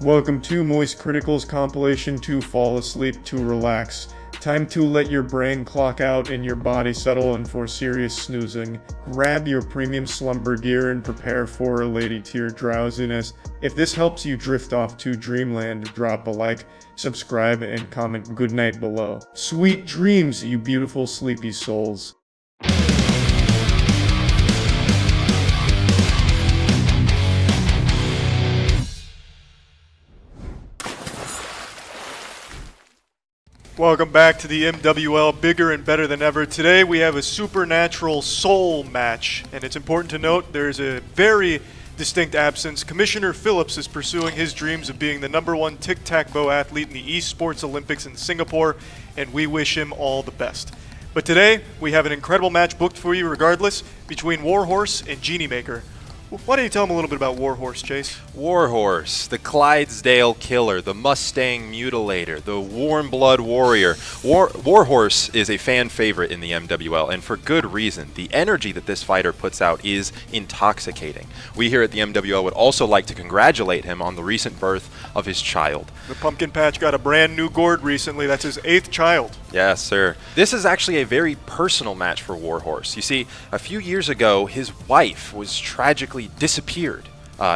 Welcome to moistcritikal's compilation to fall asleep to relax. Time to let your brain clock out and your body settle in for serious snoozing. Grab your premium slumber gear and prepare for a lady tier drowsiness. If this helps you drift off to dreamland, drop a like, subscribe, and comment goodnight below. Sweet dreams, you beautiful sleepy souls. Welcome back to the MWL, bigger and better than ever. Today we have a supernatural soul match, and it's important to note there's a very distinct absence. Commissioner Phillips is pursuing his dreams of being the #1 tic-tac-toe athlete in the Esports Olympics in Singapore, and we wish him all the best. But today we have an incredible match booked for you regardless between Warhorse and Genie Maker. Why don't you tell them a little bit about Warhorse, Chase? Warhorse, the Clydesdale killer, the Mustang mutilator, the warm blood warrior. Warhorse is a fan favorite in the MWL, and for good reason. The energy that this fighter puts out is intoxicating. We here at the MWL would also like to congratulate him on the recent birth of his child. The Pumpkin Patch got a brand new gourd recently. That's his 8th child. Yes, sir. This is actually a very personal match for Warhorse. You see, a few years ago, his wife was tragically disappeared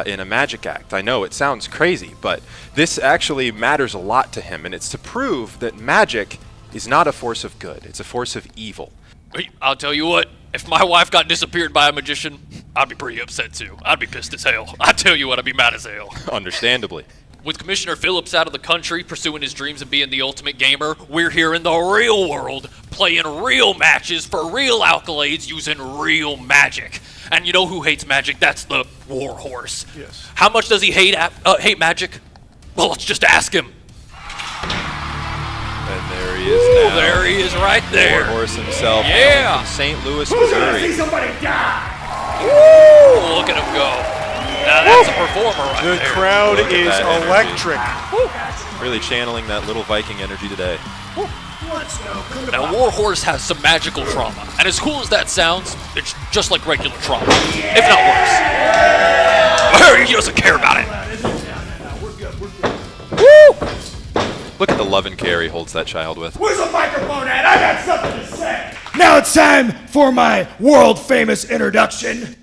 in a magic act. I know it sounds crazy, but this actually matters a lot to him, and it's to prove that magic is not a force of good. It's a force of evil. I'll tell you what, if my wife got disappeared by a magician, I'd be pretty upset too. I'd be pissed as hell. I tell you what, I'd be mad as hell. Understandably. With Commissioner Phillips out of the country pursuing his dreams of being the ultimate gamer, we're here in the real world playing real matches for real accolades using real magic. And you know who hates magic? That's the Warhorse. Yes. How much does he hate magic? Well, let's just ask him. And there he is now. There he is right there. Warhorse himself. Yeah. From St. Louis, Missouri. See somebody die! Ooh, look at him go. Now that's a performer right The there. crowd Look at is that energy. electric. Really channeling that little Viking energy today. Now, Warhorse has some magical trauma, and as cool as that sounds, it's just like regular trauma, if not worse. He doesn't care about it. Woo! Look at the love and care he holds that child with. Where's the microphone at? I got something to say! Now it's time for my world-famous introduction.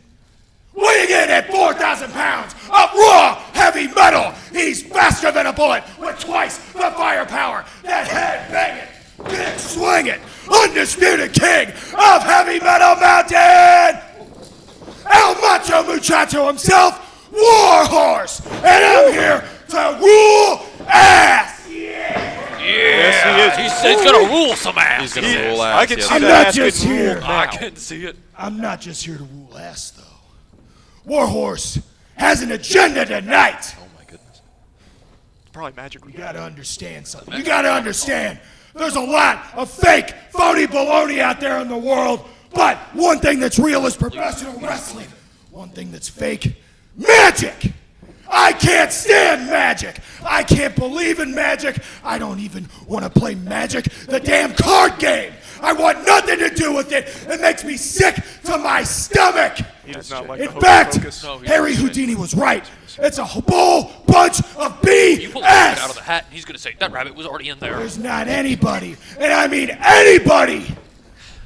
Weighing in at 4,000 pounds of raw heavy metal, he's faster than a bullet with twice the firepower, that head-banging, big swinging, undisputed king of heavy metal mountain! El Macho Muchacho himself, Warhorse, and I'm here to rule ass! Yes, he is. He's gonna rule some ass. He's going to roll ass. I can yes. see I'm that not ass just getting here. ruled I now. can see it. I'm not just here to rule ass, though. Warhorse has an agenda tonight. Oh my goodness. Probably magic. You gotta understand something. You gotta understand. There's a lot of fake, phony baloney out there in the world, but one thing that's real is professional wrestling. One thing that's fake, magic. I can't stand magic. I can't believe in magic. I don't even want to play Magic, the damn card game. I want nothing to do with it. It makes me sick to my stomach. He does not like In the hocus fact, pocus. No, he Harry doesn't. Houdini was right. It's a whole bunch of You pull the rabbit out of BS. the hat, and he's gonna say, that rabbit was already in there. There's not anybody, and I mean anybody,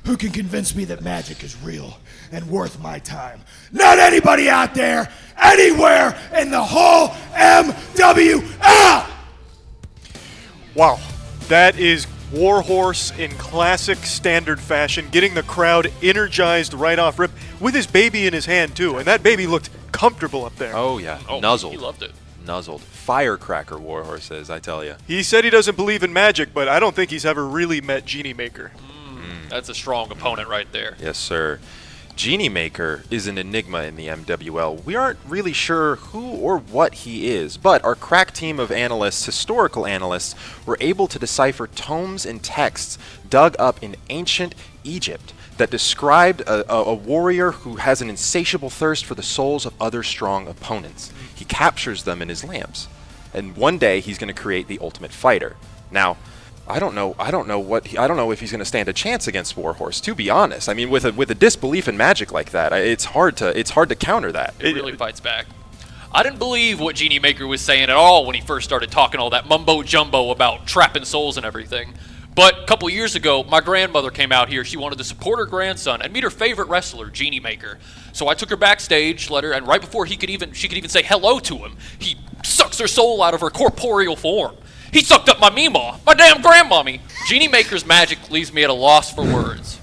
who can convince me that magic is real and worth my time. Not anybody out there, anywhere in the whole MWL. Wow, that is Warhorse in classic standard fashion, getting the crowd energized right off rip with his baby in his hand too, and that baby looked comfortable up there. Oh yeah, Oh, nuzzled. He loved it. Nuzzled. Firecracker Warhorse is, I tell you. He said he doesn't believe in magic, but I don't think he's ever really met Genie Maker. That's a strong opponent right there. Yes, sir. Genie Maker is an enigma in the MWL. We aren't really sure who or what he is, but our crack team of analysts, historical analysts, were able to decipher tomes and texts dug up in ancient Egypt that described a warrior who has an insatiable thirst for the souls of other strong opponents. He captures them in his lamps, and one day he's going to create the ultimate fighter. Now, I don't know if he's going to stand a chance against Warhorse. To be honest, I mean, with a disbelief in magic like that, it's hard to counter that. It really fights back. I didn't believe what Genie Maker was saying at all when he first started talking all that mumbo-jumbo about trapping souls and everything. But a couple years ago, my grandmother came out here. She wanted to support her grandson and meet her favorite wrestler, Genie Maker. So I took her backstage, let her, and right before she could even say hello to him, he sucks her soul out of her corporeal form. He sucked up my Meemaw, my damn grandmommy. Genie Maker's magic leaves me at a loss for words,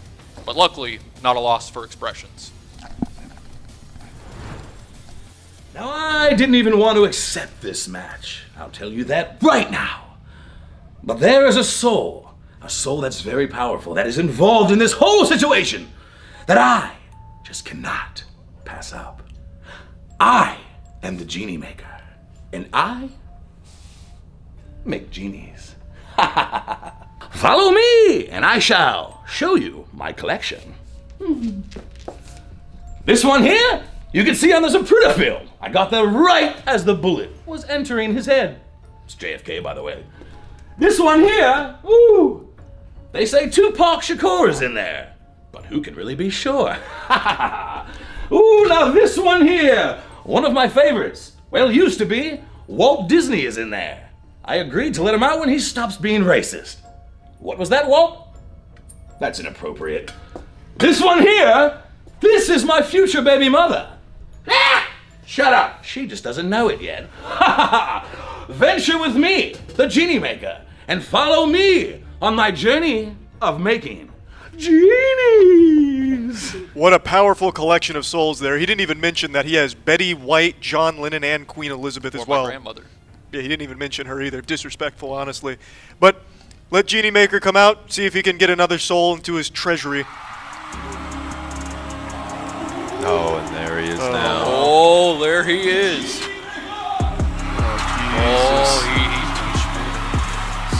but luckily, not a loss for expressions. Now, I didn't even want to accept this match. I'll tell you that right now. But there is a soul that's very powerful, that is involved in this whole situation, that I just cannot pass up. I am the Genie Maker, and I make genies. Follow me, and I shall show you my collection. This one here, you can see on the Zapruder film. I got there right as the bullet was entering his head. It's JFK, by the way. This one here, ooh, they say Tupac Shakur is in there, but who can really be sure? Ooh, now this one here, one of my favorites. Well, used to be. Walt Disney is in there. I agreed to let him out when he stops being racist. What was that, Walt? That's inappropriate. This one here, this is my future baby mother. Ah! Shut up. She just doesn't know it yet. Venture with me, the Genie Maker, and follow me on my journey of making genies. What a powerful collection of souls there. He didn't even mention that he has Betty White, John Lennon, and Queen Elizabeth as well. My grandmother. Yeah, he didn't even mention her either. Disrespectful, honestly. But let Genie Maker come out, see if he can get another soul into his treasury. Oh, and there he is now. Oh, there he is.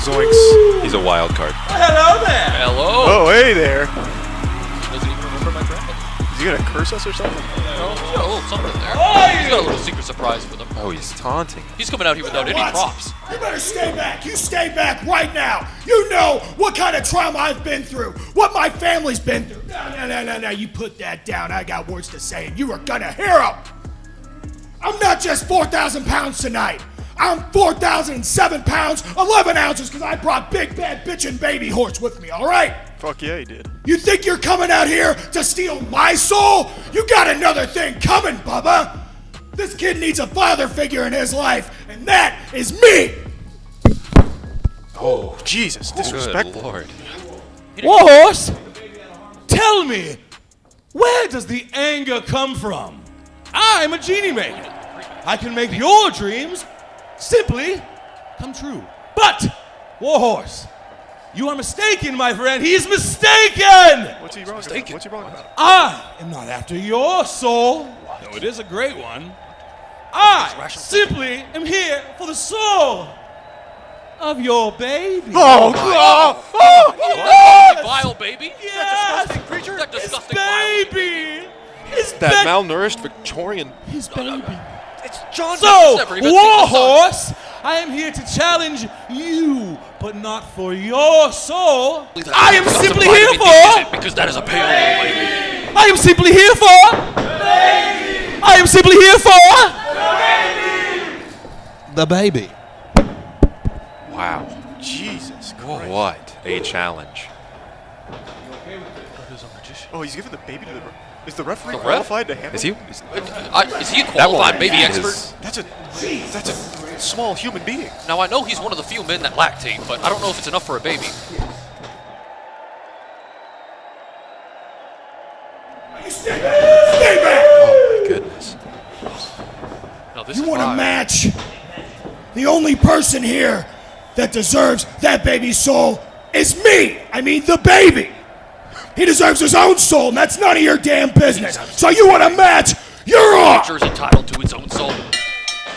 Zoinks. He's a wild card. Hello there. Hello. Oh, hey there. Doesn't even remember my grandmother. Is he gonna curse us or something? No, he's got a little something there. He's got a little secret surprise for them. Oh, he's taunting. He's coming out here without any What? props. You better stay back. You stay back right now. You know what kind of trauma I've been through, what my family's been through. No. You put that down. I got words to say, and you are gonna hear them. I'm not just 4,000 pounds tonight. I'm 4,007 pounds, 11 ounces, because I brought big bad bitchin' baby horse with me, all right? Fuck yeah, he did. You think you're coming out here to steal my soul? You got another thing coming, Bubba. This kid needs a father figure in his life, and that is me. Oh, Jesus, disrespectful. Good Lord. Warhorse, tell me, where does the anger come from? I'm a Genie Maker. I can make your dreams simply come true. But, Warhorse, you are mistaken, my friend. He's mistaken! What's he wrong about? What's he wrong about? I am not after your soul, though it is a great one. I simply am here for the soul of your baby. Vile baby. Yes! That disgusting creature. That His disgusting vile. baby! His That malnourished Victorian. His baby. It's John. So, Never even seen the sun. Warhorse, I am here to challenge you, but not for your soul. I am Not simply surprised here if he thinks it, for. because that is a pale little baby. I am simply here for. I am simply here for. The baby. Wow. Jesus Christ. What a challenge. Oh, he's giving the baby to the... Is the referee The ref? qualified to handle Is he? it? Is he a That one qualified baby is- expert? That's a small human being. Now I know he's one of the few men that lactate, but I don't know if it's enough for a baby. Stay back. Oh my goodness. No, this You is want a vile. match? The only person here that deserves that baby's soul is me. I mean, the baby. He deserves his own soul, and that's none of your damn business. So you want a match? You're off. Creature is entitled to its own soul.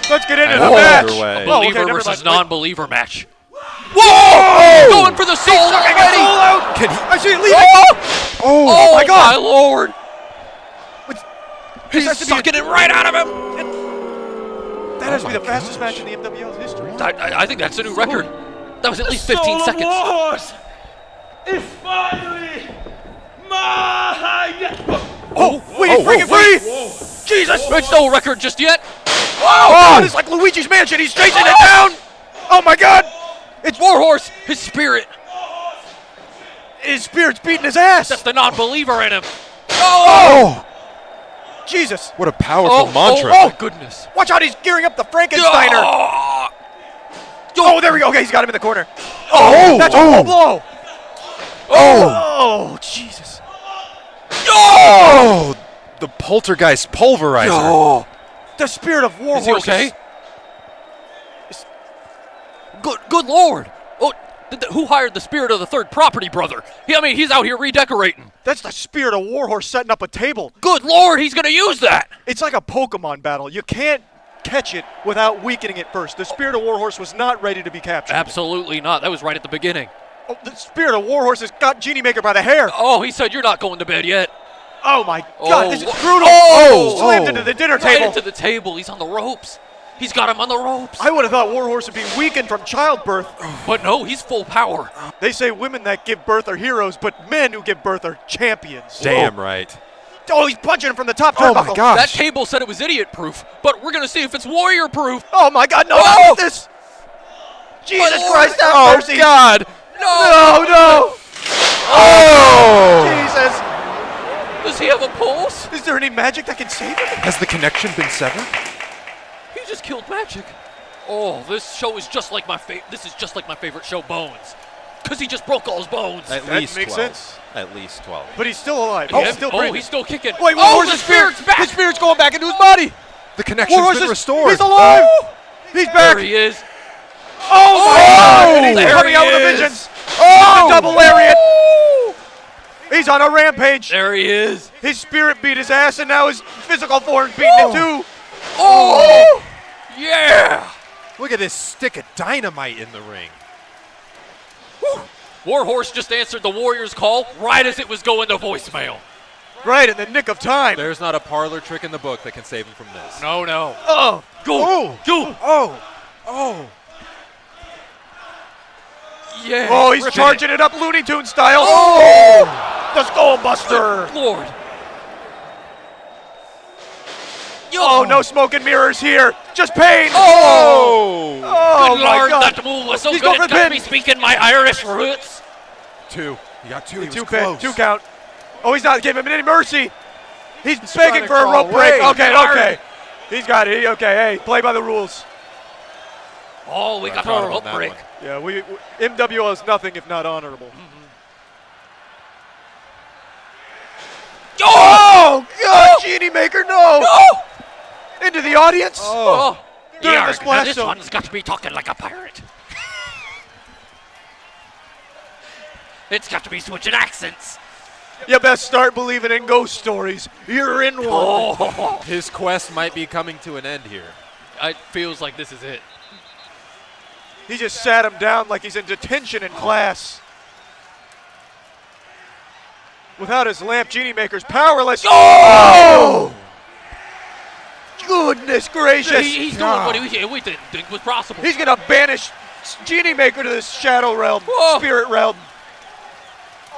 Let's get into the Oh, match. underway. A Oh, okay, believer never versus mind. non-believer match. Whoa! Going for the soul already. Out. Can he? I see it leaving. Oh my God. my lord! This He's has to be sucking it right out of him. That has to be the fastest match in the MWL's history. I think that's a new record. That was at least Soul 15 of seconds. Warhorse is finally mine. Oh, wait, bring it free! Jesus! It's no record just yet. God, it's like Luigi's Mansion. He's chasing it down. Oh my God. It's Warhorse. His spirit. His spirit's beating his ass. That's the non-believer in him. Oh! Jesus. What a powerful mantra. Oh, my goodness. Watch out, he's gearing up the Frankensteiner. Oh, there we go. Okay, he's got him in the corner. Oh, that's a low blow. Oh, Jesus. Oh! The poltergeist pulverizer. Oh, the spirit of Warhorse. Is he okay? Good Lord. Oh, who hired the spirit of the third property brother? He's out here redecorating. That's the spirit of Warhorse setting up a table. Good Lord, he's going to use that. It's like a Pokemon battle. You can't catch it without weakening it first. The spirit of Warhorse was not ready to be captured. Absolutely not. That was right at the beginning. Oh, the spirit of Warhorse has got Genie Maker by the hair. Oh, he said you're not going to bed yet. Oh my God, this is brutal. Oh! Slammed into the dinner Right table. into the table. He's on the ropes. He's got him on the ropes. I would have thought Warhorse would be weakened from childbirth. But no, he's full power. They say women that give birth are heroes, but men who give birth are champions. Damn right. Oh, he's punching him from the top Oh turnbuckle. my gosh. That table said it was idiot-proof, but we're going to see if it's warrior-proof. Oh my God, no, Oh! not with this. Jesus Lord. Christ, have Oh mercy. God. No! No. Oh! Jesus. Does he have a pulse? Is there any magic that can save him? Has the connection been severed? He just killed magic. Oh, this show is just like my favorite show, Bones. Because he just broke all his bones. At That least makes 12. sense. At least 12. But he's still alive. Yeah. He's still breathing. He's still kicking. Wait, oh, where's the spirit's back. His spirit's going back into his body. The connection's Warhorse been is restored. He's alive. He's back. There he is. Oh my God. And he's there coming he out with a is. vengeance. Oh, the double lariat. He's on a rampage. There he is. His spirit beat his ass, and now his physical form's beating it too. Oh! Yeah! Look at this stick of dynamite in the ring. Warhorse just answered the Warriors' call right as it was going to voicemail. Right in the nick of time. There's not a parlor trick in the book that can save him from this. No. Oh. Go! Go! Oh! Yeah! Oh, he's ripping charging it up Looney Tunes style. Oh! The Skull Buster. Good Lord! Oh, no smoke and mirrors here. Just pain. Oh! Oh, Good my Lord, God. that move was so He's good. going for It's the got pin. me speaking my Irish roots. Two. You got two. He was Two close. pin, 2 count. Oh, he's not giving him any mercy. He's trying begging to for a crawl rope break. away. Okay. He's got it. Okay, hey, play by the rules. Oh, we got caught a him on rope that break. one. Yeah, we MWL is nothing if not honorable. Oh, God, Genie Maker, no! Into the audience? Oh, During yeah, the splash now this zone. one's got to be talking like a pirate. It's got to be switching accents. You best start believing in ghost stories. You're in one. Oh, His quest might be coming to an end here. it feels like this is it. He just sat him down like he's in detention in class. Without his lamp, Genie Maker's powerless. Oh! Goodness gracious. He's doing what we didn't think was possible. He's going to banish Genie Maker to this shadow realm, Whoa. spirit realm.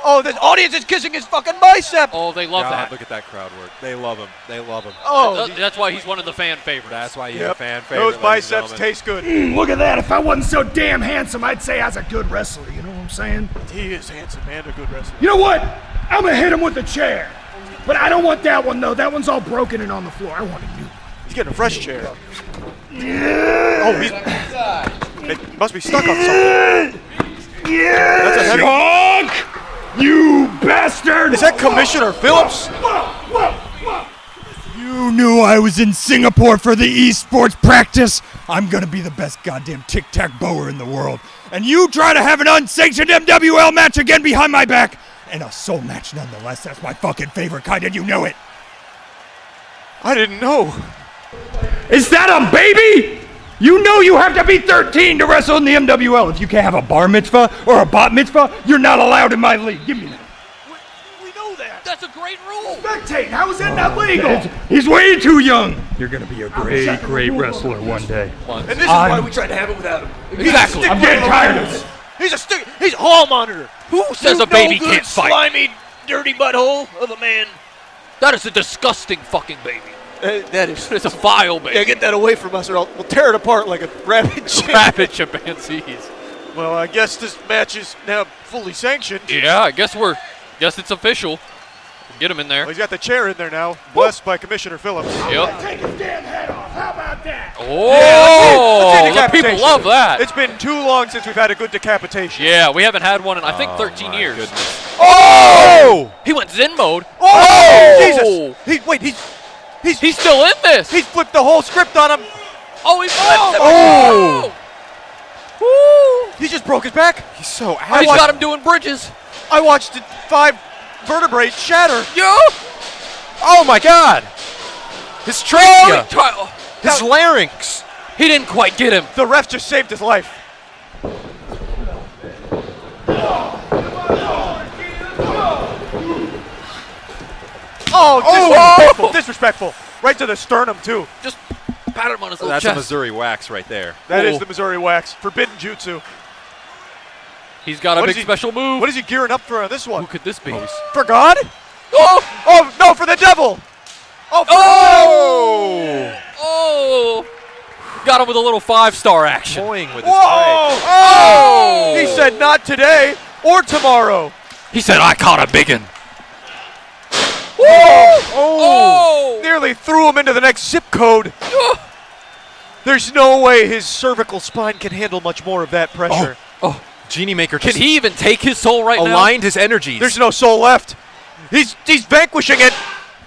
Oh, the audience is kissing his fucking bicep. Oh, they love God, that. look at that crowd work. They love him. They love him. Oh, That's why he's one of the fan favorites. That's why he's yep. a fan favorite. Those ladies and biceps gentlemen. taste good. Look at that. If I wasn't so damn handsome, I'd say I was a good wrestler. You know what I'm saying? He is handsome and a good wrestler. You know what? I'm going to hit him with a chair. But I don't want that one, though. That one's all broken and on the floor. I want a new one. He's getting a fresh chair. Oh, it must be stuck on something. That's a heavy. Honk! You bastard! Is that Commissioner Phillips? You knew I was in Singapore for the esports practice. I'm gonna be the best goddamn tic-tac-bower in the world. And you try to have an unsanctioned MWL match again behind my back. And a soul match nonetheless. That's my fucking favorite kind, and you know it. I didn't know. Is that a baby? You know you have to be 13 to wrestle in the MWL. If you can't have a bar mitzvah or a bat mitzvah, you're not allowed in my league. Give me that. We know that. That's a great rule. Spectate, how is that not legal? He's way too young. You're gonna be a great wrestler one day. And this is why we tried to have it without him. Exactly. I'm getting tired of it. He's a hall monitor. Who says a baby can't fight? Slimy, dirty butthole of a man. That is a disgusting fucking baby. That is. It's a vile bait. Yeah, get that away from us, or we'll tear it apart like a rabid chimp. Rabid chimpanzees. Well, I guess this match is now fully sanctioned. Yeah, I guess it's official. Get him in there. Well, he's got the chair in there now, blessed by Commissioner Phillips. Yep. Take his damn head off. How about that? Oh, Let's see the people decapitation. love that. It's been too long since we've had a good decapitation. Yeah, we haven't had one in, I think, 13 years. Goodness. Oh! He went Zen mode. Oh! Jesus! He's still in this. He's flipped the whole script on him. Oh, he flipped him. Oh! Woo. He just broke his back. He's so He's got him doing bridges. I watched 5 vertebrae shatter. Yo. Oh my God! His trachea, Oh, his larynx. he didn't quite get him. The ref just saved his life. Oh, disrespectful! Disrespectful! Right to the sternum too. Just patted him on his little That's a chest. Missouri wax right there. That is Oh. the Missouri wax. Forbidden jutsu. He's got a What big is he- special move. What is he gearing up for on this one? Who could this be? For God? Oh! Oh no, for the devil! Oh! Oh! Oh! Got him with a little 5-star action. Toying with his Whoa! leg. Oh! He said not today or tomorrow. He said, I caught a biggin. Oh! Nearly threw him into the next zip code. There's no way his cervical spine can handle much more of that pressure. Oh, Genie Maker can just he even take his soul right now? aligned his energies. There's no soul left. He's vanquishing it.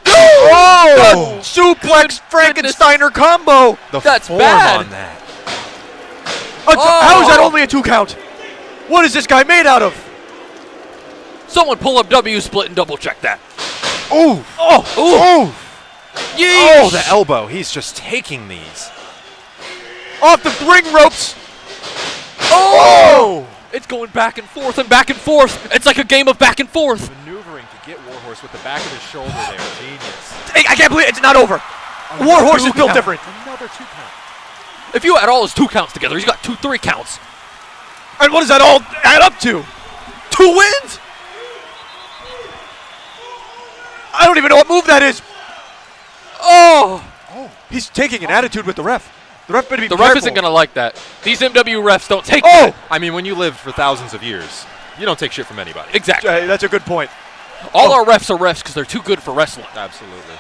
Oh! The suplex Frankensteiner combo. the That's form bad. on that. How is that only a 2 count? What is this guy made out of? Someone pull up W split and double check that. Oh! Oh! Yeesh. Oh, the elbow. He's just taking these. Off the ring ropes. Oh! It's going back and forth and back and forth. It's like a game of back and forth. Maneuvering to get Warhorse with the back of his shoulder there. Genius. Hey, I can't believe it's not over. Warhorse is built different. Another 2 count. If you add all his 2 counts together, he's got 3 counts. And what does that all add up to? 2 wins? I don't even know what move that is. Oh! He's taking an attitude with the ref. The ref better be The careful. ref isn't going to like that. These MW refs don't take Oh! that. I mean, when you live for thousands of years, you don't take shit from anybody. Exactly. That's a good point. All our refs are refs because they're too good for wrestling. Absolutely.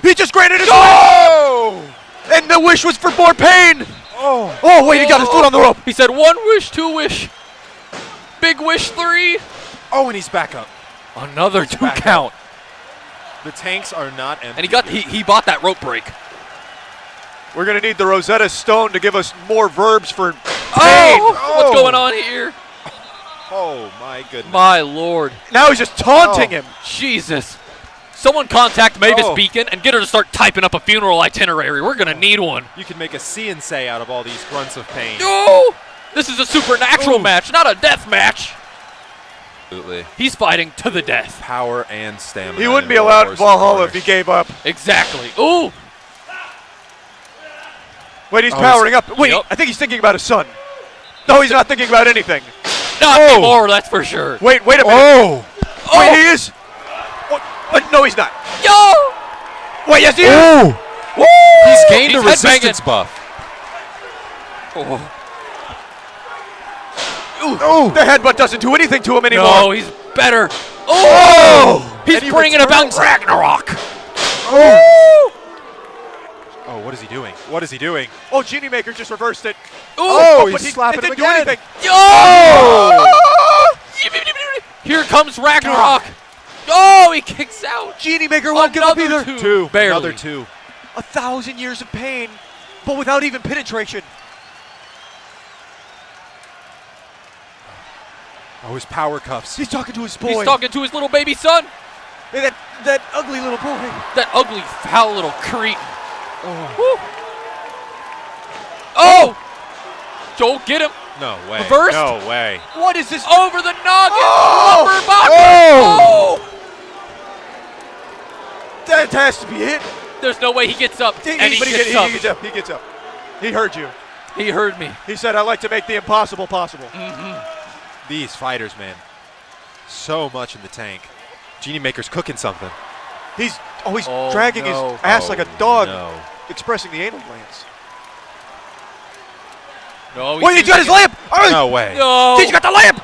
He just granted his wish! And the wish was for more pain! Oh, wait, he got his foot on the rope! He said 1 wish, 2 wish. Big wish 3. Oh, and he's back up. Another 2 back count. The tanks are not empty. And he bought that rope break. We're gonna need the Rosetta Stone to give us more verbs for pain. Oh! What's going on here? Oh, my goodness. My lord. Now he's just taunting him. Jesus. Someone contact Mavis Oh. Beacon and get her to start typing up a funeral itinerary. We're going to need one. You can make a see and say out of all these grunts of pain. No! This is a supernatural match, not a death match. Absolutely. He's fighting to the death. Power and stamina. He wouldn't in be allowed in Warhorse's Valhalla corner. if he gave up. Exactly. Ooh! Wait, he's Oh, powering up. Wait, Yep. I think he's thinking about his son. No, he's not thinking about anything. Not anymore, that's for sure. Wait a minute. Oh! Wait, he is. No, he's not. Yo! Wait, yes, he is. Oh! He's gained He's a resistance headbanging. buff. The headbutt doesn't do anything to him anymore. No, he's better. Oh! He's And he bringing about returns. Ragnarok. Oh, what is he doing? What is he doing? Oh, Genie Maker just reversed it. Oh, but he's slapping it him didn't do again. anything. Yo! Here comes Ragnarok. Oh, he kicks out. Genie Maker won't give up Another either. 2. Barely. Another 2. 1,000 years of pain, but without even penetration. Oh, his power cuffs. He's talking to his boy. He's talking to his little baby son. Hey, that ugly little boy. That ugly, foul little cretin. Oh! Joel, get him. No way. Reversed? No way. What is this? Over the noggin. Oh! Lumber box. Oh! That has to be it. There's no way he gets up. And he But gets up. He gets up. He gets up. He heard you. He heard me. He said, I like to make the impossible possible. These fighters, man. So much in the tank. Genie Maker's cooking something. He's dragging his ass like a dog, expressing the anal glands. No, Wait, he's got his lamp! No way. No. He's got the lamp!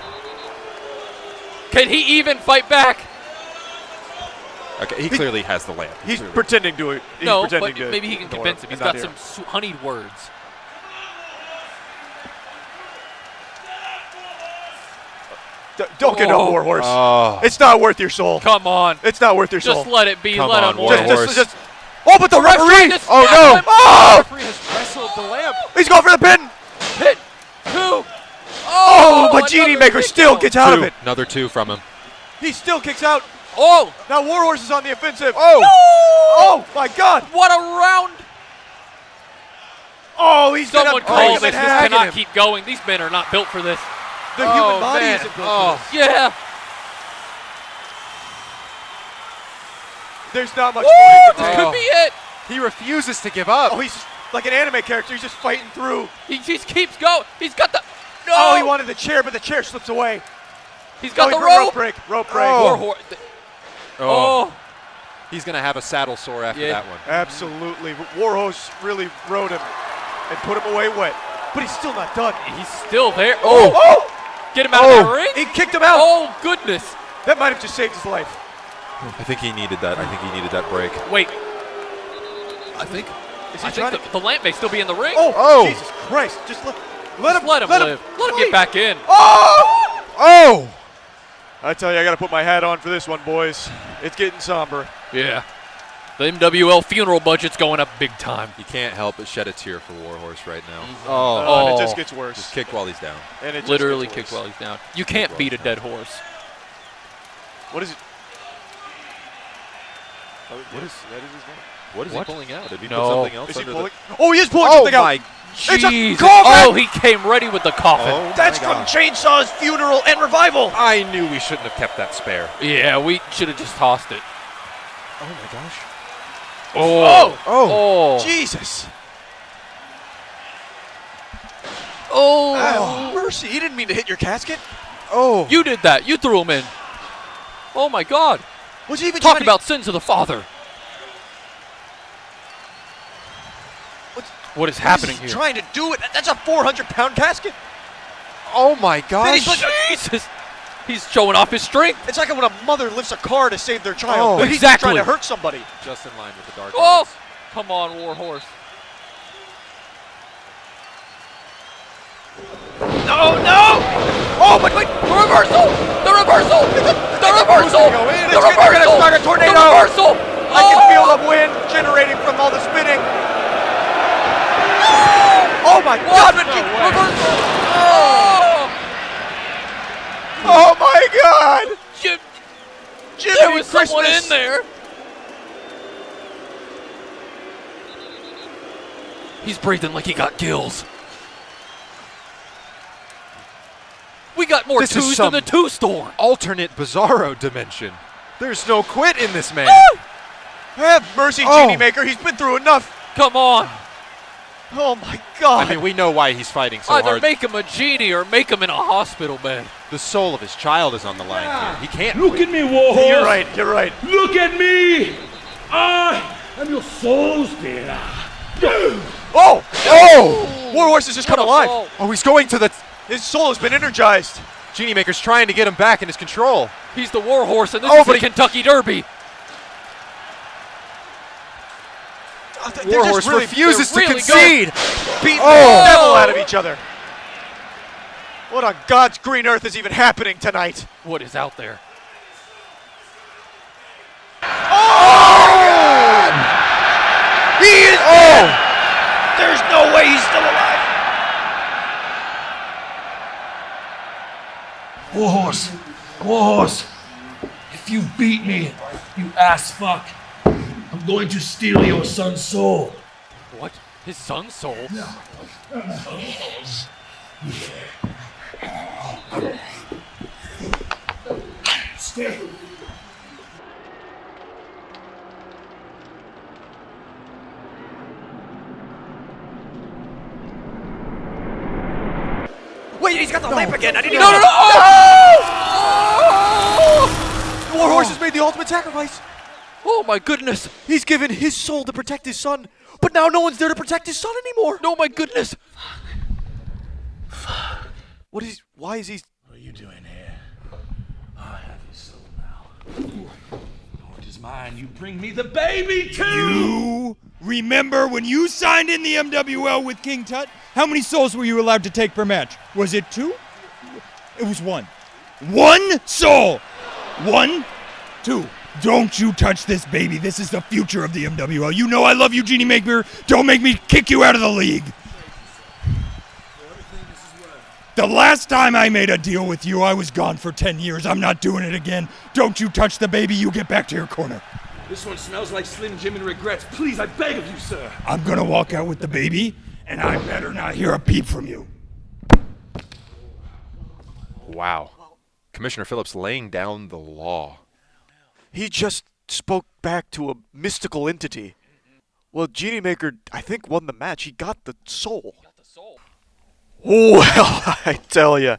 Can he even fight back? Okay, he clearly has the lamp. He's pretending to it. He's No, pretending but to maybe he can ignore convince him. He's and not got hear some honeyed words. Don't get up, Warhorse. It's not worth your soul. Come on. It's not worth your soul. Just let it be. Come let on, him Warhorse. win. Oh, but the referee! Oh, no! Oh! The referee has wrestled the lamp. He's going for the pin! Hit. 2. Oh, but Genie another Maker still kick. gets out of it. Another 2 from him. He still kicks out. Oh. Now Warhorse is on the offensive. Oh! Oh, my God. What a round. Oh, he's going Someone to call break this. him in This half. cannot keep going. These men are not built for this. The human body isn't built for this. Yeah. There's not much Woo, more this he can could do. be it. He refuses to give up. Oh, he's just like an anime character. He's just fighting through. He just keeps going. He's got the. No. Oh, he wanted the chair, but the chair slips away. He's got Oh, the he rope. rope break. Rope break. Warhorse. Oh. He's going to have a saddle sore after Yeah. that one. Absolutely. Warhorse really rode him and put him away wet. But he's still not done. He's still there. Oh! Oh! Get him out of that ring. He kicked him out. Oh, goodness. That might have just saved his life. I think he needed that. I think he needed that break. Wait. I think. Is he I trying think to? the lamp may still be in the ring. Oh! Jesus Christ! Just let him. Let him live. Let him get fight. back in. Oh! Oh! I tell you, I got to put my hat on for this one, boys. It's getting somber. Yeah. The MWL funeral budget's going up big time. You can't help but shed a tear for Warhorse right now. And it just gets worse. Just kicked while he's down. And it just Literally gets kicked worse. while he's down. You can't beat a dead horse. What is it? Oh, that is his name. What is he pulling out? Did he No. put something else Is he under pulling? Oh, he is pulling Oh something out. my! It's a Jeez. coffin! Oh, he came ready with the coffin. Oh That's my from gosh. Chainsaw's funeral and revival. I knew we shouldn't have kept that spare. Yeah, we should have just tossed it. Oh my gosh! Oh. Oh! Oh. Jesus. Oh. Mercy, he didn't mean to hit your casket. Oh! You did that. You threw him in. Oh, my God. Was he even Talk trying about sins of the father. What is happening He's here? trying to do it. That's a 400-pound casket. Oh my gosh! Jesus. He's showing off his strength. It's like when a mother lifts a car to save their child, Oh, but he's exactly. trying to hurt somebody. Just in line with the dark Oh. arts. Come on, Warhorse. No, no! Oh, but wait! The reversal! The reversal! The reversal! Go in. The It's gonna reversal! start a tornado. The reversal! I can feel the wind generating from all the spinning. Oh my God! Reversal! Oh my God! Jim, Jimmy there was Christmas. someone in there. He's breathing like he got gills. We got more This is twos some- than the two storm. Alternate Bizarro dimension. There's no quit in this man. Have mercy, Oh. Genie Maker. He's been through enough. Come on. Oh my God! I mean, we know why he's fighting so Either hard. make him a genie or make him in a hospital bed. The soul of his child is on the line here. He can't. Look at me, Warhorse. You're right. You're right. Look at me. I am your soul's dear. Oh! Oh! Warhorse has just come What a alive. fall. Oh, he's going to the. His soul has been energized. Genie Maker's trying to get him back in his control. He's the Warhorse, and this Oh, is but the he- Kentucky Derby. They're Warhorse just really refuses to really concede. beating Oh. the devil out of each other. What on God's green earth is even happening tonight? What is out there? He is dead. There's no way he's still alive. Warhorse. Warhorse. If you beat me, you ass fuck, I'm going to steal your son's soul. What? His son's soul? Stay. Wait, he's got the lamp again. I didn't No, even. no, no! Warhorse has made the the ultimate sacrifice. Oh my goodness! He's given his soul to protect his son, but now no one's there to protect his son anymore. Oh my goodness! Why is he? What are you doing here? I have his soul now. It is mine. You bring me the baby too! You remember when you signed in the MWL with King Tut? How many souls were you allowed to take per match? Was it 2? It was 1. 1 soul! 1, 2. Don't you touch this, baby. This is the future of the MWL. You know I love you, Genie Maker. Don't make me kick you out of the league. The last time I made a deal with you, I was gone for 10 years. I'm not doing it again. Don't you touch the baby. You get back to your corner. This one smells like Slim Jim and regrets. Please, I beg of you, sir. I'm gonna walk out with the baby, and I better not hear a peep from you. Wow. Commissioner Phillips laying down the law. He just spoke back to a mystical entity. Well, Genie Maker, I think, won the match. He got the soul. Well, I tell ya,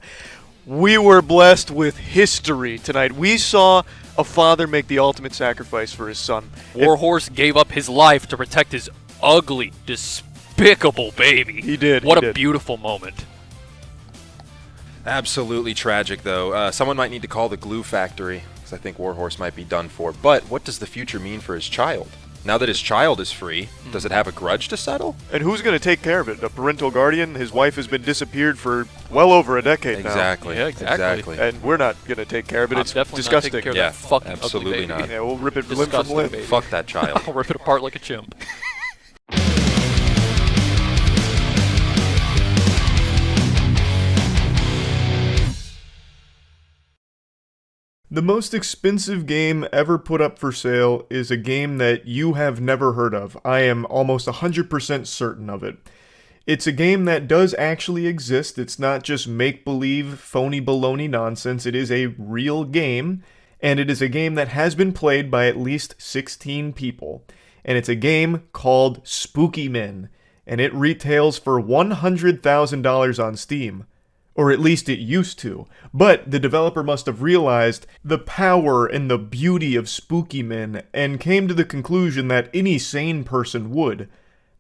we were blessed with history tonight. We saw a father make the ultimate sacrifice for his son. Warhorse gave up his life to protect his ugly, despicable baby. He did, What he a did. beautiful moment. Absolutely tragic, though. Someone might need to call the glue factory, because I think Warhorse might be done for. But what does the future mean for his child? Now that his child is free, does it have a grudge to settle? And who's going to take care of it? A parental guardian? His wife has been disappeared for well over a decade Exactly. Yeah, exactly. now. And we're not going to take care of it. I'm it's definitely disgusting. not taking care of Yeah, that fucking absolutely ugly baby. not. Yeah, we'll rip it limb from Disgusting limb. baby. Fuck that child. I'll rip it apart like a chimp. The most expensive game ever put up for sale is a game that you have never heard of. I am almost 100% certain of it. It's a game that does actually exist. It's not just make-believe, phony baloney nonsense. It is a real game, and it is a game that has been played by at least 16 people. And it's a game called Spooky Men, and it retails for $100,000 on Steam. Or at least it used to. But the developer must have realized the power and the beauty of Spooky Men and came to the conclusion that any sane person would.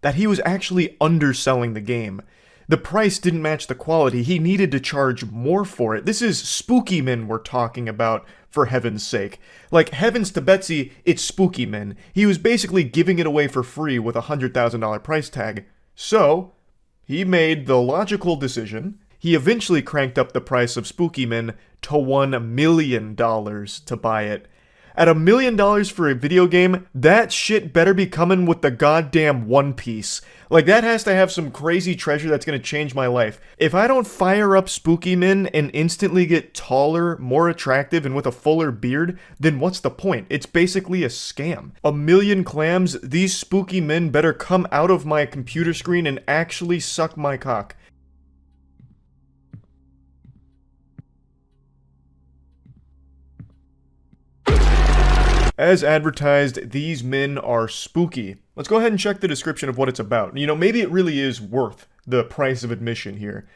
That he was actually underselling the game. The price didn't match the quality. He needed to charge more for it. This is Spooky Men we're talking about, for heaven's sake. Like, heavens to Betsy, it's Spooky Men. He was basically giving it away for free with a $100,000 price tag. So, he made the logical decision. He eventually cranked up the price of Spooky Men to $1 million to buy it. At $1 million for a video game, that shit better be coming with the goddamn One Piece. Like, that has to have some crazy treasure that's gonna change my life. If I don't fire up Spooky Men and instantly get taller, more attractive, and with a fuller beard, then what's the point? It's basically a scam. 1 million clams, these Spooky Men better come out of my computer screen and actually suck my cock. As advertised, these men are spooky. Let's go ahead and check the description of what it's about. You know, maybe it really is worth the price of admission here.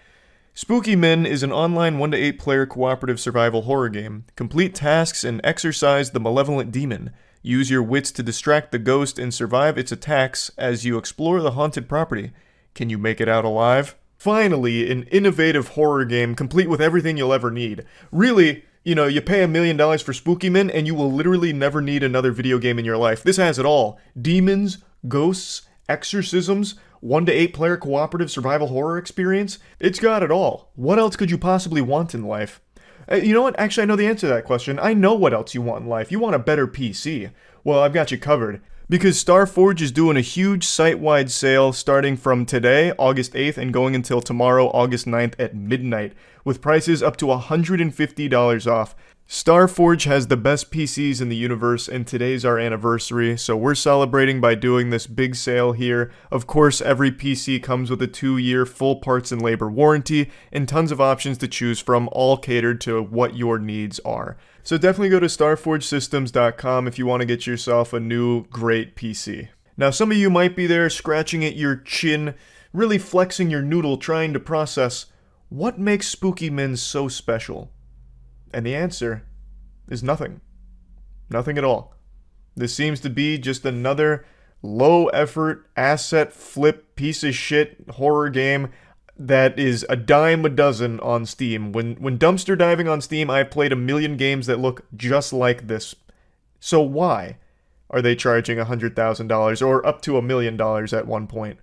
Spooky Men is an online 1 to 8 player cooperative survival horror game. Complete tasks and exorcise the malevolent demon. Use your wits to distract the ghost and survive its attacks as you explore the haunted property. Can you make it out alive? Finally, an innovative horror game complete with everything you'll ever need. Really, you know, you pay $1 million for Spooky Men and you will literally never need another video game in your life. This has it all. Demons, ghosts, exorcisms, 1 to 8 player cooperative survival horror experience. It's got it all. What else could you possibly want in life? You know what? Actually, I know the answer to that question. I know what else you want in life. You want a better PC. Well, I've got you covered. Because Starforge is doing a huge site-wide sale starting from today, August 8th, and going until tomorrow, August 9th at midnight, with prices up to $150 off. Starforge has the best PCs in the universe, and today's our anniversary, so we're celebrating by doing this big sale here. Of course, every PC comes with a 2-year full parts and labor warranty, and tons of options to choose from, all catered to what your needs are. So definitely go to starforgesystems.com if you want to get yourself a new, great PC. Now, some of you might be there scratching at your chin, really flexing your noodle, trying to process, what makes Spooky Men so special? And the answer is nothing. Nothing at all. This seems to be just another low-effort, asset flip, piece of shit horror game that is a dime a dozen on Steam. When dumpster diving on Steam, I've played a million games that look just like this. So why are they charging $100,000 or up to $1 million at one point?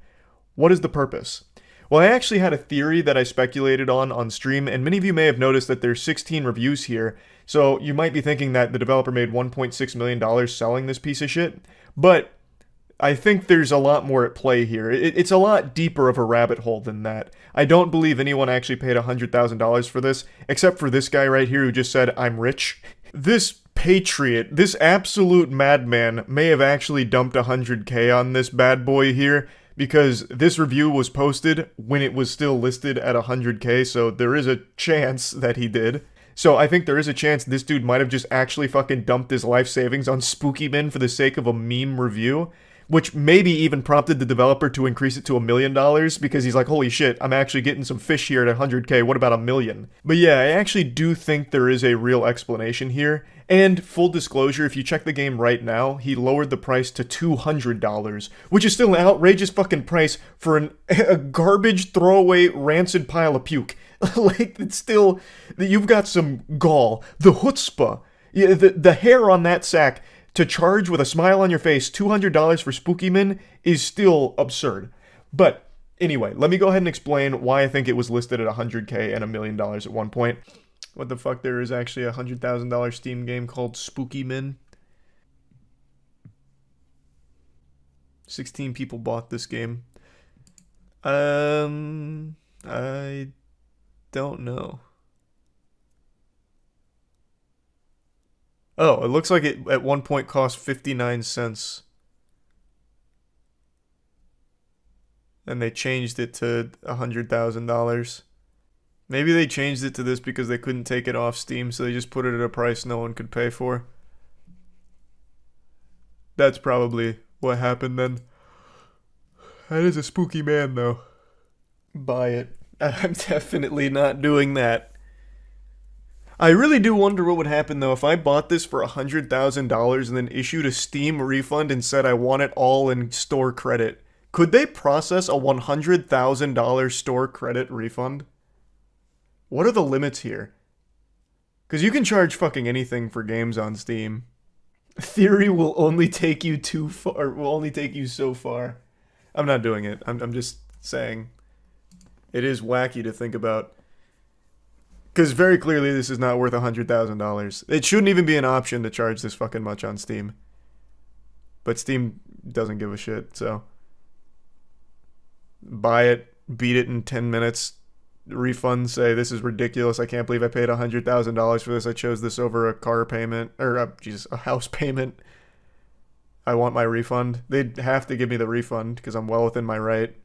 What is the purpose? Well, I actually had a theory that I speculated on stream, and many of you may have noticed that there's 16 reviews here, so you might be thinking that the developer made $1.6 million selling this piece of shit, but I think there's a lot more at play here. It's a lot deeper of a rabbit hole than that. I don't believe anyone actually paid $100,000 for this, except for this guy right here who just said, "I'm rich." This patriot, this absolute madman, may have actually dumped $100K on this bad boy here, because this review was posted when it was still listed at $100K, so there is a chance that he did. So I think there is a chance this dude might have just actually fucking dumped his life savings on Spookyman for the sake of a meme review, which maybe even prompted the developer to increase it to $1 million, because he's like, holy shit, I'm actually getting some fish here at 100K, what about $1 million? But yeah, I actually do think there is a real explanation here, and full disclosure, if you check the game right now, he lowered the price to $200, which is still an outrageous fucking price for a garbage, throwaway, rancid pile of puke. Like, it's still, you've got some gall, the chutzpah, yeah, the hair on that sack, to charge with a smile on your face $200 for Spookyman is still absurd. But anyway, let me go ahead and explain why I think it was listed at $100K and $1 million at one point. What the fuck, there is actually a $100,000 Steam game called Spookyman. 16 people bought this game. I don't know. Oh, it looks like it at one point cost 59 cents. And they changed it to $100,000. Maybe they changed it to this because they couldn't take it off Steam, so they just put it at a price no one could pay for. That's probably what happened then. That is a spooky man, though. Buy it. I'm definitely not doing that. I really do wonder what would happen, though, if I bought this for $100,000 and then issued a Steam refund and said I want it all in store credit. Could they process a $100,000 store credit refund? What are the limits here? Because you can charge fucking anything for games on Steam. Theory will only take you too far, will only take you so far. I'm not doing it. I'm just saying. It is wacky to think about. Because very clearly this is not worth $100,000. It shouldn't even be an option to charge this fucking much on Steam. But Steam doesn't give a shit, so. Buy it, beat it in 10 minutes, refund, say this is ridiculous, I can't believe I paid $100,000 for this, I chose this over a car payment, or a house payment. I want my refund. They'd have to give me the refund, because I'm well within my right.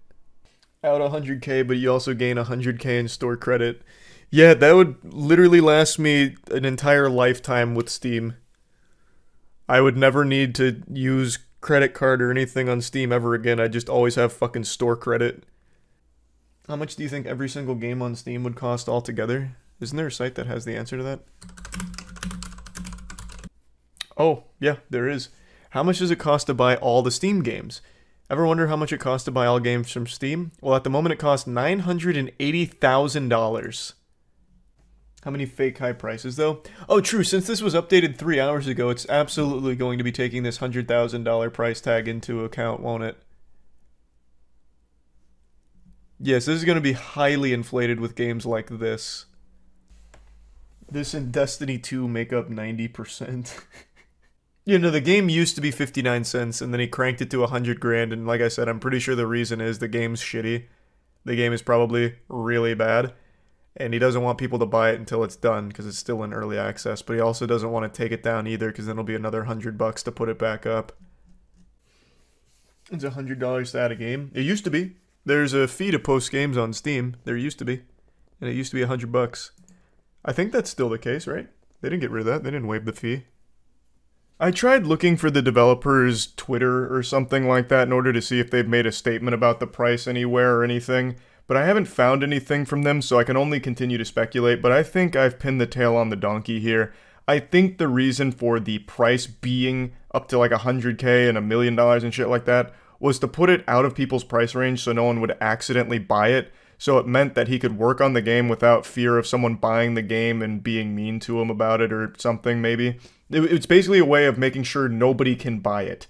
Out 100K, but you also gain 100K in store credit. Yeah, that would literally last me an entire lifetime with Steam. I would never need to use credit card or anything on Steam ever again. I'd just always have fucking store credit. How much do you think every single game on Steam would cost altogether? Isn't there a site that has the answer to that? Oh, yeah, there is. How much does it cost to buy all the Steam games? Ever wonder how much it costs to buy all games from Steam? Well, at the moment it costs $980,000. How many fake high prices, though? Oh, true, since this was updated 3 hours ago, it's absolutely going to be taking this $100,000 price tag into account, won't it? Yes, this is going to be highly inflated with games like this. This and Destiny 2 make up 90%. You know, the game used to be 59 cents, and then he cranked it to 100 grand, and like I said, I'm pretty sure the reason is the game's shitty. The game is probably really bad, and he doesn't want people to buy it until it's done, because it's still in early access, but he also doesn't want to take it down either, because then it'll be another $100 to put it back up. It's $100 to add a game. It used to be. There's a fee to post games on Steam. There used to be. And it used to be $100. I think that's still the case, right? They didn't get rid of that. They didn't waive the fee. I tried looking for the developer's Twitter or something like that in order to see if they've made a statement about the price anywhere or anything, but I haven't found anything from them, so I can only continue to speculate, but I think I've pinned the tail on the donkey here. I think the reason for the price being up to like $100K and $1 million and shit like that was to put it out of people's price range so no one would accidentally buy it. So it meant that he could work on the game without fear of someone buying the game and being mean to him about it or something, maybe. It's basically a way of making sure nobody can buy it,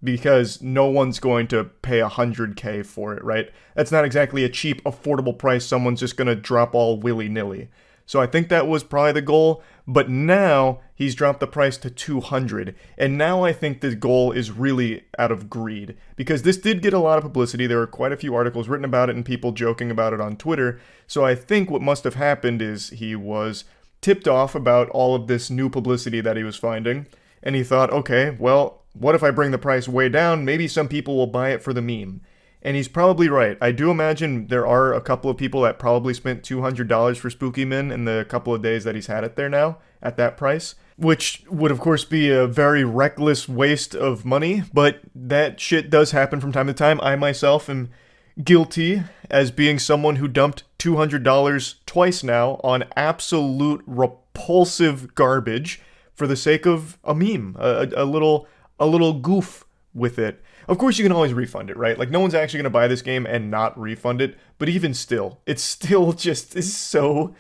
because no one's going to pay $100K for it, right? That's not exactly a cheap, affordable price someone's just going to drop all willy-nilly. So I think that was probably the goal, but now he's dropped the price to 200, and now I think the goal is really out of greed, because this did get a lot of publicity. There were quite a few articles written about it and people joking about it on Twitter, so I think what must have happened is he was tipped off about all of this new publicity that he was finding, and he thought, okay, well, what if I bring the price way down? Maybe some people will buy it for the meme. And he's probably right. I do imagine there are a couple of people that probably spent $200 for Spooky Min in the couple of days that he's had it there now, at that price. Which would, of course, be a very reckless waste of money, but that shit does happen from time to time. I myself am guilty as being someone who dumped $200 twice now on absolute repulsive garbage for the sake of a meme, a little goof with it. Of course, you can always refund it, right? Like, no one's actually going to buy this game and not refund it. But even still, it's still just is so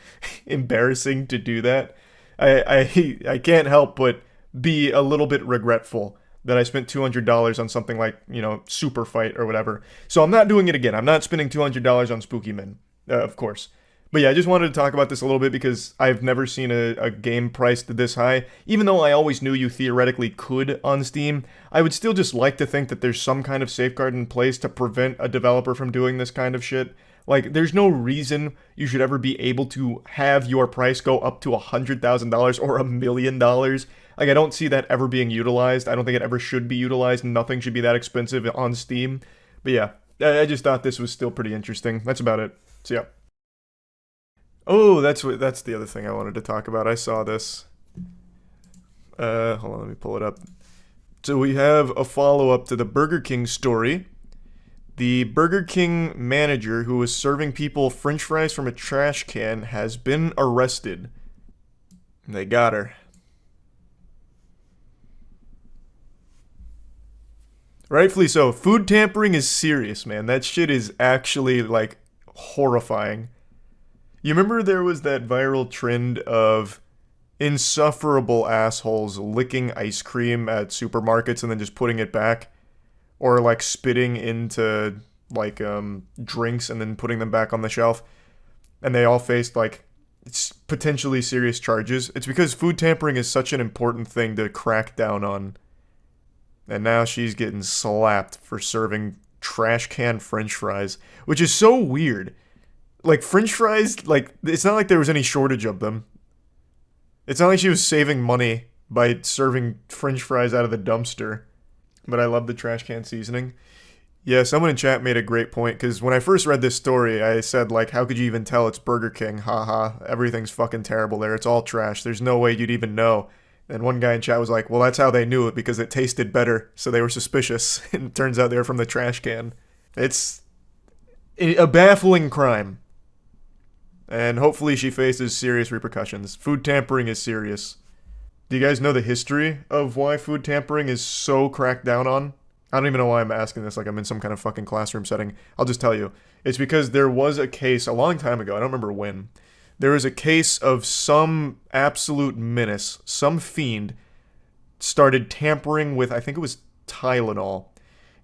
embarrassing to do that. I can't help but be a little bit regretful that I spent $200 on something like, Super Fight or whatever. So I'm not doing it again. I'm not spending $200 on Spooky Min, of course. But yeah, I just wanted to talk about this a little bit because I've never seen a game priced this high. Even though I always knew you theoretically could on Steam, I would still just like to think that there's some kind of safeguard in place to prevent a developer from doing this kind of shit. Like, there's no reason you should ever be able to have your price go up to $100,000 or $1 million. Like, I don't see that ever being utilized. I don't think it ever should be utilized. Nothing should be that expensive on Steam. But yeah, I just thought this was still pretty interesting. That's about it. So yeah. Oh, that's the other thing I wanted to talk about. I saw this. Hold on, let me pull it up. So we have a follow-up to the Burger King story. The Burger King manager who was serving people French fries from a trash can has been arrested. They got her. Rightfully so. Food tampering is serious, man. That shit is actually, like, horrifying. You remember there was that viral trend of insufferable assholes licking ice cream at supermarkets and then just putting it back? Or, like, spitting into, like, drinks and then putting them back on the shelf? And they all faced, like, potentially serious charges. It's because food tampering is such an important thing to crack down on. And now she's getting slapped for serving trash can French fries, which is so weird. Like, French fries, like, it's not like there was any shortage of them. It's not like she was saving money by serving French fries out of the dumpster. But I love the trash can seasoning. Yeah, someone in chat made a great point, because when I first read this story, I said, like, how could you even tell it's Burger King? Haha, everything's fucking terrible there. It's all trash. There's no way you'd even know. And one guy in chat was like, well, that's how they knew it, because it tasted better, so they were suspicious. And it turns out they were from the trash can. It's a baffling crime. And hopefully she faces serious repercussions. Food tampering is serious. Do you guys know the history of why food tampering is so cracked down on? I don't even know why I'm asking this like I'm in some kind of fucking classroom setting. I'll just tell you. It's because there was a case a long time ago, I don't remember when. There was a case of some absolute menace, some fiend, started tampering with, I think it was Tylenol.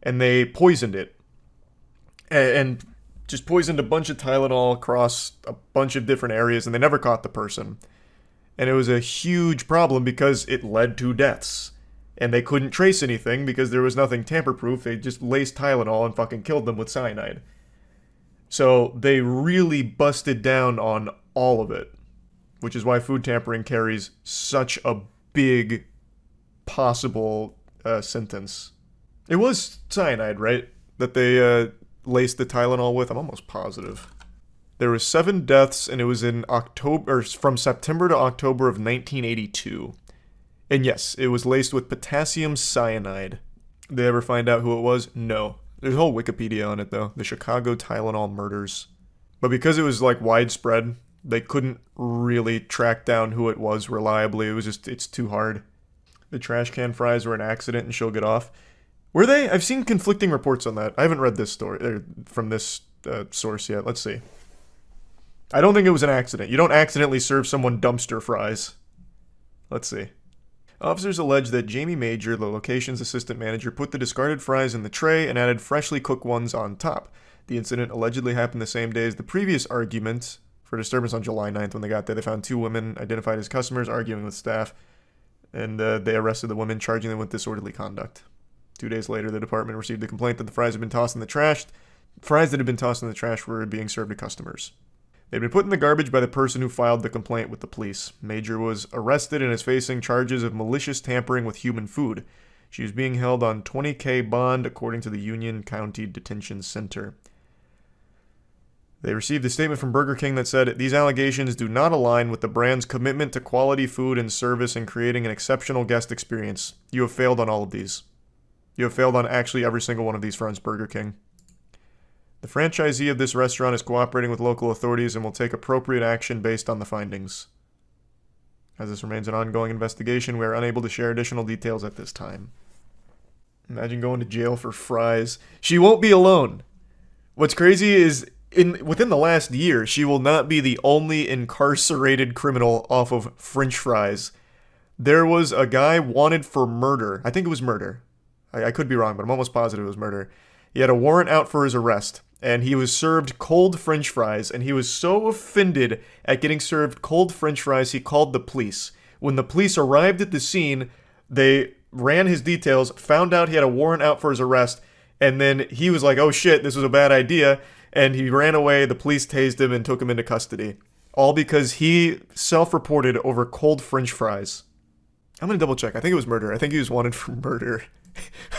And they poisoned it. And just poisoned a bunch of Tylenol across a bunch of different areas, and they never caught the person. And it was a huge problem because it led to deaths. And they couldn't trace anything because there was nothing tamper-proof. They just laced Tylenol and fucking killed them with cyanide. So they really busted down on all of it. Which is why food tampering carries such a big possible sentence. It was cyanide, right? That they laced the Tylenol with? I'm almost positive. There were 7 deaths, and it was in October, from September to October of 1982. And yes, it was laced with potassium cyanide. Did they ever find out who it was? No. There's a whole Wikipedia on it, though. The Chicago Tylenol murders. But because it was, like, widespread, They couldn't really track down who it was reliably. It's too hard. The trash can fries were an accident and she'll get off. Were they? I've seen conflicting reports on that. I haven't read this story from this source yet. Let's see. I don't think it was an accident. You don't accidentally serve someone dumpster fries. Let's see. Officers allege that Jamie Major, the location's assistant manager, put the discarded fries in the tray and added freshly cooked ones on top. The incident allegedly happened the same day as the previous argument for disturbance on July 9th. When they got there, they found two women identified as customers arguing with staff, and they arrested the women, charging them with disorderly conduct. 2 days later, the department received a complaint that the fries had been tossed in the trash. Fries that had been tossed in the trash were being served to customers. They'd been put in the garbage by the person who filed the complaint with the police. Major was arrested and is facing charges of malicious tampering with human food. She is being held on $20,000 bond, according to the Union County Detention Center. They received a statement from Burger King that said, "These allegations do not align with the brand's commitment to quality food and service and creating an exceptional guest experience. You have failed on all of these. You have failed on actually every single one of these fronts, Burger King. The franchisee of this restaurant is cooperating with local authorities and will take appropriate action based on the findings. As this remains an ongoing investigation, we are unable to share additional details at this time." Imagine going to jail for fries. She won't be alone. What's crazy is, within the last year, she will not be the only incarcerated criminal off of French fries. There was a guy wanted for murder. I think it was murder. I could be wrong, but I'm almost positive it was murder. He had a warrant out for his arrest, and he was served cold French fries, and he was so offended at getting served cold French fries, he called the police. When the police arrived at the scene, they ran his details, found out he had a warrant out for his arrest, and then he was like, "Oh shit, this was a bad idea," and he ran away. The police tased him and took him into custody. All because he self-reported over cold French fries. I'm gonna double check. I think it was murder. I think he was wanted for murder.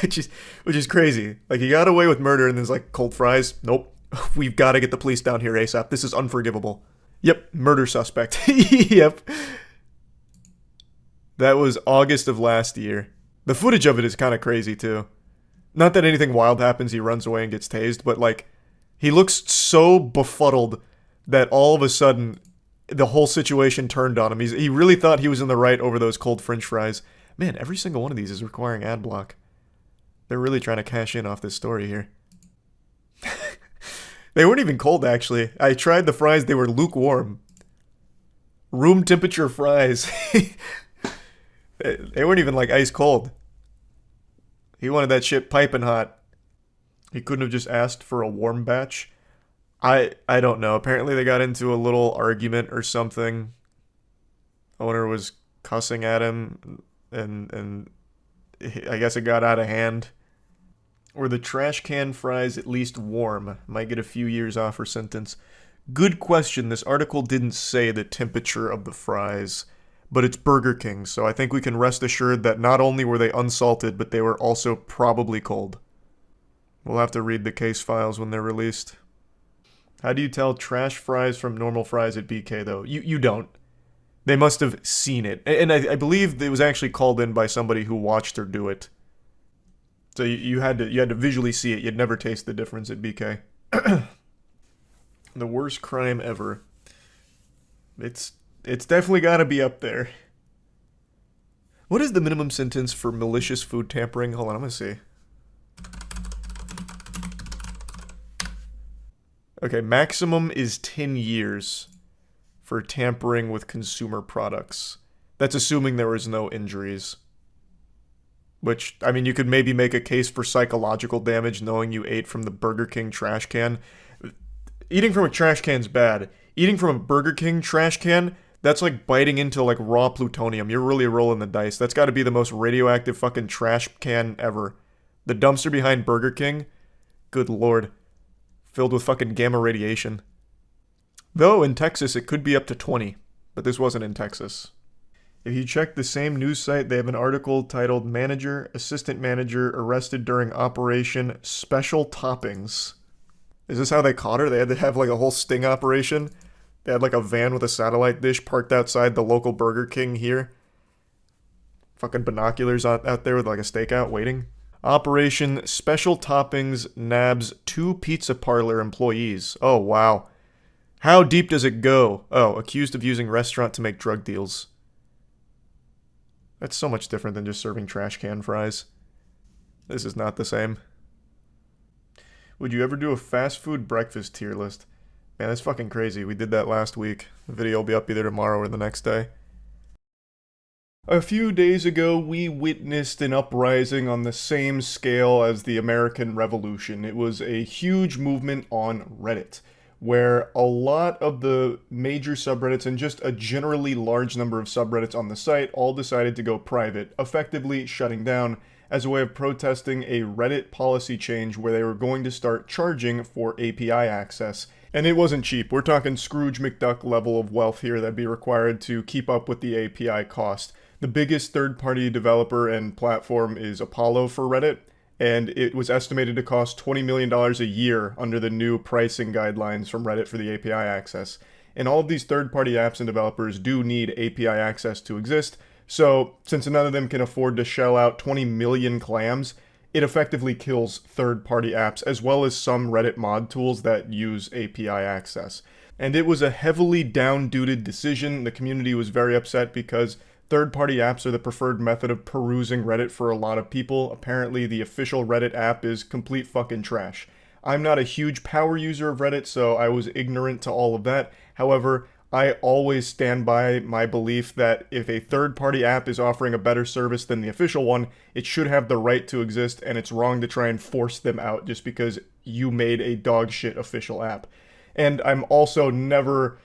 which is crazy. Like, he got away with murder and then it's like, cold fries? Nope. We've got to get the police down here ASAP. This is unforgivable. Yep, murder suspect. Yep. That was August of last year. The footage of it is kind of crazy too. Not that anything wild happens, he runs away and gets tased, but like, he looks so befuddled that all of a sudden the whole situation turned on him. He really thought he was in the right over those cold French fries. Man, every single one of these is requiring ad block. They're really trying to cash in off this story here. They weren't even cold, actually. I tried the fries, they were lukewarm. Room temperature fries. They weren't even like ice cold. He wanted that shit piping hot. He couldn't have just asked for a warm batch. I don't know. Apparently they got into a little argument or something. Owner was cussing at him, and I guess it got out of hand. Or the trash can fries at least warm? Might get a few years off her sentence. Good question. This article didn't say the temperature of the fries, but it's Burger King, so I think we can rest assured that not only were they unsalted, but they were also probably cold. We'll have to read the case files when they're released. How do you tell trash fries from normal fries at BK, though? You don't. They must have seen it. And I believe it was actually called in by somebody who watched her do it. So you had to visually see it. You'd never taste the difference at BK. The worst crime ever. It's definitely got to be up there. What is the minimum sentence for malicious food tampering? Hold on, I'm going to see. Okay, maximum is 10 years for tampering with consumer products. That's assuming there was no injuries. Which, I mean, you could maybe make a case for psychological damage knowing you ate from the Burger King trash can. Eating from a trash can's bad. Eating from a Burger King trash can, that's like biting into like raw plutonium. You're really rolling the dice. That's got to be the most radioactive fucking trash can ever. The dumpster behind Burger King, good lord. Filled with fucking gamma radiation. Though in Texas it could be up to 20, but this wasn't in Texas. If you check the same news site, they have an article titled "Manager, Assistant Manager Arrested During Operation Special Toppings." Is this how they caught her? They had to have like a whole sting operation? They had like a van with a satellite dish parked outside the local Burger King here. Fucking binoculars out there with like a stakeout waiting. Operation Special Toppings nabs 2 pizza parlor employees. Oh, wow. How deep does it go? Oh, accused of using restaurant to make drug deals. That's so much different than just serving trash can fries. This is not the same. Would you ever do a fast food breakfast tier list? Man, that's fucking crazy. We did that last week. The video will be up either tomorrow or the next day. A few days ago, we witnessed an uprising on the same scale as the American Revolution. It was a huge movement on Reddit, where a lot of the major subreddits and just a generally large number of subreddits on the site all decided to go private, effectively shutting down as a way of protesting a Reddit policy change where they were going to start charging for API access. And it wasn't cheap. We're talking Scrooge McDuck level of wealth here that'd be required to keep up with the API cost. The biggest third-party developer and platform is Apollo for Reddit, and it was estimated to cost $20 million a year under the new pricing guidelines from Reddit for the API access. And all of these third-party apps and developers do need API access to exist, so since none of them can afford to shell out 20 million clams, it effectively kills third-party apps as well as some Reddit mod tools that use API access. And it was a heavily down-duded decision. The community was very upset because third-party apps are the preferred method of perusing Reddit for a lot of people. Apparently, the official Reddit app is complete fucking trash. I'm not a huge power user of Reddit, so I was ignorant to all of that. However, I always stand by my belief that if a third-party app is offering a better service than the official one, it should have the right to exist, and it's wrong to try and force them out just because you made a dog shit official app. And I'm also never,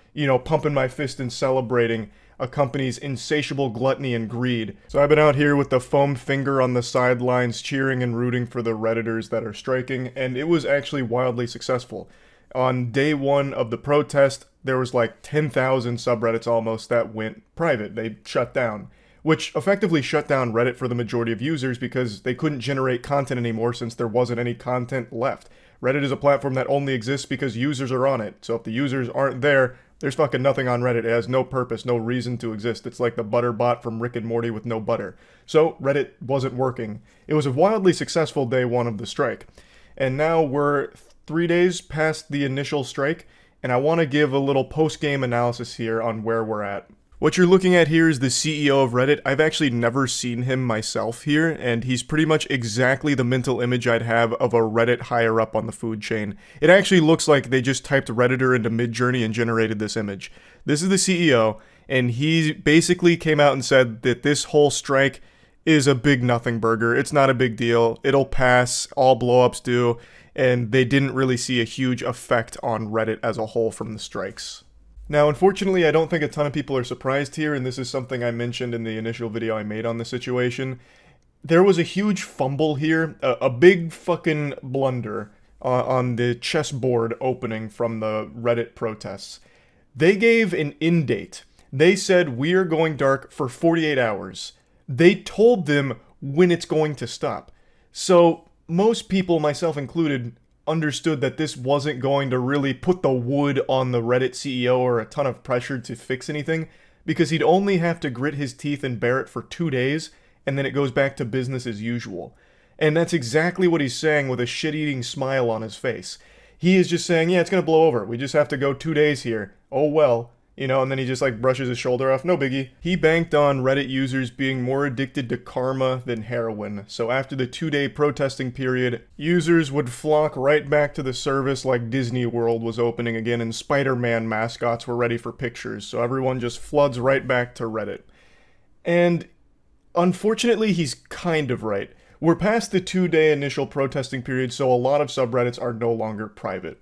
pumping my fist and celebrating a company's insatiable gluttony and greed. So I've been out here with the foam finger on the sidelines cheering and rooting for the Redditors that are striking, and it was actually wildly successful. On day one of the protest, there was like 10,000 subreddits almost that went private. They shut down, which effectively shut down Reddit for the majority of users because they couldn't generate content anymore since there wasn't any content left. Reddit is a platform that only exists because users are on it. So if the users aren't there, there's fucking nothing on Reddit. It has no purpose, no reason to exist. It's like the butter bot from Rick and Morty with no butter. So Reddit wasn't working. It was a wildly successful day one of the strike. And now we're 3 days past the initial strike, and I want to give a little post-game analysis here on where we're at. What you're looking at here is the CEO of Reddit. I've actually never seen him myself here, and he's pretty much exactly the mental image I'd have of a Reddit higher up on the food chain. It actually looks like they just typed Redditor into Midjourney and generated this image. This is the CEO, and he basically came out and said that this whole strike is a big nothing burger. It's not a big deal. It'll pass. All blowups do. And they didn't really see a huge effect on Reddit as a whole from the strikes. Now, unfortunately, I don't think a ton of people are surprised here, and this is something I mentioned in the initial video I made on the situation. There was a huge fumble here, a big fucking blunder on the chessboard opening from the Reddit protests. They gave an end date. They said, we are going dark for 48 hours. They told them when it's going to stop. So most people, myself included, understood that this wasn't going to really put the wood on the Reddit CEO or a ton of pressure to fix anything, because he'd only have to grit his teeth and bear it for 2 days, and then it goes back to business as usual. And that's exactly what he's saying with a shit-eating smile on his face. He is just saying, yeah, it's gonna blow over. We just have to go 2 days here. Oh well. And then he just brushes his shoulder off. No biggie. He banked on Reddit users being more addicted to karma than heroin. So after the 2-day protesting period, users would flock right back to the service like Disney World was opening again and Spider-Man mascots were ready for pictures. So everyone just floods right back to Reddit. And unfortunately, he's kind of right. We're past the 2-day initial protesting period, so a lot of subreddits are no longer private.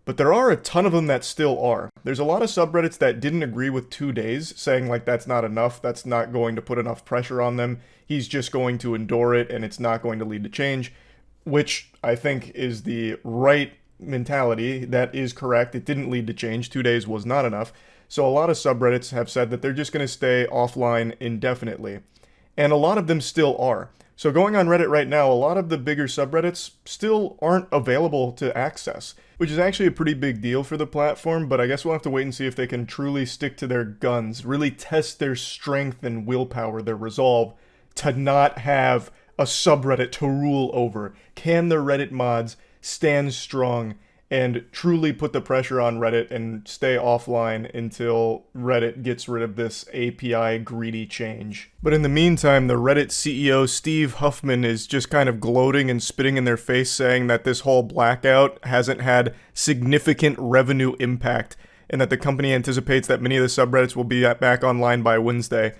But there are a ton of them that still are. There's a lot of subreddits that didn't agree with 2 days, saying that's not enough, that's not going to put enough pressure on them, he's just going to endure it and it's not going to lead to change, which I think is the right mentality. That is correct. It didn't lead to change. 2 days was not enough. So a lot of subreddits have said that they're just going to stay offline indefinitely. And a lot of them still are. So going on Reddit right now, a lot of the bigger subreddits still aren't available to access, which is actually a pretty big deal for the platform, but I guess we'll have to wait and see if they can truly stick to their guns, really test their strength and willpower, their resolve, to not have a subreddit to rule over. Can the Reddit mods stand strong and truly put the pressure on Reddit and stay offline until Reddit gets rid of this API greedy change. But in the meantime, the Reddit CEO Steve Huffman is just kind of gloating and spitting in their face, saying that this whole blackout hasn't had significant revenue impact, and that the company anticipates that many of the subreddits will be back online by Wednesday.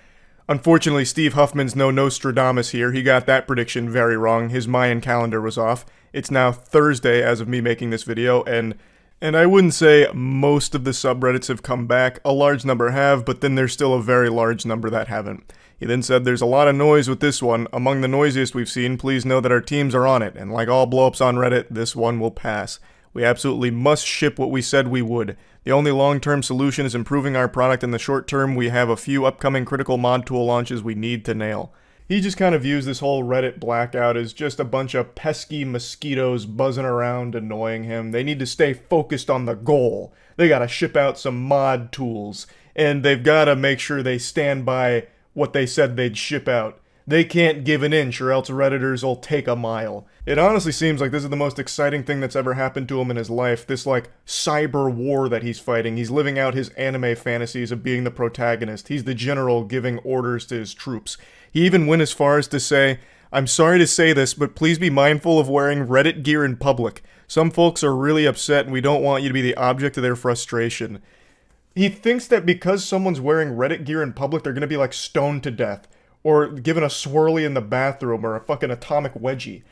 Unfortunately, Steve Huffman's no Nostradamus here. He got that prediction very wrong. His Mayan calendar was off. It's now Thursday as of me making this video, and I wouldn't say most of the subreddits have come back. A large number have, but then there's still a very large number that haven't. He then said, "There's a lot of noise with this one. Among the noisiest we've seen, please know that our teams are on it, and like all blowups on Reddit, this one will pass. We absolutely must ship what we said we would. The only long-term solution is improving our product. In the short term, we have a few upcoming critical mod tool launches we need to nail." He just kind of views this whole Reddit blackout as just a bunch of pesky mosquitoes buzzing around annoying him. They need to stay focused on the goal. They gotta ship out some mod tools, and they've gotta make sure they stand by what they said they'd ship out. They can't give an inch or else Redditors will take a mile. It honestly seems like this is the most exciting thing that's ever happened to him in his life. This, like, cyber war that he's fighting. He's living out his anime fantasies of being the protagonist. He's the general giving orders to his troops. He even went as far as to say, "I'm sorry to say this, but please be mindful of wearing Reddit gear in public. Some folks are really upset and we don't want you to be the object of their frustration." He thinks that because someone's wearing Reddit gear in public, they're gonna be, like, stoned to death. Or given a swirly in the bathroom, or a fucking atomic wedgie.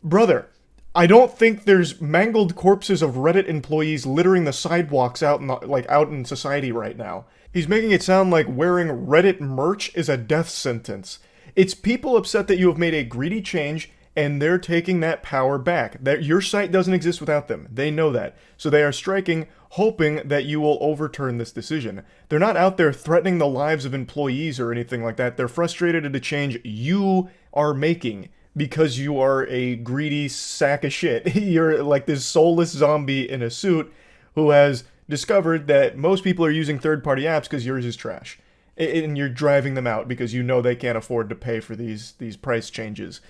Brother, I don't think there's mangled corpses of Reddit employees littering the sidewalks out in society right now. He's making it sound like wearing Reddit merch is a death sentence. It's people upset that you have made a greedy change, and they're taking that power back. Your site doesn't exist without them. They know that. So they are striking, hoping that you will overturn this decision. They're not out there threatening the lives of employees or anything like that. They're frustrated at the change you are making because you are a greedy sack of shit. You're like this soulless zombie in a suit who has discovered that most people are using third-party apps because yours is trash. And you're driving them out because you know they can't afford to pay for these price changes.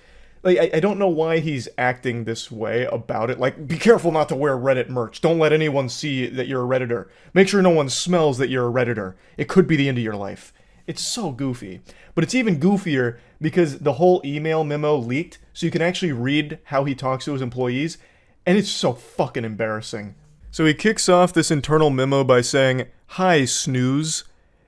Like, I don't know why he's acting this way about it. Like, be careful not to wear Reddit merch. Don't let anyone see that you're a Redditor. Make sure no one smells that you're a Redditor. It could be the end of your life. It's so goofy. But it's even goofier because the whole email memo leaked, so you can actually read how he talks to his employees, and it's so fucking embarrassing. So he kicks off this internal memo by saying, "Hi, snooze."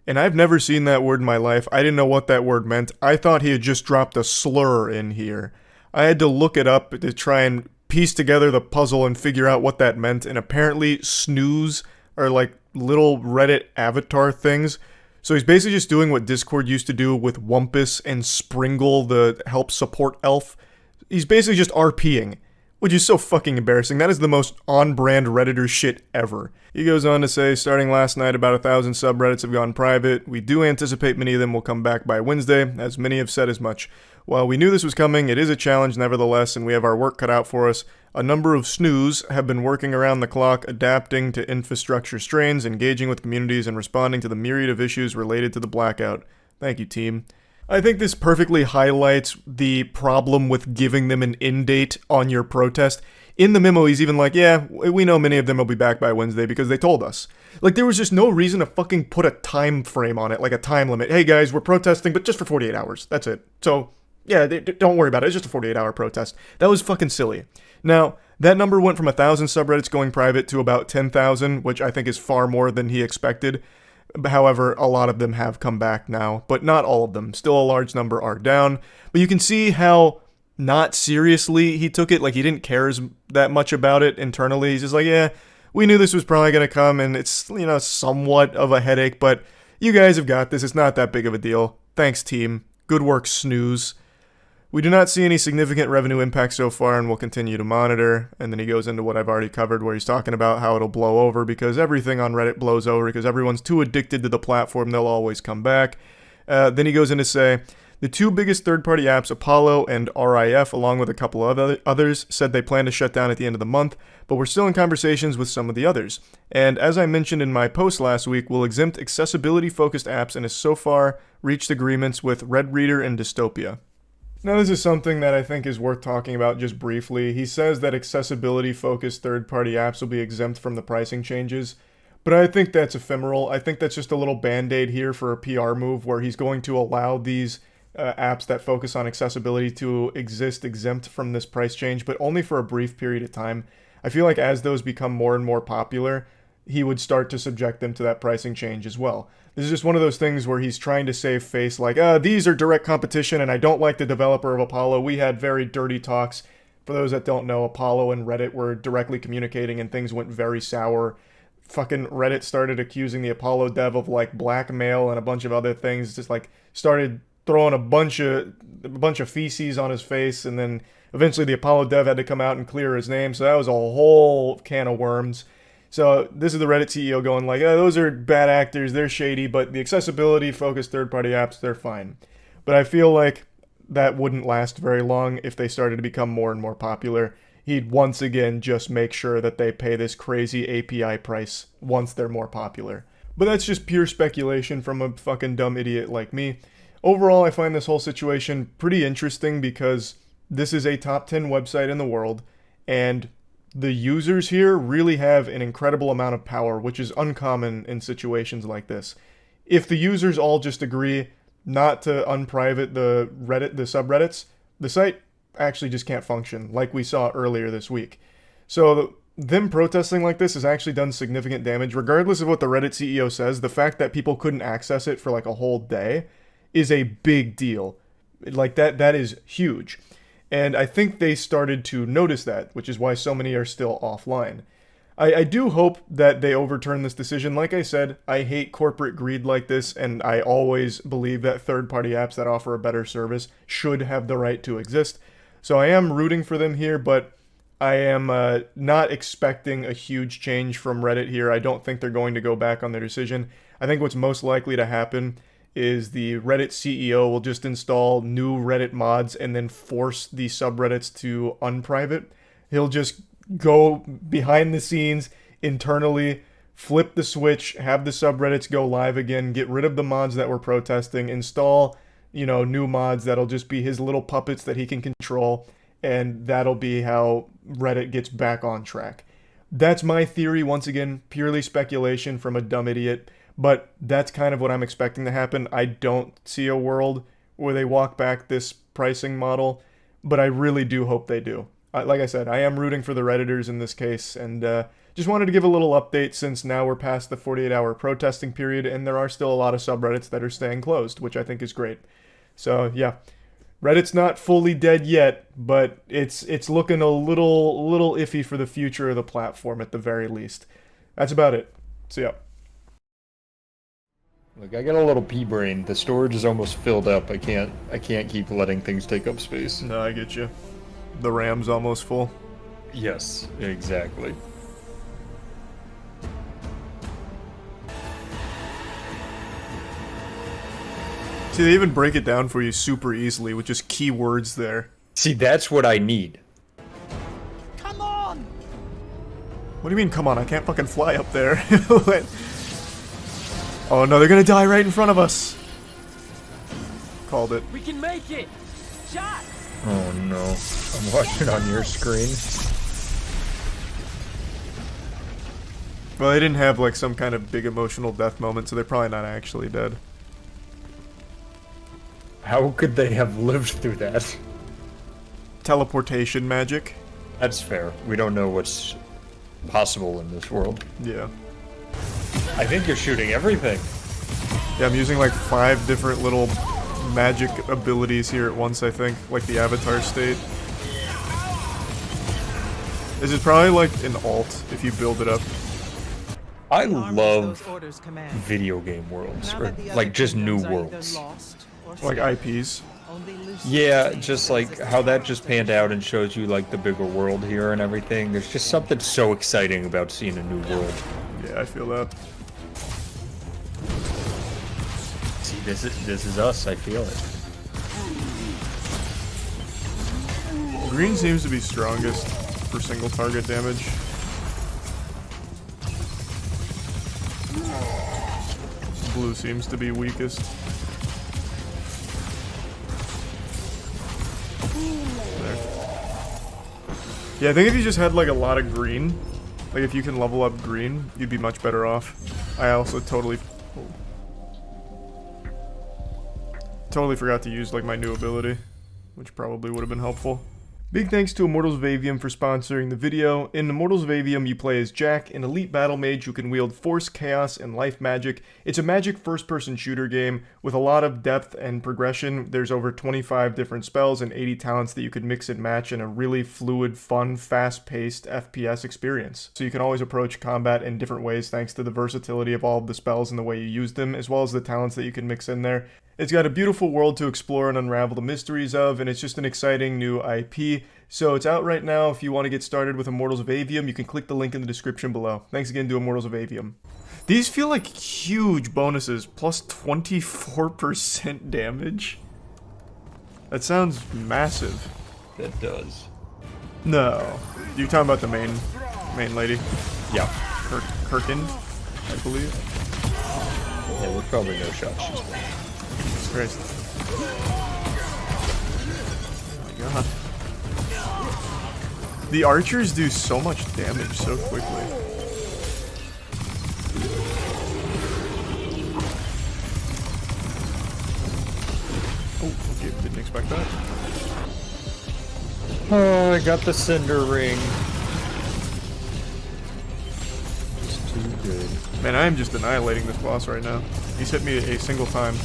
And I've never seen that word in my life. I didn't know what that word meant. I thought he had just dropped a slur in here. I had to look it up to try and piece together the puzzle and figure out what that meant, and apparently snooze are like little Reddit avatar things. So he's basically just doing what Discord used to do with Wumpus and Springle, the help support elf. He's basically just RPing, which is so fucking embarrassing. That is the most on-brand Redditor shit ever. He goes on to say, starting last night, about 1,000 subreddits have gone private. We do anticipate many of them will come back by Wednesday, as many have said as much. While we knew this was coming, it is a challenge nevertheless, and we have our work cut out for us. A number of snooze have been working around the clock, adapting to infrastructure strains, engaging with communities, and responding to the myriad of issues related to the blackout. Thank you, team. I think this perfectly highlights the problem with giving them an end date on your protest. In the memo, he's even like, yeah, we know many of them will be back by Wednesday because they told us. Like, there was just no reason to fucking put a time frame on it, like a time limit. Hey guys, we're protesting, but just for 48 hours. That's it. So, yeah, don't worry about it. It's just a 48-hour protest. That was fucking silly. Now, that number went from 1,000 subreddits going private to about 10,000, which I think is far more than he expected. However, a lot of them have come back now, but not all of them. Still a large number are down. But you can see how not seriously he took it. Like, he didn't care that much about it internally. He's just like, yeah, we knew this was probably going to come, and it's, you know, somewhat of a headache, but you guys have got this. It's not that big of a deal. Thanks, team. Good work, snooze. We do not see any significant revenue impact so far, and we'll continue to monitor. And then he goes into what I've already covered, where he's talking about how it'll blow over because everything on Reddit blows over because everyone's too addicted to the platform. They'll always come back. Then he goes in to say, the two biggest third-party apps, Apollo and RIF, along with a couple of others, said they plan to shut down at the end of the month, but we're still in conversations with some of the others. And as I mentioned in my post last week, we'll exempt accessibility-focused apps and has so far reached agreements with Red Reader and Dystopia. Now, this is something that I think is worth talking about just briefly. He says that accessibility-focused third-party apps will be exempt from the pricing changes, but I think that's ephemeral. I think that's just a little band-aid here for a PR move where he's going to allow these apps that focus on accessibility to exist exempt from this price change, but only for a brief period of time. I feel like as those become more and more popular, he would start to subject them to that pricing change as well. This is just one of those things where he's trying to save face, like, these are direct competition and I don't like the developer of Apollo. We had very dirty talks. For those that don't know, Apollo and Reddit were directly communicating and things went very sour. Fucking Reddit started accusing the Apollo dev of, like, blackmail and a bunch of other things. Just, like, started throwing a bunch of feces on his face, and then eventually the Apollo dev had to come out and clear his name, so that was a whole can of worms. So this is the Reddit CEO going like, those are bad actors, they're shady, but the accessibility-focused third-party apps, they're fine. But I feel like that wouldn't last very long if they started to become more and more popular. He'd once again just make sure that they pay this crazy API price once they're more popular. But that's just pure speculation from a fucking dumb idiot like me. Overall, I find this whole situation pretty interesting because this is a top 10 website in the world, and the users here really have an incredible amount of power, which is uncommon in situations like this. If the users all just agree not to unprivate the subreddits, the site actually just can't function, like we saw earlier this week. So them protesting like this has actually done significant damage. Regardless of what the Reddit CEO says, the fact that people couldn't access it for like a whole day is a big deal. Like that is huge. And I think they started to notice that, which is why so many are still offline. I do hope that they overturn this decision. Like I said, I hate corporate greed like this, and I always believe that third-party apps that offer a better service should have the right to exist. So I am rooting for them here, but I am not expecting a huge change from Reddit here. I don't think they're going to go back on their decision. I think what's most likely to happen is the Reddit CEO will just install new Reddit mods and then force the subreddits to unprivate. He'll just go behind the scenes internally, flip the switch, have the subreddits go live again, get rid of the mods that were protesting, install, new mods that'll just be his little puppets that he can control, and that'll be how Reddit gets back on track. That's my theory, once again, purely speculation from a dumb idiot. But that's kind of what I'm expecting to happen. I don't see a world where they walk back this pricing model, but I really do hope they do. Like I said, I am rooting for the Redditors in this case, and just wanted to give a little update since now we're past the 48-hour protesting period, and there are still a lot of subreddits that are staying closed, which I think is great. So, yeah. Reddit's not fully dead yet, but it's looking a little iffy for the future of the platform at the very least. That's about it. So, yeah. Look, I got a little pea brain. The storage is almost filled up. I can't keep letting things take up space. No, I get you. The RAM's almost full. Yes, exactly. See, they even break it down for you super easily with just keywords there. See, that's what I need. Come on! What do you mean, come on? I can't fucking fly up there. Oh no, they're gonna die right in front of us. Called it. We can make it! Shot! Oh no. I'm watching on your screen. Well, they didn't have like some kind of big emotional death moment, so they're probably not actually dead. How could they have lived through that? Teleportation magic. That's fair. We don't know what's possible in this world. Yeah. I think you're shooting everything. Yeah, I'm using like 5 different little magic abilities here at once, I think. Like the avatar state. This is probably like an alt if you build it up. I love video game worlds, or like just new worlds. Like IPs. Yeah, just like how that just panned out and shows you like the bigger world here and everything. There's just something so exciting about seeing a new world. Yeah, I feel that. See, this is us. I feel it. Green seems to be strongest for single target damage. Blue seems to be weakest. There. Yeah, I think if you just had like a lot of green, like if you can level up green, you'd be much better off. I also totally forgot to use like my new ability, which probably would have been helpful. Big thanks to Immortals of Avium for sponsoring the video. In Immortals of Avium, you play as Jack, an elite battle mage who can wield force, chaos, and life magic. It's a magic first-person shooter game with a lot of depth and progression. There's over 25 different spells and 80 talents that you could mix and match in a really fluid, fun, fast-paced FPS experience. So you can always approach combat in different ways thanks to the versatility of all of the spells and the way you use them, as well as the talents that you can mix in there. It's got a beautiful world to explore and unravel the mysteries of, and it's just an exciting new IP. So it's out right now. If you want to get started with Immortals of Avium, you can click the link in the description below. Thanks again to Immortals of Avium. These feel like huge bonuses, plus 24% damage. That sounds massive. That does. No. You're talking about the main lady? Yeah. Kirkin, I believe. Yeah, there's probably no shot she's got. Christ. Oh my god. The archers do so much damage so quickly. Oh, okay, didn't expect that. Oh, I got the cinder ring. It's too good. Man, I am just annihilating this boss right now. He's hit me a single time.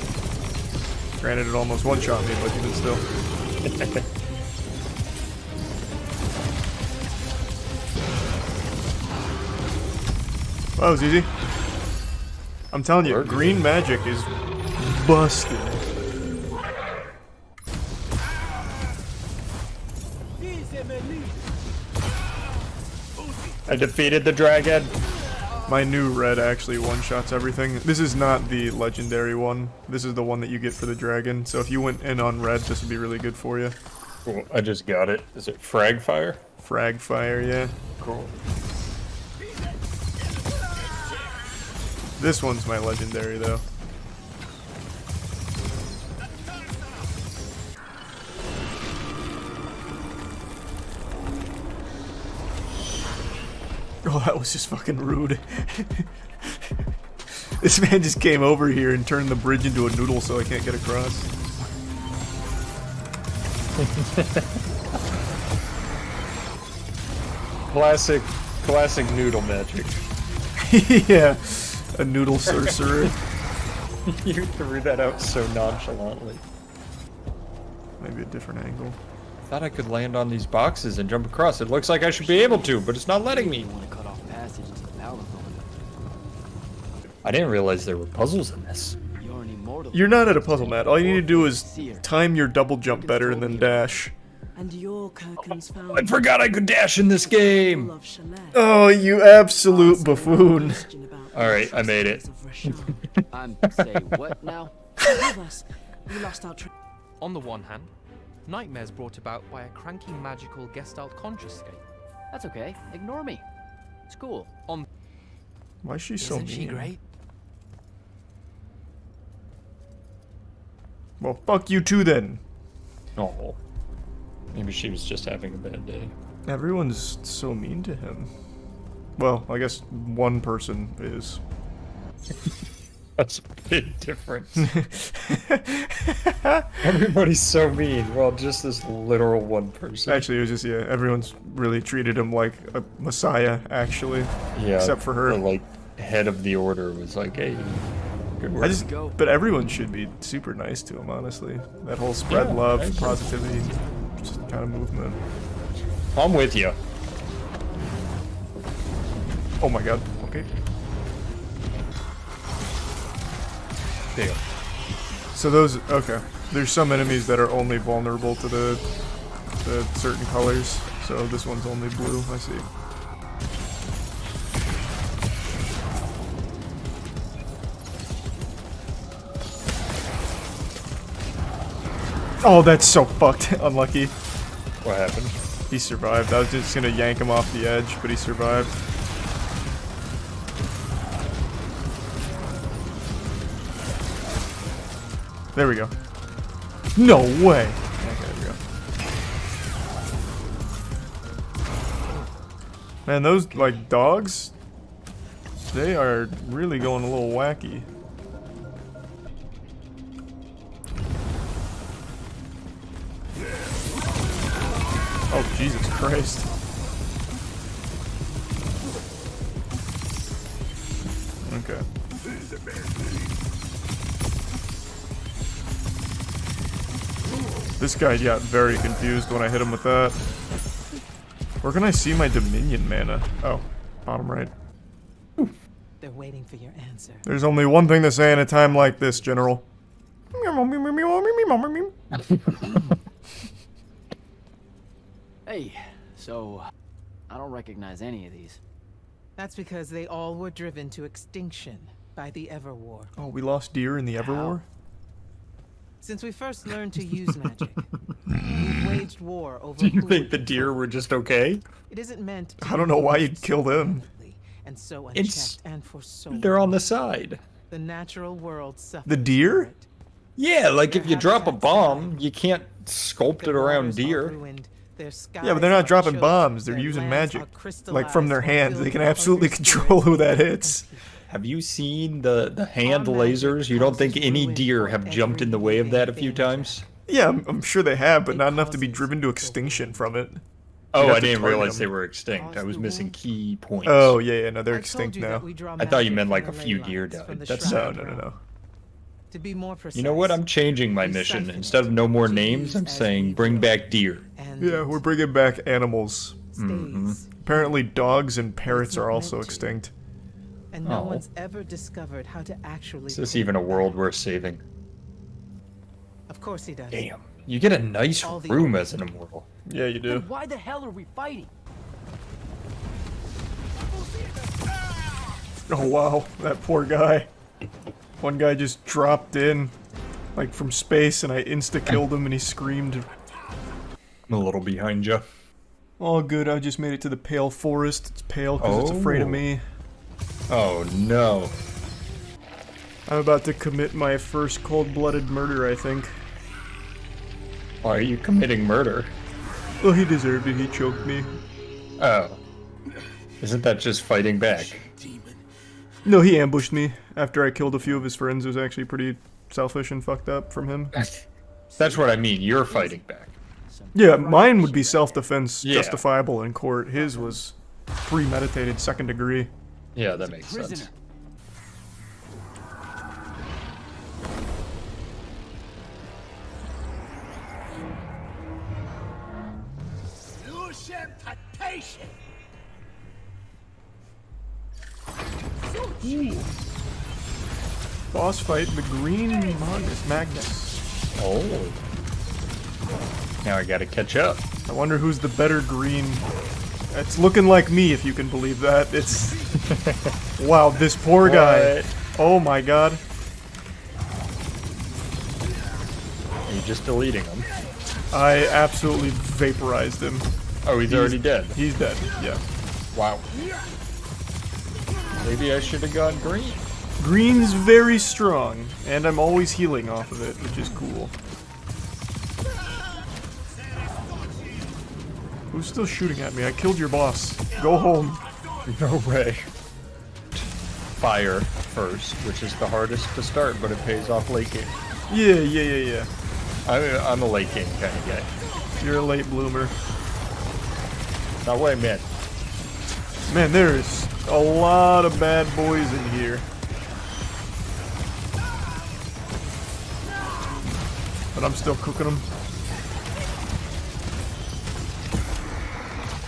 Granted, it almost one-shot me, but even still. Well, that was easy. I'm telling you, green magic is busted. I defeated the dragon. My new red actually one-shots everything. This is not the legendary one. This is the one that you get for the dragon. So if you went in on red, this would be really good for you. Cool. I just got it. Is it frag fire? Frag fire, yeah. Cool. This one's my legendary, though. Oh, that was just fucking rude. This man just came over here and turned the bridge into a noodle so I can't get across. Classic noodle magic. Yeah, a noodle sorcerer. You threw that out so nonchalantly. Maybe a different angle. I thought I could land on these boxes and jump across. It looks like I should be able to, but it's not letting me. I didn't realize there were puzzles in this. You're not at a puzzle, Matt. All you need to do is time your double jump better and then dash. I forgot I could dash in this game! Oh, you absolute buffoon. Alright, I made it. Say what now? On the one hand, nightmares brought about by a cranky magical Gestalt conscious state. That's okay. Ignore me. It's cool. Why is she so mean? Isn't she great? Well, fuck you too then. Oh. Maybe she was just having a bad day. Everyone's so mean to him. Well, I guess one person is. That's a big difference. Everybody's so mean. Well, just this literal one person. Actually, it was just, yeah, everyone's really treated him like a messiah, actually. Yeah. Except for her. The, like, head of the order was like, hey, good work. But everyone should be super nice to him, honestly. That whole spread love, actually. positivity, just kind of movement. I'm with you. Oh my god, okay. Damn. So those, okay. There's some enemies that are only vulnerable to the certain colors. So this one's only blue, I see. Oh, that's so fucked. Unlucky. What happened? He survived. I was just gonna yank him off the edge, but he survived. There we go. No way. Okay, there we go. Man, those, like, dogs, they are really going a little wacky. Oh, Jesus Christ. Okay. This guy got very confused when I hit him with that. Where can I see my Dominion mana? Oh, bottom right. They're waiting for your answer. There's only one thing to say in a time like this, General. Hey, so I don't recognize any of these. That's because they all were driven to extinction by the Everwar. Oh, we lost deer in the Everwar? Since we first learned to use magic, we've waged war over. Do you think the deer were just okay? It isn't meant to I don't know why you'd kill them. and so It's unchecked and for so they're on the side. the natural world suffers. The deer? for it. Yeah, like if you drop a habitats bomb, died. you can't sculpt Their it around waters are deer. ruined, their Yeah, but they're skies not are dropping choked, bombs. They're their using lands magic. are Like from their crystallized hands. or They can filled with absolutely hunger, control who that spirit, hits. and fear. Have you seen the hand Our magic lasers? You don't think causes any ruin deer for have jumped in the every way of living that a few danger. times? Yeah, I'm sure they have, but It not enough to be causes driven to the extinction ruin. from it. Oh, have I to didn't target realize them. they were extinct. I was missing key points. Oh, yeah, no, they're I told extinct you now. that we draw I thought you magic meant from like the a few ley deer lines died. from the That's Shroud No. realm. To be more precise, You know what? I'm changing my we mission. siphon Instead of no more to names, use I'm as saying we bring will. back deer. And Yeah, we're bringing back animals. stays. Apparently dogs and parrots not are also meant to. extinct. And no Oh. one's ever discovered how to actually. Is this pull even a it world back. worth saving? Of course he does. Damn. You get a nice All the room old as an immortal. Yeah, you do. Why the hell are we fighting? Oh, wow, that poor guy. One guy just dropped in, like from space, and I insta-killed him and he screamed. I'm a little behind you. All good, I just made it to the pale forest. It's pale because it's afraid of Oh. me. Oh no. I'm about to commit my first cold-blooded murder, I think. Why are you committing murder? Well, he deserved it, he choked me. Oh. Isn't that just fighting back? No, he ambushed me after I killed a few of his friends. It was actually pretty selfish and fucked up from him. That's what I mean. You're fighting back. Yeah, mine would be self-defense Yeah. justifiable in court. His was premeditated, second degree. Yeah, that makes sense. Boss fight, the green Magnus. Oh. Now I gotta catch up. I wonder who's the better green. It's looking like me, if you can believe that. It's... Wow, this poor guy. What? Oh my god. Are you just deleting him? I absolutely vaporized him. Oh, he's already dead. He's dead, yeah. Wow. Maybe I should have gone green. Green's very strong, and I'm always healing off of it, which is cool. Who's still shooting at me? I killed your boss. Go home. No way. Fire first, which is the hardest to start, but it pays off late game. Yeah. I'm a late game kind of guy. You're a late bloomer. Not what I meant. Man, there's a lot of bad boys in here. But I'm still cooking them.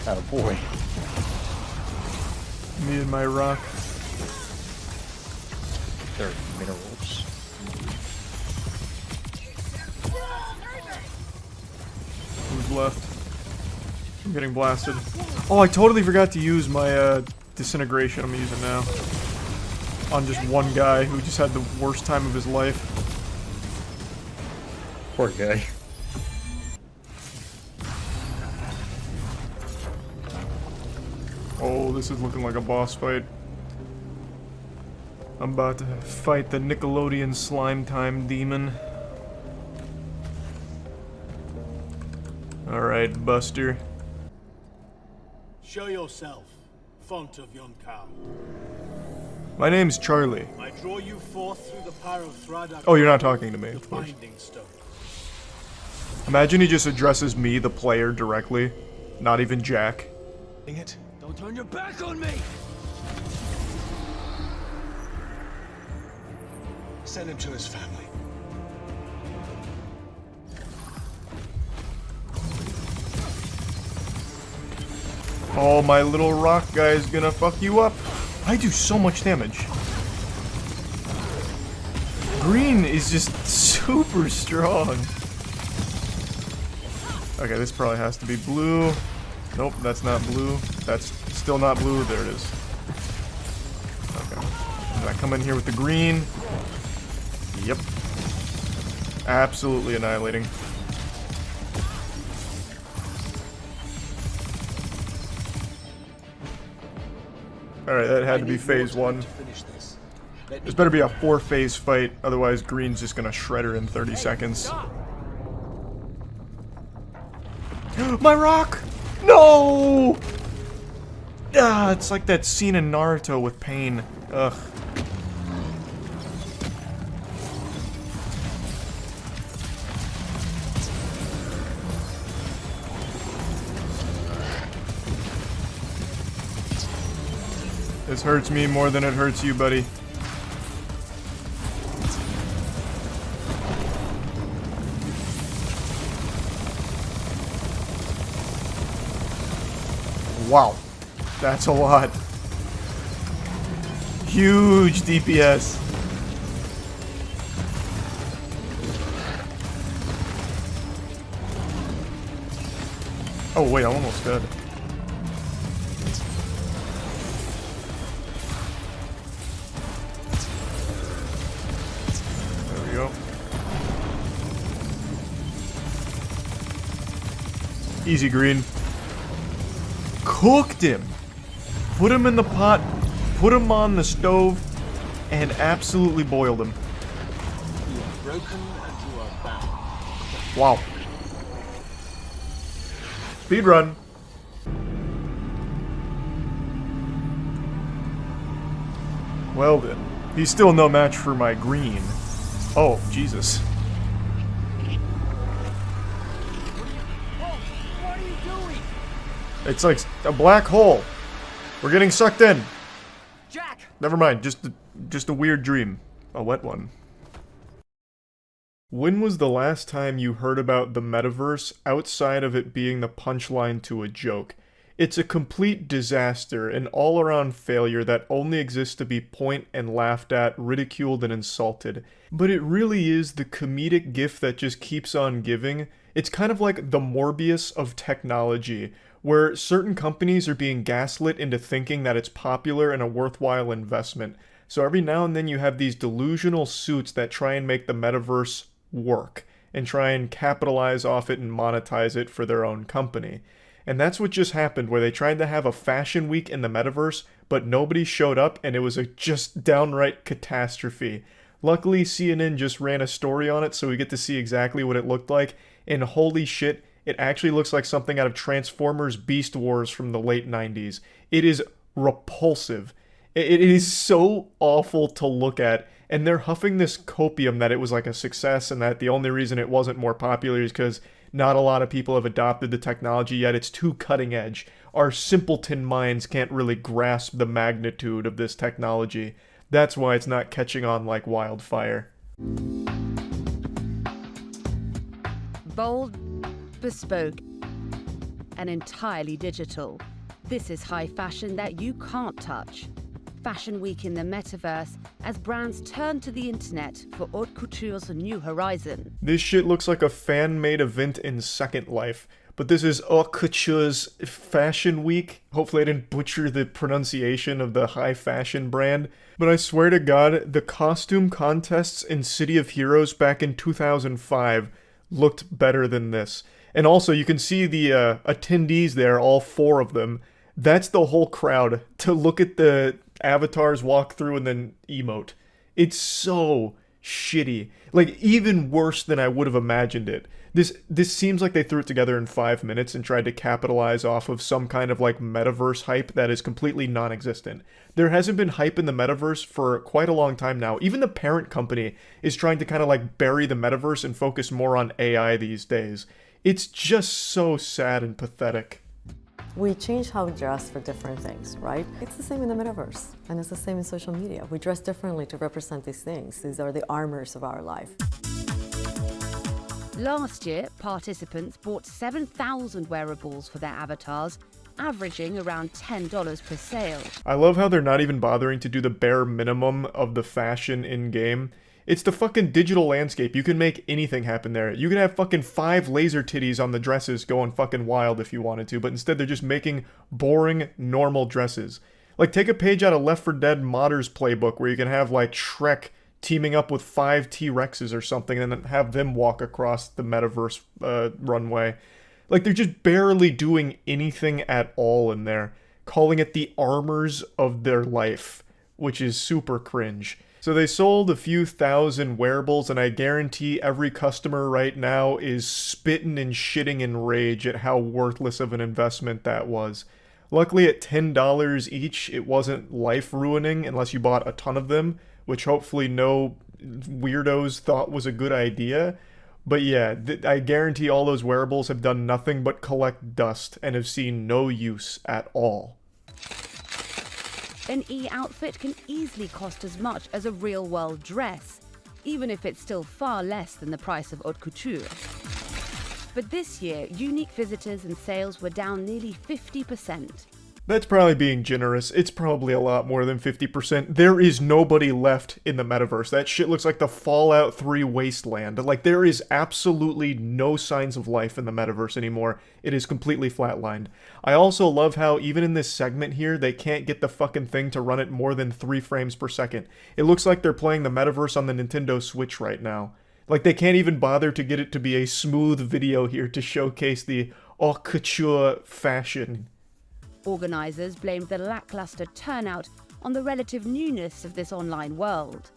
Oh boy. Me and my rock. They're minerals. Who's left? I'm getting blasted. Oh, I totally forgot to use my disintegration I'm using now. On just one guy who just had the worst time of his life. Poor guy. Oh, this is looking like a boss fight. I'm about to fight the Nickelodeon Slime Time Demon. Alright, Buster. Show yourself. font of yon cow. My name's Charlie. I draw you forth through the power of Thradak. Oh, you're not talking to me, of course. Binding stone. Imagine he just addresses me, the player, directly. Not even Jack. Dang it. Don't turn your back on me! Send him to his family. Oh, my little rock guy is gonna fuck you up. I do so much damage. Green is just super strong. Okay, this probably has to be blue. Nope, that's not blue. That's still not blue. There it is. Okay. And I come in here with the green. Yep. Absolutely annihilating. Alright, that had to be phase 1. This better be a 4-phase fight, otherwise Green's just gonna shred her in 30 seconds. My rock! No! Ah, it's like that scene in Naruto with Pain. Ugh. This hurts me more than it hurts you, buddy. Wow. That's a lot. Huge DPS. Oh wait, I'm almost dead. There we go. Easy, Green. Cooked him. Put him in the pot, put him on the stove, and absolutely boiled him. You are broken and you are bound. Wow. Speedrun. Well then, he's still no match for my green. Oh, Jesus. It's like a black hole. We're getting sucked in. Jack! Never mind, just a weird dream. A wet one. When was the last time you heard about the metaverse outside of it being the punchline to a joke? It's a complete disaster, an all-around failure that only exists to be point and laughed at, ridiculed and insulted. But it really is the comedic gift that just keeps on giving. It's kind of like the Morbius of technology, where certain companies are being gaslit into thinking that it's popular and a worthwhile investment. So every now and then you have these delusional suits that try and make the metaverse work, and try and capitalize off it and monetize it for their own company. And that's what just happened, where they tried to have a fashion week in the metaverse, but nobody showed up, and it was a just downright catastrophe. Luckily, CNN just ran a story on it, so we get to see exactly what it looked like, and holy shit, it actually looks like something out of Transformers Beast Wars from the late 90s. It is repulsive. It is so awful to look at, and they're huffing this copium that it was like a success, and that the only reason it wasn't more popular is because not a lot of people have adopted the technology yet. It's too cutting edge. Our simpleton minds can't really grasp the magnitude of this technology. That's why it's not catching on like wildfire. Bold, bespoke, and entirely digital. This is high fashion that you can't touch. Fashion Week in the metaverse as brands turn to the internet for haute couture's new horizon. This shit looks like a fan-made event in Second Life, but this is haute couture's Fashion Week. Hopefully I didn't butcher the pronunciation of the high fashion brand, but I swear to God, the costume contests in City of Heroes back in 2005 looked better than this. And also, you can see the attendees there, all 4 of them. That's the whole crowd to look at the avatars walk through and then emote. It's so shitty. Like, even worse than I would have imagined it. This seems like they threw it together in 5 minutes and tried to capitalize off of some kind of like metaverse hype that is completely non-existent. There hasn't been hype in the metaverse for quite a long time now. Even the parent company is trying to kind of like bury the metaverse and focus more on AI these days. It's just so sad and pathetic. We change how we dress for different things, right? It's the same in the metaverse, and it's the same in social media. We dress differently to represent these things. These are the armors of our life. Last year, participants bought 7,000 wearables for their avatars, averaging around $10 per sale. I love how they're not even bothering to do the bare minimum of the fashion in-game. It's the fucking digital landscape. You can make anything happen there. You can have fucking 5 laser titties on the dresses going fucking wild if you wanted to, but instead they're just making boring, normal dresses. Like, take a page out of Left 4 Dead Modders playbook where you can have, like, Shrek teaming up with 5 T-Rexes or something and then have them walk across the metaverse runway. Like, they're just barely doing anything at all in there, calling it the armors of their life, which is super cringe. So they sold a few thousand wearables, and I guarantee every customer right now is spitting and shitting in rage at how worthless of an investment that was. Luckily at $10 each, it wasn't life-ruining unless you bought a ton of them, which hopefully no weirdos thought was a good idea. But yeah, I guarantee all those wearables have done nothing but collect dust and have seen no use at all. An e-outfit can easily cost as much as a real-world dress, even if it's still far less than the price of haute couture. But this year, unique visitors and sales were down nearly 50%. That's probably being generous. It's probably a lot more than 50%. There is nobody left in the metaverse. That shit looks like the Fallout 3 wasteland. Like, there is absolutely no signs of life in the metaverse anymore. It is completely flatlined. I also love how, even in this segment here, they can't get the fucking thing to run at more than 3 frames per second. It looks like they're playing the metaverse on the Nintendo Switch right now. Like, they can't even bother to get it to be a smooth video here to showcase the haute couture fashion. Organisers blamed the lackluster turnout on the relative newness of this online world.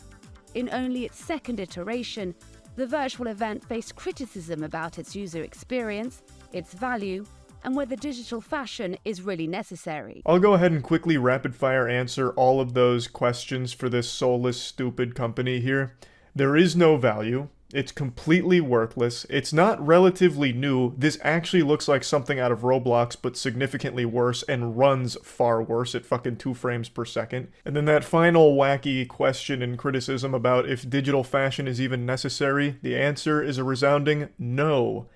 In only its second iteration, the virtual event faced criticism about its user experience, its value, and whether digital fashion is really necessary. I'll go ahead and quickly rapid-fire answer all of those questions for this soulless, stupid company here. There is no value. It's completely worthless. It's not relatively new. This actually looks like something out of Roblox, but significantly worse and runs far worse at fucking 2 frames per second. And then that final wacky question and criticism about if digital fashion is even necessary, the answer is a resounding no.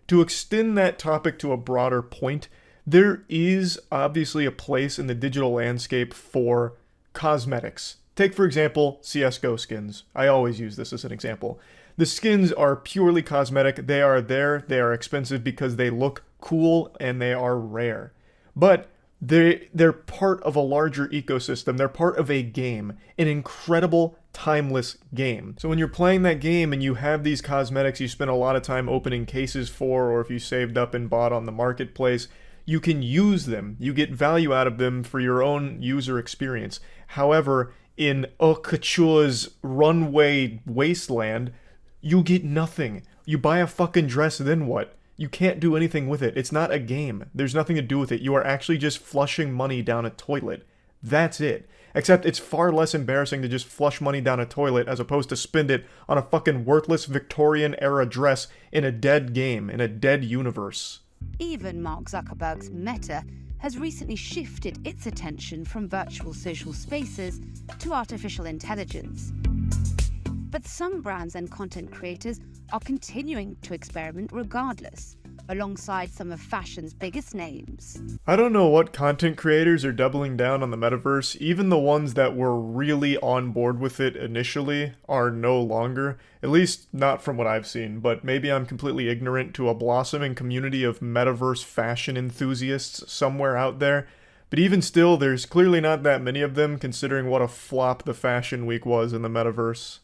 To extend that topic to a broader point, there is obviously a place in the digital landscape for cosmetics. Take, for example, CSGO skins. I always use this as an example. The skins are purely cosmetic. They are there, they are expensive because they look cool and they are rare. But they're part of a larger ecosystem. They're part of a game, an incredible, timeless game. So when you're playing that game and you have these cosmetics you spend a lot of time opening cases for, or if you saved up and bought on the marketplace, you can use them. You get value out of them for your own user experience. However, in haute couture's runway wasteland, you get nothing. You buy a fucking dress, then what? You can't do anything with it. It's not a game. There's nothing to do with it. You are actually just flushing money down a toilet. That's it. Except it's far less embarrassing to just flush money down a toilet as opposed to spend it on a fucking worthless Victorian-era dress in a dead game, in a dead universe. Even Mark Zuckerberg's Meta has recently shifted its attention from virtual social spaces to artificial intelligence. But some brands and content creators are continuing to experiment regardless, alongside some of fashion's biggest names. I don't know what content creators are doubling down on the metaverse. Even the ones that were really on board with it initially are no longer. At least not from what I've seen, but maybe I'm completely ignorant to a blossoming community of metaverse fashion enthusiasts somewhere out there. But even still, there's clearly not that many of them, considering what a flop the fashion week was in the metaverse.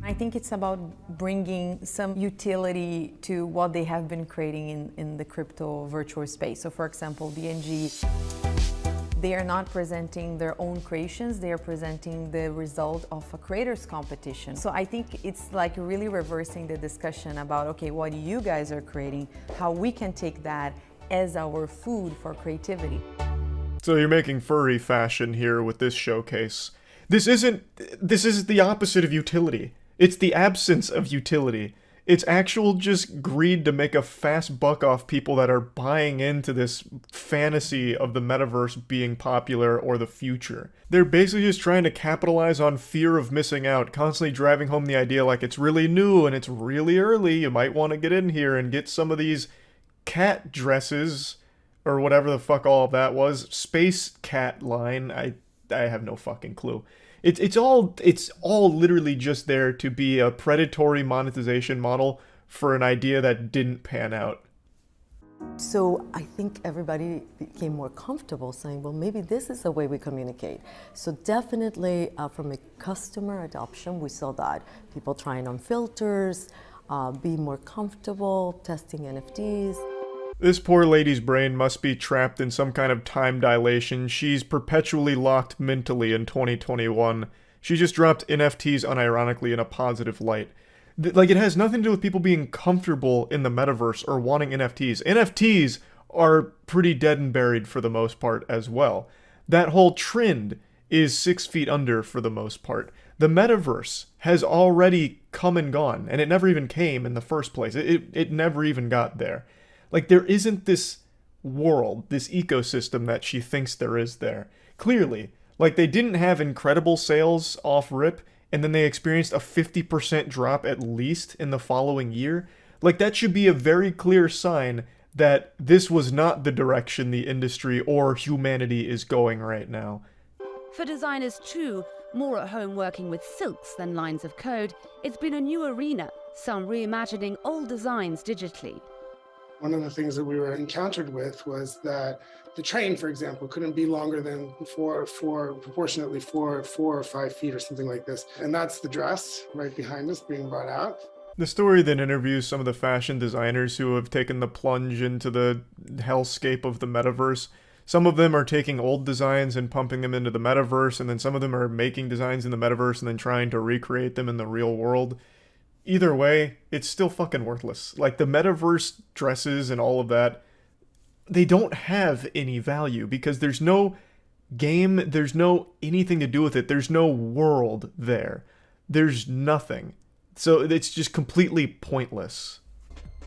I think it's about bringing some utility to what they have been creating in the crypto virtual space. So for example, BNG they are not presenting their own creations, they are presenting the result of a creators competition. So I think it's like really reversing the discussion about, okay, what you guys are creating, how we can take that as our food for creativity. So you're making furry fashion here with this showcase. This is the opposite of utility. It's the absence of utility. It's actual just greed to make a fast buck off people that are buying into this fantasy of the metaverse being popular or the future. They're basically just trying to capitalize on fear of missing out, constantly driving home the idea like it's really new and it's really early, you might want to get in here and get some of these cat dresses, or whatever the fuck all of that was. Space cat line, I have no fucking clue. It's all literally just there to be a predatory monetization model for an idea that didn't pan out. So I think everybody became more comfortable saying, well, maybe this is the way we communicate. So definitely from a customer adoption, we saw that. People trying on filters, be more comfortable, testing NFTs. This poor lady's brain must be trapped in some kind of time dilation. She's perpetually locked mentally in 2021. She just dropped NFTs unironically in a positive light. Like, it has nothing to do with people being comfortable in the metaverse or wanting NFTs. NFTs are pretty dead and buried for the most part as well. That whole trend is 6 feet under for the most part. The metaverse has already come and gone, and it never even came in the first place. It never even got there. Like, there isn't this world, this ecosystem that she thinks there is there. Clearly. Like, they didn't have incredible sales off rip, and then they experienced a 50% drop at least in the following year. Like, that should be a very clear sign that this was not the direction the industry or humanity is going right now. For designers too, more at home working with silks than lines of code, it's been a new arena, some reimagining old designs digitally. One of the things that we were encountered with was that the train, for example, couldn't be longer than proportionately four or 5 feet or something like this. And that's the dress right behind us being brought out. The story then interviews some of the fashion designers who have taken the plunge into the hellscape of the metaverse. Some of them are taking old designs and pumping them into the metaverse, and then some of them are making designs in the metaverse and then trying to recreate them in the real world. Either way, it's still fucking worthless. Like, the metaverse dresses and all of that, they don't have any value because there's no game, there's no anything to do with it, there's no world there. There's nothing. So it's just completely pointless.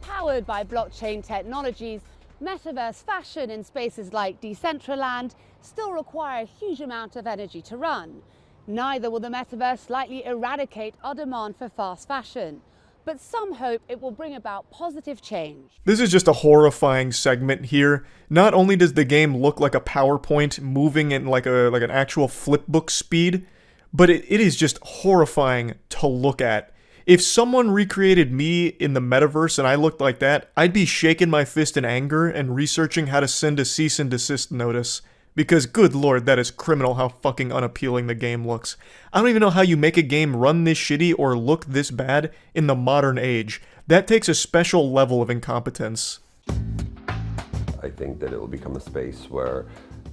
Powered by blockchain technologies, metaverse fashion in spaces like Decentraland still require a huge amount of energy to run. Neither will the metaverse likely eradicate our demand for fast fashion, but some hope it will bring about positive change. This is just a horrifying segment here. Not only does the game look like a PowerPoint moving in like an actual flipbook speed, but it is just horrifying to look at. If someone recreated me in the metaverse and I looked like that, I'd be shaking my fist in anger and researching how to send a cease and desist notice. Because, good lord, that is criminal how fucking unappealing the game looks. I don't even know how you make a game run this shitty or look this bad in the modern age. That takes a special level of incompetence. I think that it will become a space where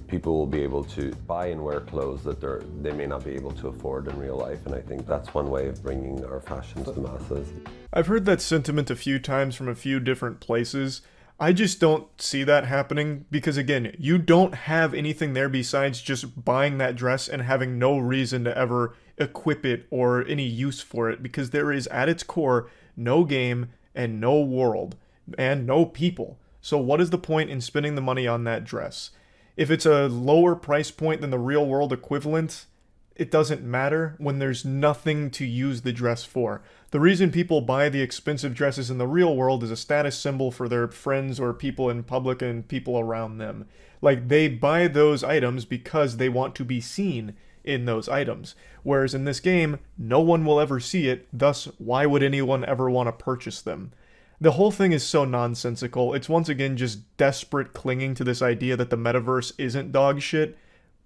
people will be able to buy and wear clothes that they may not be able to afford in real life, and I think that's one way of bringing our fashion to the masses. I've heard that sentiment a few times from a few different places. I just don't see that happening because, again, you don't have anything there besides just buying that dress and having no reason to ever equip it or any use for it, because there is at its core no game and no world and no people. So what is the point in spending the money on that dress? If it's a lower price point than the real world equivalent, it doesn't matter when there's nothing to use the dress for. The reason people buy the expensive dresses in the real world is a status symbol for their friends or people in public and people around them. Like, they buy those items because they want to be seen in those items. Whereas in this game, no one will ever see it, thus why would anyone ever want to purchase them? The whole thing is so nonsensical. It's once again just desperate clinging to this idea that the metaverse isn't dog shit.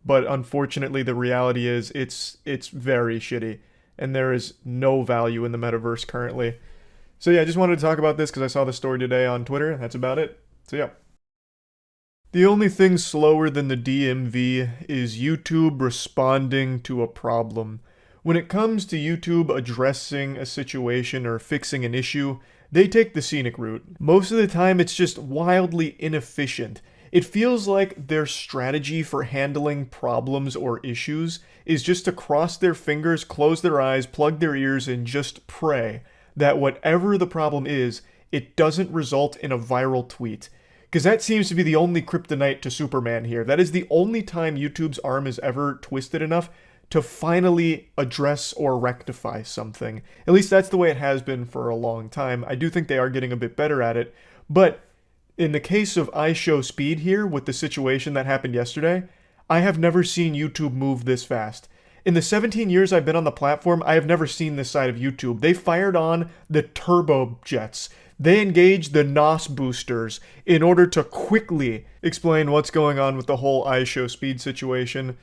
But unfortunately, the reality is it's very shitty, and there is no value in the metaverse currently. So yeah, I just wanted to talk about this because I saw the story today on Twitter. That's about it. So yeah. The only thing slower than the DMV is YouTube responding to a problem. When it comes to YouTube addressing a situation or fixing an issue, they take the scenic route. Most of the time, it's just wildly inefficient. It feels like their strategy for handling problems or issues is just to cross their fingers, close their eyes, plug their ears, and just pray that whatever the problem is, it doesn't result in a viral tweet. Because that seems to be the only kryptonite to Superman here. That is the only time YouTube's arm is ever twisted enough to finally address or rectify something. At least that's the way it has been for a long time. I do think they are getting a bit better at it. But in the case of IShowSpeed here, with the situation that happened yesterday, I have never seen YouTube move this fast. In the 17 years I've been on the platform, I have never seen this side of YouTube. They fired on the turbojets. They engaged the NOS boosters in order to quickly explain what's going on with the whole IShowSpeed situation.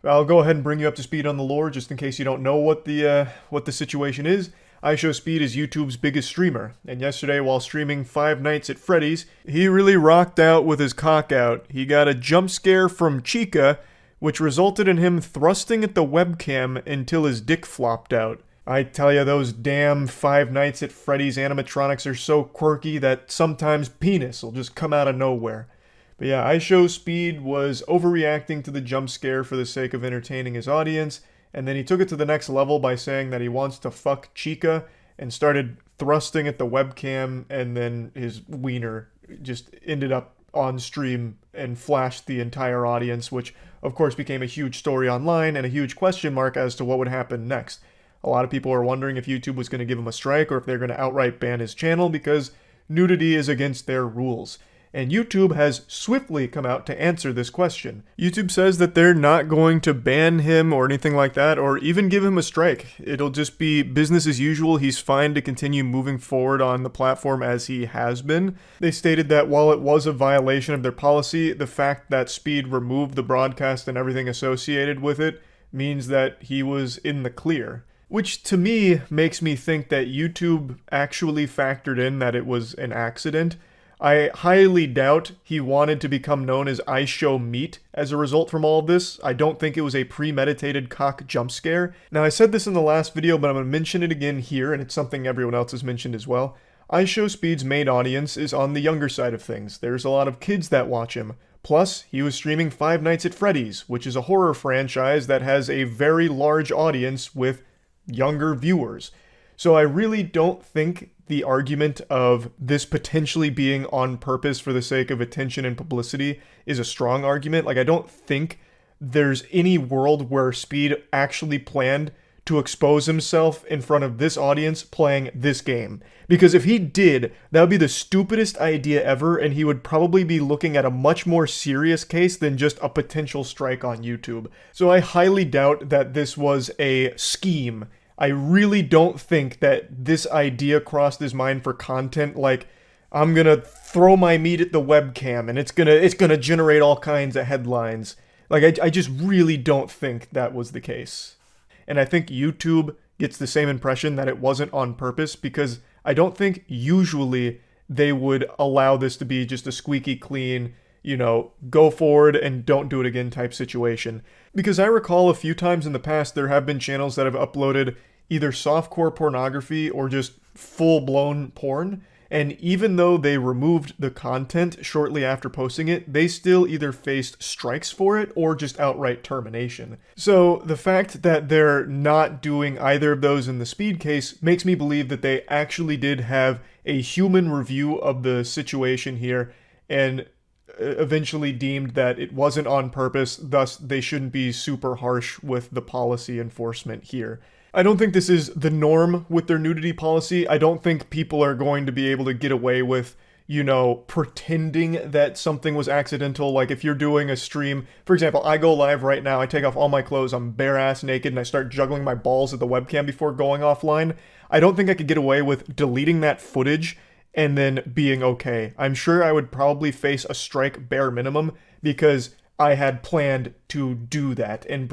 I'll go ahead and bring you up to speed on the lore, just in case you don't know what the situation is. IShowSpeed is YouTube's biggest streamer, and yesterday while streaming Five Nights at Freddy's, he really rocked out with his cock out. He got a jump scare from Chica, which resulted in him thrusting at the webcam until his dick flopped out. I tell ya, those damn Five Nights at Freddy's animatronics are so quirky that sometimes penis will just come out of nowhere. But yeah, IShowSpeed was overreacting to the jump scare for the sake of entertaining his audience, and then he took it to the next level by saying that he wants to fuck Chica and started thrusting at the webcam, and then his wiener just ended up on stream and flashed the entire audience, which of course became a huge story online and a huge question mark as to what would happen next. A lot of people are wondering if YouTube was going to give him a strike or if they're going to outright ban his channel because nudity is against their rules. And YouTube has swiftly come out to answer this question. YouTube says that they're not going to ban him or anything like that, or even give him a strike. It'll just be business as usual. He's fine to continue moving forward on the platform as he has been. They stated that while it was a violation of their policy, the fact that Speed removed the broadcast and everything associated with it means that he was in the clear. Which to me makes me think that YouTube actually factored in that it was an accident. I highly doubt he wanted to become known as IShowMeat as a result from all of this. I don't think it was a premeditated cock jump scare. Now, I said this in the last video, but I'm going to mention it again here, and it's something everyone else has mentioned as well. IShowSpeed's main audience is on the younger side of things. There's a lot of kids that watch him. Plus, he was streaming Five Nights at Freddy's, which is a horror franchise that has a very large audience with younger viewers. So I really don't think the argument of this potentially being on purpose for the sake of attention and publicity is a strong argument. Like, I don't think there's any world where Speed actually planned to expose himself in front of this audience playing this game. Because if he did, that would be the stupidest idea ever, and he would probably be looking at a much more serious case than just a potential strike on YouTube. So I highly doubt that this was a scheme. I really don't think that this idea crossed his mind for content like, I'm gonna throw my meat at the webcam and it's gonna generate all kinds of headlines. Like, I just really don't think that was the case. And I think YouTube gets the same impression that it wasn't on purpose, because I don't think usually they would allow this to be just a squeaky clean, go forward and don't do it again type situation. Because I recall a few times in the past there have been channels that have uploaded either softcore pornography or just full-blown porn, and even though they removed the content shortly after posting it, they still either faced strikes for it or just outright termination. So the fact that they're not doing either of those in the Speed case makes me believe that they actually did have a human review of the situation here and eventually deemed that it wasn't on purpose, thus they shouldn't be super harsh with the policy enforcement here. I don't think this is the norm with their nudity policy. I don't think people are going to be able to get away with, pretending that something was accidental. Like, if you're doing a stream, for example, I go live right now, I take off all my clothes, I'm bare ass naked, and I start juggling my balls at the webcam before going offline. I don't think I could get away with deleting that footage and then being okay. I'm sure I would probably face a strike bare minimum because I had planned to do that and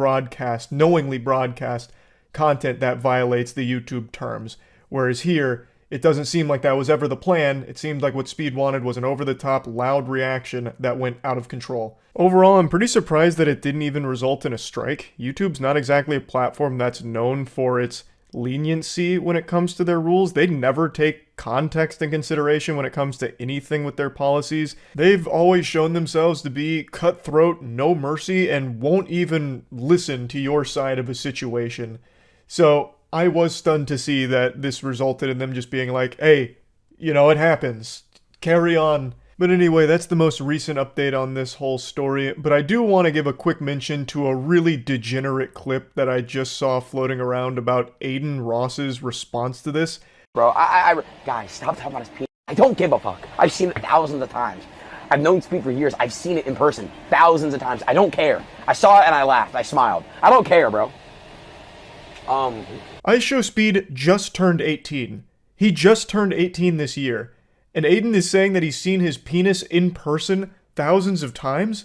knowingly broadcast content that violates the YouTube terms. Whereas here, It doesn't seem like that was ever the plan. It seemed like what Speed wanted was an over-the-top, loud reaction that went out of control. Overall, I'm pretty surprised that it didn't even result in a strike. YouTube's not exactly a platform that's known for its leniency when it comes to their rules. They never take context in consideration when it comes to anything with their policies. They've always shown themselves to be cutthroat, no mercy, and won't even listen to your side of a situation. So I was stunned to see that this resulted in them just being like, hey, you know, it happens. Carry on. But anyway, that's the most recent update on this whole story. But I do want to give a quick mention to a really degenerate clip that I just saw floating around about Aiden Ross's response to this. Bro, guys, stop talking about his penis. I don't give a fuck. I've seen it thousands of times. I've known Speed for years. I've seen it in person thousands of times. I don't care. I saw it and I laughed. I smiled. I don't care, bro. IShowSpeed just turned 18. He just turned 18 this year. And Aiden is saying that he's seen his penis in person thousands of times?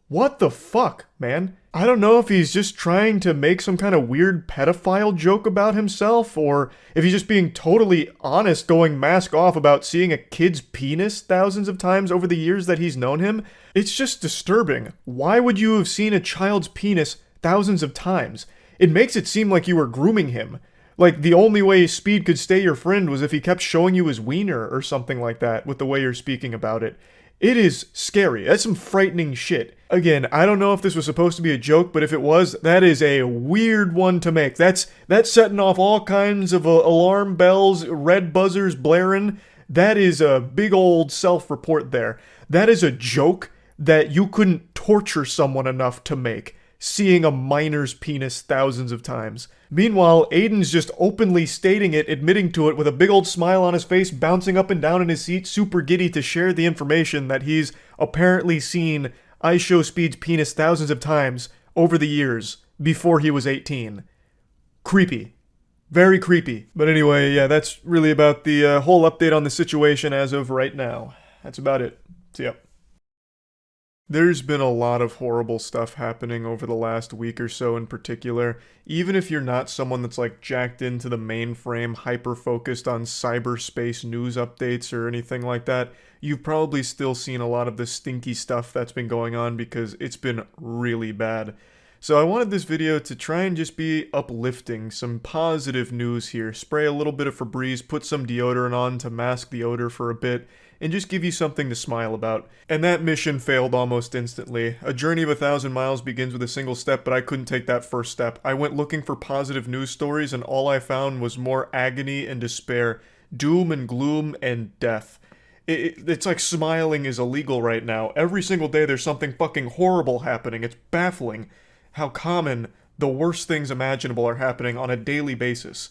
What the fuck, man? I don't know if he's just trying to make some kind of weird pedophile joke about himself, or if he's just being totally honest, going mask off about seeing a kid's penis thousands of times over the years that he's known him. It's just disturbing. Why would you have seen a child's penis thousands of times? It makes it seem like you were grooming him. Like, the only way Speed could stay your friend was if he kept showing you his wiener or something like that with the way you're speaking about it. It is scary. That's some frightening shit. Again, I don't know if this was supposed to be a joke, but if it was, that is a weird one to make. That's setting off all kinds of alarm bells, red buzzers blaring. That is a big old self-report there. That is a joke that you couldn't torture someone enough to make, seeing a minor's penis thousands of times. Meanwhile, Aiden's just openly stating it, admitting to it with a big old smile on his face, bouncing up and down in his seat, super giddy to share the information that he's apparently seen IShowSpeed's penis thousands of times over the years before he was 18. Creepy. Very creepy. But anyway, yeah, that's really about the whole update on the situation as of right now. That's about it. See ya. There's been a lot of horrible stuff happening over the last week or so in particular. Even if you're not someone that's like jacked into the mainframe, hyper-focused on cyberspace news updates or anything like that, you've probably still seen a lot of the stinky stuff that's been going on because it's been really bad. So I wanted this video to try and just be uplifting, some positive news here. Spray a little bit of Febreze, put some deodorant on to mask the odor for a bit, and just give you something to smile about. And that mission failed almost instantly. A journey of 1,000 miles begins with a single step, but I couldn't take that first step. I went looking for positive news stories, and all I found was more agony and despair, doom and gloom and death. It's like smiling is illegal right now. Every single day there's something fucking horrible happening. It's baffling how common the worst things imaginable are happening on a daily basis.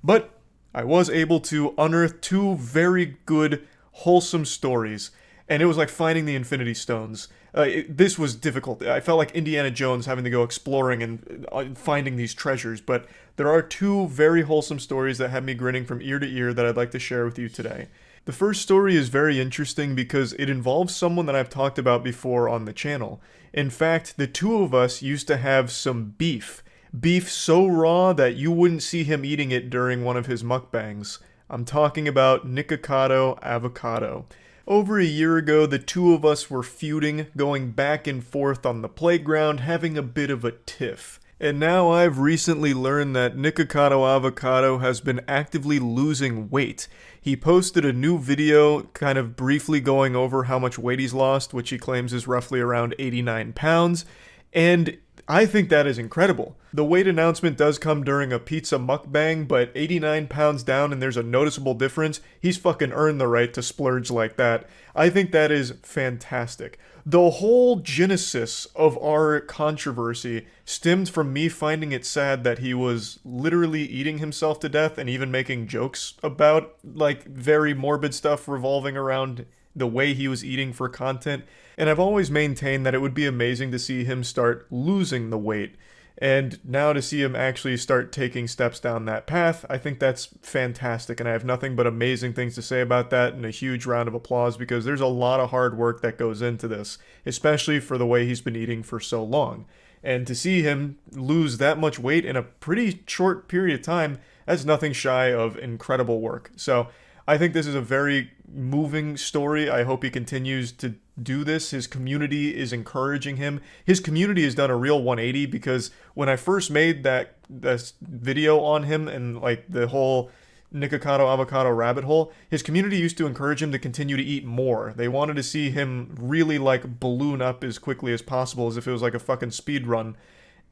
But I was able to unearth two very good, wholesome stories, and it was like finding the Infinity Stones. This was difficult. I felt like Indiana Jones having to go exploring and finding these treasures, but there are two very wholesome stories that had me grinning from ear to ear that I'd like to share with you today. The first story is very interesting because it involves someone that I've talked about before on the channel. In fact, the two of us used to have some beef. Beef so raw that you wouldn't see him eating it during one of his mukbangs. I'm talking about Nikocado Avocado. Over a year ago, the two of us were feuding, going back and forth on the playground, having a bit of a tiff. And now I've recently learned that Nikocado Avocado has been actively losing weight. He posted a new video kind of briefly going over how much weight he's lost, which he claims is roughly around 89 pounds, and I think that is incredible. The weight announcement does come during a pizza mukbang, but 89 pounds down and there's a noticeable difference, he's fucking earned the right to splurge like that. I think that is fantastic. The whole genesis of our controversy stemmed from me finding it sad that he was literally eating himself to death and even making jokes about, like, very morbid stuff revolving around the way he was eating for content. And I've always maintained that it would be amazing to see him start losing the weight. And now to see him actually start taking steps down that path, I think that's fantastic. And I have nothing but amazing things to say about that, and a huge round of applause because there's a lot of hard work that goes into this, especially for the way he's been eating for so long. And to see him lose that much weight in a pretty short period of time, that's nothing shy of incredible work. So I think this is a very moving story. I hope he continues to do this. His community is encouraging him. His community has done a real 180, because when I first made that video on him and like the whole Nikocado avocado rabbit hole, his community used to encourage him to continue to eat more. They wanted to see him really like balloon up as quickly as possible, as if it was like a fucking speed run.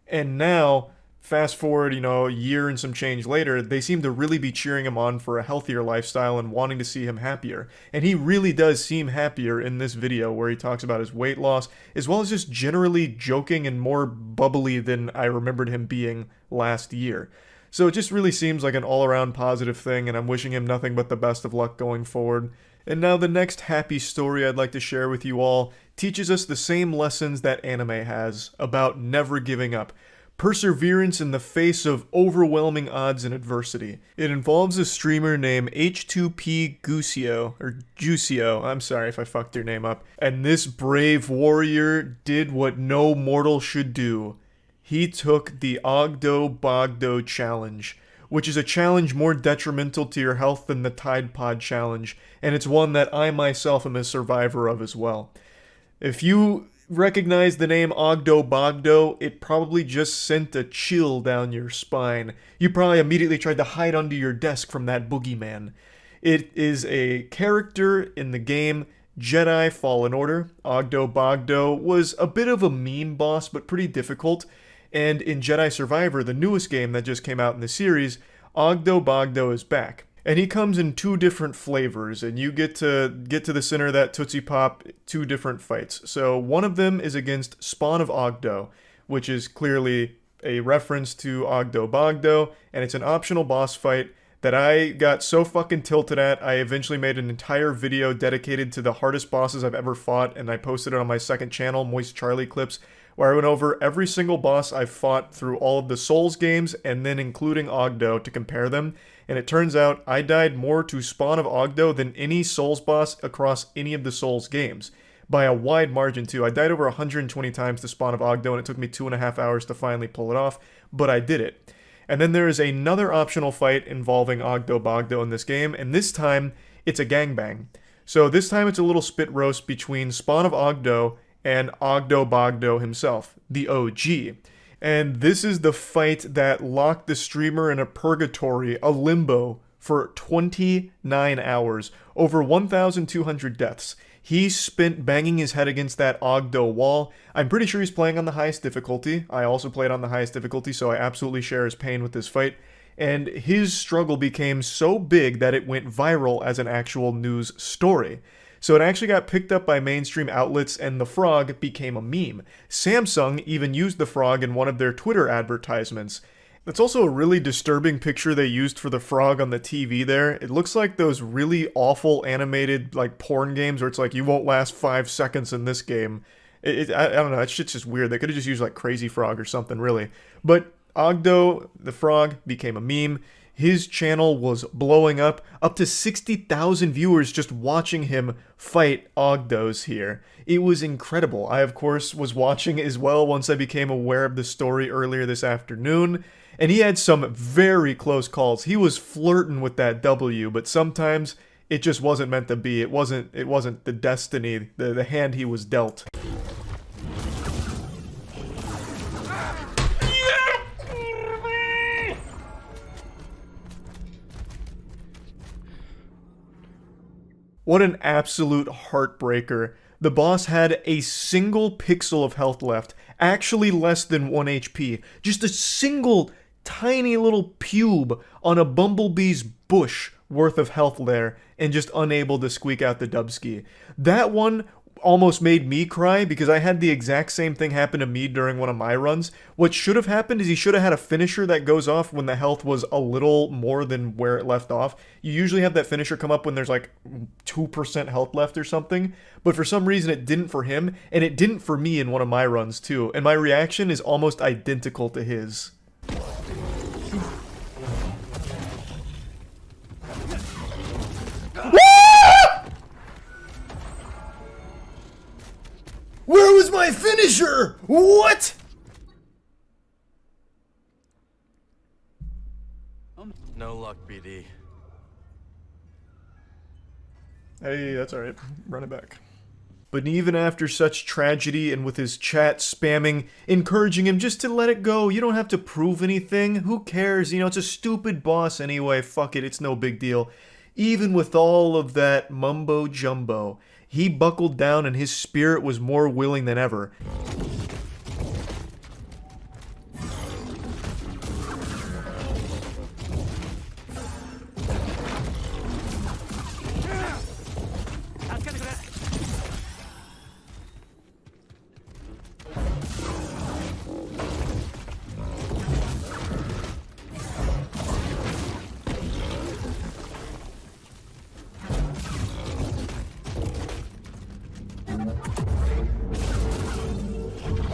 And now, fast forward, you know, a year and some change later, they seem to really be cheering him on for a healthier lifestyle and wanting to see him happier. And he really does seem happier in this video, where he talks about his weight loss, as well as just generally joking and more bubbly than I remembered him being last year. So it just really seems like an all-around positive thing, and I'm wishing him nothing but the best of luck going forward. And now the next happy story I'd like to share with you all teaches us the same lessons that anime has about never giving up. Perseverance in the face of overwhelming odds and adversity. It involves a streamer named H2P Gucio, or Juicio, I'm sorry if I fucked your name up. And this brave warrior did what no mortal should do. He took the Ogdo Bogdo challenge, which is a challenge more detrimental to your health than the Tide Pod challenge, and it's one that I myself am a survivor of as well. If you recognize the name Ogdo Bogdo, it probably just sent a chill down your spine. You probably immediately tried to hide under your desk from that boogeyman. It is a character in the game Jedi Fallen Order. Ogdo Bogdo was a bit of a meme boss, but pretty difficult. And in Jedi Survivor, the newest game that just came out in the series, Ogdo Bogdo is back. And he comes in two different flavors, and you get to the center of that Tootsie Pop 2 different fights. So one of them is against Spawn of Ogdo, which is clearly a reference to Ogdo Bogdo, and it's an optional boss fight that I got so fucking tilted at, I eventually made an entire video dedicated to the hardest bosses I've ever fought, and I posted it on my second channel, Moist Charlie Clips, where I went over every single boss I've fought through all of the Souls games, and then including Ogdo to compare them. And it turns out I died more to Spawn of Ogdo than any Souls boss across any of the Souls games. By a wide margin too. I died over 120 times to Spawn of Ogdo, and it took me 2.5 hours to finally pull it off, but I did it. And then there is another optional fight involving Ogdo Bogdo in this game, and this time it's a gangbang. So this time it's a little spit roast between Spawn of Ogdo and Ogdo Bogdo himself, the OG. And this is the fight that locked the streamer in a purgatory, a limbo, for 29 hours, over 1,200 deaths. He spent banging his head against that Ogdo wall. I'm pretty sure he's playing on the highest difficulty. I also played on the highest difficulty, so I absolutely share his pain with this fight. And his struggle became so big that it went viral as an actual news story. So it actually got picked up by mainstream outlets, and the frog became a meme. Samsung even used the frog in one of their Twitter advertisements. That's also a really disturbing picture they used for the frog on the TV there. It looks like those really awful animated like porn games where it's like, you won't last 5 seconds in this game. I don't know, that shit's just weird. They could have just used like Crazy Frog or something, really. But Ogdo, the frog, became a meme. His channel was blowing up to 60,000 viewers just watching him fight Ogdos here. It was incredible. I, of course, was watching as well once I became aware of the story earlier this afternoon. And he had some very close calls. He was flirting with that W, but sometimes it just wasn't meant to be. It wasn't the destiny, the hand he was dealt. What an absolute heartbreaker. The boss had a single pixel of health left, actually less than 1 HP. Just a single tiny little pube on a bumblebee's bush worth of health there, and just unable to squeak out the dubski. That one almost made me cry because I had the exact same thing happen to me during one of my runs. What should have happened is he should have had a finisher that goes off when the health was a little more than where it left off. You usually have that finisher come up when there's like 2% health left or something, but for some reason it didn't for him, and it didn't for me in one of my runs too, and my reaction is almost identical to his. Where was my finisher? What? No luck, BD. Hey, that's alright. Run it back. But even after such tragedy and with his chat spamming, encouraging him just to let it go, you don't have to prove anything, who cares, you know, it's a stupid boss anyway, fuck it, it's no big deal. Even with all of that mumbo jumbo, he buckled down and his spirit was more willing than ever.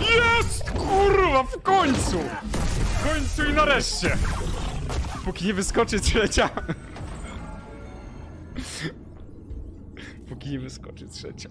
Jest! Kurwa, w końcu! W końcu i nareszcie! Póki nie wyskoczy trzecia. Póki nie wyskoczy trzecia.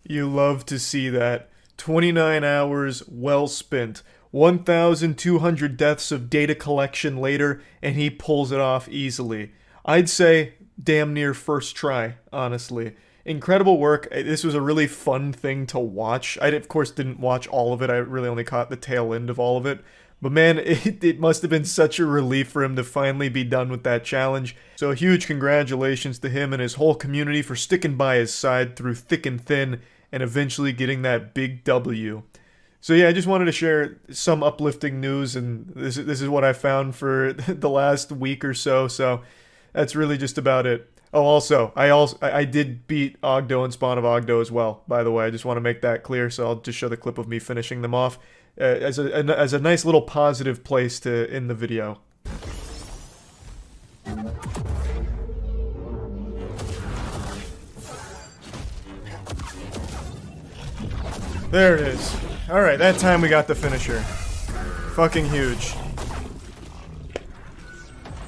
You love to see that. 29 hours well spent. 1,200 deaths of data collection later, and he pulls it off easily. I'd say damn near first try, honestly. Incredible work. This was a really fun thing to watch. I, of course, didn't watch all of it. I really only caught the tail end of all of it. But man, it must have been such a relief for him to finally be done with that challenge. So huge congratulations to him and his whole community for sticking by his side through thick and thin and eventually getting that big W. So yeah, I just wanted to share some uplifting news, and this is what I found for the last week or so. So that's really just about it. Oh, also, I did beat Ogdo and Spawn of Ogdo as well, by the way. I just want to make that clear, so I'll just show the clip of me finishing them off as a nice little positive place to end the video. There it is. Alright, that time we got the finisher. Fucking huge.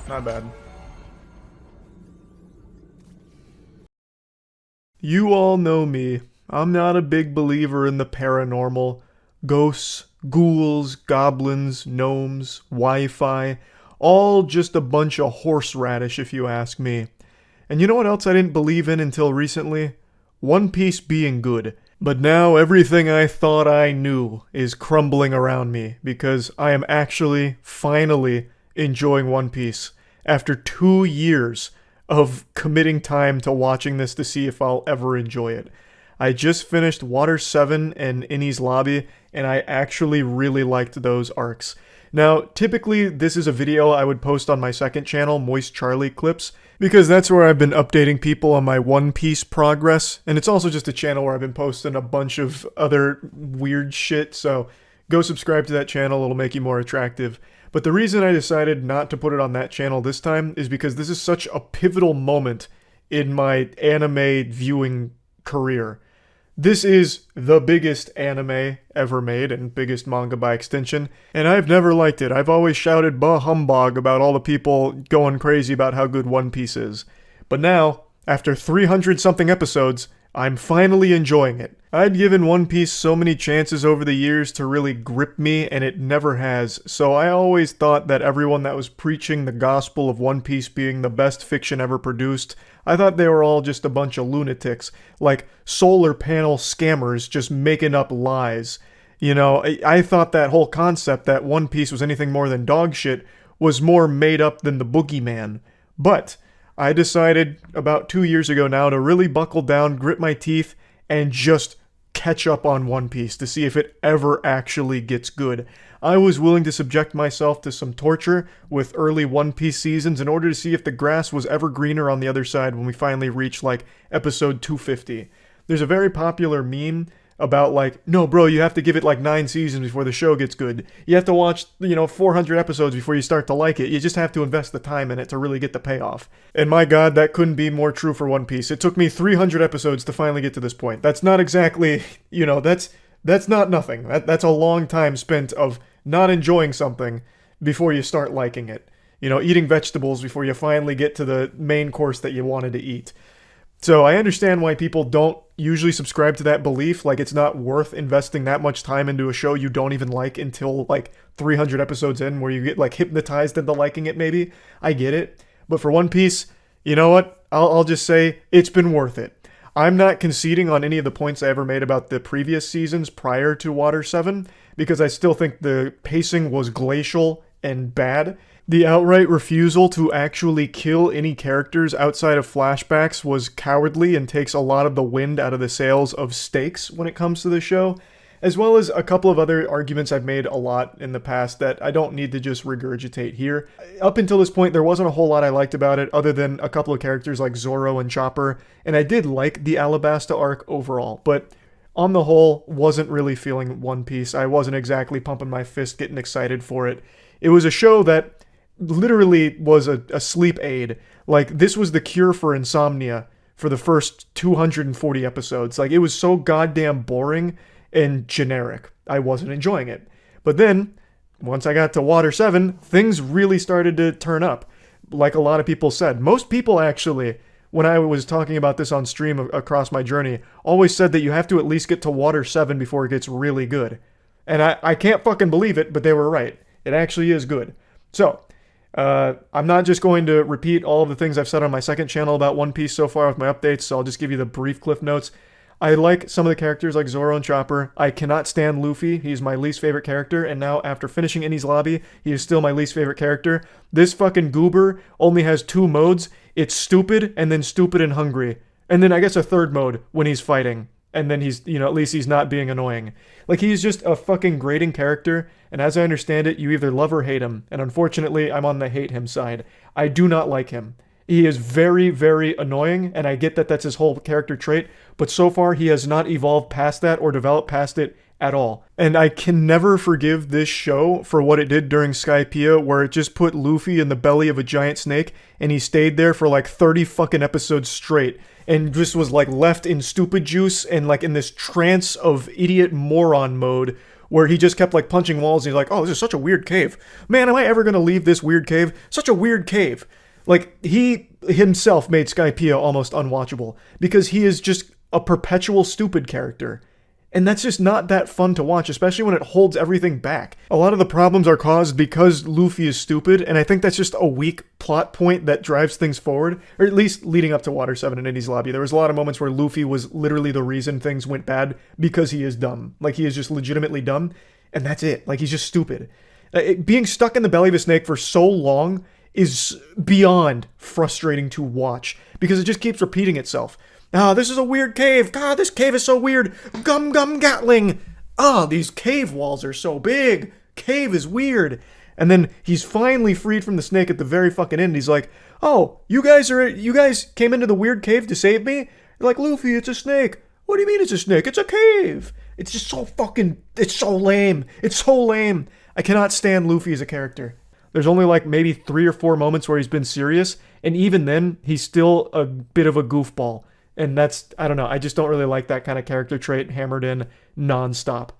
Not bad. You all know me. I'm not a big believer in the paranormal. Ghosts, ghouls, goblins, gnomes, Wi-Fi. All just a bunch of horseradish if you ask me. And you know what else I didn't believe in until recently? One Piece being good. But now everything I thought I knew is crumbling around me because I am actually, finally, enjoying One Piece. After 2 years of committing time to watching this to see if I'll ever enjoy it. I just finished Water 7 and Innie's Lobby, and I actually really liked those arcs. Now, typically this is a video I would post on my second channel, Moist Charlie Clips, because that's where I've been updating people on my One Piece progress, and it's also just a channel where I've been posting a bunch of other weird shit, so go subscribe to that channel, it'll make you more attractive. But the reason I decided not to put it on that channel this time is because this is such a pivotal moment in my anime viewing career. This is the biggest anime ever made, and biggest manga by extension, and I've never liked it. I've always shouted bah humbug about all the people going crazy about how good One Piece is. But now, after 300-something episodes, I'm finally enjoying it. I'd given One Piece so many chances over the years to really grip me, and it never has, so I always thought that everyone that was preaching the gospel of One Piece being the best fiction ever produced, I thought they were all just a bunch of lunatics, like solar panel scammers just making up lies. You know, I thought that whole concept that One Piece was anything more than dog shit was more made up than the boogeyman. But I decided about 2 years ago now to really buckle down, grit my teeth, and just catch up on One Piece to see if it ever actually gets good. I was willing to subject myself to some torture with early One Piece seasons in order to see if the grass was ever greener on the other side when we finally reached, like, episode 250. There's a very popular meme about, like, no bro, you have to give it like 9 seasons before the show gets good. You have to watch, 400 episodes before you start to like it. You just have to invest the time in it to really get the payoff. And my god, that couldn't be more true for One Piece. It took me 300 episodes to finally get to this point. That's not exactly, that's not nothing. That's a long time spent of not enjoying something before you start liking it. Eating vegetables before you finally get to the main course that you wanted to eat. So I understand why people don't usually subscribe to that belief, like it's not worth investing that much time into a show you don't even like until like 300 episodes in where you get like hypnotized into liking it maybe. I get it. But for One Piece, you know what? I'll just say it's been worth it. I'm not conceding on any of the points I ever made about the previous seasons prior to Water 7, because I still think the pacing was glacial and bad. The outright refusal to actually kill any characters outside of flashbacks was cowardly and takes a lot of the wind out of the sails of stakes when it comes to the show, as well as a couple of other arguments I've made a lot in the past that I don't need to just regurgitate here. Up until this point, there wasn't a whole lot I liked about it, other than a couple of characters like Zoro and Chopper, and I did like the Alabasta arc overall, but on the whole, wasn't really feeling One Piece. I wasn't exactly pumping my fist getting excited for it. It was a show that literally was a sleep aid. Like, this was the cure for insomnia for the first 240 episodes. Like, it was so goddamn boring and generic. I wasn't enjoying it. But then, once I got to Water 7, things really started to turn up. Like a lot of people said. Most people actually, when I was talking about this on stream across my journey, always said that you have to at least get to Water 7 before it gets really good. And I can't fucking believe it, but they were right. It actually is good. So, I'm not just going to repeat all of the things I've said on my second channel about One Piece so far with my updates, so I'll just give you the brief cliff notes. I like some of the characters like Zoro and Chopper. I cannot stand Luffy. He's my least favorite character, and now after finishing Enies Lobby, he is still my least favorite character. This fucking goober only has 2 modes. It's stupid, and then stupid and hungry. And then I guess a third mode when he's fighting. And then he's, at least he's not being annoying. Like, he's just a fucking grating character, and as I understand it, you either love or hate him. And unfortunately, I'm on the hate him side. I do not like him. He is very, very annoying, and I get that that's his whole character trait, but so far he has not evolved past that or developed past it at all. And I can never forgive this show for what it did during Skypiea, where it just put Luffy in the belly of a giant snake, and he stayed there for like 30 fucking episodes straight, and just was like left in stupid juice and like in this trance of idiot moron mode, where he just kept like punching walls, and he's like, oh, this is such a weird cave. Man, am I ever gonna leave this weird cave? Such a weird cave. Like, he himself made Skypiea almost unwatchable, because he is just a perpetual stupid character. And that's just not that fun to watch, especially when it holds everything back. A lot of the problems are caused because Luffy is stupid, and I think that's just a weak plot point that drives things forward, or at least leading up to Water 7 and Enies Lobby. There was a lot of moments where Luffy was literally the reason things went bad, because he is dumb. Like, he is just legitimately dumb, and that's it. Like, he's just stupid. Being stuck in the belly of a snake for so long is beyond frustrating to watch, because it just keeps repeating itself. Ah, this is a weird cave. God, this cave is so weird. Gum Gum Gatling. Ah, these cave walls are so big. Cave is weird. And then he's finally freed from the snake at the very fucking end. He's like, oh, you guys came into the weird cave to save me? You're like, Luffy, it's a snake. What do you mean it's a snake? It's a cave. It's just so fucking, it's so lame. It's so lame. I cannot stand Luffy as a character. There's only like maybe 3 or 4 moments where he's been serious, and even then, he's still a bit of a goofball. And that's, I don't know, I just don't really like that kind of character trait hammered in nonstop.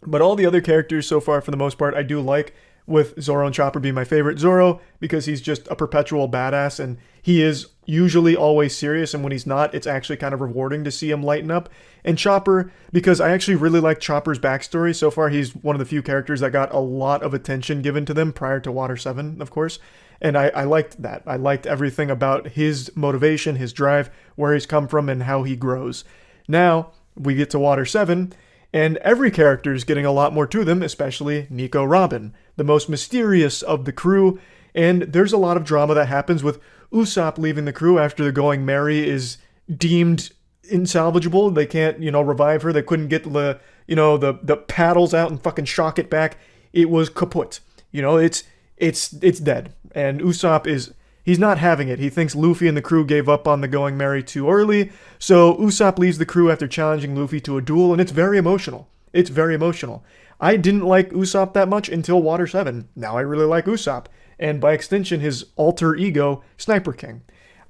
But all the other characters so far, for the most part, I do like, with Zoro and Chopper being my favorite. Zoro, because he's just a perpetual badass, and he is usually always serious, and when he's not, it's actually kind of rewarding to see him lighten up. And Chopper, because I actually really like Chopper's backstory. So far, he's one of the few characters that got a lot of attention given to them prior to Water 7, of course. And I liked that. I liked everything about his motivation, his drive, where he's come from, and how he grows. Now, we get to Water 7, and every character is getting a lot more to them, especially Nico Robin, the most mysterious of the crew. And there's a lot of drama that happens with Usopp leaving the crew after the Going Merry is deemed insalvageable. They can't, revive her. They couldn't get the paddles out and fucking shock it back. It was kaput. It's dead. And Usopp he's not having it. He thinks Luffy and the crew gave up on the Going Merry too early. So Usopp leaves the crew after challenging Luffy to a duel, and it's very emotional. It's very emotional. I didn't like Usopp that much until Water 7. Now I really like Usopp. And by extension, his alter ego, Sniper King.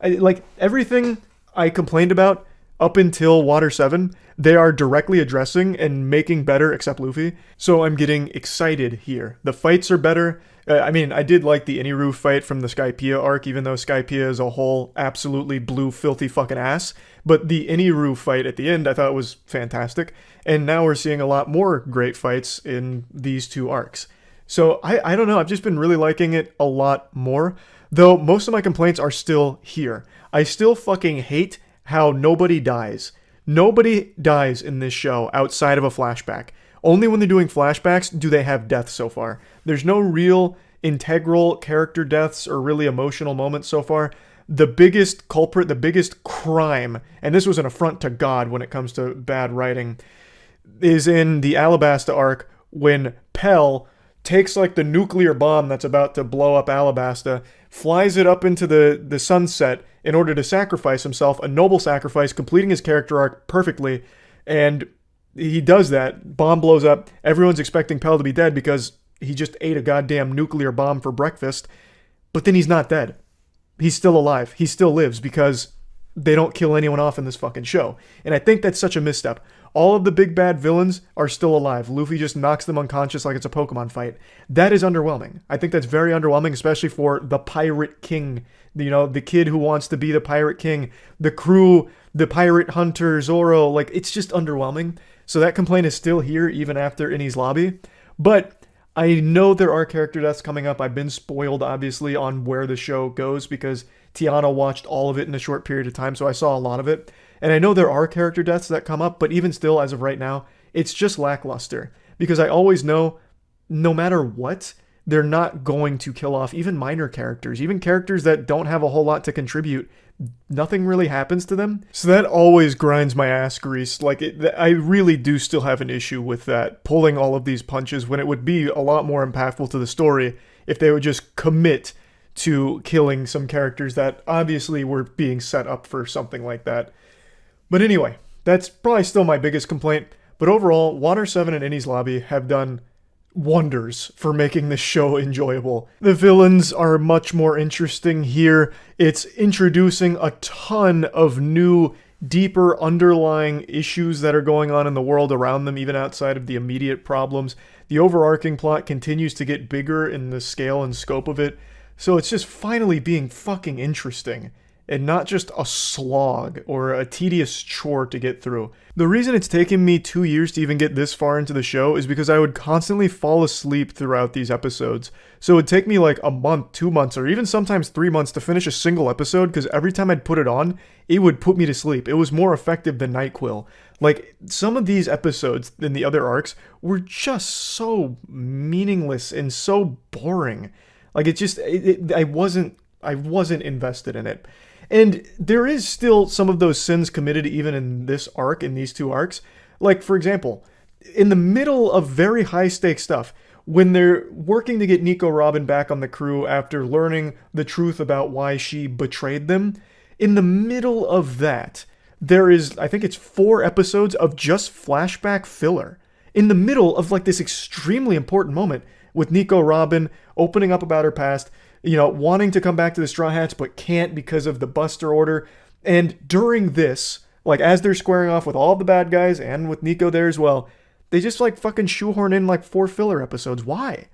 Like, everything I complained about up until Water 7, they are directly addressing and making better, except Luffy. So I'm getting excited here. The fights are better. I did like the Eniru fight from the Skypiea arc, even though Skypiea as a whole absolutely blew filthy fucking ass. But the Eniru fight at the end I thought was fantastic. And now we're seeing a lot more great fights in these 2 arcs. So I don't know, I've just been really liking it a lot more. Though most of my complaints are still here. I still fucking hate how nobody dies. Nobody dies in this show outside of a flashback. Only when they're doing flashbacks do they have deaths so far. There's no real integral character deaths or really emotional moments so far. The biggest culprit, the biggest crime, and this was an affront to God when it comes to bad writing, is in the Alabasta arc when Pell takes like the nuclear bomb that's about to blow up Alabasta, flies it up into the sunset in order to sacrifice himself, a noble sacrifice, completing his character arc perfectly, and he does that. Bomb blows up. Everyone's expecting Pell to be dead because he just ate a goddamn nuclear bomb for breakfast, but then he's not dead. He's still alive. He still lives because they don't kill anyone off in this fucking show. And I think that's such a misstep. All of the big bad villains are still alive. Luffy just knocks them unconscious like it's a Pokemon fight. That is underwhelming. I think that's very underwhelming, especially for the Pirate King. You know, the kid who wants to be the Pirate King, the crew, the Pirate Hunter, Zoro. Like, it's just underwhelming. So that complaint is still here even after Enies Lobby. But I know there are character deaths coming up. I've been spoiled, obviously, on where the show goes because Tiana watched all of it in a short period of time, so I saw a lot of it. And I know there are character deaths that come up, but even still, as of right now, it's just lackluster. Because I always know, no matter what, they're not going to kill off even minor characters, even characters that don't have a whole lot to contribute. Nothing really happens to them. So that always grinds my ass grease. Like, I really do still have an issue with that, pulling all of these punches when it would be a lot more impactful to the story if they would just commit to killing some characters that obviously were being set up for something like that. But anyway, that's probably still my biggest complaint. But overall, Water 7 and Enies Lobby have done wonders for making this show enjoyable. The villains are much more interesting here. It's introducing a ton of new, deeper underlying issues that are going on in the world around them, even outside of the immediate problems. The overarching plot continues to get bigger in the scale and scope of it, so it's just finally being fucking interesting, and not just a slog or a tedious chore to get through. The reason it's taken me 2 years to even get this far into the show is because I would constantly fall asleep throughout these episodes. So it would take me like a month, 2 months, or even sometimes 3 months to finish a single episode because every time I'd put it on, it would put me to sleep. It was more effective than NyQuil. Like, some of these episodes in the other arcs were just so meaningless and so boring. Like, it just, I wasn't invested in it. And there is still some of those sins committed even in this arc, in these two arcs. Like, for example, in the middle of very high-stakes stuff, when they're working to get Nico Robin back on the crew after learning the truth about why she betrayed them, in the middle of that, there is, I think it's 4 episodes of just flashback filler. In the middle of, like, this extremely important moment with Nico Robin opening up about her past, you know, wanting to come back to the Straw Hats but can't because of the Buster order. And during this, like, as they're squaring off with all the bad guys and with Nico there as well, they just, like, fucking shoehorn in, like, 4 filler episodes. Why?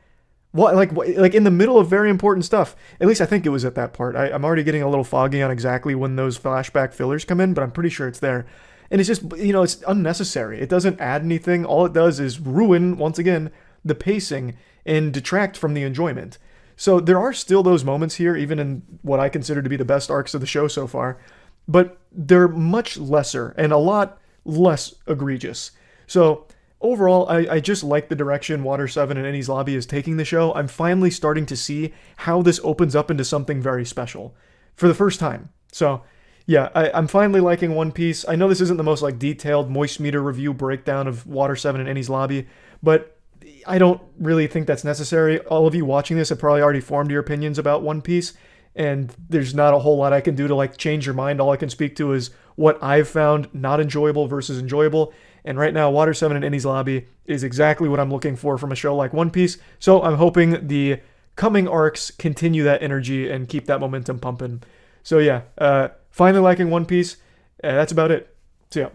What, like in the middle of very important stuff. At least I think it was at that part. I'm already getting a little foggy on exactly when those flashback fillers come in, but I'm pretty sure it's there. And it's just, you know, it's unnecessary. It doesn't add anything. All it does is ruin, once again, the pacing and detract from the enjoyment. So there are still those moments here, even in what I consider to be the best arcs of the show so far, but they're much lesser and a lot less egregious. So overall, I just like the direction Water 7 and Enies Lobby is taking the show. I'm finally starting to see how this opens up into something very special for the first time. So yeah, I'm finally liking One Piece. I know this isn't the most like detailed Moist Meter review breakdown of Water 7 and Enies Lobby, but I don't really think that's necessary. All of you watching this have probably already formed your opinions about One Piece, and there's not a whole lot I can do to like change your mind. All I can speak to is what I've found not enjoyable versus enjoyable. And right now, Water 7 and Enies Lobby is exactly what I'm looking for from a show like One Piece. So I'm hoping the coming arcs continue that energy and keep that momentum pumping. So yeah, finally liking One Piece. That's about it. See ya.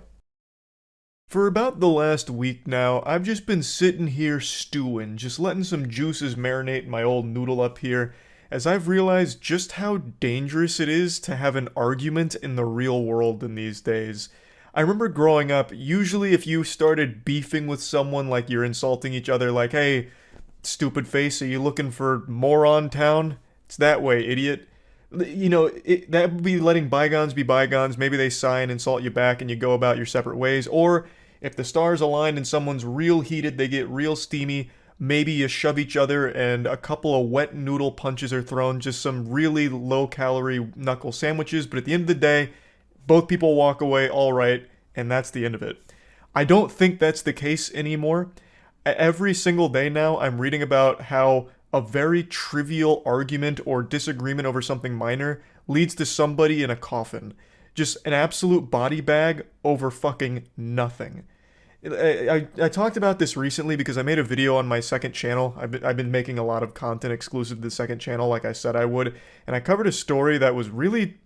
For about the last week now, I've just been sitting here stewing, just letting some juices marinate in my old noodle up here, as I've realized just how dangerous it is to have an argument in the real world in these days. I remember growing up, usually if you started beefing with someone, like you're insulting each other, like, hey, stupid face, are you looking for Moron Town? It's that way, idiot. You know, that would be letting bygones be bygones. Maybe they sigh and insult you back and you go about your separate ways. Or if the stars align and someone's real heated, they get real steamy, maybe you shove each other and a couple of wet noodle punches are thrown, just some really low-calorie knuckle sandwiches. But at the end of the day, both people walk away all right, and that's the end of it. I don't think that's the case anymore. Every single day now, I'm reading about how a very trivial argument or disagreement over something minor leads to somebody in a coffin. Just an absolute body bag over fucking nothing. I talked about this recently because I made a video on my second channel. I've been making a lot of content exclusive to the second channel like I said I would. And I covered a story that was really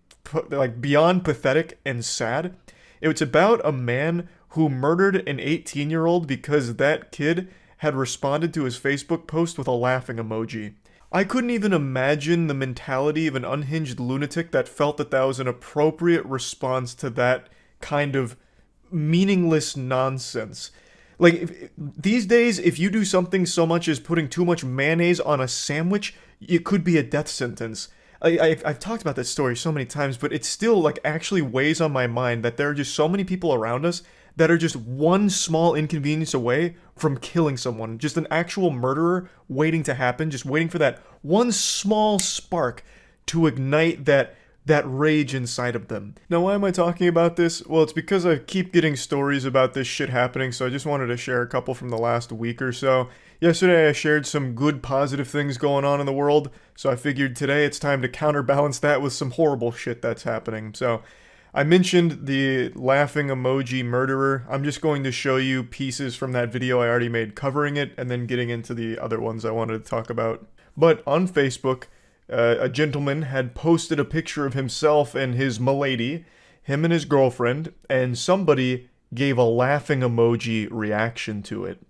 like beyond pathetic and sad. It was about a man who murdered an 18-year-old because that kid had responded to his Facebook post with a laughing emoji. I couldn't even imagine the mentality of an unhinged lunatic that felt that that was an appropriate response to that kind of meaningless nonsense. Like, these days, if you do something so much as putting too much mayonnaise on a sandwich, it could be a death sentence. I've talked about this story so many times, but it still, like, actually weighs on my mind that there are just so many people around us that are just one small inconvenience away from killing someone. Just an actual murderer waiting to happen, just waiting for that one small spark to ignite that rage inside of them. Now, why am I talking about this? Well, it's because I keep getting stories about this shit happening, so I just wanted to share a couple from the last week or so. Yesterday, I shared some good, positive things going on in the world, so I figured today it's time to counterbalance that with some horrible shit that's happening. So, I mentioned the laughing emoji murderer. I'm just going to show you pieces from that video I already made covering it, and then getting into the other ones I wanted to talk about. But on Facebook, a gentleman had posted a picture of himself and his milady, him and his girlfriend, and somebody gave a laughing emoji reaction to it.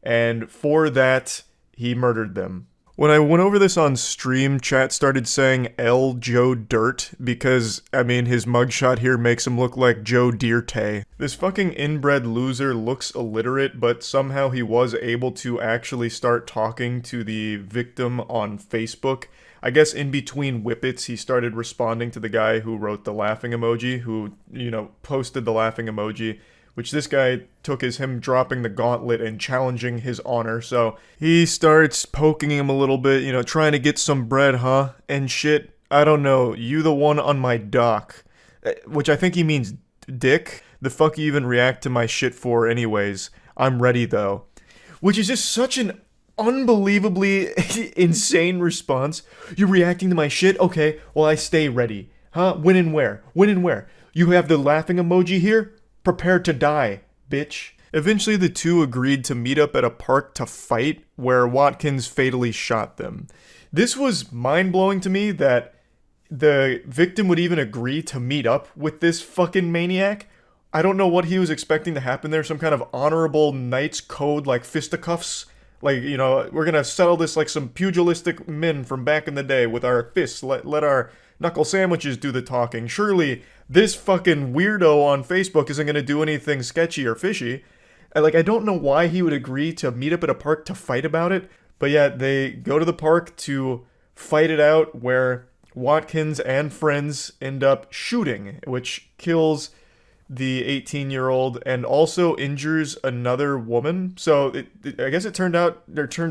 And for that, he murdered them. When I went over this on stream, chat started saying L. Joe Dirt because, I mean, his mugshot here makes him look like Joe Dirte. This fucking inbred loser looks illiterate, but somehow he was able to actually start talking to the victim on Facebook. I guess in between whippets, he started responding to the guy who wrote the laughing emoji, who, you know, posted the laughing emoji, which this guy took as him dropping the gauntlet and challenging his honor. So he starts poking him a little bit, you know, trying to get some bread, huh? And shit, I don't know, you the one on my dock. Which I think he means dick. The fuck you even react to my shit for anyways? I'm ready though. Which is just such an unbelievably insane response. You're reacting to my shit? Okay, well I stay ready. Huh? When and where? When and where? You have the laughing emoji here? Prepare to die, bitch. Eventually, the two agreed to meet up at a park to fight, where Watkins fatally shot them. This was mind-blowing to me that the victim would even agree to meet up with this fucking maniac. I don't know what he was expecting to happen there, some kind of honorable knight's code like fisticuffs. Like, you know, we're gonna settle this like some pugilistic men from back in the day with our fists. Let our knuckle sandwiches do the talking. Surely this fucking weirdo on Facebook isn't gonna do anything sketchy or fishy. I don't know why he would agree to meet up at a park to fight about it. But yeah, they go to the park to fight it out, where Watkins and friends end up shooting, which kills the 18-year-old and also injures another woman. So I guess it turned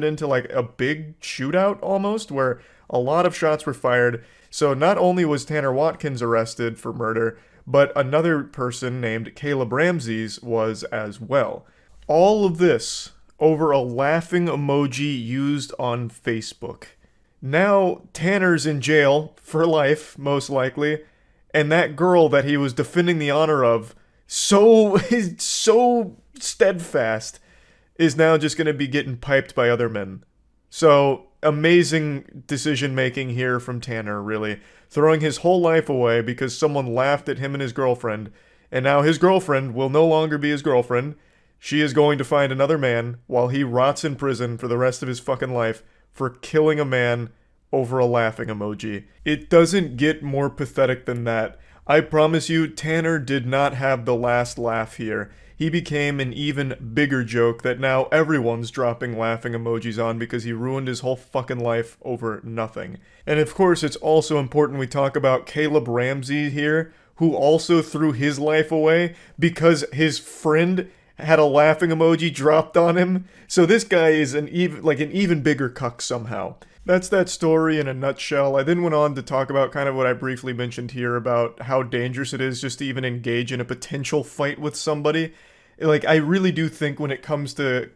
into like a big shootout almost, where a lot of shots were fired. So not only was Tanner Watkins arrested for murder, but another person named Caleb Ramses was as well. All of this over a laughing emoji used on Facebook. Now Tanner's in jail for life, most likely, and that girl that he was defending the honor of so steadfast is now just going to be getting piped by other men. So, amazing decision making here from Tanner, really. Throwing his whole life away because someone laughed at him and his girlfriend, and now his girlfriend will no longer be his girlfriend. She is going to find another man while he rots in prison for the rest of his fucking life for killing a man over a laughing emoji. It doesn't get more pathetic than that. I promise you, Tanner did not have the last laugh here. he became an even bigger joke that now everyone's dropping laughing emojis on because he ruined his whole fucking life over nothing. And of course, it's also important we talk about Caleb Ramsey here, who also threw his life away because his friend had a laughing emoji dropped on him. So this guy is an even bigger cuck somehow. That's that story in a nutshell. I then went on to talk about kind of what I briefly mentioned here about how dangerous it is just to even engage in a potential fight with somebody. Like, I really do think when it comes to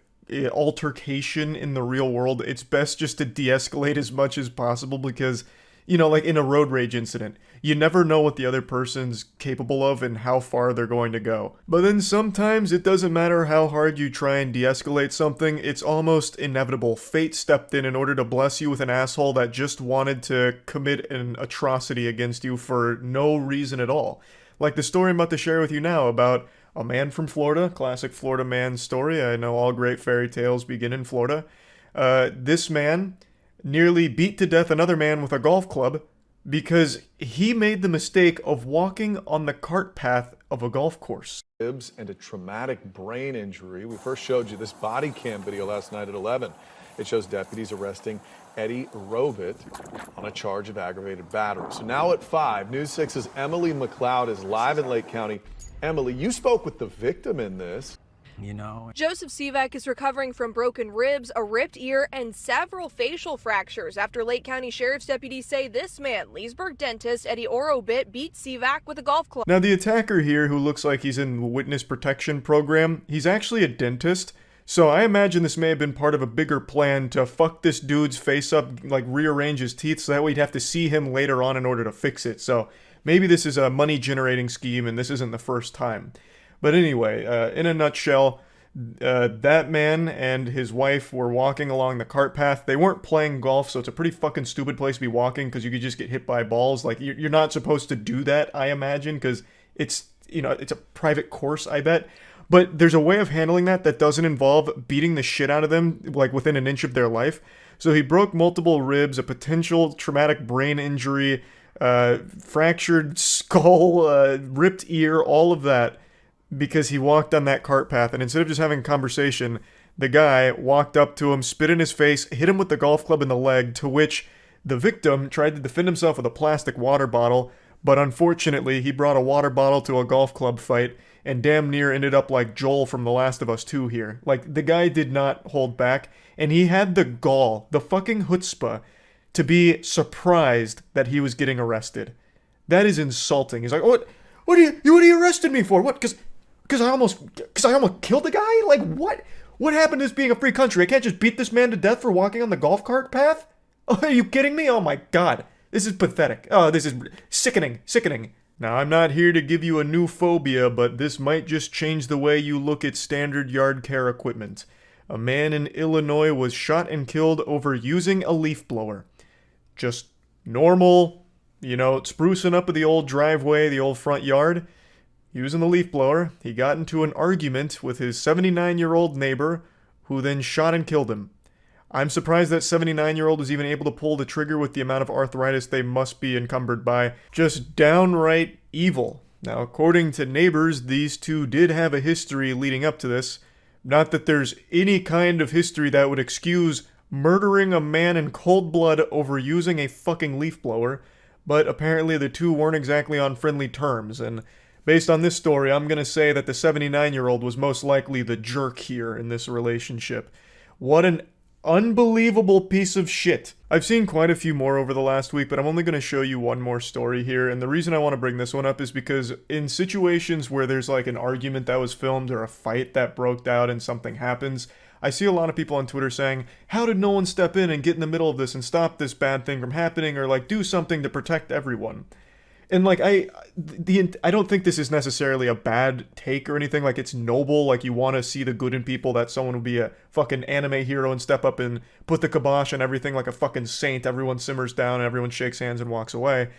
altercation in the real world, it's best just to de-escalate as much as possible because, you know, like in a road rage incident, you never know what the other person's capable of and how far they're going to go. But then sometimes it doesn't matter how hard you try and de-escalate something, it's almost inevitable. Fate stepped in order to bless you with an asshole that just wanted to commit an atrocity against you for no reason at all. Like the story I'm about to share with you now about a man from Florida, classic Florida man story. I know all great fairy tales begin in Florida. This man nearly beat to death another man with a golf club because he made the mistake of walking on the cart path of a golf course. And a traumatic brain injury. We first showed you this body cam video last night at 11. It shows deputies arresting Eddie Rovit on a charge of aggravated battery. So now at 5, News 6's Emily McLeod is live in Lake County. Emily, you spoke with the victim in this. You know, Joseph Sivak is recovering from broken ribs, a ripped ear, and several facial fractures after Lake County Sheriff's deputies say this man, Leesburg dentist Eddie Orobit, beat Sivak with a golf club. Now the attacker here, who looks like he's in the witness protection program, he's actually a dentist. So I imagine this may have been part of a bigger plan to fuck this dude's face up, like rearrange his teeth so that way he'd have to see him later on in order to fix it. So maybe this is a money generating scheme and this isn't the first time. But anyway, in a nutshell, that man and his wife were walking along the cart path. They weren't playing golf, so it's a pretty fucking stupid place to be walking because you could just get hit by balls. Like, you're not supposed to do that, I imagine, because it's, you know, it's a private course, I bet. But there's a way of handling that doesn't involve beating the shit out of them, like, within an inch of their life. So he broke multiple ribs, a potential traumatic brain injury, fractured skull, ripped ear, all of that, because he walked on that cart path, and instead of just having a conversation, the guy walked up to him, spit in his face, hit him with the golf club in the leg, to which the victim tried to defend himself with a plastic water bottle, but unfortunately he brought a water bottle to a golf club fight, and damn near ended up like Joel from The Last of Us 2 here. Like, the guy did not hold back, and he had the gall, the fucking chutzpah, to be surprised that he was getting arrested. That is insulting. He's like, what are you arrested me for? What, because I almost killed a guy? Like, what? What happened to this being a free country? I can't just beat this man to death for walking on the golf cart path? Oh, are you kidding me? Oh my god. This is pathetic. Oh, this is sickening. Sickening. Now, I'm not here to give you a new phobia, but this might just change the way you look at standard yard care equipment. A man in Illinois was shot and killed over using a leaf blower. Just normal, you know, sprucing up the old driveway, the old front yard. Using the leaf blower, he got into an argument with his 79-year-old neighbor, who then shot and killed him. I'm surprised that 79-year-old was even able to pull the trigger with the amount of arthritis they must be encumbered by. Just downright evil. Now, according to neighbors, these two did have a history leading up to this. Not that there's any kind of history that would excuse murdering a man in cold blood over using a fucking leaf blower, but apparently the two weren't exactly on friendly terms, and based on this story, I'm gonna say that the 79-year-old was most likely the jerk here in this relationship. What an unbelievable piece of shit. I've seen quite a few more over the last week, but I'm only gonna show you one more story here, and the reason I want to bring this one up is because in situations where there's like an argument that was filmed or a fight that broke out and something happens, I see a lot of people on Twitter saying, how did no one step in and get in the middle of this and stop this bad thing from happening, or like do something to protect everyone? And like, I don't think this is necessarily a bad take or anything. Like, it's noble, like you want to see the good in people, that someone would be a fucking anime hero and step up and put the kibosh on everything like a fucking saint. Everyone simmers down and everyone shakes hands and walks away.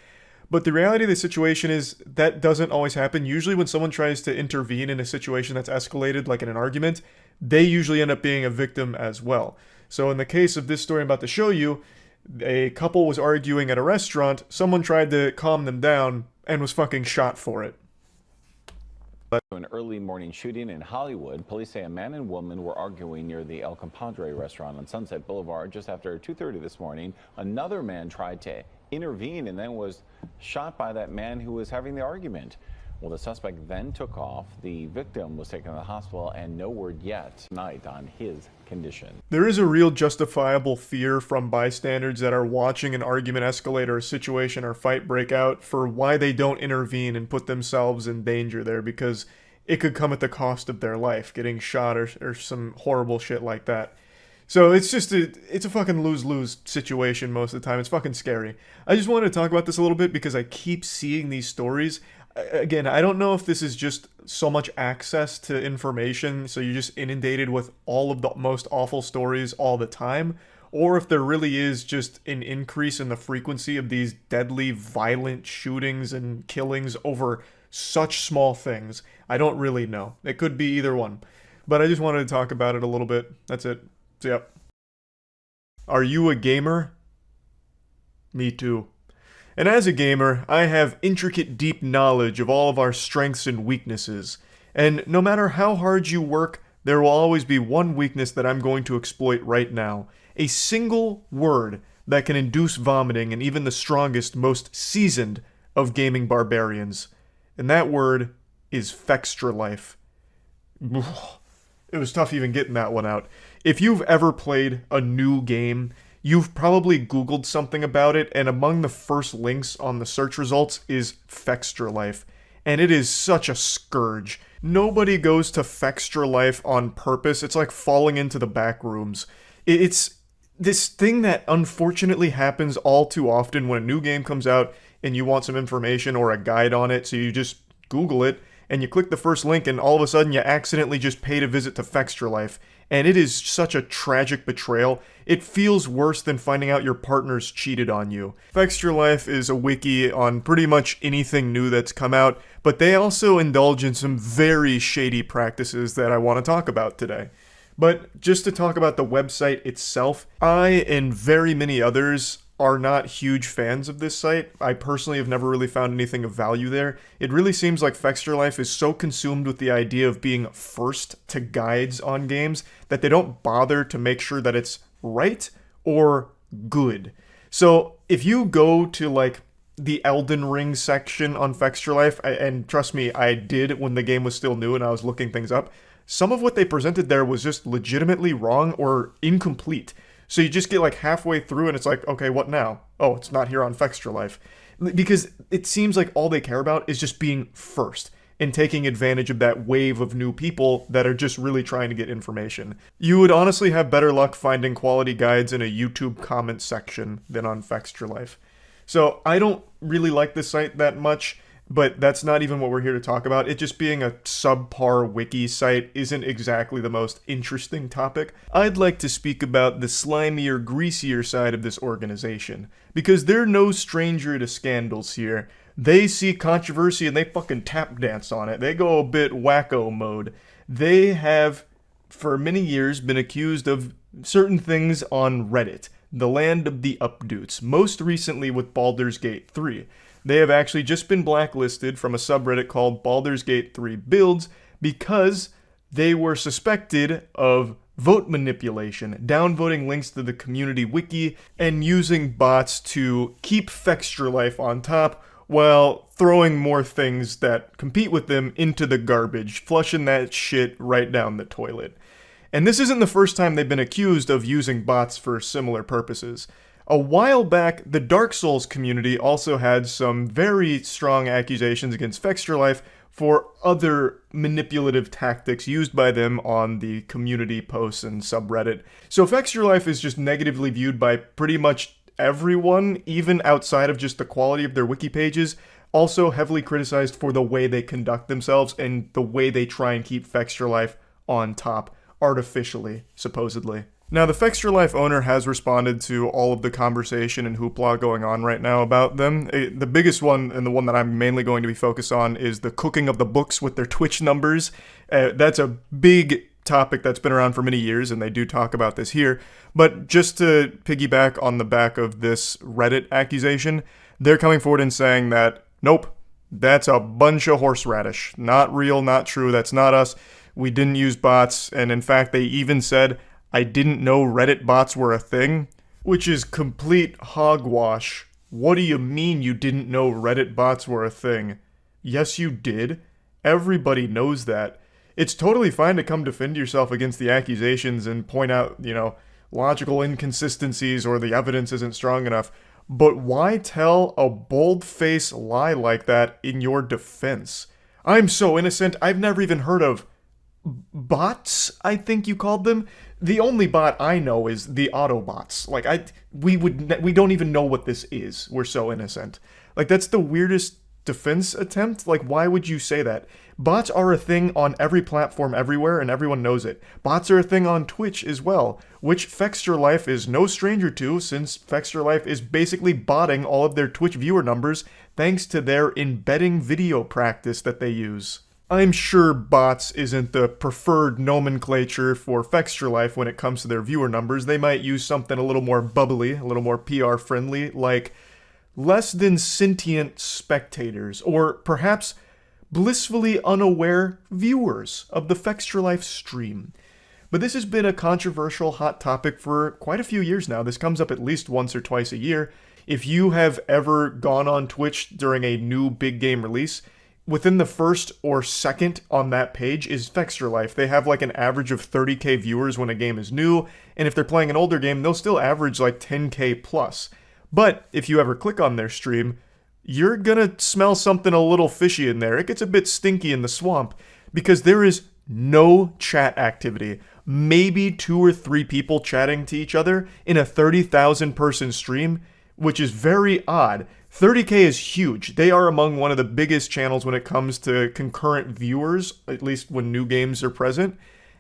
But the reality of the situation is that doesn't always happen. Usually when someone tries to intervene in a situation that's escalated, like in an argument, they usually end up being a victim as well. So in the case of this story I'm about to show you, a couple was arguing at a restaurant, someone tried to calm them down and was fucking shot for it. An early morning shooting in Hollywood. Police say a man and woman were arguing near the El Compadre restaurant on Sunset Boulevard just after 2:30 this morning. Another man tried to intervene and then was shot by that man who was having the argument. Well, the suspect then took off. The victim was taken to the hospital and no word yet tonight on his condition. There is a real justifiable fear from bystanders that are watching an argument escalate or a situation or fight break out for why they don't intervene and put themselves in danger there, because it could come at the cost of their life, getting shot or some horrible shit like that. So it's just it's a fucking lose-lose situation most of the time. It's fucking scary. I just wanted to talk about this a little bit because I keep seeing these stories. Again, I don't know if this is just so much access to information, so you're just inundated with all of the most awful stories all the time, or if there really is just an increase in the frequency of these deadly, violent shootings and killings over such small things. I don't really know. It could be either one. But I just wanted to talk about it a little bit. That's it. So, yep. Are you a gamer? Me too. And as a gamer, I have intricate, deep knowledge of all of our strengths and weaknesses. And no matter how hard you work, there will always be one weakness that I'm going to exploit right now. A single word that can induce vomiting in even the strongest, most seasoned of gaming barbarians. And that word is Fextra Life. It was tough even getting that one out. If you've ever played a new game, you've probably Googled something about it, and among the first links on the search results is Fextra Life. And it is such a scourge. Nobody goes to Fextra Life on purpose. It's like falling into the back rooms. It's this thing that unfortunately happens all too often when a new game comes out and you want some information or a guide on it, so you just Google it, and you click the first link, and all of a sudden you accidentally just paid a visit to Fextra Life. And it is such a tragic betrayal. It feels worse than finding out your partner's cheated on you. Fextra Life is a wiki on pretty much anything new that's come out, but they also indulge in some very shady practices that I want to talk about today. But just to talk about the website itself, I and very many others are not huge fans of this site. I personally have never really found anything of value there. It really seems like Fextra Life is so consumed with the idea of being first to guides on games that they don't bother to make sure that it's right or good. So if you go to like the Elden Ring section on Fextra Life, and trust me, I did when the game was still new and I was looking things up, some of what they presented there was just legitimately wrong or incomplete. So you just get like halfway through and it's like, okay, what now? Oh, it's not here on Fextra Life. Because it seems like all they care about is just being first and taking advantage of that wave of new people that are just really trying to get information. You would honestly have better luck finding quality guides in a YouTube comment section than on Fextra Life. So I don't really like this site that much, but that's not even what we're here to talk about. It just being a subpar wiki site isn't exactly the most interesting topic. I'd like to speak about the slimier, greasier side of this organization, because they're no stranger to scandals here. They see controversy and they fucking tap dance on it. They go a bit wacko mode. They have, for many years, been accused of certain things on Reddit, the land of the updoots, most recently with Baldur's Gate 3. They have actually just been blacklisted from a subreddit called Baldur's Gate 3 Builds because they were suspected of vote manipulation, downvoting links to the community wiki, and using bots to keep Fextra Life on top while throwing more things that compete with them into the garbage, flushing that shit right down the toilet. And this isn't the first time they've been accused of using bots for similar purposes. A while back, the Dark Souls community also had some very strong accusations against Fextra Life for other manipulative tactics used by them on the community posts and subreddit. So Fextra Life is just negatively viewed by pretty much everyone, even outside of just the quality of their wiki pages. Also heavily criticized for the way they conduct themselves and the way they try and keep Fextra Life on top, artificially, supposedly. Now, the Fextra Life owner has responded to all of the conversation and hoopla going on right now about them. The biggest one, and the one that I'm mainly going to be focused on, is the cooking of the books with their Twitch numbers. That's a big topic that's been around for many years, and they do talk about this here. But just to piggyback on the back of this Reddit accusation, they're coming forward and saying that, nope, That's a bunch of horseradish. Not real, not true, that's not us. We didn't use bots, and in fact, they even said, I didn't know Reddit bots were a thing, which is complete hogwash. What do you mean you didn't know Reddit bots were a thing? Yes, you did. Everybody knows that. It's totally fine to come defend yourself against the accusations and point out, logical inconsistencies or the evidence isn't strong enough. But why tell a bold-faced lie like that in your defense? I'm so innocent, I've never even heard of bots, I think you called them. The only bot I know is the Autobots. We don't even know what this is. We're so innocent. That's the weirdest defense attempt. Why would you say that? Bots are a thing on every platform everywhere, and everyone knows it. Bots are a thing on Twitch as well, which FextraLife is no stranger to, since FextraLife is basically botting all of their Twitch viewer numbers thanks to their embedding video practice that they use. I'm sure bots isn't the preferred nomenclature for FextraLife when it comes to their viewer numbers. They might use something a little more bubbly, a little more PR friendly, like less than sentient spectators, or perhaps blissfully unaware viewers of the FextraLife stream. But this has been a controversial hot topic for quite a few years now. This comes up at least once or twice a year. If you have ever gone on Twitch during a new big game release, within the first or second on that page is FextraLife. They have an average of 30k viewers when a game is new, and if they're playing an older game, they'll still average 10k plus. But if you ever click on their stream, you're gonna smell something a little fishy in there. It gets a bit stinky in the swamp, because there is no chat activity. Maybe 2 or 3 people chatting to each other in a 30,000 person stream, which is very odd. 30k is huge. They are among one of the biggest channels when it comes to concurrent viewers, at least when new games are present,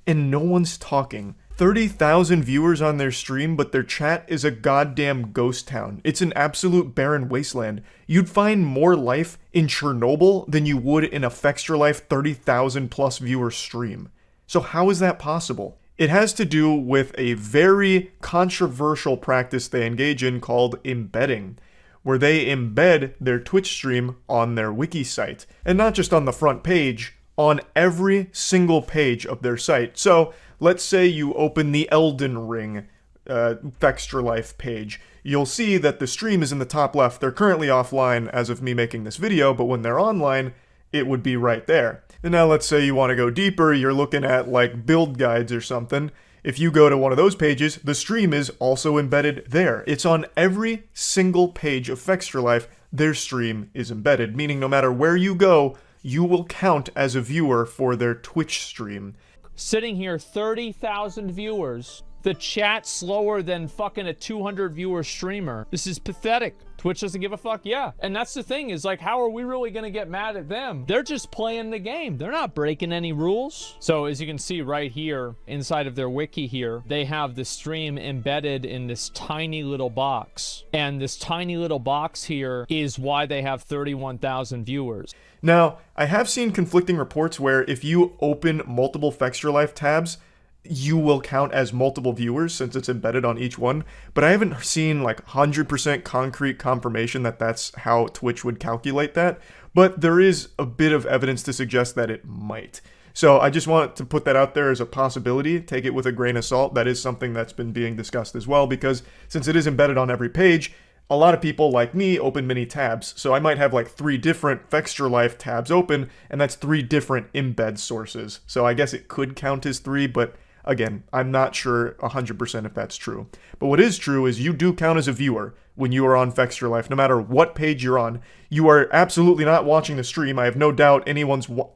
and no one's talking. 30,000 viewers on their stream, but their chat is a goddamn ghost town. It's an absolute barren wasteland. You'd find more life in Chernobyl than you would in a FextraLife 30,000 plus viewer stream. So how is that possible? It has to do with a very controversial practice they engage in called embedding, where they embed their Twitch stream on their wiki site. And not just on the front page, on every single page of their site. So, let's say you open the Elden Ring FextraLife page. You'll see that the stream is in the top left. They're currently offline as of me making this video, but when they're online, it would be right there. And now let's say you want to go deeper, you're looking at build guides or something. If you go to one of those pages, the stream is also embedded there. It's on every single page of FextraLife, their stream is embedded, meaning no matter where you go, you will count as a viewer for their Twitch stream. Sitting here, 30,000 viewers. The chat slower than fucking a 200 viewer streamer. This is pathetic. Twitch doesn't give a fuck, yeah. And that's the thing, is how are we really gonna get mad at them? They're just playing the game. They're not breaking any rules. So as you can see right here, inside of their wiki here, they have the stream embedded in this tiny little box. And this tiny little box here is why they have 31,000 viewers. Now, I have seen conflicting reports where if you open multiple FextraLife tabs, you will count as multiple viewers since it's embedded on each one, but I haven't seen 100% concrete confirmation that that's how Twitch would calculate that, but there is a bit of evidence to suggest that it might. So I just want to put that out there as a possibility. Take it with a grain of salt. That is something that's been being discussed as well, because since it is embedded on every page, a lot of people like me open many tabs, so I might have 3 different FextraLife tabs open, and that's 3 different embed sources. So I guess it could count as 3, but again, I'm not sure 100% if that's true. But what is true is you do count as a viewer when you are on FextraLife, no matter what page you're on. You are absolutely not watching the stream. I have no doubt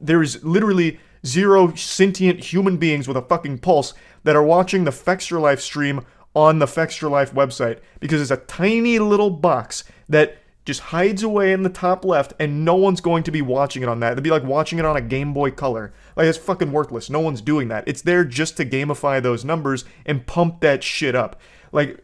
there is literally 0 sentient human beings with a fucking pulse that are watching the FextraLife stream on the FextraLife website, because it's a tiny little box that just hides away in the top left, and no one's going to be watching it on that. It'd be like watching it on a Game Boy Color. It's fucking worthless. No one's doing that. It's there just to gamify those numbers and pump that shit up.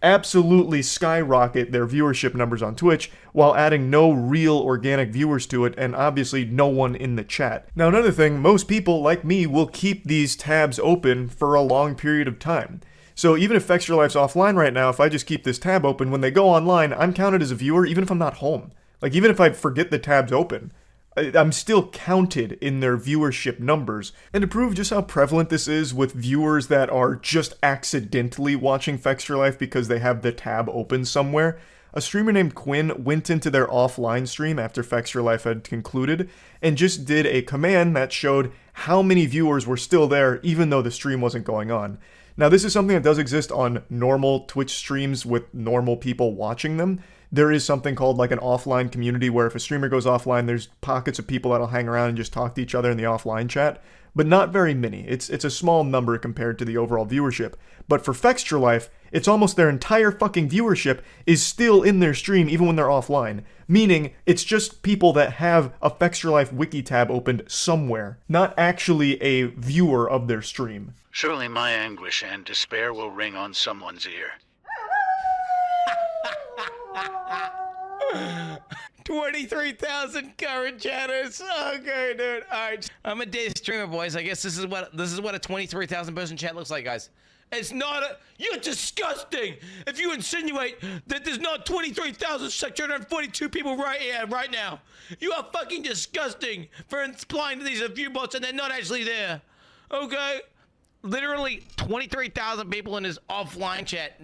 Absolutely skyrocket their viewership numbers on Twitch while adding no real organic viewers to it, and obviously no one in the chat. Now, another thing, most people like me will keep these tabs open for a long period of time. So even if FextraLife's offline right now, if I just keep this tab open, when they go online, I'm counted as a viewer even if I'm not home. Even if I forget the tab's open, I'm still counted in their viewership numbers. And to prove just how prevalent this is with viewers that are just accidentally watching Fextra Life because they have the tab open somewhere, a streamer named Quinn went into their offline stream after Fextra Life had concluded and just did a command that showed how many viewers were still there even though the stream wasn't going on. Now, this is something that does exist on normal Twitch streams with normal people watching them. There is something called like an offline community where if a streamer goes offline, there's pockets of people that'll hang around and just talk to each other in the offline chat, but not very many. It's a small number compared to the overall viewership. But for Fextra Life, it's almost their entire fucking viewership is still in their stream even when they're offline, meaning it's just people that have a Fextra Life wiki tab opened somewhere, not actually a viewer of their stream. Surely my anguish and despair will ring on someone's ear. 23,000 current chatters. Okay, dude. All right, I'm a day streamer, boys. I guess this is what a 23,000 person chat looks like, guys. It's not a. You're disgusting. If you insinuate that there's not 23,642 people right here, right now, you are fucking disgusting for implying that these are view bots and they're not actually there. Okay, literally 23,000 people in this offline chat.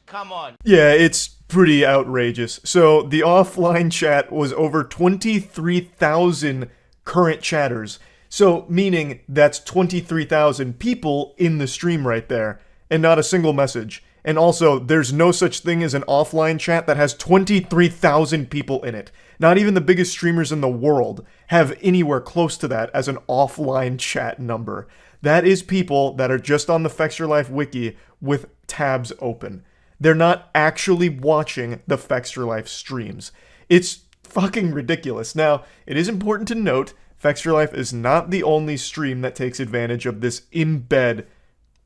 Come on. Yeah, it's pretty outrageous. So the offline chat was over 23,000 current chatters. So meaning that's 23,000 people in the stream right there, and not a single message. And also, there's no such thing as an offline chat that has 23,000 people in it. Not even the biggest streamers in the world have anywhere close to that as an offline chat number. That is people that are just on the Fextra Life wiki with tabs open. They're not actually watching the Fextra Life streams. It's fucking ridiculous. Now, it is important to note, Fextra Life is not the only stream that takes advantage of this embed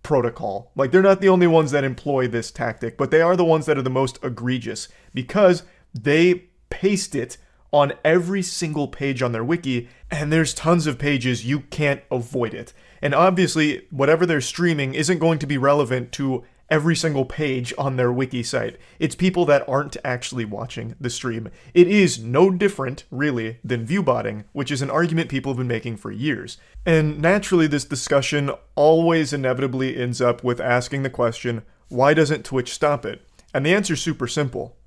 protocol. Like, they're not the only ones that employ this tactic, but they are the ones that are the most egregious because they paste it on every single page on their wiki, and there's tons of pages you can't avoid it. And obviously, whatever they're streaming isn't going to be relevant to every single page on their wiki site. It's people that aren't actually watching the stream. It is no different, really, than viewbotting, which is an argument people have been making for years. And naturally, this discussion always inevitably ends up with asking the question, why doesn't Twitch stop it? And the answer's super simple.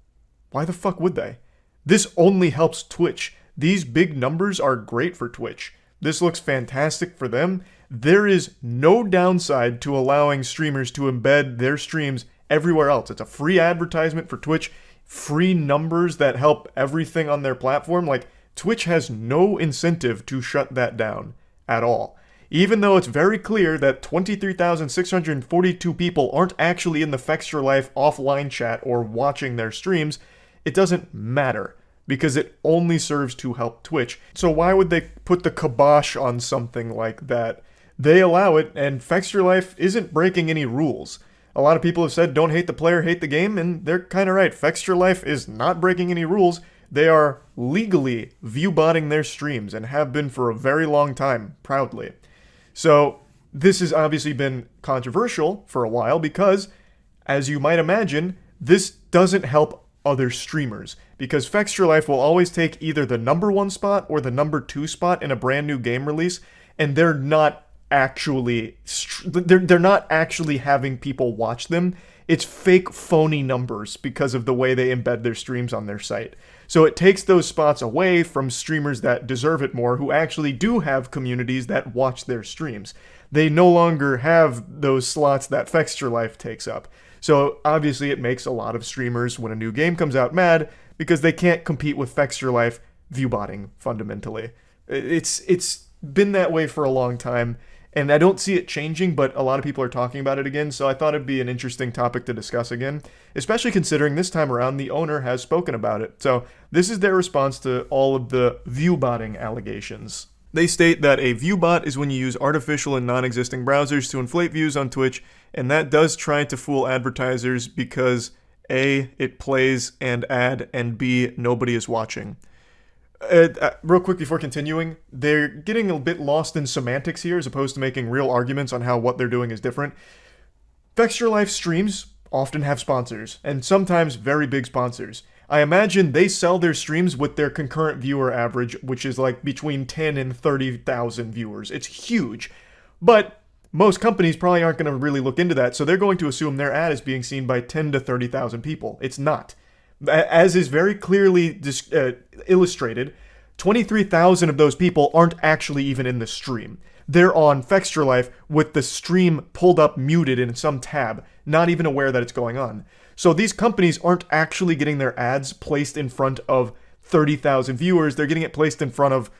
Why the fuck would they? This only helps Twitch. These big numbers are great for Twitch. This looks fantastic for them. There is no downside to allowing streamers to embed their streams everywhere else. It's a free advertisement for Twitch, free numbers that help everything on their platform. Like, Twitch has no incentive to shut that down at all. Even though it's very clear that 23,642 people aren't actually in the Fextra Life offline chat or watching their streams, it doesn't matter, because it only serves to help Twitch. So why would they put the kibosh on something like that? They allow it, and Fextra Life isn't breaking any rules. A lot of people have said, don't hate the player, hate the game, and they're kind of right. Fextra Life is not breaking any rules. They are legally viewbotting their streams, and have been for a very long time, proudly. So this has obviously been controversial for a while, because, as you might imagine, this doesn't help other streamers, because Fextra Life will always take either the number 1 spot or the number 2 spot in a brand new game release, and they're not actually having people watch them. It's fake, phony numbers because of the way they embed their streams on their site. So it takes those spots away from streamers that deserve it more, who actually do have communities that watch their streams. They no longer have those slots that Fextra Life takes up. So obviously it makes a lot of streamers, when a new game comes out, mad because they can't compete with Fextra Life viewbotting, fundamentally. It's been that way for a long time, and I don't see it changing, but a lot of people are talking about it again, so I thought it'd be an interesting topic to discuss again, especially considering this time around the owner has spoken about it. So this is their response to all of the viewbotting allegations. They state that a viewbot is when you use artificial and non-existing browsers to inflate views on Twitch, and that does try to fool advertisers because A, it plays an ad, and B, nobody is watching. Real quick before continuing, they're getting a bit lost in semantics here as opposed to making real arguments on how what they're doing is different. Fextra Life streams often have sponsors, and sometimes very big sponsors. I imagine they sell their streams with their concurrent viewer average, which is like between 10 and 30,000 viewers. It's huge. But most companies probably aren't going to really look into that, so they're going to assume their ad is being seen by 10 to 30,000 people. It's not. As is very clearly illustrated, 23,000 of those people aren't actually even in the stream. They're on Fextralife with the stream pulled up muted in some tab, not even aware that it's going on. So these companies aren't actually getting their ads placed in front of 30,000 viewers. They're getting it placed in front of,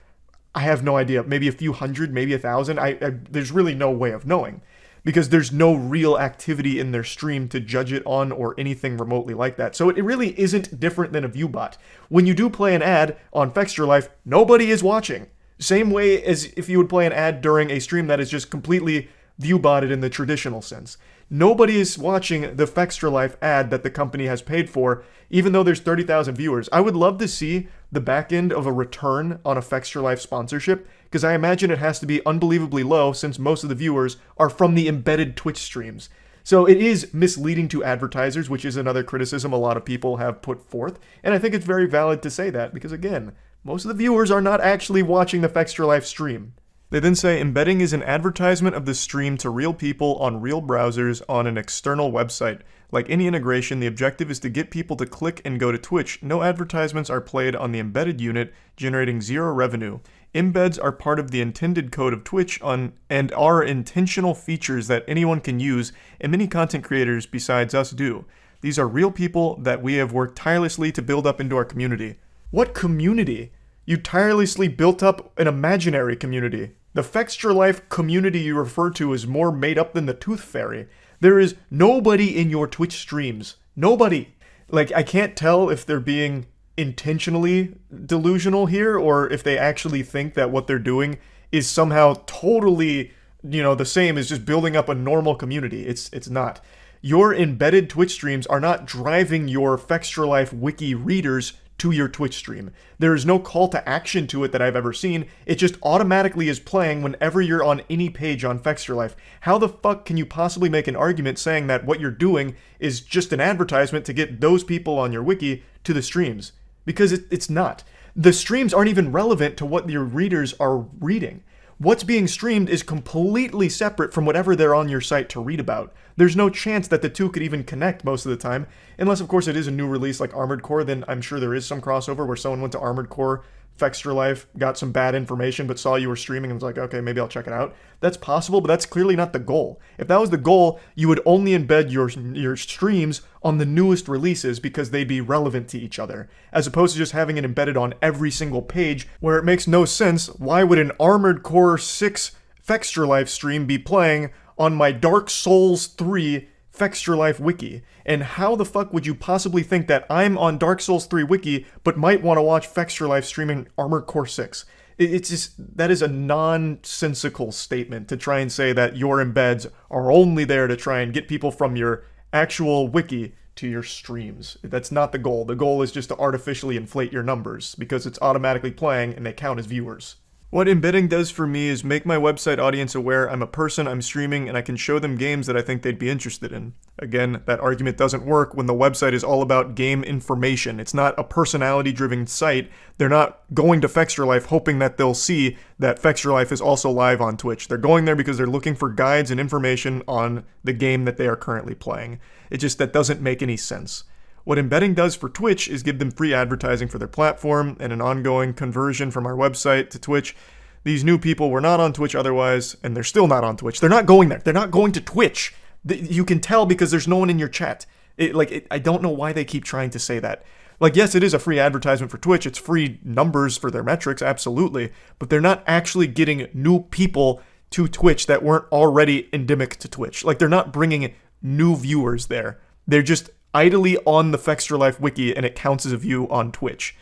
I have no idea, maybe a few hundred, maybe 1,000. There's really no way of knowing because there's no real activity in their stream to judge it on or anything remotely like that. So it really isn't different than a viewbot. When you do play an ad on Fextralife, nobody is watching. Same way as if you would play an ad during a stream that is just completely viewbotted in the traditional sense. Nobody is watching the Fextralife ad that the company has paid for, even though there's 30,000 viewers. I would love to see the back end of a return on a Fextralife sponsorship, because I imagine it has to be unbelievably low since most of the viewers are from the embedded Twitch streams. So it is misleading to advertisers, which is another criticism a lot of people have put forth, and I think it's very valid to say that, because again, most of the viewers are not actually watching the Fextralife stream. They then say embedding is an advertisement of the stream to real people on real browsers on an external website. Like any integration, the objective is to get people to click and go to Twitch. No advertisements are played on the embedded unit, generating zero revenue. Embeds are part of the intended code of Twitch and are intentional features that anyone can use, and many content creators besides us do. These are real people that we have worked tirelessly to build up into our community. What community? You tirelessly built up an imaginary community. The Fextralife community you refer to is more made up than the Tooth Fairy. There is nobody in your Twitch streams. Nobody. Like, I can't tell if they're being intentionally delusional here or if they actually think that what they're doing is somehow totally, the same as just building up a normal community. It's not. Your embedded Twitch streams are not driving your Fextralife wiki readers to your Twitch stream. There is no call to action to it that I've ever seen. It just automatically is playing whenever you're on any page on Fextralife. How the fuck can you possibly make an argument saying that what you're doing is just an advertisement to get those people on your wiki to the streams? Because it's not. The streams aren't even relevant to what your readers are reading. What's being streamed is completely separate from whatever they're on your site to read about. There's no chance that the two could even connect most of the time, unless of course it is a new release like Armored Core, then I'm sure there is some crossover where someone went to Armored Core, Fextralife, got some bad information, but saw you were streaming and was like, okay, maybe I'll check it out. That's possible, but that's clearly not the goal. If that was the goal, you would only embed your streams on the newest releases because they'd be relevant to each other, as opposed to just having it embedded on every single page where it makes no sense. Why would an Armored Core 6 Fextralife stream be playing on my Dark Souls 3 Fextralife wiki? And how the fuck would you possibly think that I'm on Dark Souls 3 wiki but might want to watch Fextralife streaming Armored Core 6? It's just, that is a nonsensical statement to try and say that your embeds are only there to try and get people from your actual wiki to your streams. That's not the goal. The goal is just to artificially inflate your numbers because it's automatically playing and they count as viewers. What embedding does for me is make my website audience aware I'm a person, I'm streaming, and I can show them games that I think they'd be interested in. Again, that argument doesn't work when the website is all about game information. It's not a personality-driven site. They're not going to Fextralife hoping that they'll see that Fextralife is also live on Twitch. They're going there because they're looking for guides and information on the game that they are currently playing. That doesn't make any sense. What embedding does for Twitch is give them free advertising for their platform and an ongoing conversion from our website to Twitch. These new people were not on Twitch otherwise, and they're still not on Twitch. They're not going there. They're not going to Twitch. You can tell because there's no one in your chat. I don't know why they keep trying to say that. Yes, it is a free advertisement for Twitch. It's free numbers for their metrics, absolutely. But they're not actually getting new people to Twitch that weren't already endemic to Twitch. They're not bringing new viewers there. They're just idly on the Fextralife wiki and it counts as a view on Twitch.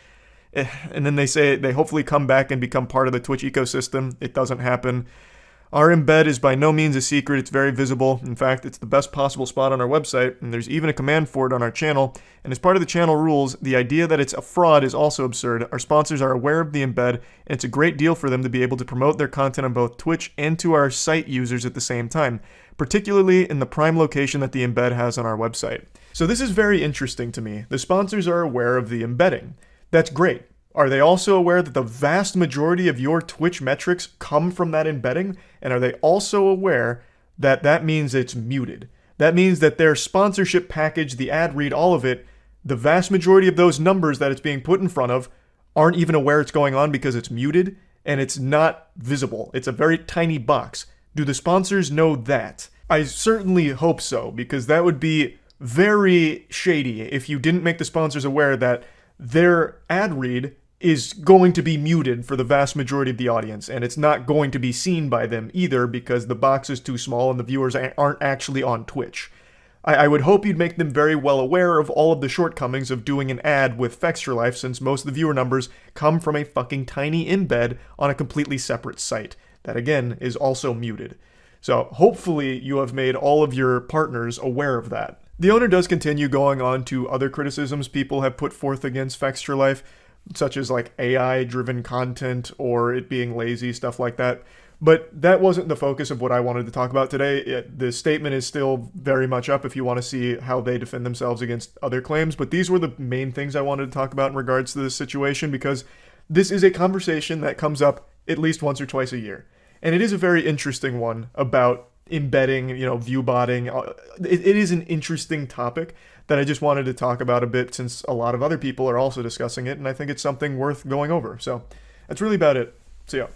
And then they say they hopefully come back and become part of the Twitch ecosystem. It doesn't happen. Our embed is by no means a secret, it's very visible. In fact, it's the best possible spot on our website, and there's even a command for it on our channel. And as part of the channel rules, the idea that it's a fraud is also absurd. Our sponsors are aware of the embed, and it's a great deal for them to be able to promote their content on both Twitch and to our site users at the same time, particularly in the prime location that the embed has on our website. So this is very interesting to me. The sponsors are aware of the embedding. That's great. Are they also aware that the vast majority of your Twitch metrics come from that embedding? And are they also aware that that means it's muted? That means that their sponsorship package, the ad read, all of it, the vast majority of those numbers that it's being put in front of aren't even aware it's going on because it's muted and it's not visible. It's a very tiny box. Do the sponsors know that? I certainly hope so, because that would be very shady if you didn't make the sponsors aware that their ad read is going to be muted for the vast majority of the audience, and it's not going to be seen by them either because the box is too small and the viewers aren't actually on Twitch. I would hope you'd make them very well aware of all of the shortcomings of doing an ad with Fextra since most of the viewer numbers come from a fucking tiny embed on a completely separate site that, again, is also muted. So hopefully you have made all of your partners aware of that. The owner does continue going on to other criticisms people have put forth against Fextra, such as like AI-driven content or it being lazy, stuff like that. But that wasn't the focus of what I wanted to talk about today. The statement is still very much up if you want to see how they defend themselves against other claims. But these were the main things I wanted to talk about in regards to this situation, because this is a conversation that comes up at least once or twice a year. And it is a very interesting one about embedding, viewbotting. It is an interesting topic that I just wanted to talk about a bit since a lot of other people are also discussing it, and I think it's something worth going over. So that's really about it. See ya.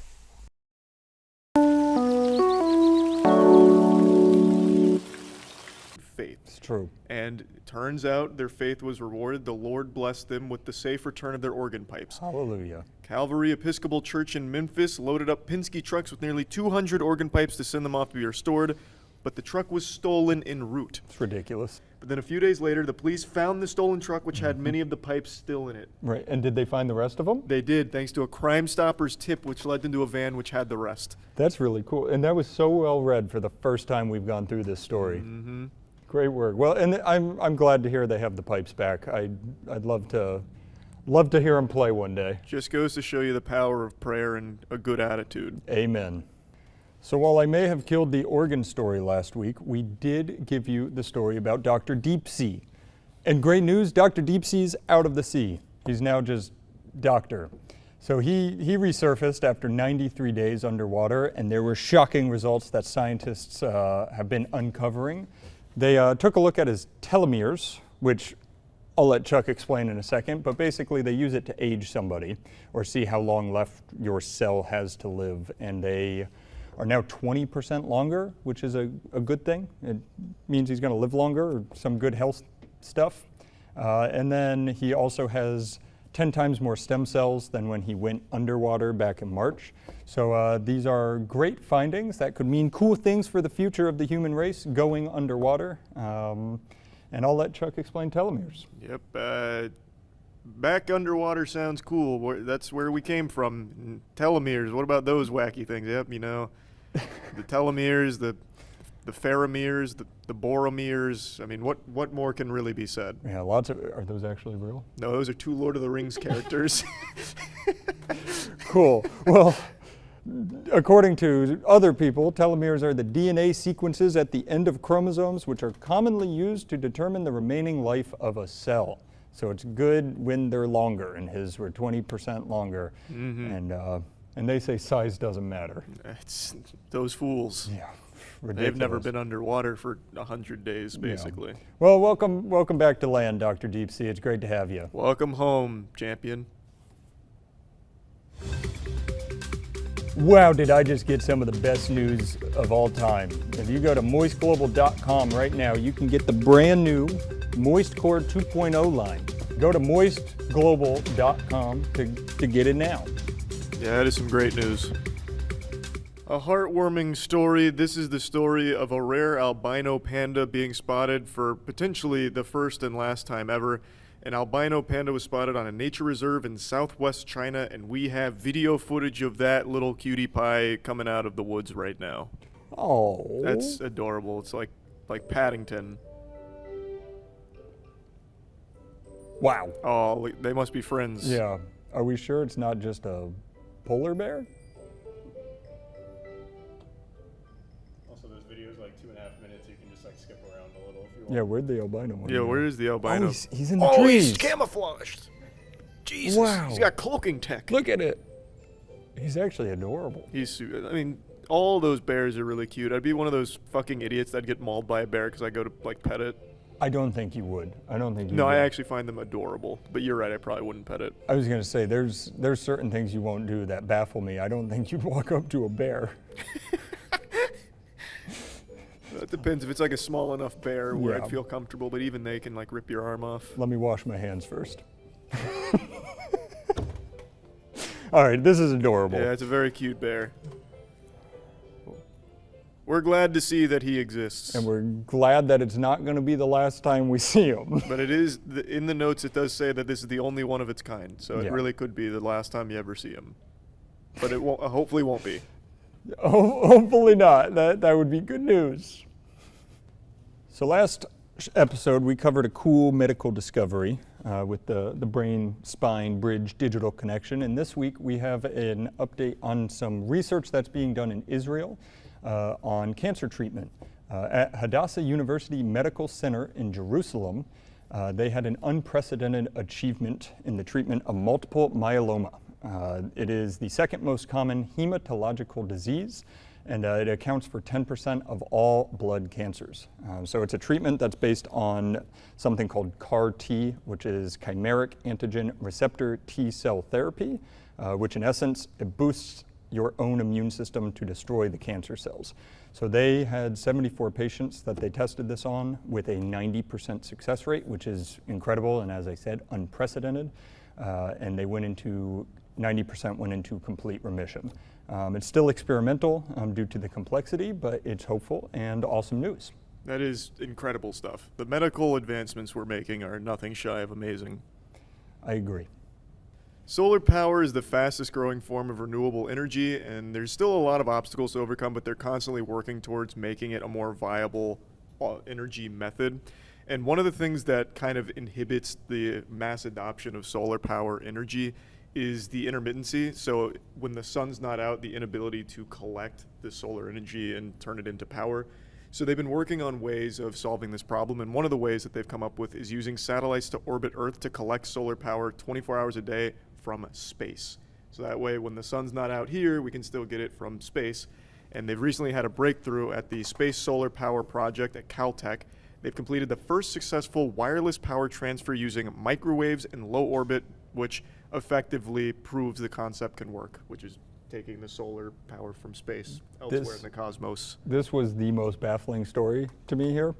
Faith. It's true. And it turns out their faith was rewarded. The Lord blessed them with the safe return of their organ pipes. Hallelujah. Calvary Calvary Episcopal Church in Memphis loaded up Penske trucks with nearly 200 organ pipes to send them off to be restored, but the truck was stolen en route. It's ridiculous. But then a few days later, the police found the stolen truck, which had many of the pipes still in it. Right, and did they find the rest of them? They did, thanks to a Crime Stoppers tip, which led them to a van which had the rest. That's really cool, and that was so well read for the first time we've gone through this story. Mm-hmm. Great work. Well, and I'm glad to hear they have the pipes back. I'd love to hear them play one day. Just goes to show you the power of prayer and a good attitude. Amen. So while I may have killed the organ story last week, we did give you the story about Dr. Deep Sea. And great news, Dr. Deep Sea's out of the sea. He's now just Doctor. So he resurfaced after 93 days underwater, and there were shocking results that scientists have been uncovering. They took a look at his telomeres, which I'll let Chuck explain in a second, but basically they use it to age somebody or see how long left your cell has to live, and they are now 20% longer, which is a good thing. It means he's going to live longer, or some good health stuff. And then he also has 10 times more stem cells than when he went underwater back in March. So these are great findings that could mean cool things for the future of the human race going underwater. And I'll let Chuck explain telomeres. Yep. Back underwater sounds cool. That's where we came from. Telomeres, what about those wacky things? Yep, the telomeres, the pheromeres, the boromeres. I mean, what more can really be said? Yeah, are those actually real? No, those are two Lord of the Rings characters. Cool. Well, according to other people, telomeres are the DNA sequences at the end of chromosomes, which are commonly used to determine the remaining life of a cell. So it's good when they're longer, and his were 20% longer. Mm-hmm. And they say size doesn't matter. It's those fools. Yeah, ridiculous. They've never been underwater for 100 days, basically. Yeah. Well, welcome back to land, Dr. Deep Sea. It's great to have you. Welcome home, champion. Wow, did I just get some of the best news of all time. If you go to moistglobal.com right now, you can get the brand new MoistCore 2.0 line. Go to moistglobal.com to get it now. Yeah, that is some great news. A heartwarming story. This is the story of a rare albino panda being spotted for potentially the first and last time ever. An albino panda was spotted on a nature reserve in southwest China, and we have video footage of that little cutie pie coming out of the woods right now. Oh. That's adorable. It's like Paddington. Wow. Oh, they must be friends. Yeah. Are we sure it's not just a polar bear? Also, those videos like 2.5 minutes. You can just like skip around a little if you want. Yeah, where'd the albino one Yeah, go? where is the albino? Oh, he's in the Oh, trees. he's camouflaged. Jesus. Wow. He's got cloaking tech. Look at it. He's actually adorable. I mean, all those bears are really cute. I'd be one of those fucking idiots that'd get mauled by a bear because I go to like pet it. I don't think you would. I don't think you No, would. I actually find them adorable. But you're right, I probably wouldn't pet it. I was going to say, there's certain things you won't do that baffle me. I don't think you'd walk up to a bear. It depends if it's like a small enough bear where Yeah. I'd feel comfortable, but even they can like rip your arm off. Let me wash my hands first. All right, this is adorable. Yeah, it's a very cute bear. We're glad to see that he exists. And we're glad that it's not going to be the last time we see him. But it is, in the notes it does say that this is the only one of its kind, so Yeah. it really could be the last time you ever see him. But it won't, hopefully won't be. Hopefully not. That would be good news. So last episode we covered a cool medical discovery with the brain-spine bridge digital connection, and this week we have an update on some research that's being done in Israel on cancer treatment. At Hadassah University Medical Center in Jerusalem, they had an unprecedented achievement in the treatment of multiple myeloma. It is the second most common hematological disease, and it accounts for 10% of all blood cancers. So it's a treatment that's based on something called CAR-T, which is chimeric antigen receptor T cell therapy, which in essence, it boosts your own immune system to destroy the cancer cells. So they had 74 patients that they tested this on with a 90% success rate, which is incredible, and as I said, unprecedented. And they 90% went into complete remission. It's still experimental due to the complexity, but it's hopeful and awesome news. That is incredible stuff. The medical advancements we're making are nothing shy of amazing. I agree. Solar power is the fastest growing form of renewable energy, and there's still a lot of obstacles to overcome, but they're constantly working towards making it a more viable energy method. And one of the things that kind of inhibits the mass adoption of solar power energy is the intermittency. So when the sun's not out, the inability to collect the solar energy and turn it into power. So they've been working on ways of solving this problem, and one of the ways that they've come up with is using satellites to orbit Earth to collect solar power 24 hours a day from space. So that way when the sun's not out here, we can still get it from space. And they've recently had a breakthrough at the Space Solar Power Project at Caltech. They've completed the first successful wireless power transfer using microwaves in low orbit, which effectively proves the concept can work, which is taking the solar power from space elsewhere in the cosmos. This was the most baffling story to me here,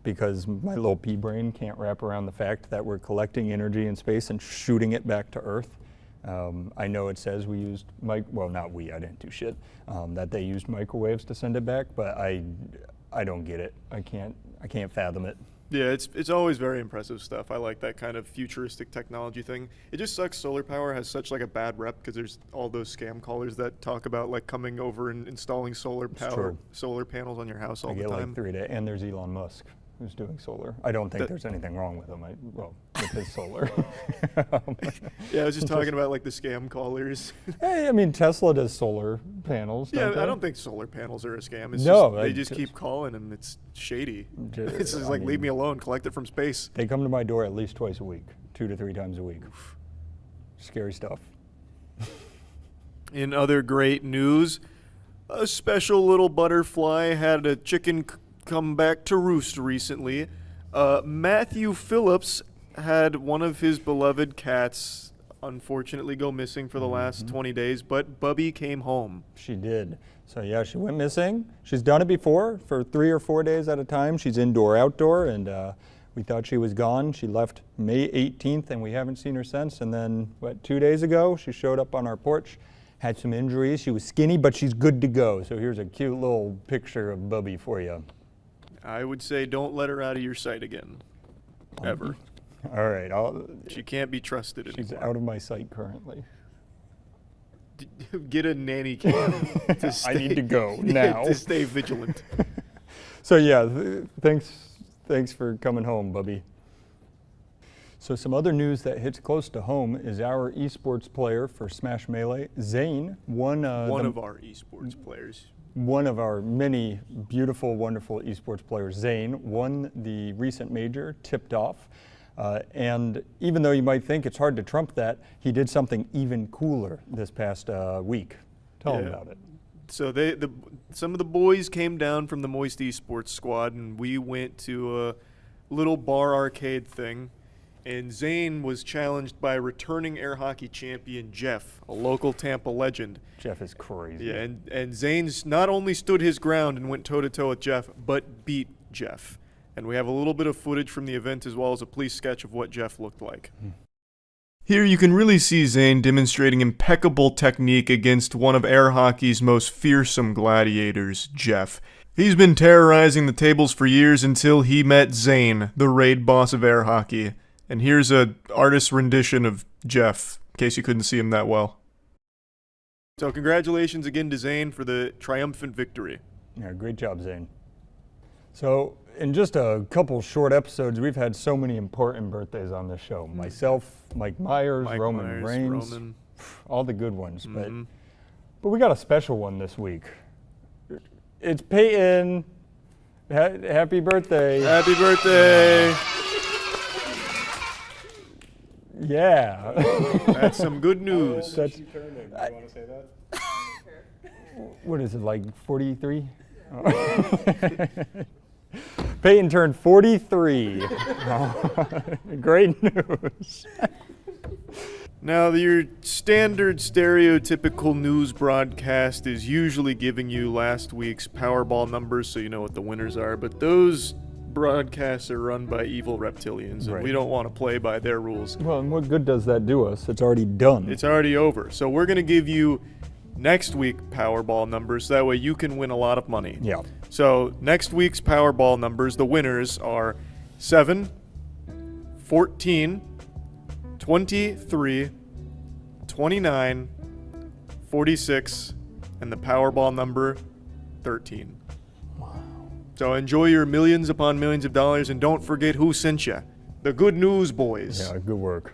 because my little pea brain can't wrap around the fact that we're collecting energy in space and shooting it back to Earth. I know it says we used, well, not we, I didn't do shit, that they used microwaves to send it back, but I don't get it. I can't fathom it. Yeah, it's always very impressive stuff. I like that kind of futuristic technology thing. It just sucks solar power has such like a bad rep because there's all those scam callers that talk about like coming over and installing solar panels on your house all the time. I get like 3 days, and there's Elon Musk who's doing solar. I don't think there's anything wrong with him. With his solar. Yeah, I was just talking about like the scam callers. Hey, I mean, Tesla does solar panels. Yeah, don't I they? don't think solar panels are a scam. It's No, just, they just keep calling and it's shady. It's just like, leave me alone, collect it from space. They come to my door at least twice a week, 2 to 3 times a week. Scary stuff. In other great news, a special little butterfly had a chicken come back to roost recently. Matthew Phillips had one of his beloved cats unfortunately go missing for the last 20 days, but Bubby came home. She did. So yeah, she went missing. She's done it before for 3 or 4 days at a time. She's indoor, outdoor, and we thought she was gone. She left May 18th, and we haven't seen her since. And then, 2 days ago, she showed up on our porch, had some injuries. She was skinny, but she's good to go. So here's a cute little picture of Bubby for you. I would say don't let her out of your sight again. Ever. All right, She can't be trusted anymore. she's out of my sight currently. Get a nanny cam. To I need to go now. To stay vigilant. So yeah, thanks for coming home, Bubby. So some other news that hits close to home is our esports player for Smash Melee, Zane, won one of our esports players. One of our many beautiful, wonderful esports players, Zane, won the recent major, Tipped Off. And even though you might think it's hard to trump that, he did something even cooler this past week. Tell him about it. So some of the boys came down from the Moist Esports squad, and we went to a little bar arcade thing. And Zane was challenged by returning air hockey champion Jeff, a local Tampa legend. Jeff is crazy. Yeah, and Zane's not only stood his ground and went toe-to-toe with Jeff, but beat Jeff. And we have a little bit of footage from the event as well as a police sketch of what Jeff looked like. Here you can really see Zane demonstrating impeccable technique against one of air hockey's most fearsome gladiators, Jeff. He's been terrorizing the tables for years until he met Zane, the raid boss of air hockey. And here's a artist's rendition of Jeff, in case you couldn't see him that well. So congratulations again to Zane for the triumphant victory. Yeah, great job, Zane. So in just a couple short episodes, we've had so many important birthdays on this show. Myself, Mike Myers, Roman Reigns, all the good ones. But we got a special one this week. It's Peyton. Happy birthday. Happy birthday. Yeah. That's some good news. Do you want to say that? What is it, like 43? Peyton turned 43. Great news. Now, your standard stereotypical news broadcast is usually giving you last week's Powerball numbers so you know what the winners are, but those broadcasts are run by evil reptilians, and we don't want to play by their rules. Well, and what good does that do us? It's already done. It's already over. So we're going to give you next week Powerball numbers, so that way you can win a lot of money. Yeah. So next week's Powerball numbers, the winners are 7, 14, 23, 29, 46, and the Powerball number 13. So enjoy your millions upon millions of dollars, and don't forget who sent you. The Good News Boys. Yeah, good work.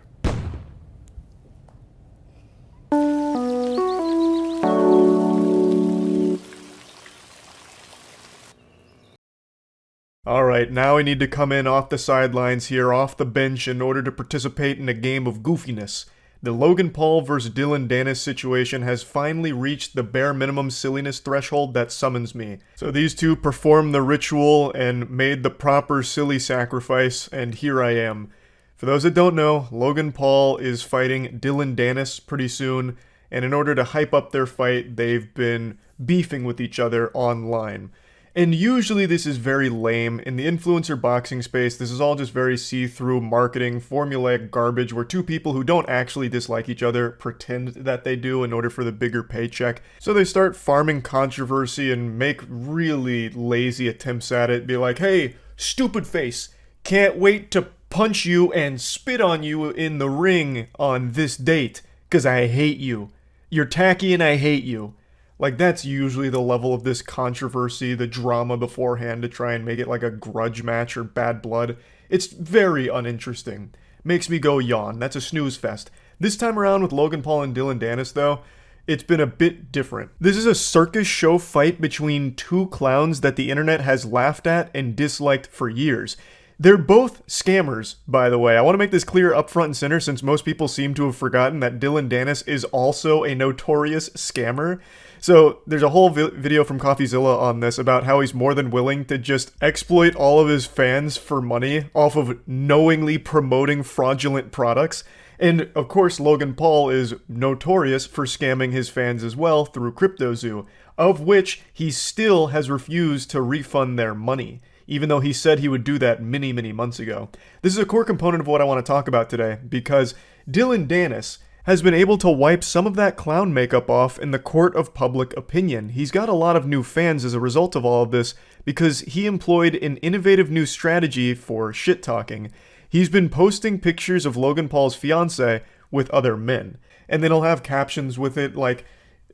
Alright, now I need to come in off the sidelines here, off the bench, in order to participate in a game of goofiness. The Logan Paul vs. Dylan Dennis situation has finally reached the bare minimum silliness threshold that summons me. So these two performed the ritual and made the proper silly sacrifice, and here I am. For those that don't know, Logan Paul is fighting Dylan Dennis pretty soon, and in order to hype up their fight, they've been beefing with each other online. And usually this is very lame. In the influencer boxing space, this is all just very see-through marketing, formulaic garbage where two people who don't actually dislike each other pretend that they do in order for the bigger paycheck. So they start farming controversy and make really lazy attempts at it. Be like, hey, stupid face, can't wait to punch you and spit on you in the ring on this date, 'cause I hate you. You're tacky and I hate you. Like, that's usually the level of this controversy, the drama beforehand to try and make it like a grudge match or bad blood. It's very uninteresting. Makes me go yawn. That's a snooze fest. This time around with Logan Paul and Dylan Dennis, though, it's been a bit different. This is a circus show fight between two clowns that the internet has laughed at and disliked for years. They're both scammers, by the way. I want to make this clear up front and center since most people seem to have forgotten that Dylan Dennis is also a notorious scammer. So there's a whole video from CoffeeZilla on this about how he's more than willing to just exploit all of his fans for money off of knowingly promoting fraudulent products. And of course, Logan Paul is notorious for scamming his fans as well through CryptoZoo, of which he still has refused to refund their money, even though he said he would do that many, many months ago. This is a core component of what I want to talk about today, because Dylan Dennis has been able to wipe some of that clown makeup off in the court of public opinion. He's got a lot of new fans as a result of all of this, because he employed an innovative new strategy for shit-talking. he's been posting pictures of Logan Paul's fiance with other men. And then he'll have captions with it like,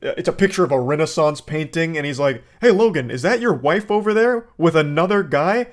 it's a picture of a Renaissance painting, and he's like, "Hey Logan, is that your wife over there with another guy?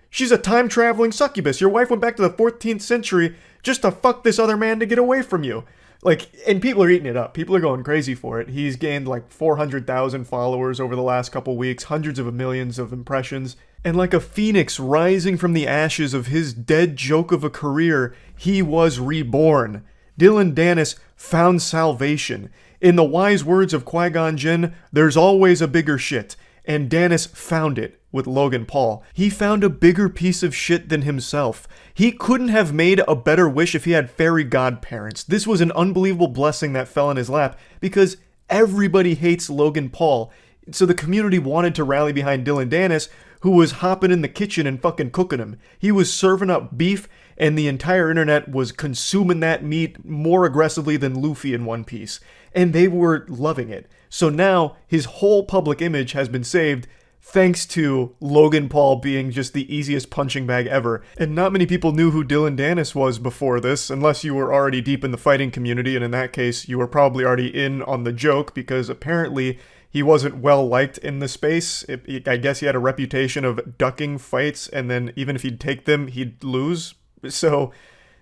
She's a time-traveling succubus. Your wife went back to the 14th century just to fuck this other man to get away from you." Like, and people are eating it up. People are going crazy for it. He's gained like 400,000 followers over the last couple weeks, hundreds of millions of impressions. And like a phoenix rising from the ashes of his dead joke of a career, he was reborn. Dillon Danis found salvation. In the wise words of Qui-Gon Jinn, there's always a bigger shit. And Danis found it with Logan Paul. He found a bigger piece of shit than himself. He couldn't have made a better wish if he had fairy godparents. This was an unbelievable blessing that fell in his lap because everybody hates Logan Paul. So the community wanted to rally behind Dillon Danis, who was hopping in the kitchen and fucking cooking him. He was serving up beef, and the entire internet was consuming that meat more aggressively than Luffy in One Piece. And they were loving it. So now his whole public image has been saved thanks to Logan Paul being just the easiest punching bag ever. And not many people knew who Dillon Danis was before this, unless you were already deep in the fighting community, and in that case, you were probably already in on the joke, because apparently he wasn't well liked in the space. I guess he had a reputation of ducking fights, and then even if he'd take them, he'd lose. So,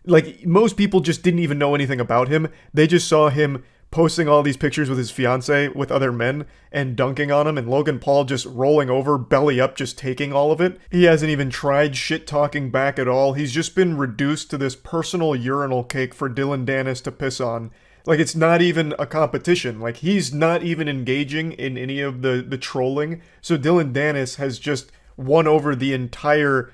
like, most people just didn't even know anything about him. They just saw him posting all these pictures with his fiance with other men and dunking on him, and Logan Paul just rolling over, belly up, just taking all of it. He hasn't even tried shit-talking back at all. He's just been reduced to this personal urinal cake for Dillon Danis to piss on. Like, it's not even a competition. Like, he's not even engaging in any of the trolling. So Dillon Danis has just won over the entire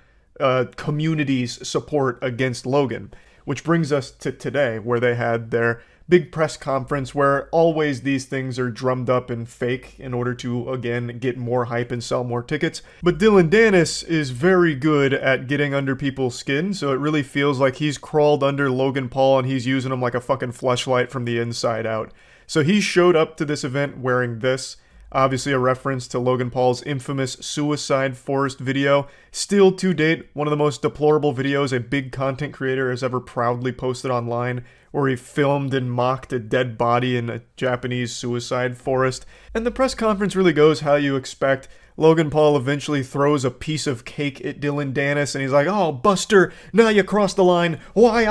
community's support against Logan. Which brings us to today, where they had their big press conference where always these things are drummed up and fake in order to, again, get more hype and sell more tickets. But Dillon Danis is very good at getting under people's skin, so it really feels like he's crawled under Logan Paul and he's using him like a fucking fleshlight from the inside out. So he showed up to this event wearing this. Obviously a reference to Logan Paul's infamous Suicide Forest video. Still to date, one of the most deplorable videos a big content creator has ever proudly posted online, where he filmed and mocked a dead body in a Japanese suicide forest. And the press conference really goes how you expect. Logan Paul eventually throws a piece of cake at Dillon Danis, and he's like, "Oh, Buster, now you crossed the line. Why,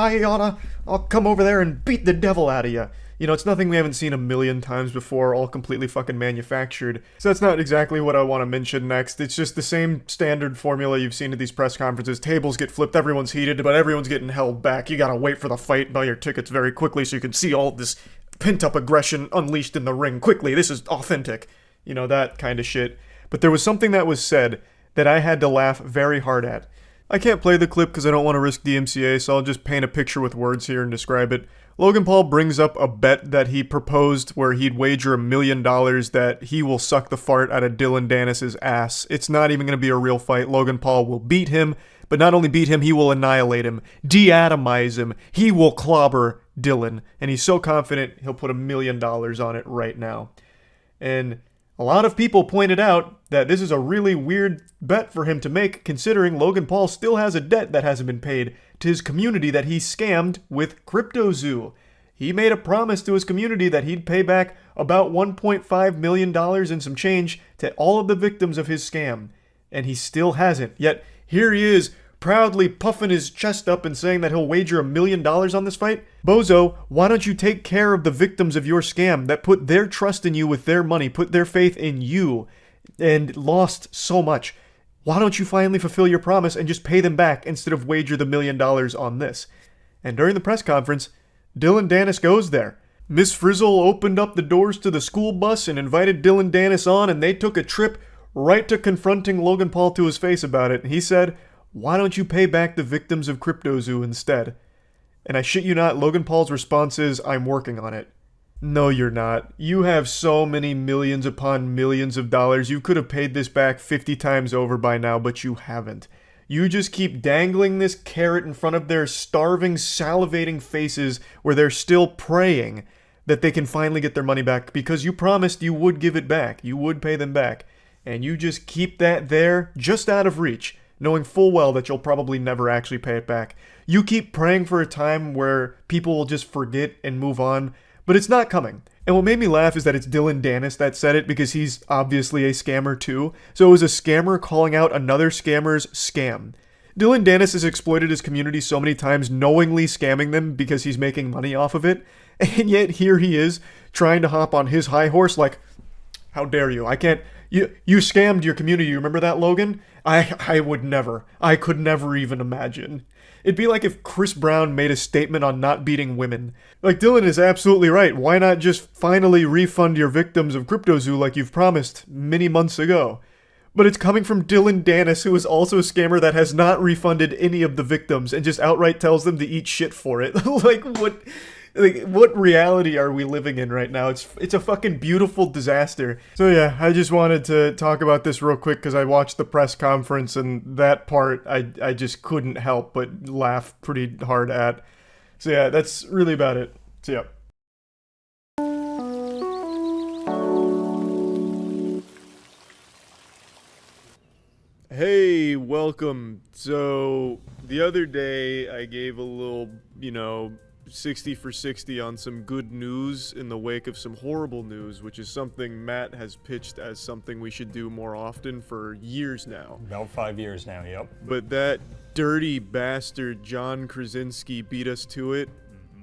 I'll come over there and beat the devil out of you." You know, it's nothing we haven't seen a million times before, all completely fucking manufactured. So that's not exactly what I want to mention next. It's just the same standard formula you've seen at these press conferences. Tables get flipped, everyone's heated, but everyone's getting held back. You gotta wait for the fight, buy your tickets very quickly so you can see all this pent-up aggression unleashed in the ring quickly. This is authentic. You know, that kind of shit. But there was something that was said that I had to laugh very hard at. I can't play the clip because I don't want to risk DMCA, so I'll just paint a picture with words here and describe it. Logan Paul brings up a bet that he proposed where he'd wager $1 million that he will suck the fart out of Dillon Danis' ass. It's not even going to be a real fight. Logan Paul will beat him, but not only beat him, he will annihilate him, de-atomize him. He will clobber Dillon, and he's so confident he'll put $1 million on it right now. And a lot of people pointed out that this is a really weird bet for him to make, considering Logan Paul still has a debt that hasn't been paid to his community that he scammed with CryptoZoo. He made a promise to his community that he'd pay back about $1.5 million and some change to all of the victims of his scam, and he still hasn't. Yet here he is, proudly puffing his chest up and saying that he'll wager $1 million on this fight? Bozo, why don't you take care of the victims of your scam that put their trust in you with their money, put their faith in you, and lost so much? Why don't you finally fulfill your promise and just pay them back instead of wager the $1 million on this? And during the press conference, Dillon Danis goes there. Miss Frizzle opened up the doors to the school bus and invited Dillon Danis on, and they took a trip right to confronting Logan Paul to his face about it. He said, "Why don't you pay back the victims of CryptoZoo instead?" And I shit you not, Logan Paul's response is, "I'm working on it." No, you're not. You have so many millions upon millions of dollars. You could have paid this back 50 times over by now, but you haven't. You just keep dangling this carrot in front of their starving, salivating faces where they're still praying that they can finally get their money back because you promised you would give it back. You would pay them back. And you just keep that there, just out of reach. knowing full well that you'll probably never actually pay it back. You keep praying for a time where people will just forget and move on, but it's not coming. And what made me laugh is that it's Dylan Dennis that said it, because he's obviously a scammer too. So it was a scammer calling out another scammer's scam. Dylan Dennis has exploited his community so many times, knowingly scamming them because he's making money off of it. And yet here he is trying to hop on his high horse like, how dare you? I can't. You scammed your community. You remember that, Logan? I would never. I could never even imagine. It'd be like if Chris Brown made a statement on not beating women. Like, Dylan is absolutely right. Why not just finally refund your victims of CryptoZoo like you've promised many months ago? But it's coming from Dylan Dennis, who is also a scammer that has not refunded any of the victims and just outright tells them to eat shit for it. What reality are we living in right now? It's a fucking beautiful disaster. So yeah, I just wanted to talk about this real quick because I watched the press conference, and that part I just couldn't help but laugh pretty hard at. So yeah, that's really about it. So yeah. Hey, welcome. So the other day I gave a little, 60 for 60 on some good news in the wake of some horrible news, which is something Matt has pitched as something we should do more often for years now. About 5 years now, yep. But that dirty bastard John Krasinski beat us to it,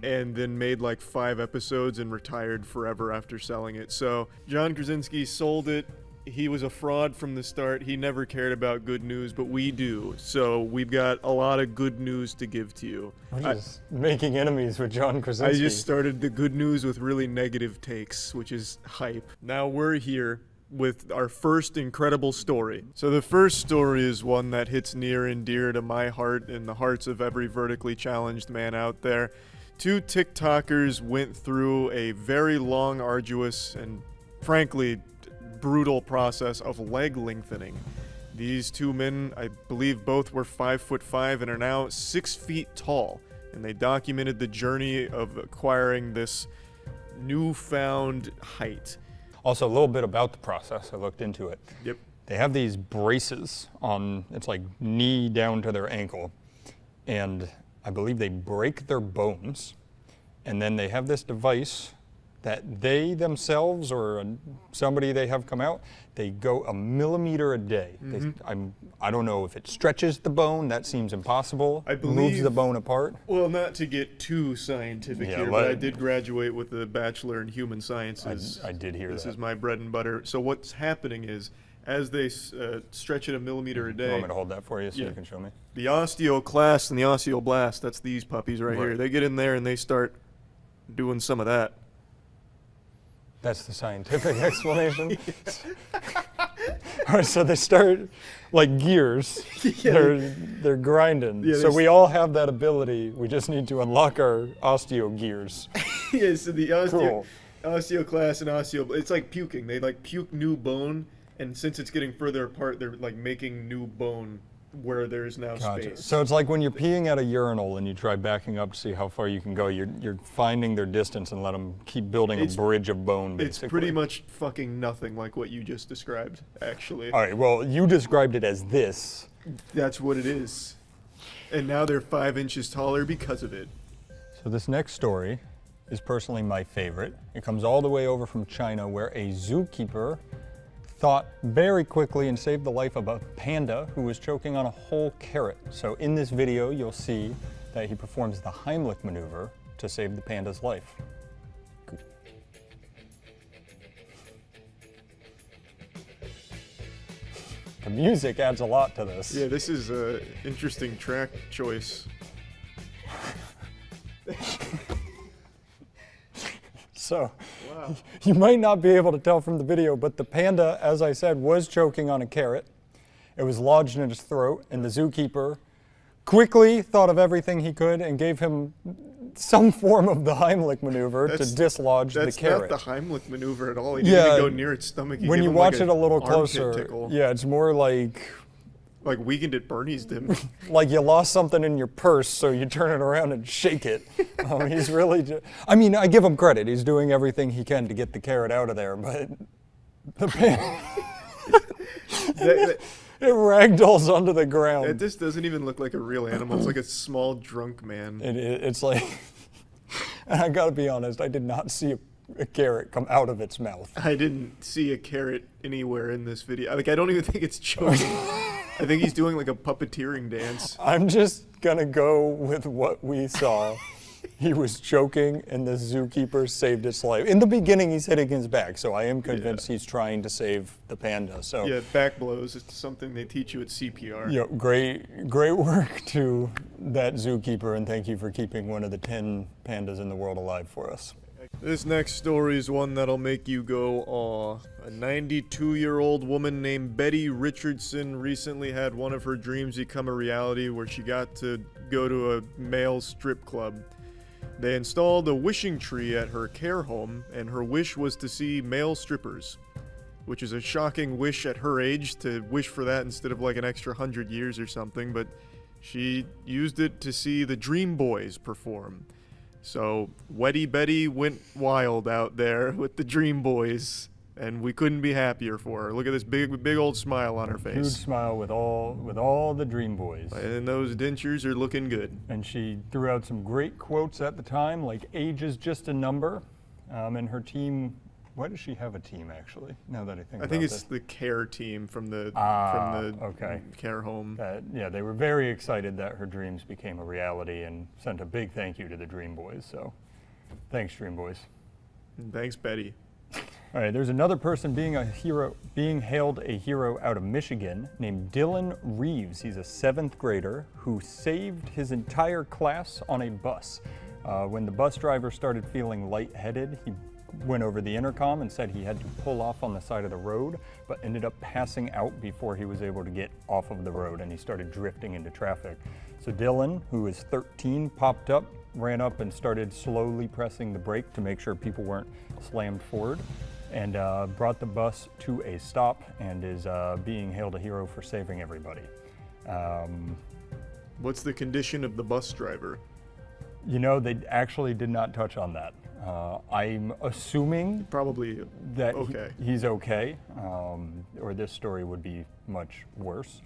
and then made like 5 episodes and retired forever after selling it. So John Krasinski sold it. He was a fraud from the start. He never cared about good news, but we do. So we've got a lot of good news to give to you. We're just making enemies with John Krasinski. I just started the good news with really negative takes, which is hype. Now we're here with our first incredible story. So the first story is one that hits near and dear to my heart and the hearts of every vertically challenged man out there. 2 TikTokers went through a very long, arduous, and frankly, brutal process of leg lengthening. These 2 men, I believe both were 5'5" and are now 6 feet tall, and they documented the journey of acquiring this newfound height. Also, a little bit about the process. I looked into it. Yep. They have these braces on, it's like knee down to their ankle, and I believe they break their bones, and then they have this device that they themselves or somebody they have come out, they go 1 millimeter a day. I don't know if it stretches the bone, that seems impossible. I believe, moves the bone apart. Well, not to get too scientific here, but I did graduate with a bachelor in human sciences. I did hear this that. This is my bread and butter. So what's happening is, as they stretch it 1 millimeter a day. You want me to hold that for you so you can show me? The osteoclast and the osteoblast, that's these puppies right here. They get in there and they start doing some of that. That's the scientific explanation. All right, so they start like gears. They're grinding. Yeah, so we all have that ability. We just need to unlock our osteo gears. Yeah, so the osteoclast and it's like puking. They like puke new bone, and since it's getting further apart, they're like making new bone where there's now space. So it's like when you're peeing at a urinal and you try backing up to see how far you can go, you're finding their distance and let them keep building a bridge of bone, basically. It's pretty much fucking nothing like what you just described, actually. All right, well, you described it as this. That's what it is. And now they're 5 inches taller because of it. So this next story is personally my favorite. It comes all the way over from China, where a zookeeper thought very quickly and saved the life of a panda who was choking on a whole carrot. So in this video, you'll see that he performs the Heimlich maneuver to save the panda's life. The music adds a lot to this. Yeah, this is an interesting track choice. So, you might not be able to tell from the video, but the panda, as I said, was choking on a carrot. It was lodged in his throat, and the zookeeper quickly thought of everything he could and gave him some form of the Heimlich maneuver to dislodge the carrot. That's not the Heimlich maneuver at all. He didn't even go near its stomach. When you watch it a little closer, yeah, it's more like Weekend at Bernie's him. Like you lost something in your purse, so you turn it around and shake it. He's really I mean, I give him credit. He's doing everything he can to get the carrot out of there, but the It ragdolls onto the ground. It just doesn't even look like a real animal. It's like a small drunk man. It's like, and I gotta be honest, I did not see a carrot come out of its mouth. I didn't see a carrot anywhere in this video. Like, I don't even think it's choking. I think he's doing like a puppeteering dance. I'm just gonna go with what we saw. He was choking, and the zookeeper saved its life. In the beginning, he's hitting his back, so I am convinced he's trying to save the panda. So yeah, back blows. It's something they teach you at CPR. yeah, great work to that zookeeper, and thank you for keeping one of the 10 pandas in the world alive for us. This next story is one that'll make you go, aw. A 92-year-old woman named Betty Richardson recently had one of her dreams become a reality where she got to go to a male strip club. They installed a wishing tree at her care home, and her wish was to see male strippers, which is a shocking wish at her age, to wish for that instead of like an extra 100 years or something, but she used it to see the Dream Boys perform. So Wetty Betty went wild out there with the Dream Boys, and we couldn't be happier for her. Look at this big old smile on her face. Huge smile with all the Dream Boys. And those dentures are looking good. And she threw out some great quotes at the time, like age is just a number. And her team, why does she have a team actually? Now that I think about it. I think it's the care team from the okay. care home. Yeah, they were very excited that her dreams became a reality and sent a big thank you to the Dream Boys. So thanks, Dream Boys. And thanks, Betty. All right, there's another person being hailed a hero out of Michigan named Dylan Reeves. He's a 7th grader who saved his entire class on a bus. When the bus driver started feeling lightheaded, he went over the intercom and said he had to pull off on the side of the road, but ended up passing out before he was able to get off of the road, and he started drifting into traffic. So Dylan, who is 13, popped up, ran up and started slowly pressing the brake to make sure people weren't slammed forward, and brought the bus to a stop, and is being hailed a hero for saving everybody. What's the condition of the bus driver? You know, they actually did not touch on that. I'm assuming probably that okay. He's okay, or this story would be much worse.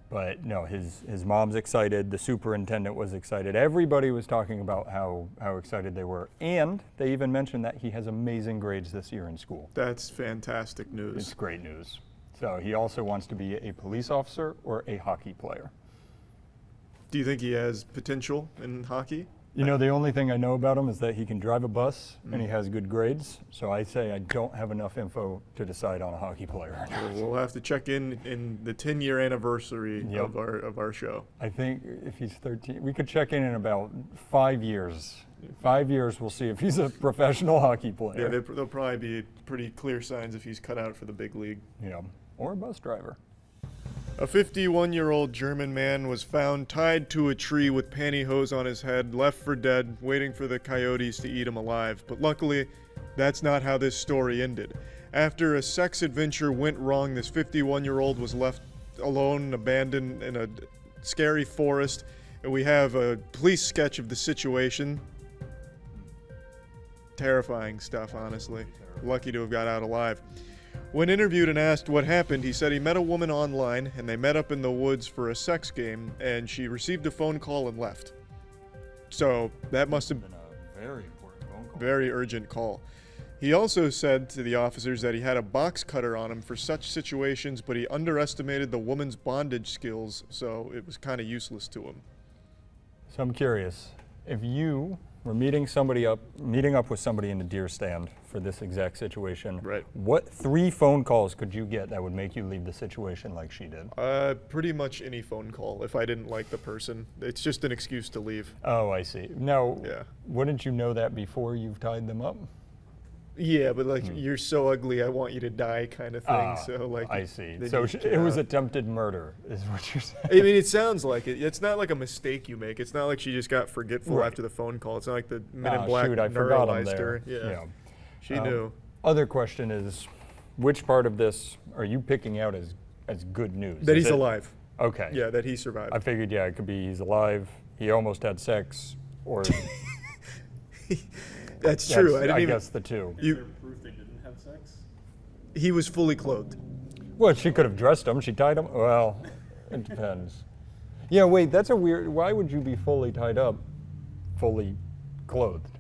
But no, his mom's excited, the superintendent was excited, everybody was talking about how excited they were, and they even mentioned that he has amazing grades this year in school. That's fantastic news. It's great news. So he also wants to be a police officer or a hockey player. Do you think he has potential in hockey? You know, the only thing I know about him is that he can drive a bus and he has good grades. So I say I don't have enough info to decide on a hockey player. We'll have to check in the 10-year anniversary Yep. of our show. I think if he's 13, we could check in about 5 years. 5 years, we'll see if he's a professional hockey player. Yeah, there'll probably be pretty clear signs if he's cut out for the big league. Yeah, or a bus driver. A 51-year-old German man was found tied to a tree with pantyhose on his head, left for dead, waiting for the coyotes to eat him alive. But luckily, that's not how this story ended. After a sex adventure went wrong, this 51-year-old was left alone, abandoned in a scary forest, and we have a police sketch of the situation. Terrifying stuff, honestly. Lucky to have got out alive. When interviewed and asked what happened, he said he met a woman online, and they met up in the woods for a sex game, and she received a phone call and left. So that must have been a very important phone call. Very urgent call. He also said to the officers that he had a box cutter on him for such situations, but he underestimated the woman's bondage skills, so it was kind of useless to him. So I'm curious, if you were meeting up with somebody in the deer stand for this exact situation, right? What 3 phone calls could you get that would make you leave the situation like she did? Pretty much any phone call if I didn't like the person. It's just an excuse to leave. Oh, I see. Now, yeah. Wouldn't you know that before you've tied them up? Yeah, but like, you're so ugly, I want you to die kind of thing. So like, I see. So it was attempted murder, is what you're saying. I mean, it sounds like it. It's not like a mistake you make. It's not like she just got forgetful Right. after the phone call. It's not like the Men in Black shoot, I forgot him neuralized her. there. Yeah. She knew. Other question is, which part of this are you picking out as good news? That Is he's it- alive. Okay. Yeah, that he survived. I figured, yeah, it could be he's alive, he almost had sex, or... That's true. I guess the two. He was fully clothed. Well, she could have dressed him. She tied him. Well, it depends. Yeah, wait, that's a weird... Why would you be fully tied up, fully clothed?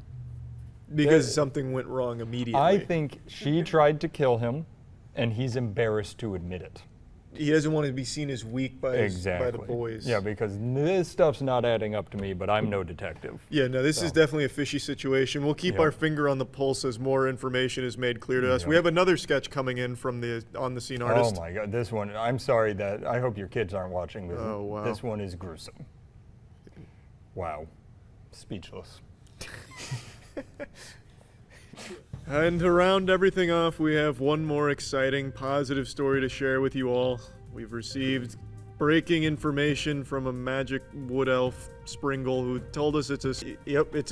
Because something went wrong immediately. I think she tried to kill him, and he's embarrassed to admit it. He doesn't want to be seen as weak by the boys. Yeah, because this stuff's not adding up to me, but I'm no detective. Yeah, no, this is definitely a fishy situation. We'll keep our finger on the pulse as more information is made clear to us. We have another sketch coming in from the on-the-scene artist. Oh my God, this one, I'm sorry that, I hope your kids aren't watching this. Oh, wow. This one is gruesome. Wow. Speechless. And to round everything off, we have one more exciting, positive story to share with you all. We've received breaking information from a magic wood elf, Springle, who told us it's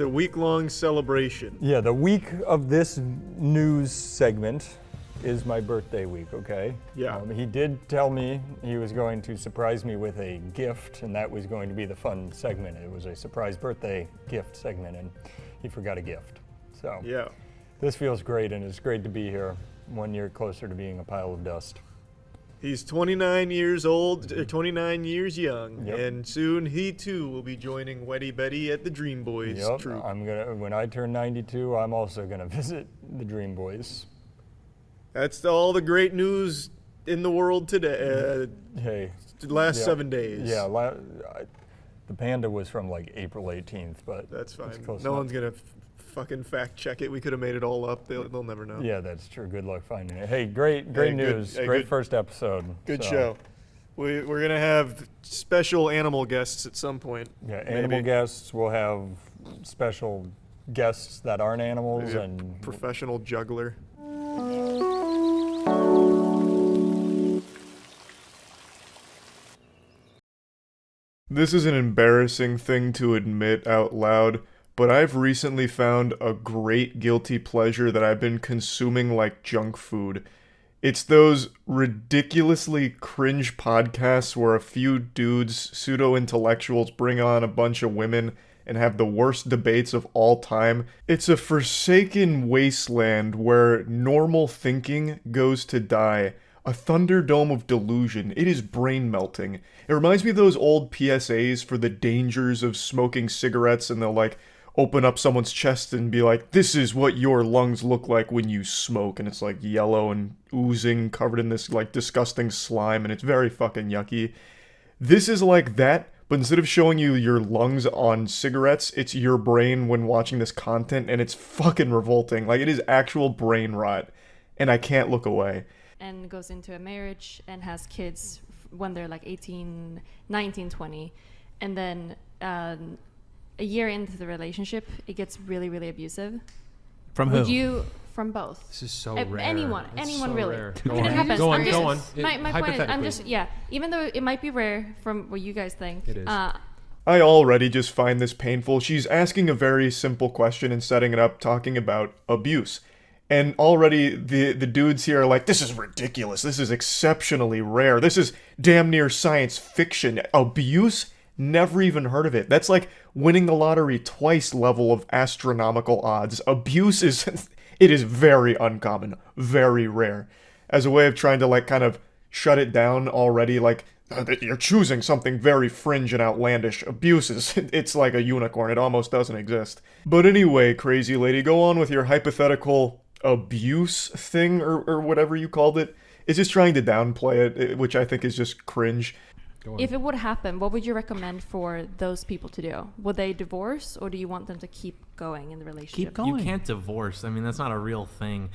a week-long celebration. Yeah, the week of this news segment is my birthday week, okay? Yeah. He did tell me he was going to surprise me with a gift, and that was going to be the fun segment. It was a surprise birthday gift segment, and he forgot a gift. So yeah. This feels great, and it's great to be here 1 year closer to being a pile of dust. He's 29 years old, 29 years young, Yep. and soon he too will be joining Weddy Betty at the Dream Boys Yep, troupe. when I turn 92, I'm also gonna visit the Dream Boys. That's all the great news in the world today. Hey. Last 7 days. Yeah, the panda was from like April 18th, but that's fine. Close No enough. one's gonna fucking fact check it. We could have made it all up. They'll never know. Yeah, that's true. Good luck finding it. Hey, great news. Hey, great good- first episode. Good So, show. We're gonna have special animal guests at some point. Yeah, animal guests. We'll have special guests that aren't animals Maybe a and professional juggler. This is an embarrassing thing to admit out loud, but I've recently found a great guilty pleasure that I've been consuming like junk food. It's those ridiculously cringe podcasts where a few dudes, pseudo-intellectuals, bring on a bunch of women and have the worst debates of all time. It's a forsaken wasteland where normal thinking goes to die. A thunderdome of delusion. It is brain-melting. It reminds me of those old PSAs for the dangers of smoking cigarettes, and they'll like open up someone's chest and be like, this is what your lungs look like when you smoke, and it's like yellow and oozing, covered in this like disgusting slime, and it's very fucking yucky. This is like that, but instead of showing you your lungs on cigarettes, it's your brain when watching this content, and it's fucking revolting. Like, it is actual brain rot, and I can't look away. And goes into a marriage and has kids when they're like 18, 19, 20. And then a year into the relationship, it gets really, really abusive. From Would who? you, from both. This is so rare. Anyone It's so really. rare. I mean, it happens. Go on, I'm just, go on. My point is, I'm Hypothetically. just, yeah, even though it might be rare from what you guys think. It is. I already just find this painful. She's asking a very simple question and setting it up, talking about abuse. And already the dudes here are like, this is ridiculous. This is exceptionally rare. This is damn near science fiction. Abuse? Never even heard of it. That's like winning the lottery twice level of astronomical odds. Abuse is, it is very uncommon, very rare. As a way of trying to like kind of shut it down already, like, you're choosing something very fringe and outlandish. Abuse is, it's like a unicorn. It almost doesn't exist. But anyway, crazy lady, go on with your hypothetical abuse thing, or whatever you called it. It's just trying to downplay it, which I think is just cringe. If it would happen, what would you recommend for those people to do? Would they divorce, or do you want them to keep going in the relationship? You can't divorce. I mean, that's not a real thing.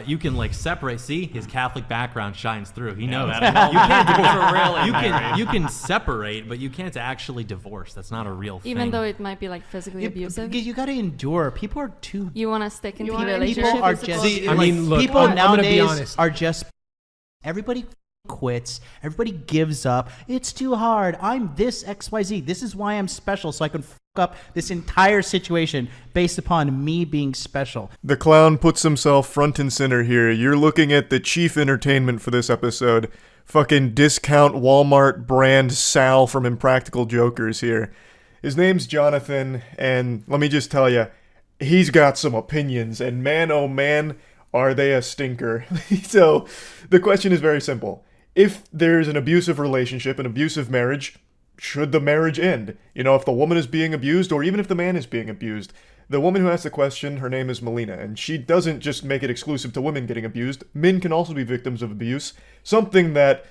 You can like separate. See, his Catholic background shines through. He knows. You can't divorce. You can separate, but you can't actually divorce. That's not a real thing. Even though it might be like physically abusive. You got to endure. People are too. You want to stick in the People relationship. are just. See, I mean, look, people I'm gonna be nowadays honest. are just. Everybody quits. Everybody gives up. It's too hard. I'm this XYZ. This is why I'm special, so I can fuck up this entire situation based upon me being special. The clown puts himself front and center here. You're looking at the chief entertainment for this episode. Fucking discount Walmart brand Sal from Impractical Jokers here. His name's Jonathan, and let me just tell you, he's got some opinions, and man, oh man, Are they a stinker? So the question is very simple. If there's an abusive relationship, an abusive marriage, should the marriage end? You know, if the woman is being abused, or even if the man is being abused. The woman who asked the question, her name is Melina, and she doesn't just make it exclusive to women getting abused. Men can also be victims of abuse, something that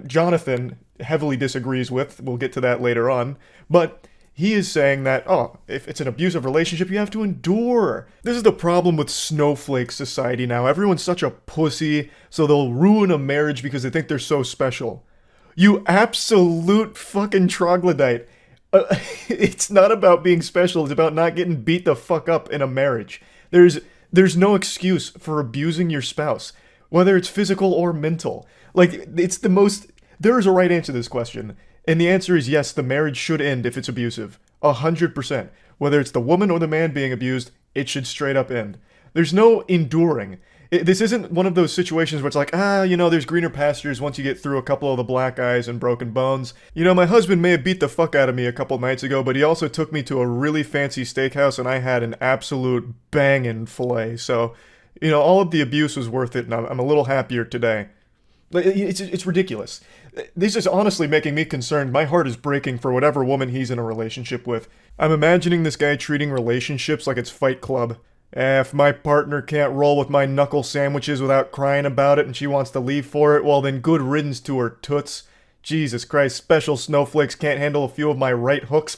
Jonathan heavily disagrees with. We'll get to that later on. But he is saying that, oh, if it's an abusive relationship, you have to endure. This is the problem with snowflake society now. Everyone's such a pussy, so they'll ruin a marriage because they think they're so special. You absolute fucking troglodyte. It's not about being special, it's about not getting beat the fuck up in a marriage. There's no excuse for abusing your spouse, whether it's physical or mental. Like, it's the most... There is a right answer to this question, and the answer is yes, the marriage should end if it's abusive. 100%. Whether it's the woman or the man being abused, it should straight up end. There's no enduring. This isn't one of those situations where it's like, there's greener pastures once you get through a couple of the black eyes and broken bones. You know, my husband may have beat the fuck out of me a couple nights ago, but he also took me to a really fancy steakhouse and I had an absolute bangin' filet. So, you know, all of the abuse was worth it, and I'm a little happier today. It's ridiculous. This is honestly making me concerned. My heart is breaking for whatever woman he's in a relationship with. I'm imagining this guy treating relationships like it's Fight Club. If my partner can't roll with my knuckle sandwiches without crying about it and she wants to leave for it, well then good riddance to her toots. Jesus Christ, special snowflakes can't handle a few of my right hooks.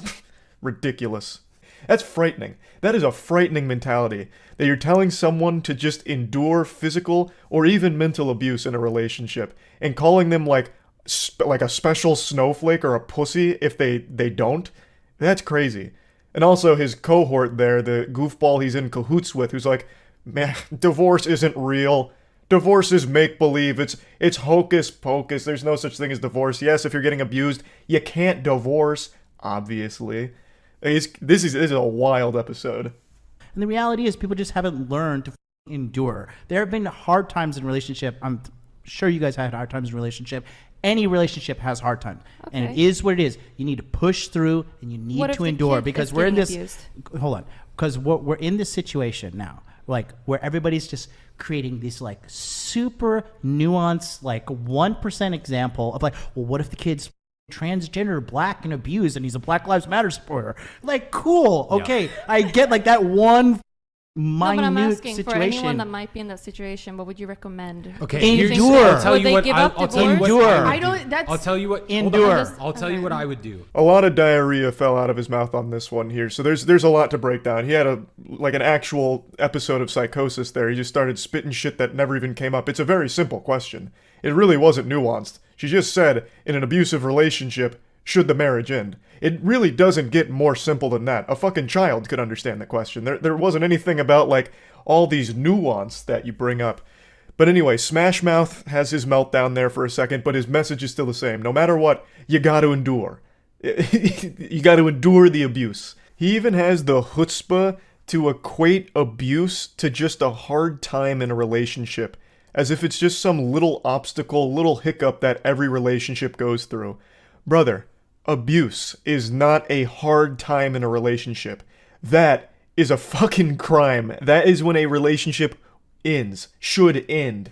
Ridiculous. That's frightening. That is a frightening mentality. That you're telling someone to just endure physical or even mental abuse in a relationship and calling them like a special snowflake or a pussy if they don't. That's crazy. And also his cohort there, the goofball he's in cahoots with, who's like, man, divorce isn't real. Divorce is make-believe. It's hocus pocus. There's no such thing as divorce. Yes, if you're getting abused, you can't divorce, obviously. This is a wild episode. And the reality is people just haven't learned to endure. There have been hard times in relationship. I'm sure you guys had hard times in relationship. Any relationship has hard times. Okay. And it is what it is. You need to push through and you need to endure because we're in this abused? Hold on. Because we're in this situation now, like where everybody's just creating this like super nuanced, like 1% example of like, well, what if the kid's transgender, black, and abused and he's a Black Lives Matter supporter? Like, cool. Okay. Yeah. I get like that one minute I'm asking situation. For anyone that might be in that situation, what would you recommend? Okay, endure. I'll tell you what. I'll tell you what. I'll tell you what. Endure. I'll tell you what I would do. A lot of diarrhea fell out of his mouth on this one here, so there's a lot to break down. He had an actual episode of psychosis there. He just started spitting shit that never even came up. It's a very simple question. It really wasn't nuanced. She just said, in an abusive relationship, should the marriage end? It really doesn't get more simple than that. A fucking child could understand the question. There wasn't anything about, like, all these nuance that you bring up. But anyway, Smash Mouth has his meltdown there for a second, but his message is still the same. No matter what, you gotta endure. You gotta endure the abuse. He even has the chutzpah to equate abuse to just a hard time in a relationship, as if it's just some little obstacle, little hiccup that every relationship goes through. Brother, abuse is not a hard time in a relationship. That is a fucking crime. That is when a relationship ends, should end.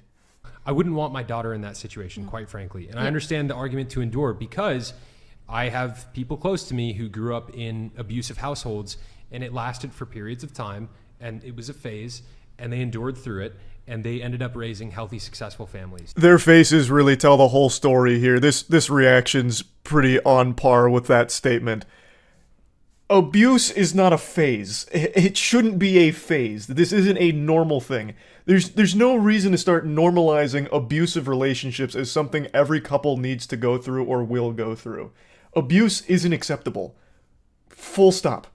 I wouldn't want my daughter in that situation, quite frankly. And I understand the argument to endure because I have people close to me who grew up in abusive households and it lasted for periods of time and it was a phase and they endured through it. And they ended up raising healthy, successful families. Their faces really tell the whole story here. This reaction's pretty on par with that statement. Abuse is not a phase. It shouldn't be a phase. This isn't a normal thing. There's no reason to start normalizing abusive relationships as something every couple needs to go through or will go through. Abuse isn't acceptable. Full stop.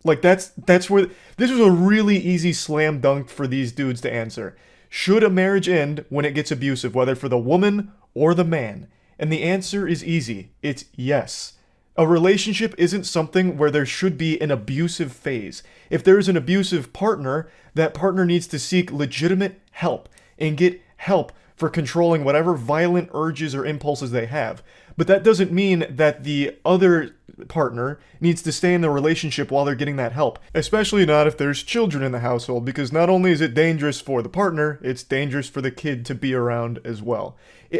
Like, that's where... This was a really easy slam dunk for these dudes to answer. Should a marriage end when it gets abusive, whether for the woman or the man? And the answer is easy. It's yes. A relationship isn't something where there should be an abusive phase. If there is an abusive partner, that partner needs to seek legitimate help and get help for controlling whatever violent urges or impulses they have. but that doesn't mean that the other partner needs to stay in the relationship while they're getting that help. Especially not if there's children in the household, because not only is it dangerous for the partner, it's dangerous for the kid to be around as well.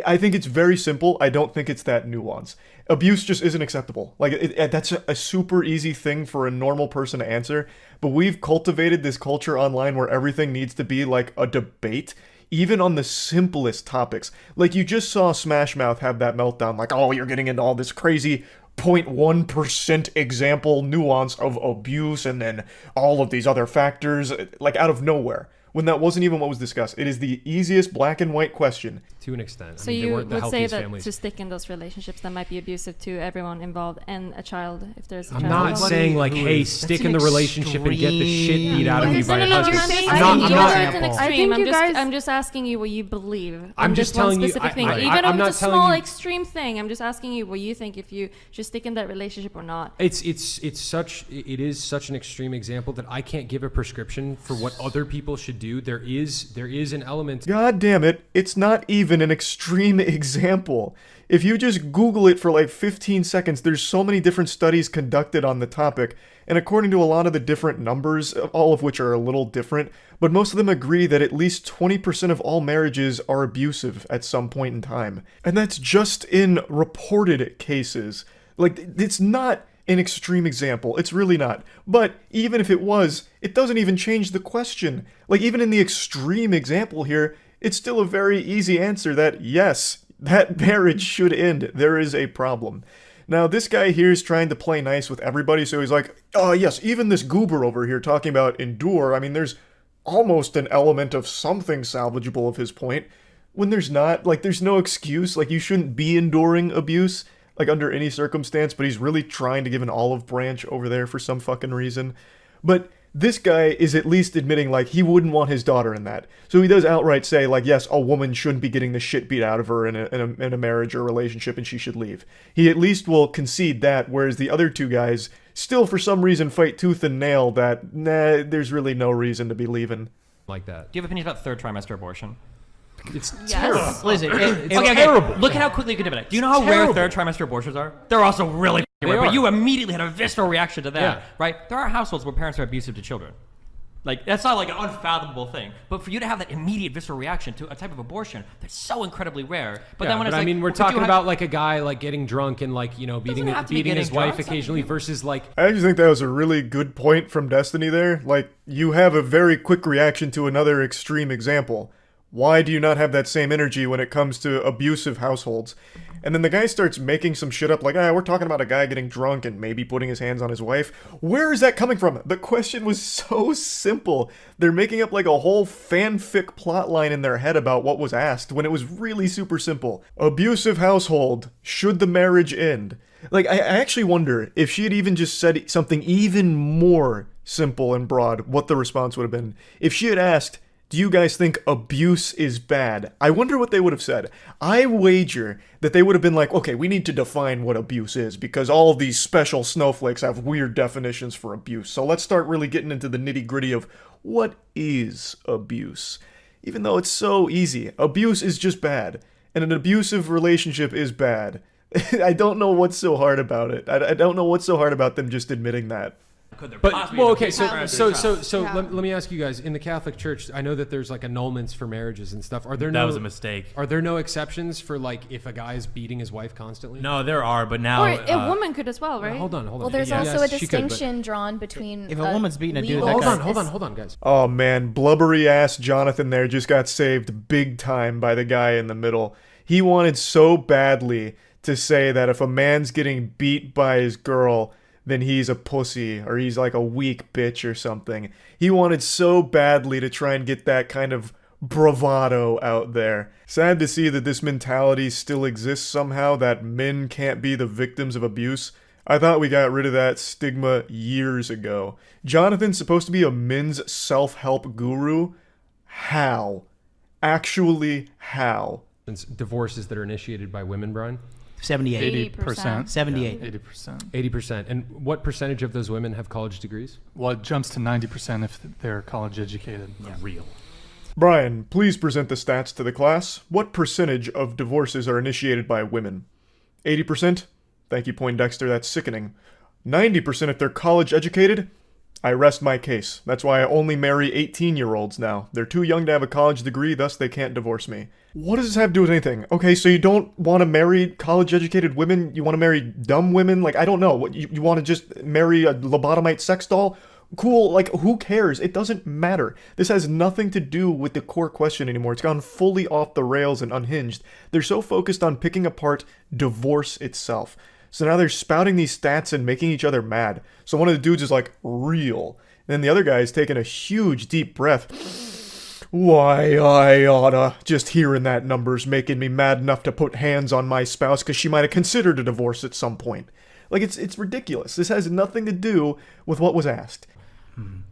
I think it's very simple. I don't think it's that nuanced. Abuse just isn't acceptable. Like, that's a super easy thing for a normal person to answer, but we've cultivated this culture online where everything needs to be like a debate, even on the simplest topics. Like, you just saw Smash Mouth have that meltdown, like, oh, you're getting into all this crazy 0.1% example nuance of abuse and then all of these other factors, like, out of nowhere, when that wasn't even what was discussed. It is the easiest black and white question. To an extent. So you would say that to stick in those relationships that might be abusive to everyone involved and a child, if there's a child. I'm not saying like, hey, stick in the relationship and get the shit beat out of you by a husband. I'm just asking you what you believe. I'm just telling you. Even if it's a small extreme thing, I'm just asking you what you think if you should stick in that relationship or not. It is such an extreme example that I can't give a prescription for what other people should do. There is an element. God damn it, it's not even an extreme example. If you just Google it for like 15 seconds, there's so many different studies conducted on the topic, and according to a lot of the different numbers, all of which are a little different, but most of them agree that at least 20% of all marriages are abusive at some point in time. And that's just in reported cases. Like, it's not an extreme example. It's really not. But even if it was, it doesn't even change the question. Like, even in the extreme example here, it's still a very easy answer that, yes, that marriage should end. There is a problem. Now, this guy here is trying to play nice with everybody, so he's like, oh, yes, even this goober over here talking about endure. I mean, there's almost an element of something salvageable of his point. When there's not, like, there's no excuse. Like, you shouldn't be enduring abuse, like, under any circumstance, but he's really trying to give an olive branch over there for some fucking reason. But this guy is at least admitting, like, he wouldn't want his daughter in that. So he does outright say, like, yes, a woman shouldn't be getting the shit beat out of her in a marriage or relationship, and she should leave. He at least will concede that, whereas the other two guys still, for some reason, fight tooth and nail that, nah, there's really no reason to be leaving. Like that. Do you have opinions about third trimester abortion? It's terrible. Listen, it's terrible. Look at how quickly you can debate it. Do you know how rare third trimester abortions are? They're also really rare, but you immediately had a visceral reaction to that, right? There are households where parents are abusive to children. Like, that's not like an unfathomable thing. But for you to have that immediate visceral reaction to a type of abortion that's so incredibly rare. But then when it's I like, mean, we're talking about like a guy like getting drunk and like, you know, beating his wife occasionally versus like. I actually think that was a really good point from Destiny there. Like, you have a very quick reaction to another extreme example. Why do you not have that same energy when it comes to abusive households? And then the guy starts making some shit up like, we're talking about a guy getting drunk and maybe putting his hands on his wife. Where is that coming from? The question was so simple. They're making up like a whole fanfic plotline in their head about what was asked when it was really super simple. Abusive household. Should the marriage end? Like, I actually wonder if she had even just said something even more simple and broad, what the response would have been. If she had asked, do you guys think abuse is bad? I wonder what they would have said. I wager that they would have been like, okay, we need to define what abuse is because all of these special snowflakes have weird definitions for abuse. So let's start really getting into the nitty-gritty of what is abuse. Even though it's so easy, abuse is just bad. And an abusive relationship is bad. I don't know what's so hard about it. I don't know what's so hard about them just admitting that. But well, okay, so let me ask you guys. In the Catholic Church, I know that there's like annulments for marriages and stuff. That was a mistake. Are there no exceptions for like if a guy is beating his wife constantly? No, there are, but now or a woman could as well, right? Hold on. Well, there's also a distinction drawn between if a woman's beating a dude. Hold on, guys. Oh man, blubbery ass Jonathan there just got saved big time by the guy in the middle. He wanted so badly to say that if a man's getting beat by his girl, then he's a pussy, or he's like a weak bitch or something. He wanted so badly to try and get that kind of bravado out there. Sad to see that this mentality still exists somehow, that men can't be the victims of abuse. I thought we got rid of that stigma years ago. Jonathan's supposed to be a men's self-help guru? How? Actually, how? Divorces that are initiated by women, Brian? 78%. 78. 80%. 80%. And what percentage of those women have college degrees? Well, it jumps to 90% if they're college educated. Yeah. Real. Brian, please present the stats to the class. What percentage of divorces are initiated by women? 80%? Thank you, Poindexter, that's sickening. 90% if they're college educated? I rest my case. That's why I only marry 18-year-olds now. They're too young to have a college degree, thus they can't divorce me. What does this have to do with anything? Okay, so you don't want to marry college-educated women? You want to marry dumb women? Like, I don't know. What, you want to just marry a lobotomite sex doll? Cool, like, who cares? It doesn't matter. This has nothing to do with the core question anymore. It's gone fully off the rails and unhinged. They're so focused on picking apart divorce itself. So now they're spouting these stats and making each other mad. So one of the dudes is like, real. And then the other guy is taking a huge deep breath. Why, I oughta. Just hearing that number's making me mad enough to put hands on my spouse because she might have considered a divorce at some point. Like, it's ridiculous. This has nothing to do with what was asked.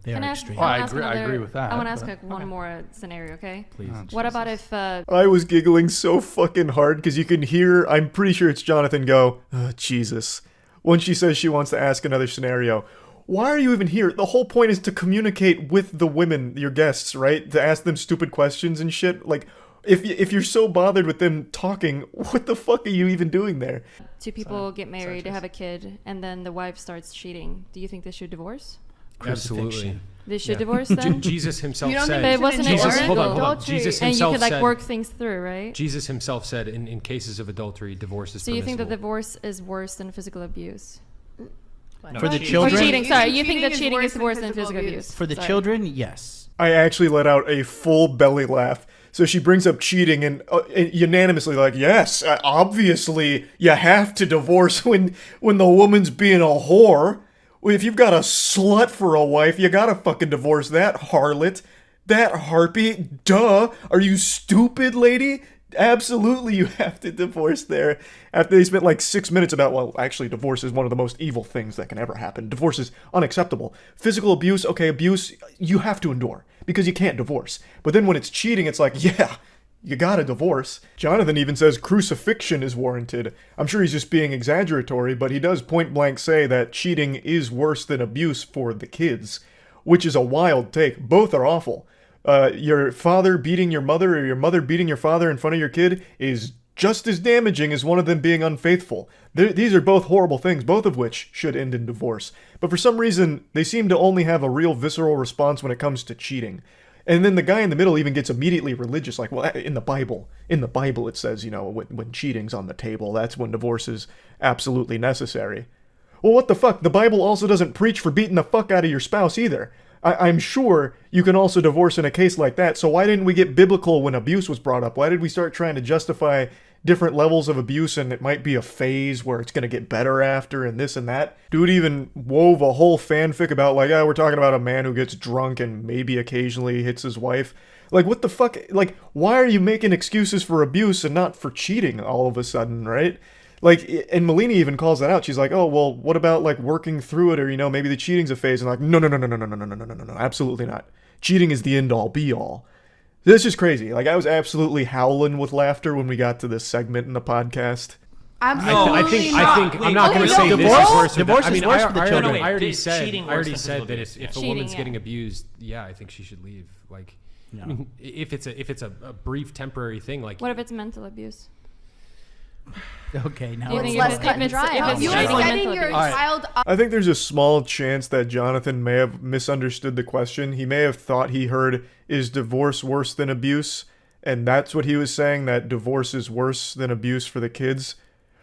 They Can are I extreme. I agree with that. I want to ask like one more scenario, okay? Please. What about if I was giggling so fucking hard because you can hear, I'm pretty sure it's Jonathan go, oh, Jesus. When she says she wants to ask another scenario. Why are you even here? The whole point is to communicate with the women, your guests, right? To ask them stupid questions and shit. Like, if you're so bothered with them talking, what the fuck are you even doing there? two people get married, they have a kid, and then the wife starts cheating? Do you think they should divorce? Absolutely. They should divorce then? Jesus himself You don't said. think it wasn't Jesus, illegal? hold on. Jesus And you himself could like said. work things through, right? Jesus himself said in cases of adultery, divorce is So you think that permissible. divorce is worse than physical abuse? For the children? Or cheating, sorry. You think that is cheating worse is worse than physical abuse? For the Sorry. children, yes. I actually let out a full belly laugh. So she brings up cheating and unanimously like, yes, obviously you have to divorce when the woman's being a whore. If you've got a slut for a wife, you gotta fucking divorce that harlot, that harpy. Duh. Are you stupid, lady? Absolutely you have to divorce there. After they spent like 6 minutes about, well, actually divorce is one of the most evil things that can ever happen. Divorce is unacceptable. Physical abuse, okay, abuse, you have to endure because you can't divorce. But then when it's cheating, it's like, yeah, you gotta divorce. Jonathan even says crucifixion is warranted. I'm sure he's just being exaggeratory, but he does point blank say that cheating is worse than abuse for the kids, which is a wild take. Both are awful. Your father beating your mother or your mother beating your father in front of your kid is just as damaging as one of them being unfaithful. These are both horrible things, both of which should end in divorce. But for some reason, they seem to only have a real visceral response when it comes to cheating. And then the guy in the middle even gets immediately religious, like, well, in the Bible it says, you know, when cheating's on the table, that's when divorce is absolutely necessary. Well, what the fuck? The Bible also doesn't preach for beating the fuck out of your spouse either. I'm sure you can also divorce in a case like that, so why didn't we get biblical when abuse was brought up? Why did we start trying to justify different levels of abuse and it might be a phase where it's going to get better after and this and that? Dude even wove a whole fanfic about like, we're talking about a man who gets drunk and maybe occasionally hits his wife. Like, what the fuck? Like, why are you making excuses for abuse and not for cheating all of a sudden, right? Like, and Melina even calls that out. She's like, oh, well, what about, like, working through it or, you know, maybe the cheating's a phase. And like, no, absolutely not. Cheating is the end-all, be-all. This is just crazy. Like, I was absolutely howling with laughter when we got to this segment in the podcast. I think I'm not going to say this is worse. Divorce I mean, is worse for the children. I already Cheating worse than said that physical if a woman's getting abused, yeah, I think she should leave. Like, I mean, if it's a brief temporary thing, like What if it's mental abuse? Okay, now Do you It's think less if cut and it's- dry. if it's You're cheating and setting mental your abuse? child up. I think there's a small chance that Jonathan may have misunderstood the question. He may have thought he heard, is divorce worse than abuse? And that's what he was saying, that divorce is worse than abuse for the kids.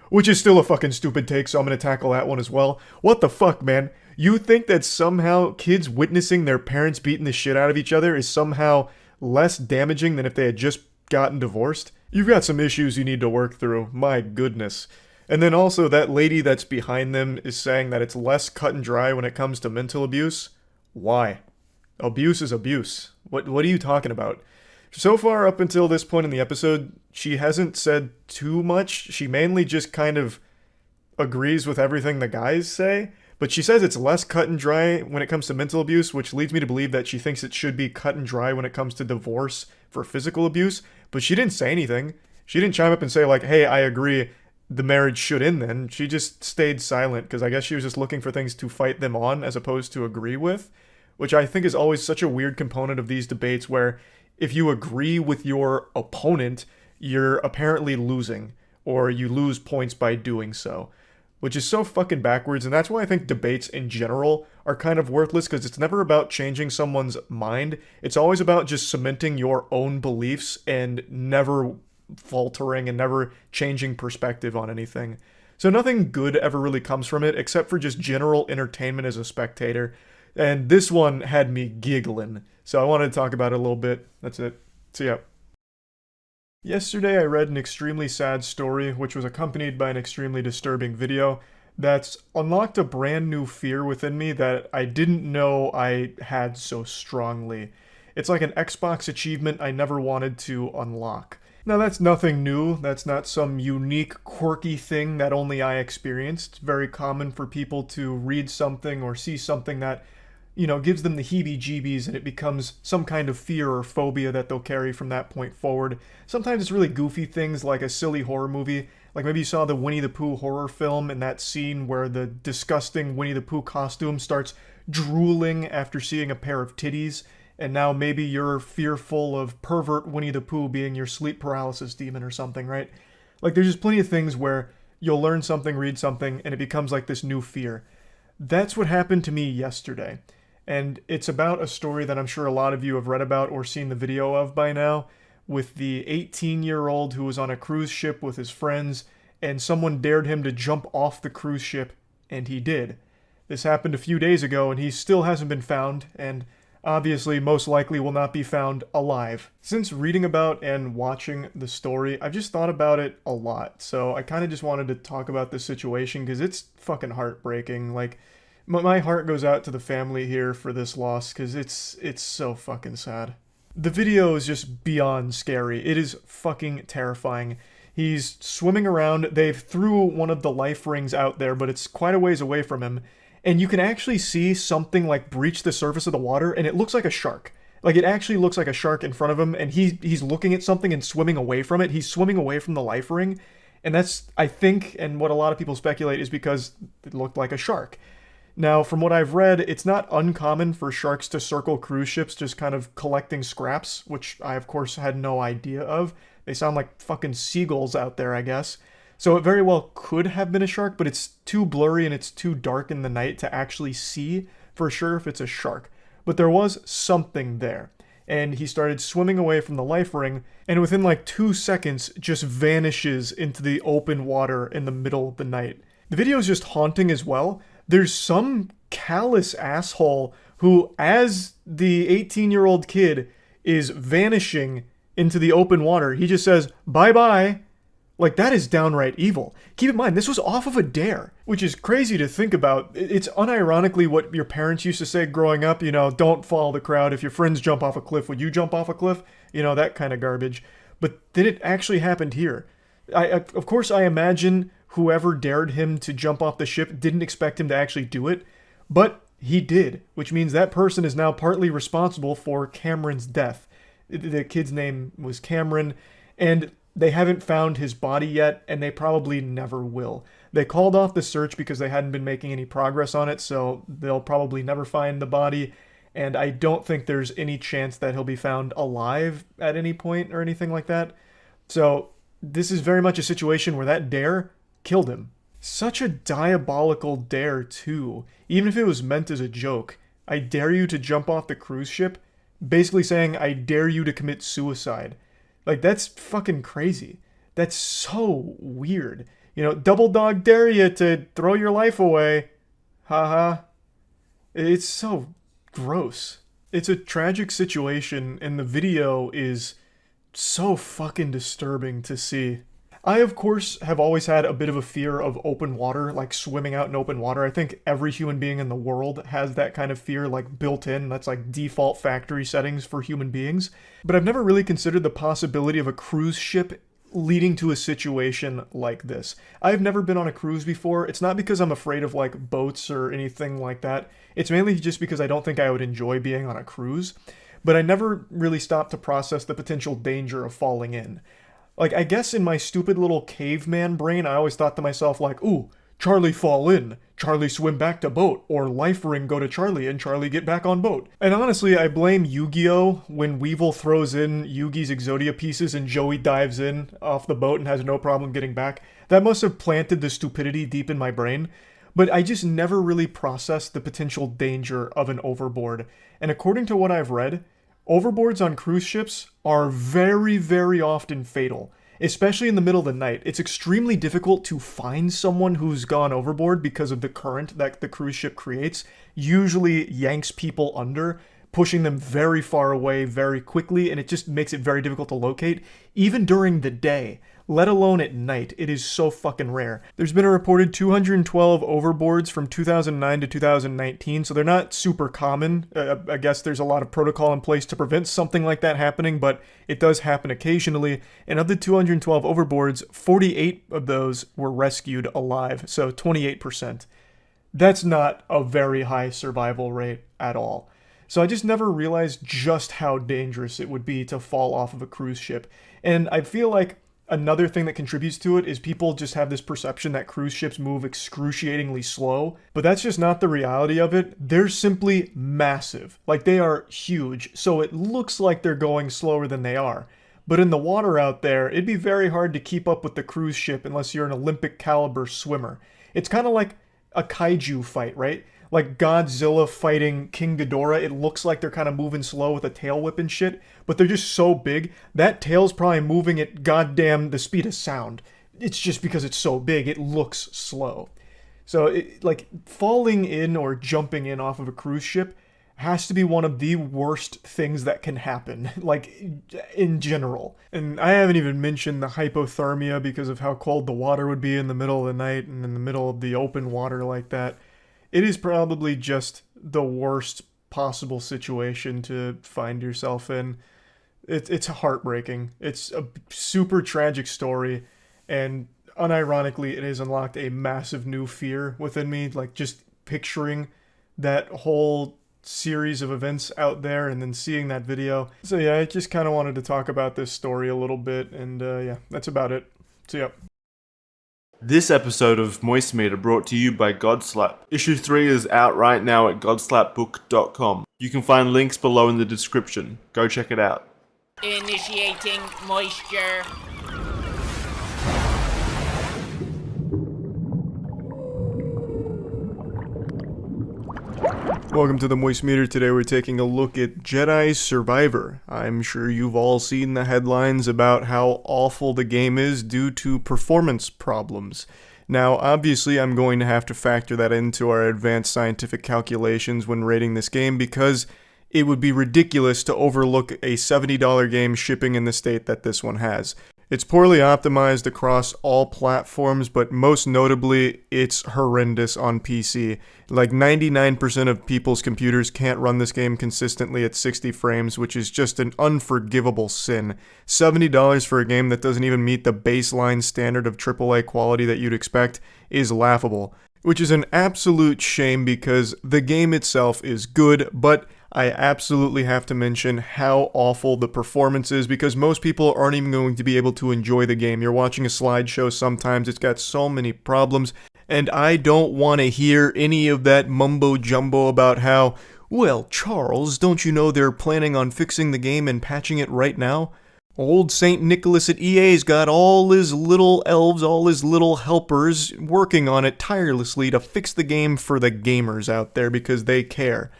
Which is still a fucking stupid take, so I'm going to tackle that one as well. What the fuck, man? You think that somehow kids witnessing their parents beating the shit out of each other is somehow less damaging than if they had just gotten divorced? You've got some issues you need to work through. My goodness. And then also that lady that's behind them is saying that it's less cut and dry when it comes to mental abuse. Why? Abuse is abuse. What are you talking about? So far up until this point in the episode, she hasn't said too much. She mainly just kind of agrees with everything the guys say. But she says it's less cut and dry when it comes to mental abuse, which leads me to believe that she thinks it should be cut and dry when it comes to divorce for physical abuse. But she didn't say anything. She didn't chime up and say like, hey, I agree, the marriage should end then. She just stayed silent because I guess she was just looking for things to fight them on as opposed to agree with, which I think is always such a weird component of these debates where if you agree with your opponent, you're apparently losing. or you lose points by doing so, which is so fucking backwards. And that's why I think debates in general are kind of worthless, because it's never about changing someone's mind. It's always about just cementing your own beliefs and never faltering and never changing perspective on anything. So nothing good ever really comes from it, except for just general entertainment as a spectator. And this one had me giggling, so I wanted to talk about it a little bit. That's it. See ya. Yesterday I read an extremely sad story, which was accompanied by an extremely disturbing video that's unlocked a brand new fear within me that I didn't know I had so strongly. It's like an Xbox achievement I never wanted to unlock. Now that's nothing new, that's not some unique, quirky thing that only I experienced. It's very common for people to read something or see something that, you know, gives them the heebie-jeebies, and it becomes some kind of fear or phobia that they'll carry from that point forward. Sometimes it's really goofy things like a silly horror movie. Like maybe you saw the Winnie the Pooh horror film and that scene where the disgusting Winnie the Pooh costume starts drooling after seeing a pair of titties. And now maybe you're fearful of pervert Winnie the Pooh being your sleep paralysis demon or something, right? Like there's just plenty of things where you'll learn something, read something, and it becomes like this new fear. That's what happened to me yesterday. And it's about a story that I'm sure a lot of you have read about or seen the video of by now, with the 18-year-old who was on a cruise ship with his friends, and someone dared him to jump off the cruise ship, and he did. This happened a few days ago, and he still hasn't been found, and obviously most likely will not be found alive. Since reading about and watching the story, I've just thought about it a lot, so I kind of just wanted to talk about this situation because it's fucking heartbreaking. Like, my heart goes out to the family here for this loss because it's so fucking sad. The video is just beyond scary. It is fucking terrifying. He's swimming around. They've threw one of the life rings out there, but it's quite a ways away from him. And you can actually see something like breach the surface of the water, and it looks like a shark. Like it actually looks like a shark in front of him, and he's looking at something and swimming away from it. He's swimming away from the life ring. And that's, I think, and what a lot of people speculate is because it looked like a shark. Now, from what I've read, it's not uncommon for sharks to circle cruise ships just kind of collecting scraps, which I, of course, had no idea of. They sound like fucking seagulls out there, I guess. So it very well could have been a shark, but it's too blurry and it's too dark in the night to actually see for sure if it's a shark. But there was something there. And he started swimming away from the life ring, and within like 2 seconds just vanishes into the open water in the middle of the night. The video is just haunting as well. There's some callous asshole who, as the 18-year-old kid is vanishing into the open water, he just says, bye-bye. Like, that is downright evil. Keep in mind, this was off of a dare, which is crazy to think about. It's unironically what your parents used to say growing up, you know, don't follow the crowd. If your friends jump off a cliff, would you jump off a cliff? You know, that kind of garbage. But then it actually happened here. Of course, I imagine whoever dared him to jump off the ship didn't expect him to actually do it, but he did, which means that person is now partly responsible for Cameron's death. The kid's name was Cameron, and they haven't found his body yet, and they probably never will. They called off the search because they hadn't been making any progress on it, so they'll probably never find the body, and I don't think there's any chance that he'll be found alive at any point or anything like that. So this is very much a situation where that dare killed him. Such a diabolical dare, too. Even if it was meant as a joke. I dare you to jump off the cruise ship. Basically saying, I dare you to commit suicide. Like, that's fucking crazy. That's so weird. You know, double dog dare you to throw your life away. Haha. It's so gross. It's a tragic situation, and the video is so fucking disturbing to see. I, of course, have always had a bit of a fear of open water, like swimming out in open water. I think every human being in the world has that kind of fear, like built in. That's like default factory settings for human beings. But I've never really considered the possibility of a cruise ship leading to a situation like this. I've never been on a cruise before. It's not because I'm afraid of like boats or anything like that. It's mainly just because I don't think I would enjoy being on a cruise. But I never really stopped to process the potential danger of falling in. Like, I guess in my stupid little caveman brain, I always thought to myself, like, ooh, Charlie fall in, Charlie swim back to boat, or life ring go to Charlie and Charlie get back on boat. And honestly, I blame Yu-Gi-Oh! When Weevil throws in Yugi's Exodia pieces and Joey dives in off the boat and has no problem getting back. That must have planted the stupidity deep in my brain. But I just never really processed the potential danger of an overboard. And according to what I've read, overboards on cruise ships are very, very often fatal. Especially in the middle of the night. It's extremely difficult to find someone who's gone overboard because of the current that the cruise ship creates. Usually yanks people under, pushing them very far away very quickly, and it just makes it very difficult to locate, even during the day. Let alone at night. It is so fucking rare. There's been a reported 212 overboards from 2009 to 2019, so they're not super common. I guess there's a lot of protocol in place to prevent something like that happening, but it does happen occasionally. And of the 212 overboards, 48 of those were rescued alive, so 28%. That's not a very high survival rate at all. So I just never realized just how dangerous it would be to fall off of a cruise ship. And I feel like another thing that contributes to it is people just have this perception that cruise ships move excruciatingly slow, but that's just not the reality of it. They're simply massive. Like, they are huge, so it looks like they're going slower than they are. But in the water out there, it'd be very hard to keep up with the cruise ship unless you're an Olympic caliber swimmer. It's kind of like a kaiju fight, right? Like Godzilla fighting King Ghidorah, it looks like they're kind of moving slow with a tail whip and shit, but they're just so big, that tail's probably moving at goddamn the speed of sound. It's just because it's so big, it looks slow. So, like, falling in or jumping in off of a cruise ship has to be one of the worst things that can happen, like, in general. And I haven't even mentioned the hypothermia because of how cold the water would be in the middle of the night and in the middle of the open water like that. It is probably just the worst possible situation to find yourself in. It's heartbreaking. It's a super tragic story, and unironically, it has unlocked a massive new fear within me, like just picturing that whole series of events out there and then seeing that video. So yeah, I just kind of wanted to talk about this story a little bit, and yeah, that's about it. So yeah. This episode of Moist Meter brought to you by Godslap. Issue 3 is out right now at godslapbook.com. You can find links below in the description. Go check it out. Initiating moisture. Welcome to the Moist Meter. Today we're taking a look at Jedi Survivor. I'm sure you've all seen the headlines about how awful the game is due to performance problems. Now, obviously, I'm going to have to factor that into our advanced scientific calculations when rating this game because it would be ridiculous to overlook a $70 game shipping in the state that this one has. It's poorly optimized across all platforms, but most notably, it's horrendous on PC. Like 99% of people's computers can't run this game consistently at 60 frames, which is just an unforgivable sin. $70 for a game that doesn't even meet the baseline standard of AAA quality that you'd expect is laughable. Which is an absolute shame because the game itself is good, but I absolutely have to mention how awful the performance is because most people aren't even going to be able to enjoy the game. You're watching a slideshow sometimes, it's got so many problems, and I don't want to hear any of that mumbo-jumbo about how, well, Charles, don't you know they're planning on fixing the game and patching it right now? Old St. Nicholas at EA's got all his little elves, all his little helpers working on it tirelessly to fix the game for the gamers out there because they care.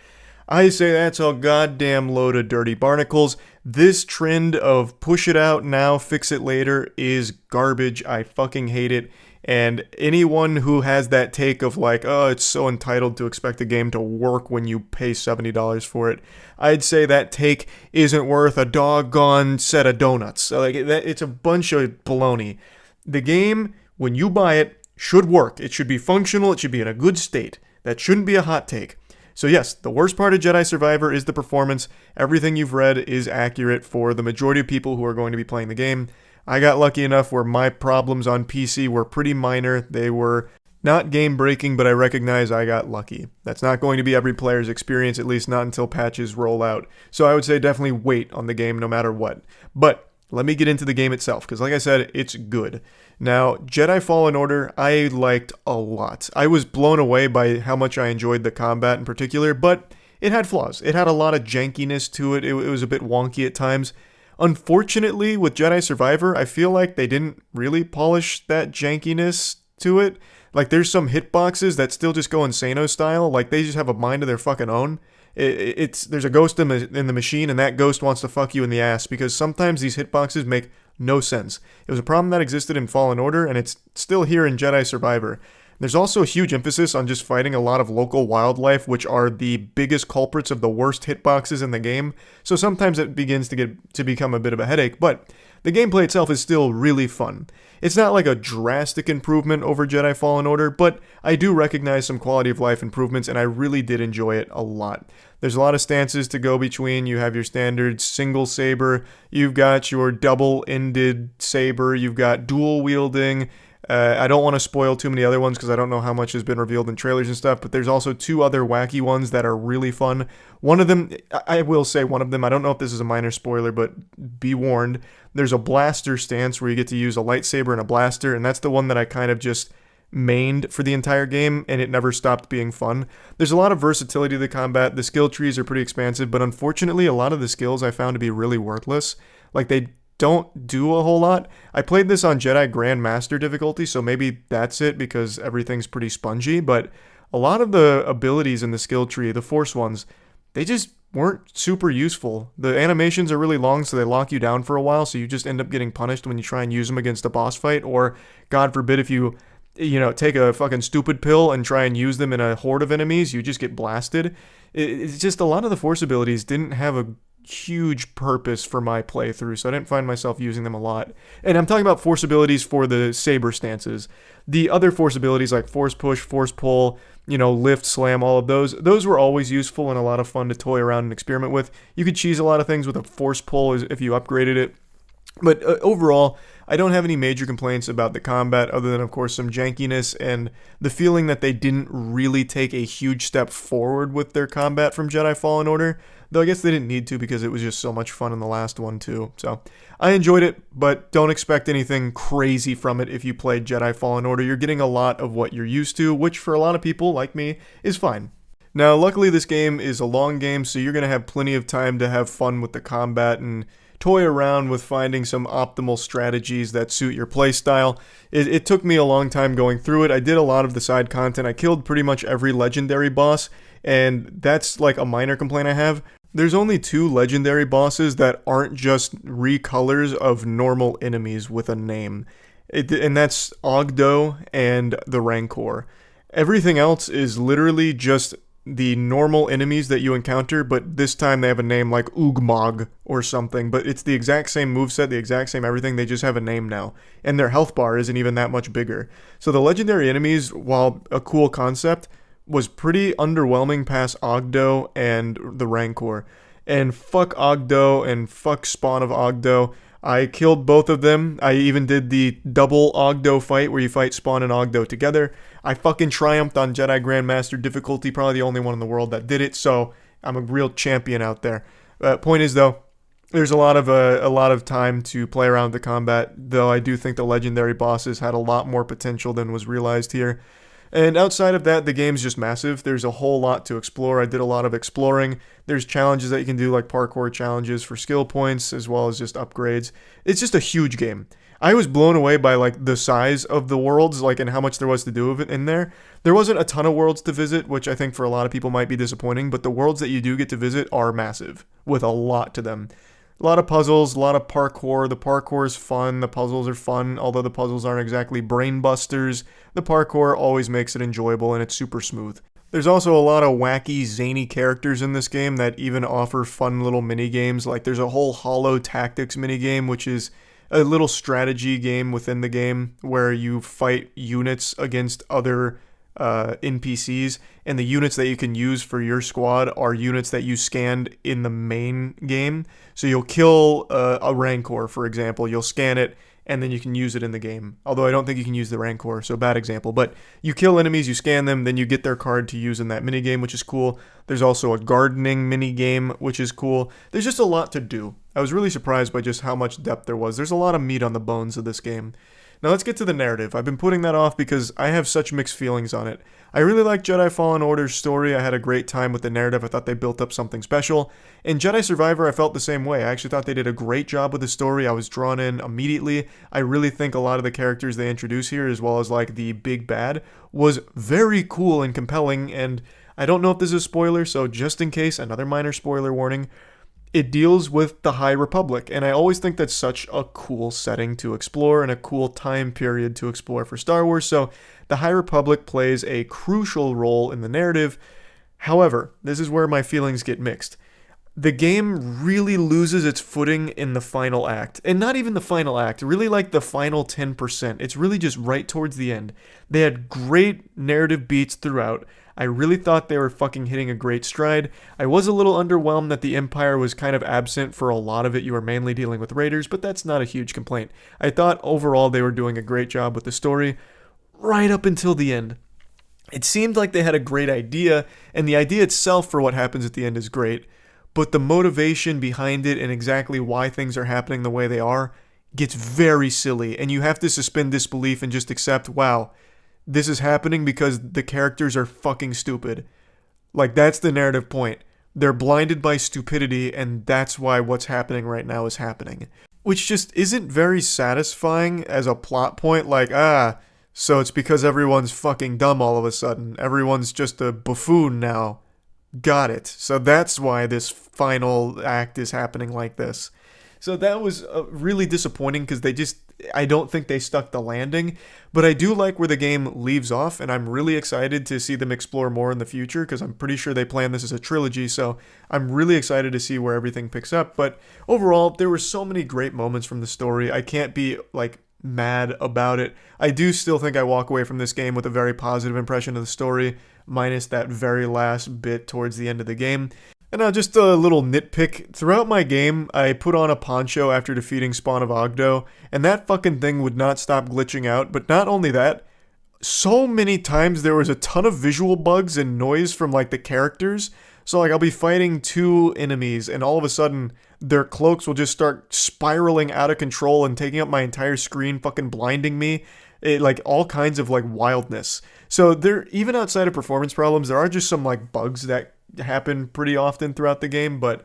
I say that's a goddamn load of dirty barnacles. This trend of push it out now, fix it later is garbage. I fucking hate it. And anyone who has that take of like, oh, it's so entitled to expect a game to work when you pay $70 for it, I'd say that take isn't worth a doggone set of donuts. Like, it's a bunch of baloney. The game, when you buy it, should work. It should be functional. It should be in a good state. That shouldn't be a hot take. So yes, the worst part of Jedi Survivor is the performance. Everything you've read is accurate for the majority of people who are going to be playing the game. I got lucky enough where my problems on PC were pretty minor. They were not game-breaking, but I recognize I got lucky. That's not going to be every player's experience, at least not until patches roll out. So I would say definitely wait on the game no matter what. But let me get into the game itself, because like I said, it's good. Now, Jedi Fallen Order, I liked a lot. I was blown away by how much I enjoyed the combat in particular, but it had flaws. It had a lot of jankiness to it. It was a bit wonky at times. Unfortunately, with Jedi Survivor, I feel like they didn't really polish that jankiness to it. Like, there's some hitboxes that still just go Insano style. Like, they just have a mind of their fucking own. There's a ghost in the machine, and that ghost wants to fuck you in the ass, because sometimes these hitboxes make no sense. It was a problem that existed in Fallen Order, and it's still here in Jedi Survivor. There's also a huge emphasis on just fighting a lot of local wildlife, which are the biggest culprits of the worst hitboxes in the game, so sometimes it begins to become a bit of a headache, but the gameplay itself is still really fun. It's not like a drastic improvement over Jedi Fallen Order, but I do recognize some quality of life improvements, and I really did enjoy it a lot. There's a lot of stances to go between. You have your standard single saber, you've got your double-ended saber, you've got dual wielding. I don't want to spoil too many other ones because I don't know how much has been revealed in trailers and stuff, but there's also 2 other wacky ones that are really fun. One of them, I will say one of them, I don't know if this is a minor spoiler, but be warned, there's a blaster stance where you get to use a lightsaber and a blaster, and that's the one that I kind of just mained for the entire game, and it never stopped being fun. There's a lot of versatility to the combat. The skill trees are pretty expansive, but unfortunately a lot of the skills I found to be really worthless. Like, they don't do a whole lot. I played this on Jedi Grandmaster difficulty, so maybe that's it, because everything's pretty spongy, but a lot of the abilities in the skill tree, the Force ones, they just weren't super useful. The animations are really long, so they lock you down for a while, so you just end up getting punished when you try and use them against a boss fight, or God forbid if you take a fucking stupid pill and try and use them in a horde of enemies, you just get blasted. It's just a lot of the Force abilities didn't have a huge purpose for my playthrough, so I didn't find myself using them a lot. And I'm talking about Force abilities for the saber stances. The other Force abilities like Force Push, Force Pull, lift, slam, all of those were always useful and a lot of fun to toy around and experiment with. You could cheese a lot of things with a Force Pull if you upgraded it. But overall, I don't have any major complaints about the combat other than, of course, some jankiness and the feeling that they didn't really take a huge step forward with their combat from Jedi Fallen Order. Though I guess they didn't need to because it was just so much fun in the last one too. So I enjoyed it, but don't expect anything crazy from it if you played Jedi Fallen Order. You're getting a lot of what you're used to, which for a lot of people, like me, is fine. Now, luckily this game is a long game, so you're going to have plenty of time to have fun with the combat and toy around with finding some optimal strategies that suit your playstyle. It took me a long time going through it. I did a lot of the side content. I killed pretty much every legendary boss, and that's like a minor complaint I have. There's only 2 legendary bosses that aren't just recolors of normal enemies with a name. And that's Ogdo and the Rancor. Everything else is literally just the normal enemies that you encounter, but this time they have a name like Ugmog or something, but it's the exact same moveset, the exact same everything, they just have a name now. And their health bar isn't even that much bigger. So the legendary enemies, while a cool concept, was pretty underwhelming past Ogdo and the Rancor. And fuck Ogdo and fuck Spawn of Ogdo. I killed both of them. I even did the double Ogdo fight where you fight Spawn and Ogdo together. I fucking triumphed on Jedi Grandmaster difficulty, probably the only one in the world that did it, so I'm a real champion out there. Point is though, there's a lot of time to play around with the combat, though I do think the legendary bosses had a lot more potential than was realized here. And outside of that, the game's just massive. There's a whole lot to explore. I did a lot of exploring. There's challenges that you can do, like parkour challenges for skill points, as well as just upgrades. It's just a huge game. I was blown away by like the size of the worlds, like, and how much there was to do in there. There wasn't a ton of worlds to visit, which I think for a lot of people might be disappointing, but the worlds that you do get to visit are massive, with a lot to them. A lot of puzzles, a lot of parkour. The parkour is fun. The puzzles are fun, although the puzzles aren't exactly brain busters. The parkour always makes it enjoyable, and it's super smooth. There's also a lot of wacky, zany characters in this game that even offer fun little mini-games. Like, there's a whole Hollow Tactics mini-game, which is a little strategy game within the game where you fight units against other NPCs, and the units that you can use for your squad are units that you scanned in the main game. So you'll kill a Rancor, for example, you'll scan it, and then you can use it in the game. Although I don't think you can use the Rancor, so bad example. But you kill enemies, you scan them, then you get their card to use in that minigame, which is cool. There's also a gardening minigame, which is cool. There's just a lot to do. I was really surprised by just how much depth there was. There's a lot of meat on the bones of this game. Now let's get to the narrative. I've been putting that off because I have such mixed feelings on it. I really like Jedi Fallen Order's story. I had a great time with the narrative. I thought they built up something special. In Jedi Survivor, I felt the same way. I actually thought they did a great job with the story. I was drawn in immediately. I really think a lot of the characters they introduce here, as well as like the big bad, was very cool and compelling. And I don't know if this is a spoiler, so just in case, another minor spoiler warning. It deals with the High Republic, and I always think that's such a cool setting to explore and a cool time period to explore for Star Wars, so the High Republic plays a crucial role in the narrative. However, this is where my feelings get mixed. The game really loses its footing in the final act, and not even the final act, really like the final 10%. It's really just right towards the end. They had great narrative beats throughout. I really thought they were fucking hitting a great stride. I was a little underwhelmed that the Empire was kind of absent for a lot of it. You were mainly dealing with raiders, but that's not a huge complaint. I thought overall they were doing a great job with the story right up until the end. It seemed like they had a great idea, and the idea itself for what happens at the end is great, but the motivation behind it and exactly why things are happening the way they are gets very silly, and you have to suspend disbelief and just accept, wow, this is happening because the characters are fucking stupid. Like, that's the narrative point. They're blinded by stupidity, and that's why what's happening right now is happening. Which just isn't very satisfying as a plot point, like, so it's because everyone's fucking dumb all of a sudden. Everyone's just a buffoon now. Got it. So that's why this final act is happening like this. So that was really disappointing because I don't think they stuck the landing, but I do like where the game leaves off, and I'm really excited to see them explore more in the future because I'm pretty sure they plan this as a trilogy, so I'm really excited to see where everything picks up. But overall, there were so many great moments from the story. I can't be like mad about it. I do still think I walk away from this game with a very positive impression of the story, minus that very last bit towards the end of the game. And now just a little nitpick. Throughout my game, I put on a poncho after defeating Spawn of Ogdo, and that fucking thing would not stop glitching out. But not only that, so many times there was a ton of visual bugs and noise from like the characters. So like I'll be fighting two enemies, and all of a sudden their cloaks will just start spiraling out of control and taking up my entire screen, fucking blinding me. Like all kinds of like wildness. So there, even outside of performance problems, there are just some like bugs that happen pretty often throughout the game, but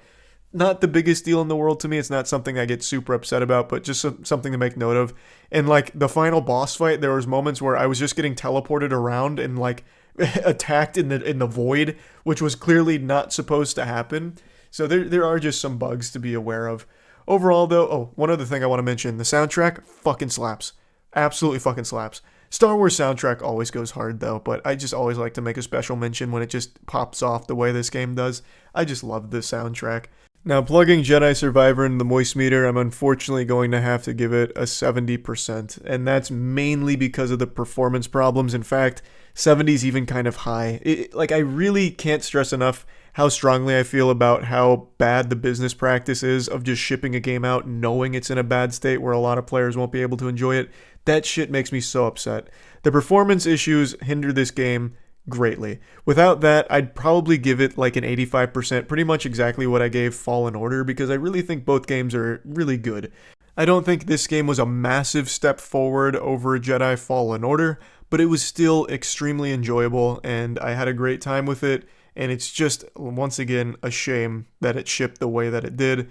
not the biggest deal in the world to me. It's not something I get super upset about, but just something to make note of. And like the final boss fight, there was moments where I was just getting teleported around and like attacked in the void, which was clearly not supposed to happen. So there are just some bugs to be aware of. Overall though, one other thing I want to mention, the soundtrack fucking slaps. Absolutely fucking slaps. Star Wars soundtrack always goes hard though, but I just always like to make a special mention when it just pops off the way this game does. I just love the soundtrack. Now, plugging Jedi Survivor into the moist meter, I'm unfortunately going to have to give it a 70%, and that's mainly because of the performance problems. In fact, 70 is even kind of high. I really can't stress enough how strongly I feel about how bad the business practice is of just shipping a game out knowing it's in a bad state where a lot of players won't be able to enjoy it. That shit makes me so upset. The performance issues hinder this game greatly. Without that, I'd probably give it like an 85%, pretty much exactly what I gave Fallen Order, because I really think both games are really good. I don't think this game was a massive step forward over Jedi Fallen Order, but it was still extremely enjoyable, and I had a great time with it, and it's just, once again, a shame that it shipped the way that it did.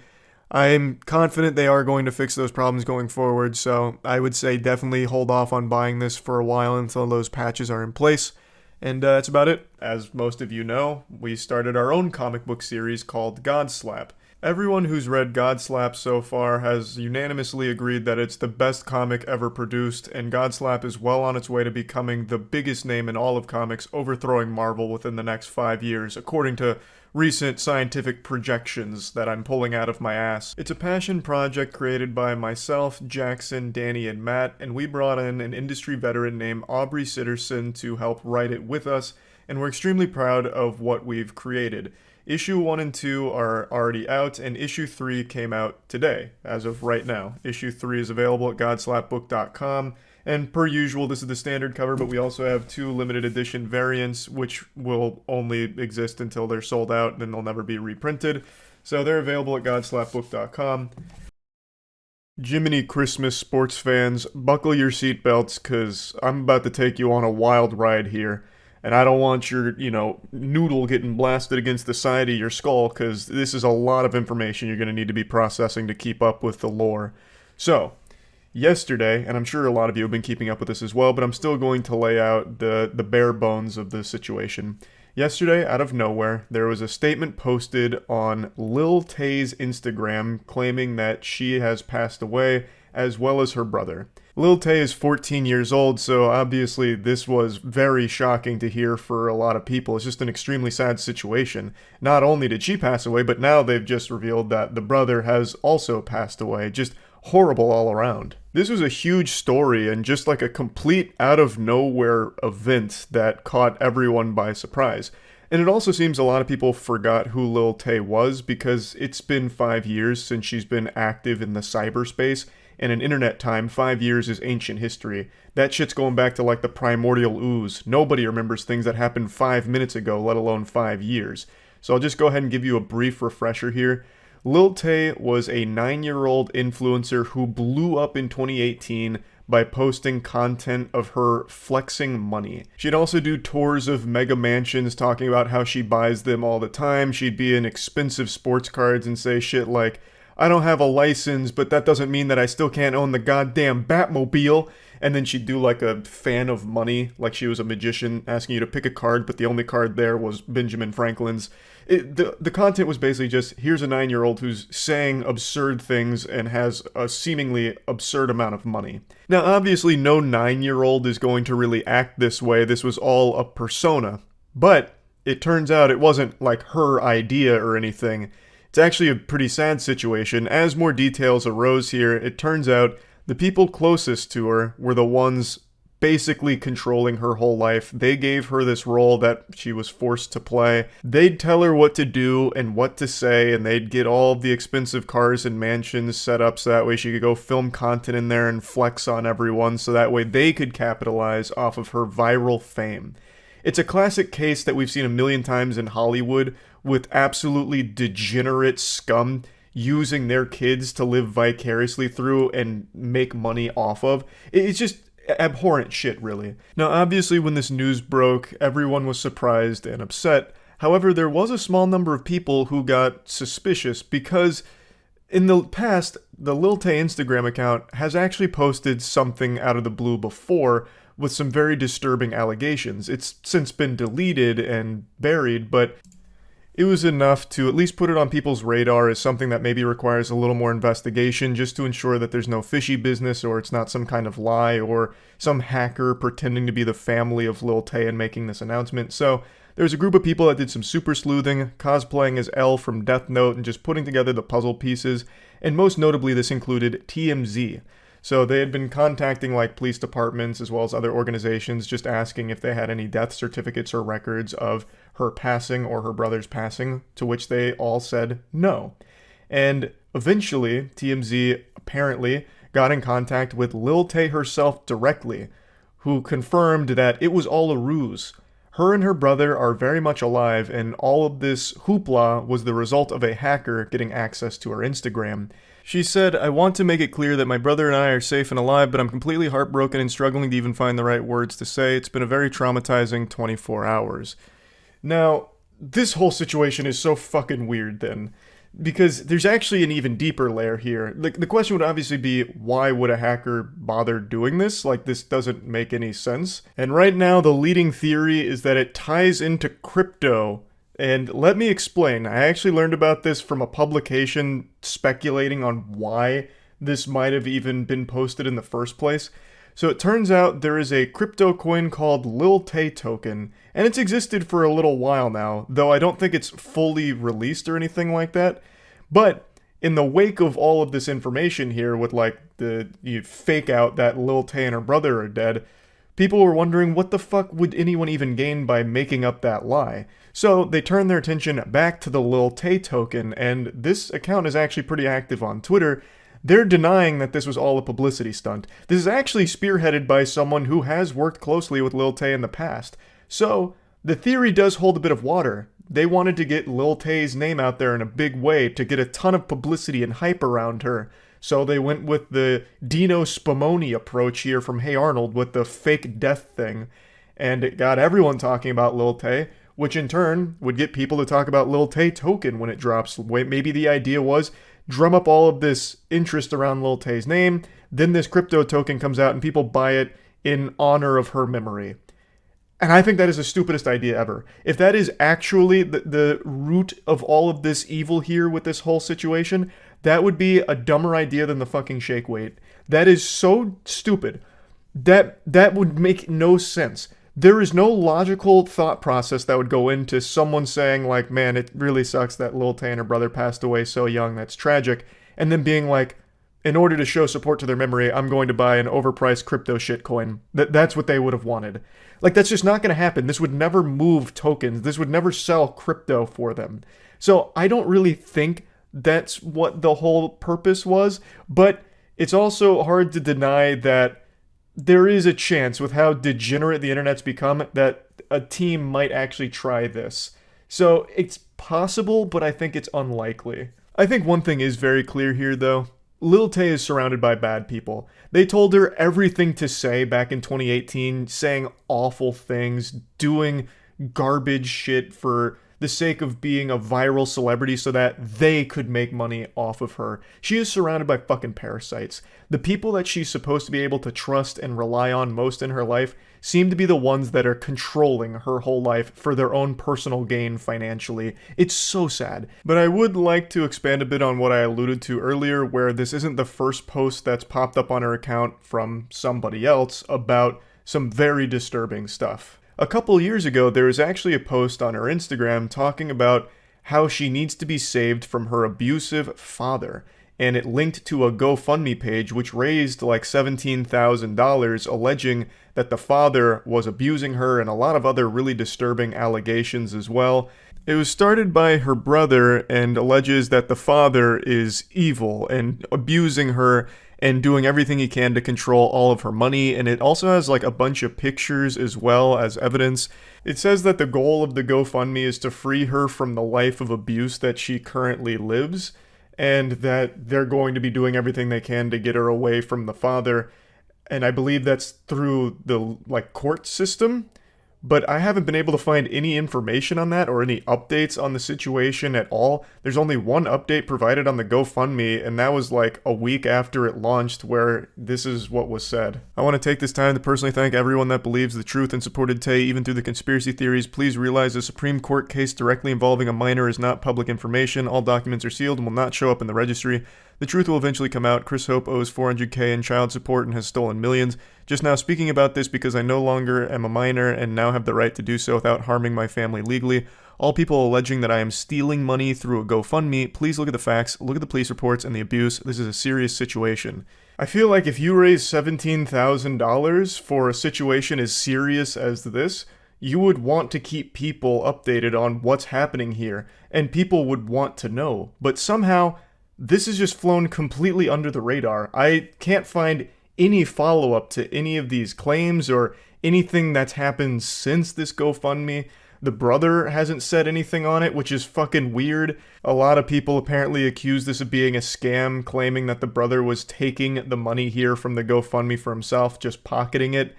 I'm confident they are going to fix those problems going forward, so I would say definitely hold off on buying this for a while until those patches are in place. And that's about it. As most of you know, we started our own comic book series called Godslap. Everyone who's read Godslap so far has unanimously agreed that it's the best comic ever produced, and Godslap is well on its way to becoming the biggest name in all of comics, overthrowing Marvel within the next 5 years, according to recent scientific projections that I'm pulling out of my ass. It's a passion project created by myself, Jackson, Danny, and Matt, and we brought in an industry veteran named Aubrey Sitterson to help write it with us, and we're extremely proud of what we've created. Issue 1 and 2 are already out, and Issue 3 came out today, as of right now. Issue 3 is available at godslapbook.com, and per usual, this is the standard cover, but we also have 2 limited edition variants, which will only exist until they're sold out, and then they'll never be reprinted. So they're available at godslapbook.com. Jiminy Christmas sports fans, buckle your seatbelts, because I'm about to take you on a wild ride here. And I don't want your, noodle getting blasted against the side of your skull, because this is a lot of information you're going to need to be processing to keep up with the lore. So, yesterday, and I'm sure a lot of you have been keeping up with this as well, but I'm still going to lay out the bare bones of the situation. Yesterday, out of nowhere, there was a statement posted on Lil Tay's Instagram claiming that she has passed away, as well as her brother. Lil Tay is 14 years old, so obviously this was very shocking to hear for a lot of people. It's just an extremely sad situation. Not only did she pass away, but now they've just revealed that the brother has also passed away. Just horrible all around. This was a huge story and just like a complete out-of-nowhere event that caught everyone by surprise. And it also seems a lot of people forgot who Lil Tay was, because it's been 5 years since she's been active in the cyberspace, and in internet time, 5 years is ancient history. That shit's going back to like the primordial ooze. Nobody remembers things that happened 5 minutes ago, let alone 5 years. So I'll just go ahead and give you a brief refresher here. Lil Tay was a 9-year-old influencer who blew up in 2018 by posting content of her flexing money. She'd also do tours of mega mansions talking about how she buys them all the time. She'd be in expensive sports cards and say shit like, I don't have a license, but that doesn't mean that I still can't own the goddamn Batmobile. And then she'd do like a fan of money, like she was a magician, asking you to pick a card, but the only card there was Benjamin Franklin's. The content was basically just, here's a 9-year-old who's saying absurd things and has a seemingly absurd amount of money. Now, obviously, no 9-year-old is going to really act this way. This was all a persona. But it turns out it wasn't like her idea or anything. It's actually a pretty sad situation. As more details arose here, it turns out the people closest to her were the ones basically controlling her whole life. They gave her this role that she was forced to play. They'd tell her what to do and what to say, and they'd get all of the expensive cars and mansions set up so that way she could go film content in there and flex on everyone, so that way they could capitalize off of her viral fame. It's a classic case that we've seen a million times in Hollywood, with absolutely degenerate scum using their kids to live vicariously through and make money off of. It's just abhorrent shit, really. Now, obviously, when this news broke, everyone was surprised and upset. However, there was a small number of people who got suspicious, because in the past, the Lil Tay Instagram account has actually posted something out of the blue before with some very disturbing allegations. It's since been deleted and buried, but it was enough to at least put it on people's radar as something that maybe requires a little more investigation, just to ensure that there's no fishy business, or it's not some kind of lie or some hacker pretending to be the family of Lil Tay and making this announcement. So there was a group of people that did some super sleuthing, cosplaying as L from Death Note and just putting together the puzzle pieces, and most notably this included TMZ. So they had been contacting like police departments as well as other organizations, just asking if they had any death certificates or records of her passing or her brother's passing, to which they all said no. And eventually, TMZ apparently got in contact with Lil Tay herself directly, who confirmed that it was all a ruse. Her and her brother are very much alive, and all of this hoopla was the result of a hacker getting access to her Instagram. She said, I want to make it clear that my brother and I are safe and alive, but I'm completely heartbroken and struggling to even find the right words to say. It's been a very traumatizing 24 hours. Now, this whole situation is so fucking weird then, because there's actually an even deeper layer here. The question would obviously be, why would a hacker bother doing this? Like, this doesn't make any sense. And right now, the leading theory is that it ties into crypto. And let me explain. I actually learned about this from a publication speculating on why this might have even been posted in the first place. So it turns out there is a crypto coin called Lil Tay token, and it's existed for a little while now, though I don't think it's fully released or anything like that. But in the wake of all of this information here with like you fake out that Lil Tay and her brother are dead, People were wondering what the fuck would anyone even gain by making up that lie. So they turned their attention back to the Lil Tay token, and this account is actually pretty active on Twitter. They're denying that this was all a publicity stunt. This is actually spearheaded by someone who has worked closely with Lil Tay in the past. So the theory does hold a bit of water. They wanted to get Lil Tay's name out there in a big way to get a ton of publicity and hype around her. So they went with the Dino Spumoni approach here from Hey Arnold with the fake death thing. And it got everyone talking about Lil Tay, which in turn would get people to talk about Lil Tay token when it drops. Maybe the idea was drum up all of this interest around Lil Tay's name, then this crypto token comes out and people buy it in honor of her memory. And I think that is the stupidest idea ever. If that is actually the root of all of this evil here with this whole situation, that would be a dumber idea than the fucking shake weight. That is so stupid. That would make no sense. There is no logical thought process that would go into someone saying like, man, it really sucks that Lil Tay and her brother passed away so young, that's tragic. And then being like, in order to show support to their memory, I'm going to buy an overpriced crypto shitcoin. That's what they would have wanted. Like, that's just not going to happen. This would never move tokens. This would never sell crypto for them. So I don't really think that's what the whole purpose was, but it's also hard to deny that there is a chance with how degenerate the internet's become that a team might actually try this. So it's possible, but I think it's unlikely. I think one thing is very clear here, though. Lil Tay is surrounded by bad people. They told her everything to say back in 2018, saying awful things, doing garbage shit for the sake of being a viral celebrity so that they could make money off of her. She is surrounded by fucking parasites. The people that she's supposed to be able to trust and rely on most in her life seem to be the ones that are controlling her whole life for their own personal gain financially. It's so sad. But I would like to expand a bit on what I alluded to earlier, where this isn't the first post that's popped up on her account from somebody else about some very disturbing stuff. A couple years ago, there was actually a post on her Instagram talking about how she needs to be saved from her abusive father, and it linked to a GoFundMe page which raised like $17,000, alleging that the father was abusing her and a lot of other really disturbing allegations as well. It was started by her brother and alleges that the father is evil and abusing her and doing everything he can to control all of her money, and it also has like a bunch of pictures as well as evidence. It says that the goal of the GoFundMe is to free her from the life of abuse that she currently lives, and that they're going to be doing everything they can to get her away from the father, and I believe that's through the like court system. But I haven't been able to find any information on that or any updates on the situation at all. There's only one update provided on the GoFundMe, and that was like a week after it launched, where this is what was said. I want to take this time to personally thank everyone that believes the truth and supported Tay even through the conspiracy theories. Please realize a Supreme Court case directly involving a minor is not public information. All documents are sealed and will not show up in the registry. The truth will eventually come out. Chris Hope owes $400K in child support and has stolen millions. Just now speaking about this because I no longer am a minor and now have the right to do so without harming my family legally. All people alleging that I am stealing money through a GoFundMe, please look at the facts, look at the police reports and the abuse. This is a serious situation. I feel like if you raise $17,000 for a situation as serious as this, you would want to keep people updated on what's happening here, and people would want to know. But somehow, this has just flown completely under the radar. I can't find any follow-up to any of these claims or anything that's happened since this GoFundMe. The brother hasn't said anything on it, which is fucking weird. A lot of people apparently accuse this of being a scam, claiming that the brother was taking the money here from the GoFundMe for himself, just pocketing it.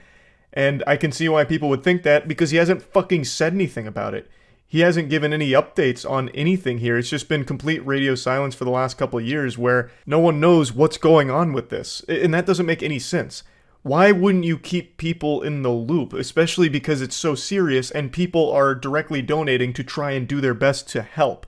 And I can see why people would think that, because he hasn't fucking said anything about it. He hasn't given any updates on anything here. It's just been complete radio silence for the last couple of years where no one knows what's going on with this. And that doesn't make any sense. Why wouldn't you keep people in the loop, especially because it's so serious and people are directly donating to try and do their best to help?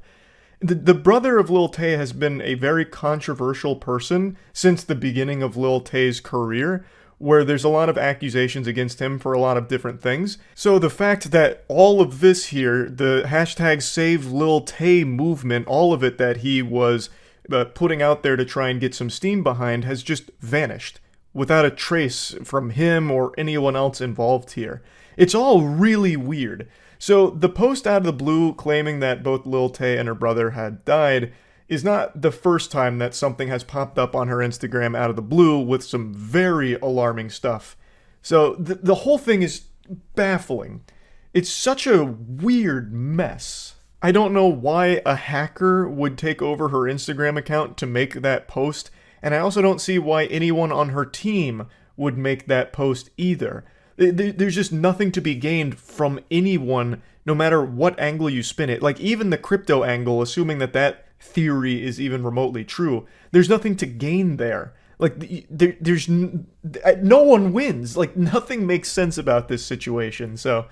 The brother of Lil Tay has been a very controversial person since the beginning of Lil Tay's career, where there's a lot of accusations against him for a lot of different things. So the fact that all of this here, the hashtag Save Lil Tay movement, all of it that he was putting out there to try and get some steam behind has just vanished. without a trace from him or anyone else involved here. It's all really weird. So the post out of the blue claiming that both Lil Tay and her brother had died is not the first time that something has popped up on her Instagram out of the blue with some very alarming stuff. So the whole thing is baffling. It's such a weird mess. I don't know why a hacker would take over her Instagram account to make that post, and I also don't see why anyone on her team would make that post either. There's just nothing to be gained from anyone, no matter what angle you spin it. Like, even the crypto angle, assuming that theory is even remotely true, there's nothing to gain there. Like, there's no one wins. Like, nothing makes sense about this situation. So,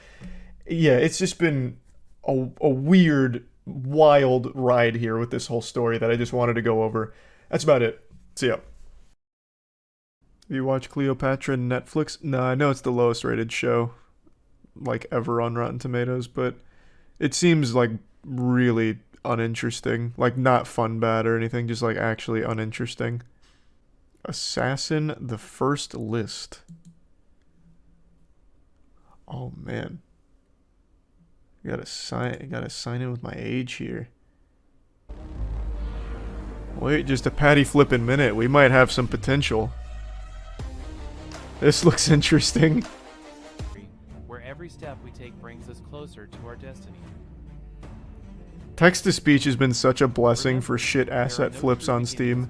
yeah, it's just been a weird, wild ride here with this whole story that I just wanted to go over. That's about it. See ya. You watch Cleopatra on Netflix? No, I know it's the lowest rated show, like, ever on Rotten Tomatoes, but it seems, like, really uninteresting. Like, not fun bad or anything, just, like, actually uninteresting. Assassin, the First List. Oh, man. You gotta sign in with my age here. Wait just a patty flippin' minute. We might have some potential. This looks interesting. Where every step we take brings us closer to our destiny. Text-to-speech has been such a blessing for shit asset flips on Steam.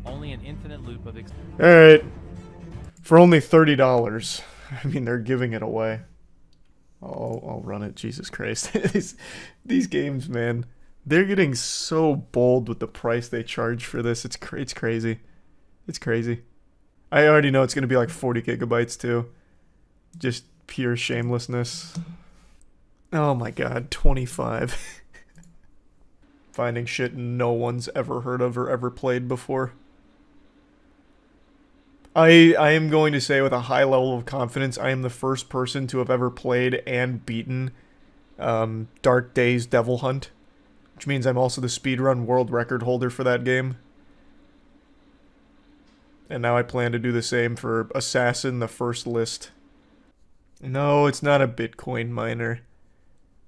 Only an infinite loop of Alright. For only $30. I mean, they're giving it away. I'll run it. Jesus Christ. These games, man. They're getting so bold with the price they charge for this. It's crazy. It's crazy. I already know it's going to be like 40 gigabytes too. Just pure shamelessness. Oh my god, 25. Finding shit no one's ever heard of or ever played before. I am going to say with a high level of confidence, I am the first person to have ever played and beaten Dark Days Devil Hunt. Which means I'm also the speedrun world record holder for that game. And now I plan to do the same for Assassin, the First List. No, it's not a Bitcoin miner.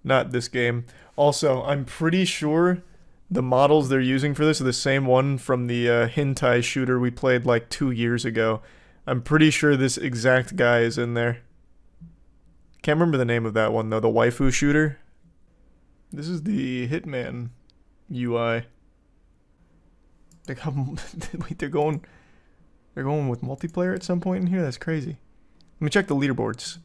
Not this game. Also, I'm pretty sure the models they're using for this are the same one from the hentai shooter we played like 2 years ago. I'm pretty sure this exact guy is in there. Can't remember the name of that one though, the waifu shooter. This is the Hitman UI. Wait, they're going with multiplayer at some point in here? That's crazy. Let me check the leaderboards.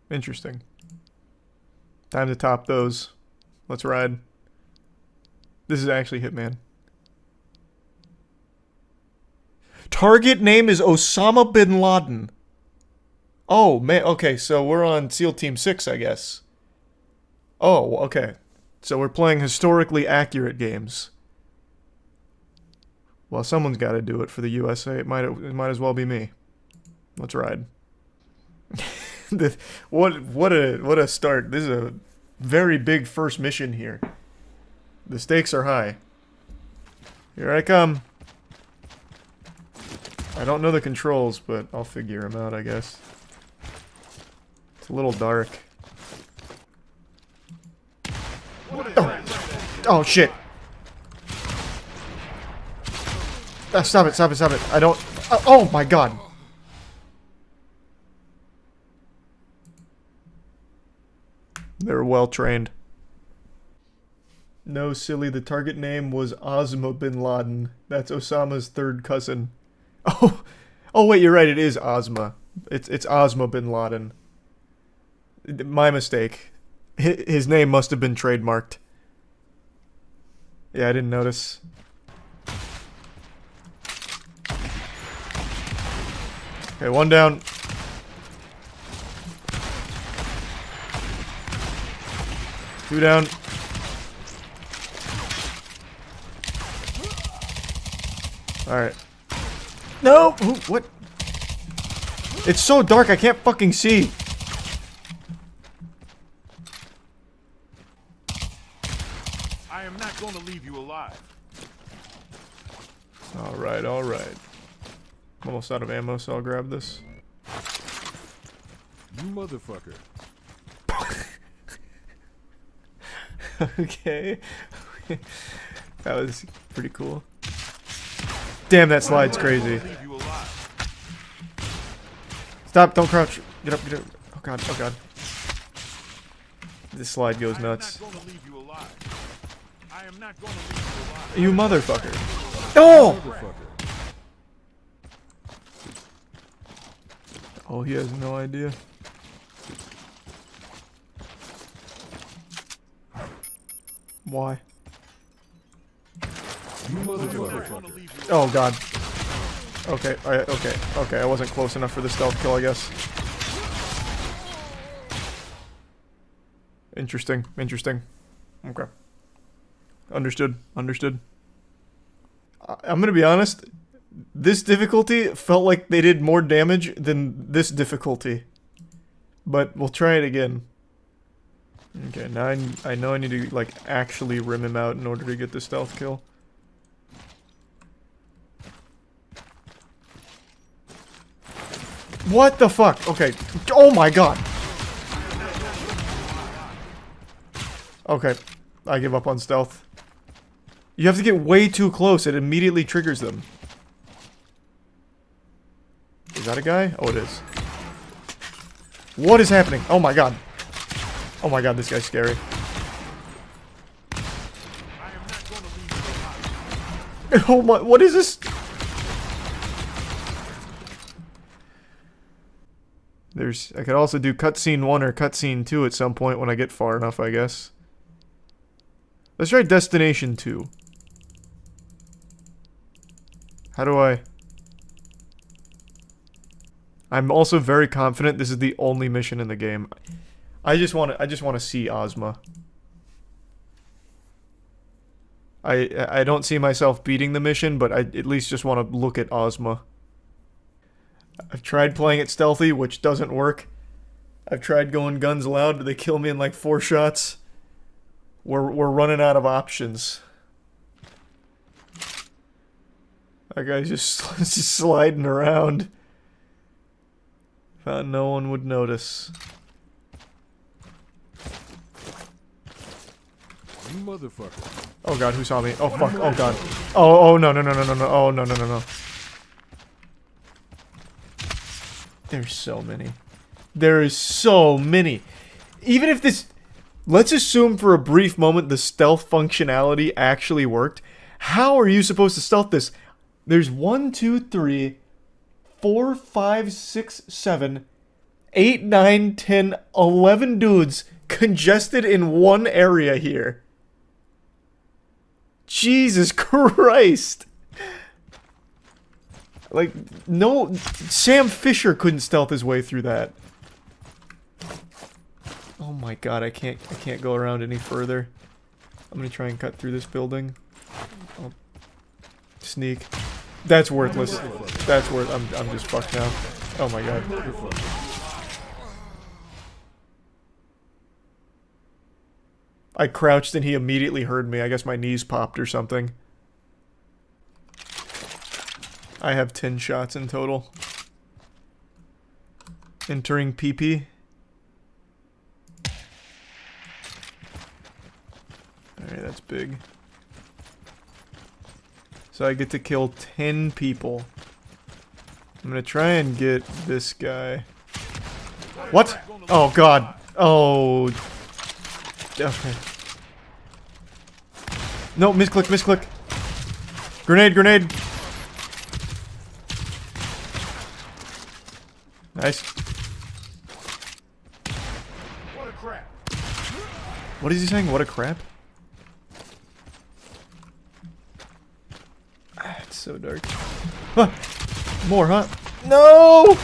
Interesting. Time to top those. Let's ride. This is actually Hitman. Target name is Osama bin Laden. Oh, man. Okay, so we're on SEAL Team 6, I guess. Oh, okay. So we're playing historically accurate games. Well, someone's got to do it for the USA. It might as well be me. Let's ride. What a start. This is a very big first mission here. The stakes are high. Here I come. I don't know the controls, but I'll figure them out, I guess. It's a little dark. Oh shit. Stop it, stop it, stop it. I don't... oh my god. They're well trained. No, silly. The target name was Osama bin Laden. That's Osama's third cousin. Oh wait, you're right. It is Ozma. It's Osama bin Laden. My mistake. His name must have been trademarked. Yeah, I didn't notice. Okay, one down. Two down. Alright. No! Ooh, what? It's so dark I can't fucking see. I am not going to leave you alive. Alright, alright. I'm almost out of ammo, so I'll grab this. You motherfucker. Okay. That was pretty cool. Damn, that slide's crazy. Stop, don't crouch. Get up, get up. Oh god, oh god. This slide goes nuts. You motherfucker. Oh! Oh, he has no idea. Why? Oh god. Okay, okay, I wasn't close enough for the stealth kill, I guess. Interesting, interesting. Okay. Understood, understood. I'm gonna be honest, this difficulty felt like they did more damage than this difficulty. But we'll try it again. Okay, now I know I need to, like, actually rim him out in order to get the stealth kill. What the fuck? Okay. Oh my god. Okay. I give up on stealth. You have to get way too close. It immediately triggers them. Is that a guy? Oh, it is. What is happening? Oh my god. Oh my god, this guy's scary. Oh my, what is this? I could also do cutscene 1 or cutscene 2 at some point when I get far enough, I guess. Let's try Destination 2. How do I... I'm also very confident this is the only mission in the game. I just want to see Ozma. I don't see myself beating the mission, but I at least just want to look at Ozma. I've tried playing it stealthy, which doesn't work. I've tried going guns loud, but they kill me in like 4 shots. We're running out of options. That guy's just sliding around. Thought no one would notice. You motherfucker. Oh god, who saw me? Oh fuck, oh god. Oh no no no no no no, oh no no no no. There's so many. There is so many. Even if this... Let's assume for a brief moment the stealth functionality actually worked. How are you supposed to stealth this? There's 1, 2, 3, 4, 5, 6, 7, 8, 9, 10, 11 dudes congested in one area here. Jesus Christ. Like, no, Sam Fisher couldn't stealth his way through that. Oh my god, I can't go around any further. I'm gonna try and cut through this building. Oh. Sneak. That's worthless. That's I'm just fucked now. Oh my god. I crouched and he immediately heard me. I guess my knees popped or something. I have 10 shots in total. Entering PP. Alright, that's big. So I get to kill 10 people. I'm gonna try and get this guy. What? Oh god. Oh. Okay. No, misclick, misclick. Grenade, grenade. Nice. What a crap. What is he saying? What a crap? Ah, it's so dark. Ah, more, huh? No!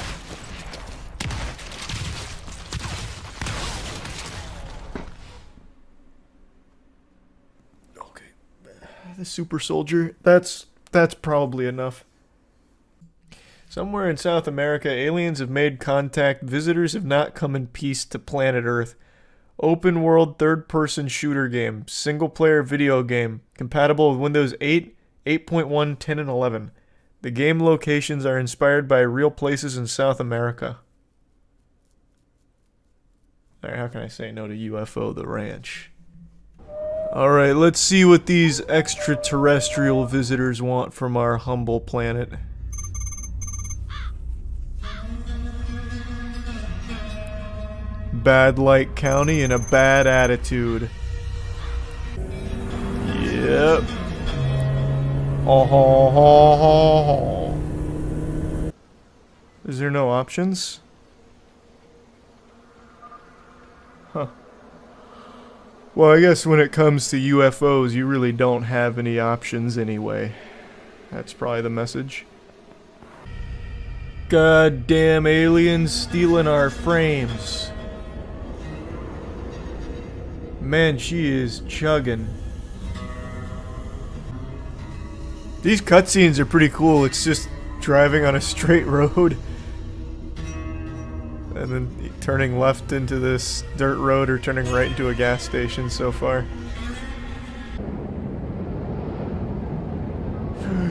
Okay. The super soldier. That's probably enough. Somewhere in South America, aliens have made contact. Visitors have not come in peace to planet Earth. Open world third-person shooter game. Single-player video game. Compatible with Windows 8 8.1, 10, and 11. The game locations are inspired by real places in South America. Alright, how can I say no to UFO the Ranch? Alright, let's see what these extraterrestrial visitors want from our humble planet. Bad Light County and a bad attitude. Yep. Is there no options? Huh. Well, I guess when it comes to UFOs, you really don't have any options anyway. That's probably the message. Goddamn aliens stealing our frames. Man, she is chugging. These cutscenes are pretty cool. It's just driving on a straight road. And then turning left into this dirt road or turning right into a gas station so far.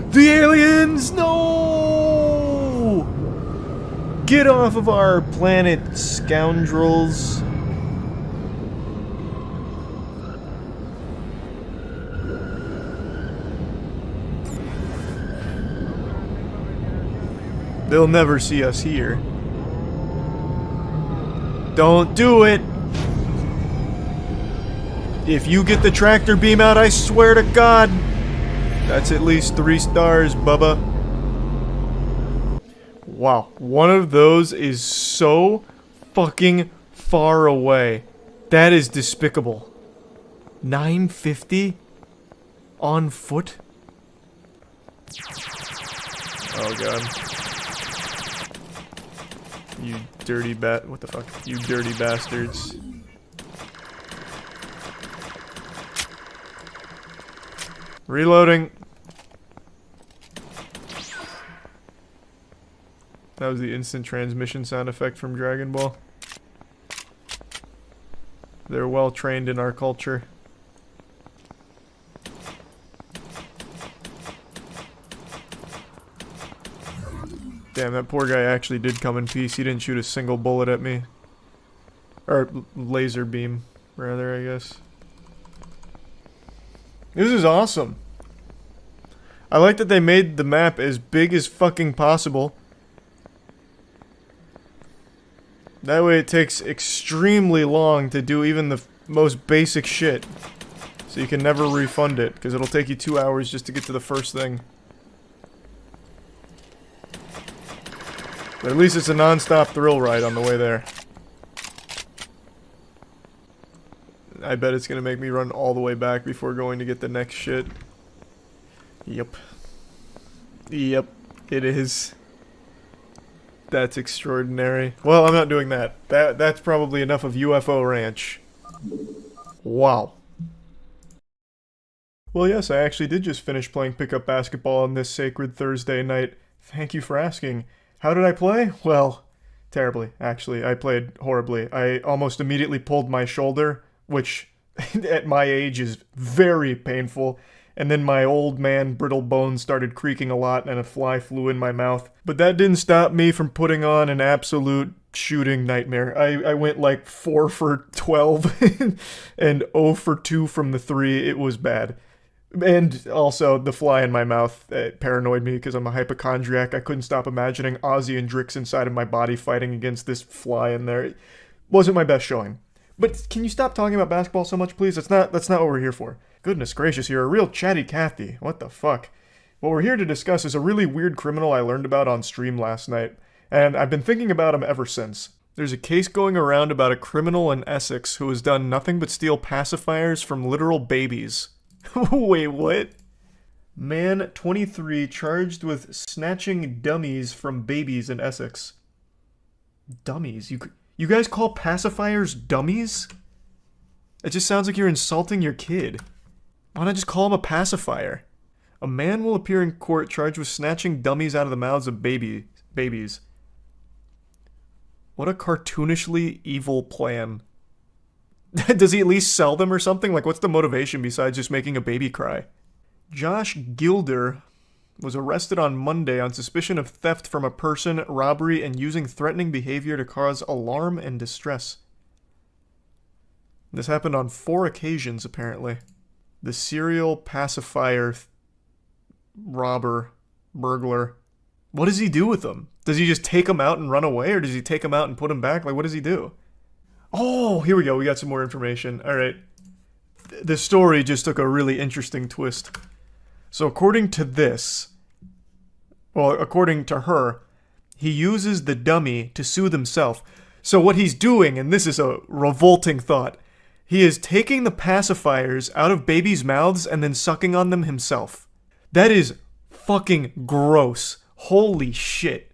The aliens! No! Get off of our planet, scoundrels. They'll never see us here. Don't do it! If you get the tractor beam out, I swear to God! That's at least 3 stars, Bubba. Wow, one of those is so fucking far away. That is despicable. 950? On foot? Oh god. You dirty what the fuck? You dirty bastards. Reloading. That was the instant transmission sound effect from Dragon Ball. They're well trained in our culture. Damn, that poor guy actually did come in peace. He didn't shoot a single bullet at me. Or laser beam, rather, I guess. This is awesome. I like that they made the map as big as fucking possible. That way it takes extremely long to do even the most basic shit. So you can never refund it, because it'll take you 2 hours just to get to the first thing. But at least it's a non-stop thrill ride on the way there. I bet it's gonna make me run all the way back before going to get the next shit. Yep. Yep, it is. That's extraordinary. Well, I'm not doing that. That's probably enough of UFO Ranch. Wow. Well, yes, I actually did just finish playing pickup basketball on this sacred Thursday night. Thank you for asking. How did I play? Well, terribly, actually. I played horribly. I almost immediately pulled my shoulder, which at my age is very painful. And then my old man brittle bones started creaking a lot and a fly flew in my mouth. But that didn't stop me from putting on an absolute shooting nightmare. I went like 4 for 12 and 0 for 2 from the 3. It was bad. And also, the fly in my mouth paranoid me because I'm a hypochondriac. I couldn't stop imagining Ozzy and Drix inside of my body fighting against this fly in there. It wasn't my best showing. But can you stop talking about basketball so much, please? That's not what we're here for. Goodness gracious, you're a real chatty Cathy. What the fuck? What we're here to discuss is a really weird criminal I learned about on stream last night. And I've been thinking about him ever since. There's a case going around about a criminal in Essex who has done nothing but steal pacifiers from literal babies. Wait, what? Man, 23, charged with snatching dummies from babies in Essex. Dummies? You guys call pacifiers dummies? It just sounds like you're insulting your kid. Why not just call him a pacifier? A man will appear in court charged with snatching dummies out of the mouths of babies. What a cartoonishly evil plan. Does he at least sell them or something? Like, what's the motivation besides just making a baby cry? Josh Gilder was arrested on Monday on suspicion of theft from a person, robbery, and using threatening behavior to cause alarm and distress. This happened on 4 occasions, apparently. The serial pacifier robber, burglar. What does he do with them? Does he just take them out and run away, or does he take them out and put them back? Like, what does he do? Oh, here we go. We got some more information. All right. The story just took a really interesting twist. So according to this, well, according to her, he uses the dummy to soothe himself. So what he's doing, and this is a revolting thought, he is taking the pacifiers out of babies' mouths and then sucking on them himself. That is fucking gross. Holy shit.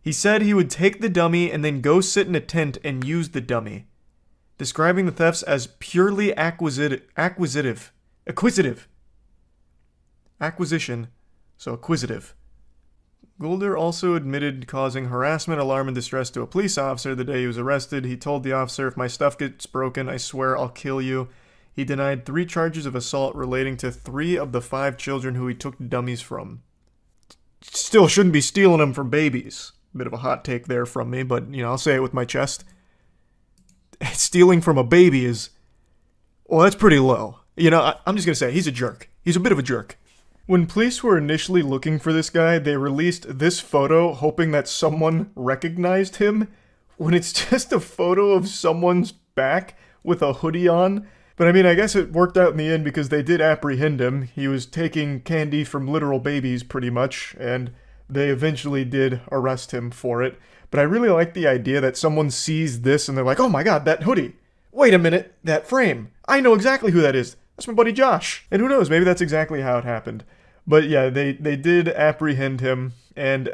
He said he would take the dummy and then go sit in a tent and use the dummy, describing the thefts as purely acquisition. So acquisitive. Gulder also admitted causing harassment, alarm, and distress to a police officer the day he was arrested. He told the officer, "If my stuff gets broken, I swear I'll kill you." He denied 3 charges of assault relating to 3 of the 5 children who he took dummies from. Still shouldn't be stealing them from babies. Bit of a hot take there from me, but, you know, I'll say it with my chest. Stealing from a baby is... well, that's pretty low. You know, I'm just gonna say, he's a jerk. He's a bit of a jerk. When police were initially looking for this guy, they released this photo hoping that someone recognized him, when it's just a photo of someone's back with a hoodie on. But I mean, I guess it worked out in the end because they did apprehend him. He was taking candy from literal babies, pretty much, and they eventually did arrest him for it. But I really like the idea that someone sees this and they're like, "Oh my god, that hoodie! Wait a minute, that frame! I know exactly who that is! That's my buddy Josh!" And who knows, maybe that's exactly how it happened. But yeah, they did apprehend him, and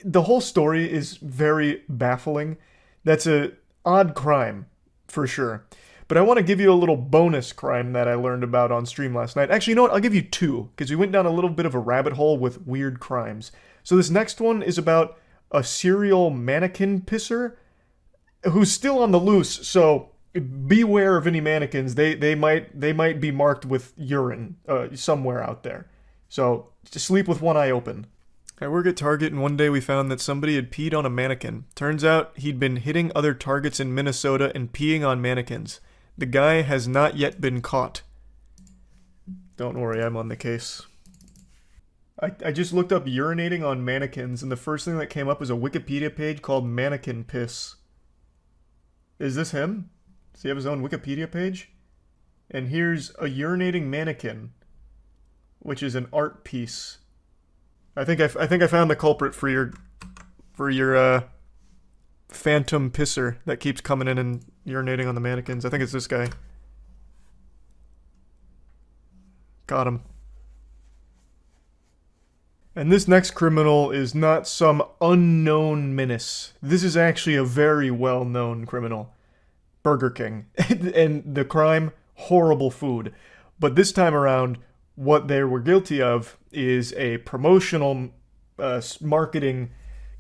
the whole story is very baffling. That's a odd crime, for sure. But I want to give you a little bonus crime that I learned about on stream last night. Actually, you know what? I'll give you 2, because we went down a little bit of a rabbit hole with weird crimes. So this next one is about a serial mannequin pisser who's still on the loose, so beware of any mannequins. They might be marked with urine somewhere out there. So, just sleep with one eye open. I work at Target, and one day we found that somebody had peed on a mannequin. Turns out he'd been hitting other Targets in Minnesota and peeing on mannequins. The guy has not yet been caught. Don't worry, I'm on the case. I just looked up urinating on mannequins, and the first thing that came up was a Wikipedia page called Mannequin Piss. Is this him? Does he have his own Wikipedia page? And here's a urinating mannequin, which is an art piece. I think I found the culprit for your phantom pisser that keeps coming in and urinating on the mannequins. I think it's this guy. Got him. And this next criminal is not some unknown menace. This is actually a very well-known criminal. Burger King. And the crime, horrible food. But this time around, what they were guilty of is a promotional marketing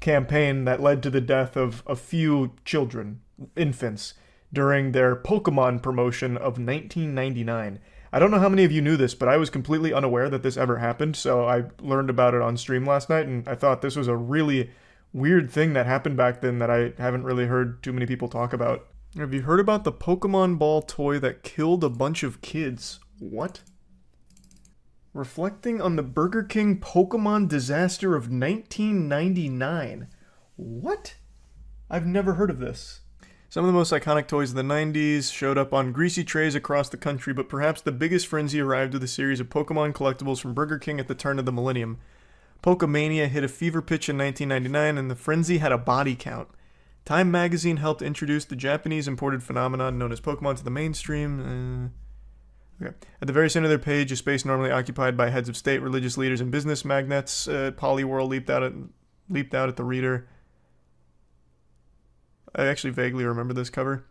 campaign that led to the death of a few children, infants, during their Pokemon promotion of 1999. I don't know how many of you knew this, but I was completely unaware that this ever happened, so I learned about it on stream last night, and I thought this was a really weird thing that happened back then that I haven't really heard too many people talk about. Have you heard about the Pokemon ball toy that killed a bunch of kids? What? Reflecting on the Burger King Pokemon disaster of 1999. What? I've never heard of this. Some of the most iconic toys of the 90s showed up on greasy trays across the country, but perhaps the biggest frenzy arrived with a series of Pokemon collectibles from Burger King at the turn of the millennium. Pokemania hit a fever pitch in 1999, and the frenzy had a body count. Time magazine helped introduce the Japanese imported phenomenon known as Pokemon to the mainstream. Okay. At the very center of their page, a space normally occupied by heads of state, religious leaders, and business magnates, Poliworld leaped out at the reader. I actually vaguely remember this cover.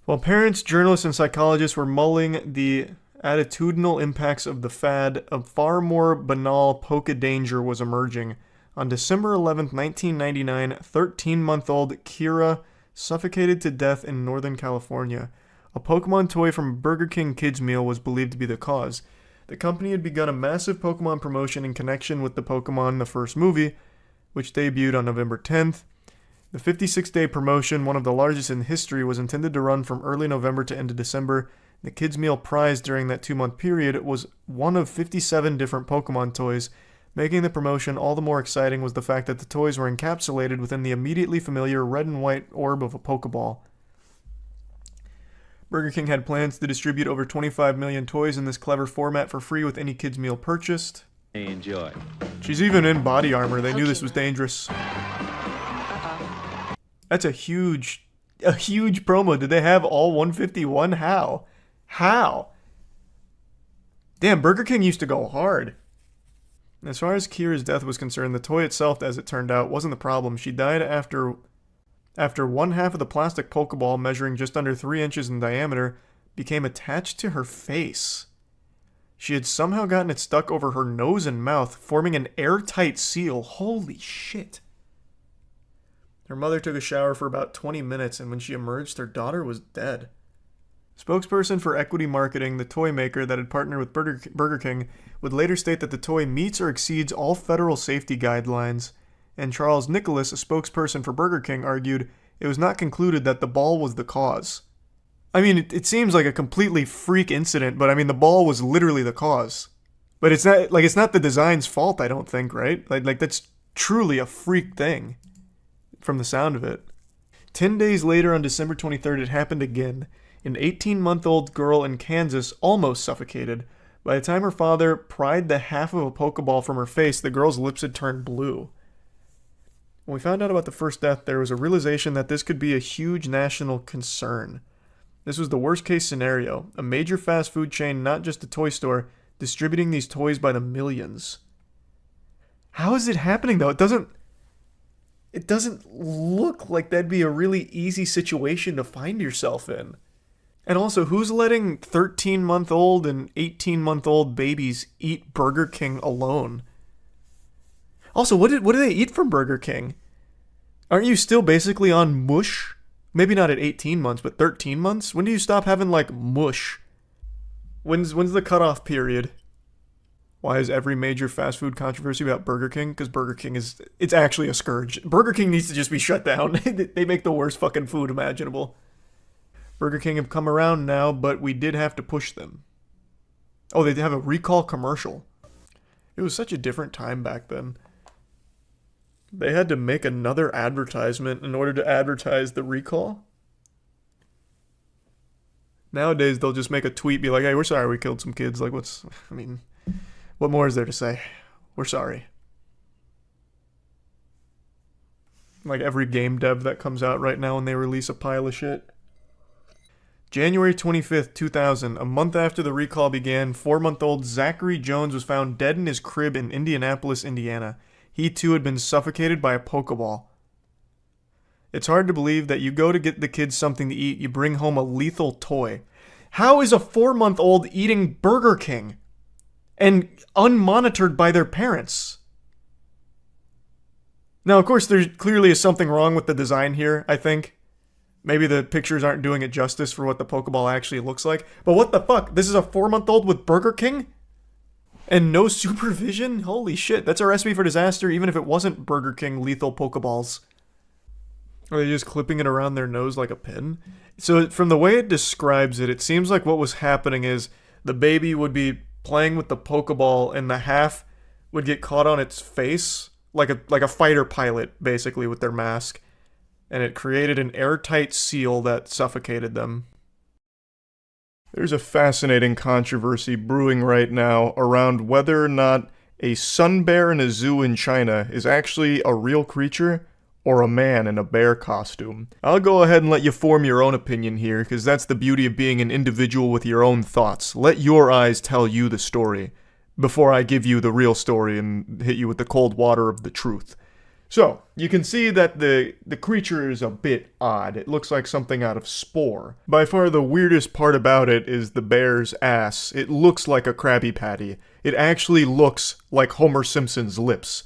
While parents, journalists, and psychologists were mulling the attitudinal impacts of the fad, a far more banal Poke danger was emerging. On December 11th, 1999, 13-month-old Kira suffocated to death in Northern California. A Pokemon toy from Burger King Kids Meal was believed to be the cause. The company had begun a massive Pokemon promotion in connection with the Pokemon the first movie, which debuted on November 10th. The 56-day promotion, one of the largest in history, was intended to run from early November to end of December. The Kids Meal prize during that 2-month period was one of 57 different Pokemon toys. Making the promotion all the more exciting was the fact that the toys were encapsulated within the immediately familiar red and white orb of a Pokeball. Burger King had plans to distribute over 25 million toys in this clever format for free with any Kids Meal purchased. Enjoy. She's even in body armor. They knew this was dangerous. That's a huge promo. Did they have all 151? How? Damn, Burger King used to go hard. As far as Kira's death was concerned, the toy itself, as it turned out, wasn't the problem. She died after one half of the plastic Pokeball, measuring just under 3 inches in diameter, became attached to her face. She had somehow gotten it stuck over her nose and mouth, forming an airtight seal. Holy shit. Her mother took a shower for about 20 minutes, and when she emerged, her daughter was dead. Spokesperson for Equity Marketing, the toy maker that had partnered with Burger King, would later state that the toy meets or exceeds all federal safety guidelines, and Charles Nicholas, a spokesperson for Burger King, argued it was not concluded that the ball was the cause. I mean, it seems like a completely freak incident, but I mean, the ball was literally the cause. But it's not the design's fault, I don't think, right? Like that's truly a freak thing, from the sound of it. 10 days later, on December 23rd, it happened again. An 18-month-old girl in Kansas almost suffocated. By the time her father pried the half of a Pokeball from her face, the girl's lips had turned blue. When we found out about the first death, there was a realization that this could be a huge national concern. This was the worst-case scenario. A major fast food chain, not just a toy store, distributing these toys by the millions. How is it happening, though? It doesn't look like that'd be a really easy situation to find yourself in. And also, who's letting 13-month-old and 18-month-old babies eat Burger King alone? Also, what do they eat from Burger King? Aren't you still basically on mush? Maybe not at 18 months, but 13 months? When do you stop having, like, mush? When's the cutoff period? Why is every major fast food controversy about Burger King? Because Burger King it's actually a scourge. Burger King needs to just be shut down. They make the worst fucking food imaginable. Burger King have come around now, but we did have to push them. Oh, they have a recall commercial. It was such a different time back then. They had to make another advertisement in order to advertise the recall. Nowadays, they'll just make a tweet, be like, hey, we're sorry we killed some kids. Like, what more is there to say? We're sorry. Like every game dev that comes out right now when they release a pile of shit. January 25th, 2000, a month after the recall began, 4-month-old Zachary Jones was found dead in his crib in Indianapolis, Indiana. He too had been suffocated by a Pokeball. It's hard to believe that you go to get the kids something to eat, you bring home a lethal toy. How is a 4-month-old eating Burger King? And unmonitored by their parents? Now, of course, there clearly is something wrong with the design here, I think. Maybe the pictures aren't doing it justice for what the Pokeball actually looks like. But what the fuck? This is a 4-month-old with Burger King? And no supervision? Holy shit, that's a recipe for disaster even if it wasn't Burger King lethal Pokeballs. Are they just clipping it around their nose like a pin? So from the way it describes it, it seems like what was happening is the baby would be playing with the Pokeball and the half would get caught on its face like a fighter pilot, basically, with their mask. And it created an airtight seal that suffocated them. There's a fascinating controversy brewing right now around whether or not a sun bear in a zoo in China is actually a real creature or a man in a bear costume. I'll go ahead and let you form your own opinion here, because that's the beauty of being an individual with your own thoughts. Let your eyes tell you the story before I give you the real story and hit you with the cold water of the truth. So, you can see that the creature is a bit odd. It looks like something out of Spore. By far the weirdest part about it is the bear's ass. It looks like a Krabby Patty. It actually looks like Homer Simpson's lips.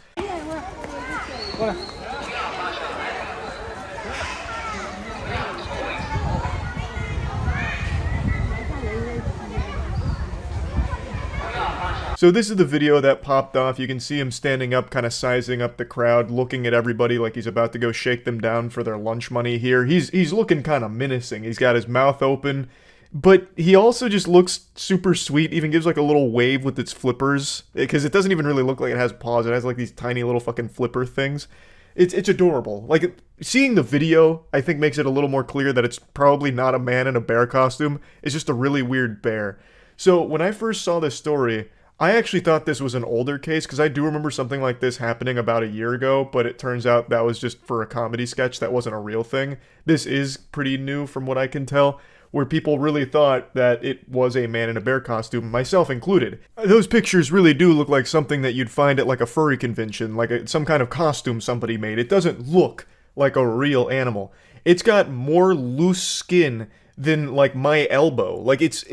So this is the video that popped off. You can see him standing up, kind of sizing up the crowd, looking at everybody like he's about to go shake them down for their lunch money here. He's looking kind of menacing. He's got his mouth open, but he also just looks super sweet. Even gives like a little wave with its flippers, because it doesn't even really look like it has paws. It has like these tiny little fucking flipper things. It's adorable. Like, seeing the video, I think, makes it a little more clear that it's probably not a man in a bear costume. It's just a really weird bear. So when I first saw this story, I actually thought this was an older case, because I do remember something like this happening about a year ago, but it turns out that was just for a comedy sketch. That wasn't a real thing. This is pretty new from what I can tell, where people really thought that it was a man in a bear costume, myself included. Those pictures really do look like something that you'd find at like a furry convention, like some kind of costume somebody made. It doesn't look like a real animal. It's got more loose skin than like my elbow. Like it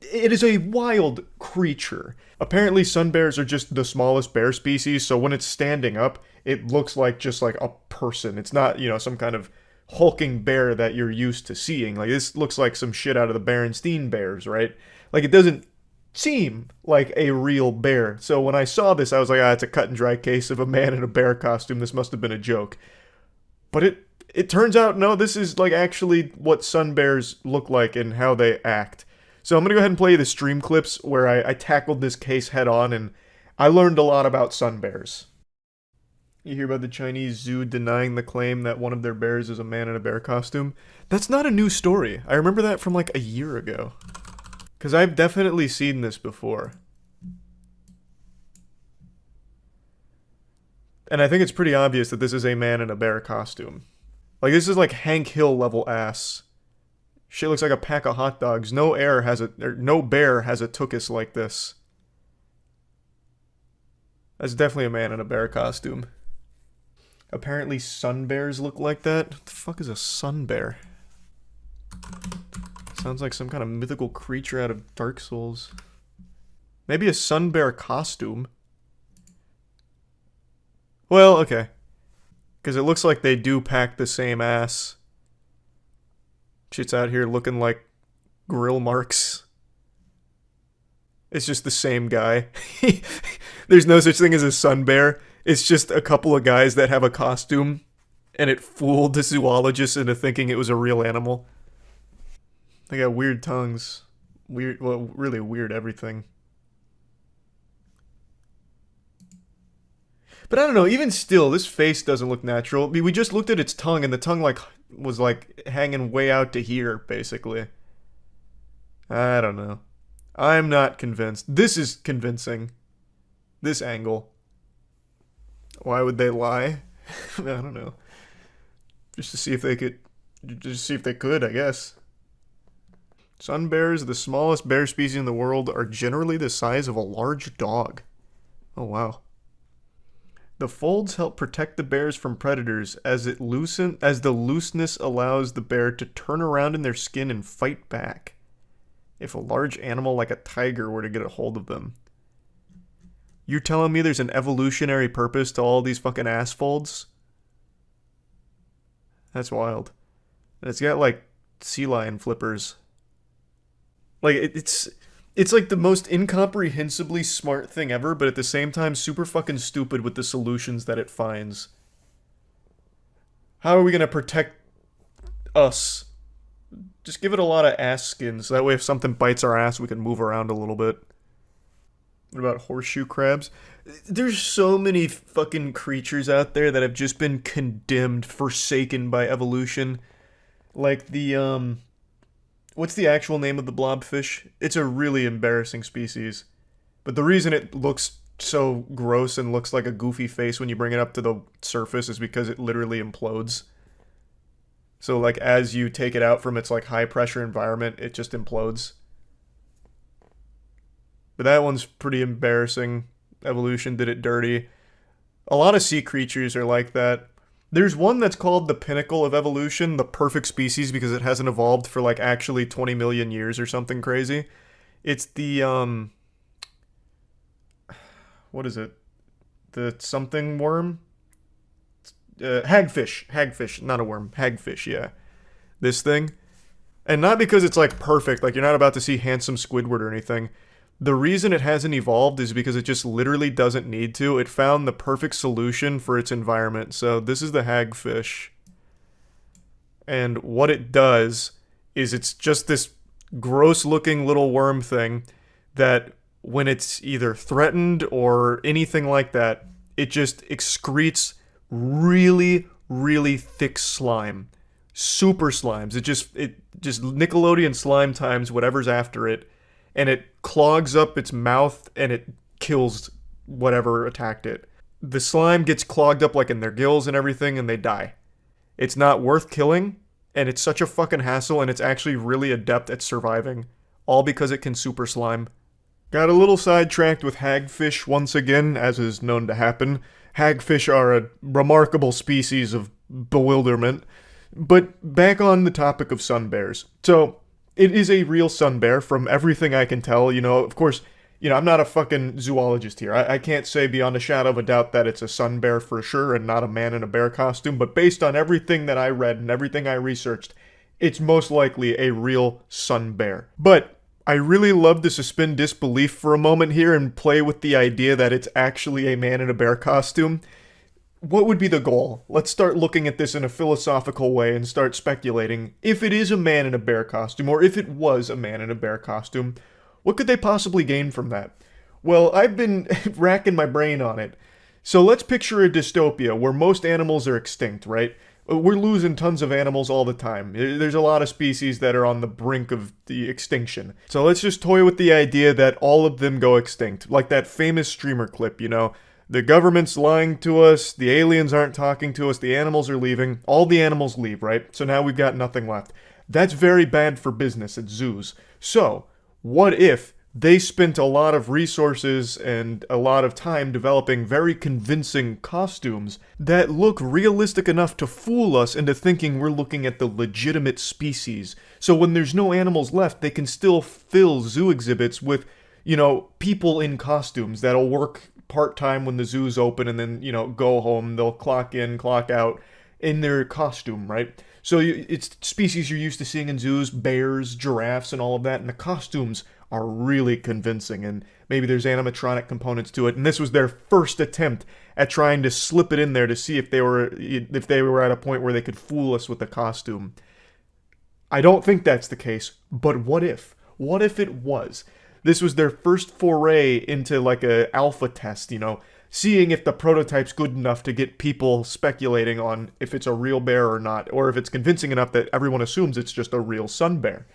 is a wild creature. Apparently sun bears are just the smallest bear species, so when it's standing up, it looks like just like a person. It's not, you know, some kind of hulking bear that you're used to seeing. Like, this looks like some shit out of the Berenstain Bears, right? Like, it doesn't seem like a real bear. So when I saw this, I was like, it's a cut and dry case of a man in a bear costume. This must have been a joke. But it turns out, no, this is like actually what sun bears look like and how they act. So I'm going to go ahead and play you the stream clips where I tackled this case head on, and I learned a lot about sun bears. You hear about the Chinese zoo denying the claim that one of their bears is a man in a bear costume? That's not a new story. I remember that from like a year ago. Because I've definitely seen this before. And I think it's pretty obvious that this is a man in a bear costume. Like, this is like Hank Hill level ass. Shit looks like a pack of hot dogs. No bear has a tuchus like this. That's definitely a man in a bear costume. Apparently sun bears look like that. What the fuck is a sun bear? Sounds like some kind of mythical creature out of Dark Souls. Maybe a sun bear costume. Well, okay. Because it looks like they do pack the same ass. Shit's out here looking like grill marks. It's just the same guy. There's no such thing as a sun bear. It's just a couple of guys that have a costume, and it fooled the zoologist into thinking it was a real animal. They got weird tongues. Weird, well, really weird everything. But I don't know, even still, this face doesn't look natural. I mean, we just looked at its tongue, and the tongue, like, was, like, hanging way out to here, basically. I don't know. I'm not convinced. This is convincing. This angle. Why would they lie? I don't know. Just to see if they could... Just see if they could, I guess. Sun bears, the smallest bear species in the world, are generally the size of a large dog. Oh, wow. The folds help protect the bears from predators as the looseness allows the bear to turn around in their skin and fight back if a large animal like a tiger were to get a hold of them. You're telling me there's an evolutionary purpose to all these fucking ass folds? That's wild. And it's got like sea lion flippers. Like it's like the most incomprehensibly smart thing ever, but at the same time super fucking stupid with the solutions that it finds. How are we gonna protect us? Just give it a lot of ass skin, so that way if something bites our ass, we can move around a little bit. What about horseshoe crabs? There's so many fucking creatures out there that have just been condemned, forsaken by evolution. Like the, what's the actual name of the blobfish? It's a really embarrassing species. But the reason it looks so gross and looks like a goofy face when you bring it up to the surface is because it literally implodes. So, like, as you take it out from its, like, high-pressure environment, it just implodes. But that one's pretty embarrassing. Evolution did it dirty. A lot of sea creatures are like that. There's one that's called the pinnacle of evolution, the perfect species, because it hasn't evolved for, like, actually 20 million years or something crazy. It's the, what is it? The something worm? Hagfish, not a worm. Hagfish, yeah. This thing. And not because it's, like, perfect, like, you're not about to see handsome Squidward or anything, The reason it hasn't evolved is because it just literally doesn't need to. It found the perfect solution for its environment. So this is the hagfish. And what it does is it's just this gross looking little worm thing that when it's either threatened or anything like that, it just excretes really, really thick slime. Super slimes. It just Nickelodeon slime times whatever's after it, and it clogs up its mouth and it kills whatever attacked it. The slime gets clogged up like in their gills and everything, and they die. It's not worth killing, and it's such a fucking hassle, and it's actually really adept at surviving, all because it can super slime. Got a little sidetracked with hagfish once again, as is known to happen. Hagfish are a remarkable species of bewilderment. But back on the topic of sun bears. So, it is a real sun bear from everything I can tell. Of course, I'm not a fucking zoologist here. I can't say beyond a shadow of a doubt that it's a sun bear for sure and not a man in a bear costume. But based on everything that I read and everything I researched, it's most likely a real sun bear. But I really love to suspend disbelief for a moment here and play with the idea that it's actually a man in a bear costume. What would be the goal? Let's start looking at this in a philosophical way and start speculating. If it is a man in a bear costume, or if it was a man in a bear costume, what could they possibly gain from that? Well, I've been racking my brain on it. So let's picture a dystopia where most animals are extinct, right? We're losing tons of animals all the time. There's a lot of species that are on the brink of the extinction. So let's just toy with the idea that all of them go extinct. Like that famous streamer clip, The government's lying to us, the aliens aren't talking to us, the animals are leaving. All the animals leave, right? So now we've got nothing left. That's very bad for business at zoos. So, what if they spent a lot of resources and a lot of time developing very convincing costumes that look realistic enough to fool us into thinking we're looking at the legitimate species. So when there's no animals left, they can still fill zoo exhibits with, people in costumes that'll work part-time when the zoo's open and then, go home. They'll clock in, clock out in their costume, right? So it's species you're used to seeing in zoos, bears, giraffes, and all of that, and the costumes are really convincing, and maybe there's animatronic components to it, and this was their first attempt at trying to slip it in there to see if they were at a point where they could fool us with the costume. I don't think that's the case, but what if? What if it was? This was their first foray into like a alpha test, seeing if the prototype's good enough to get people speculating on if it's a real bear or not, or if it's convincing enough that everyone assumes it's just a real sun bear.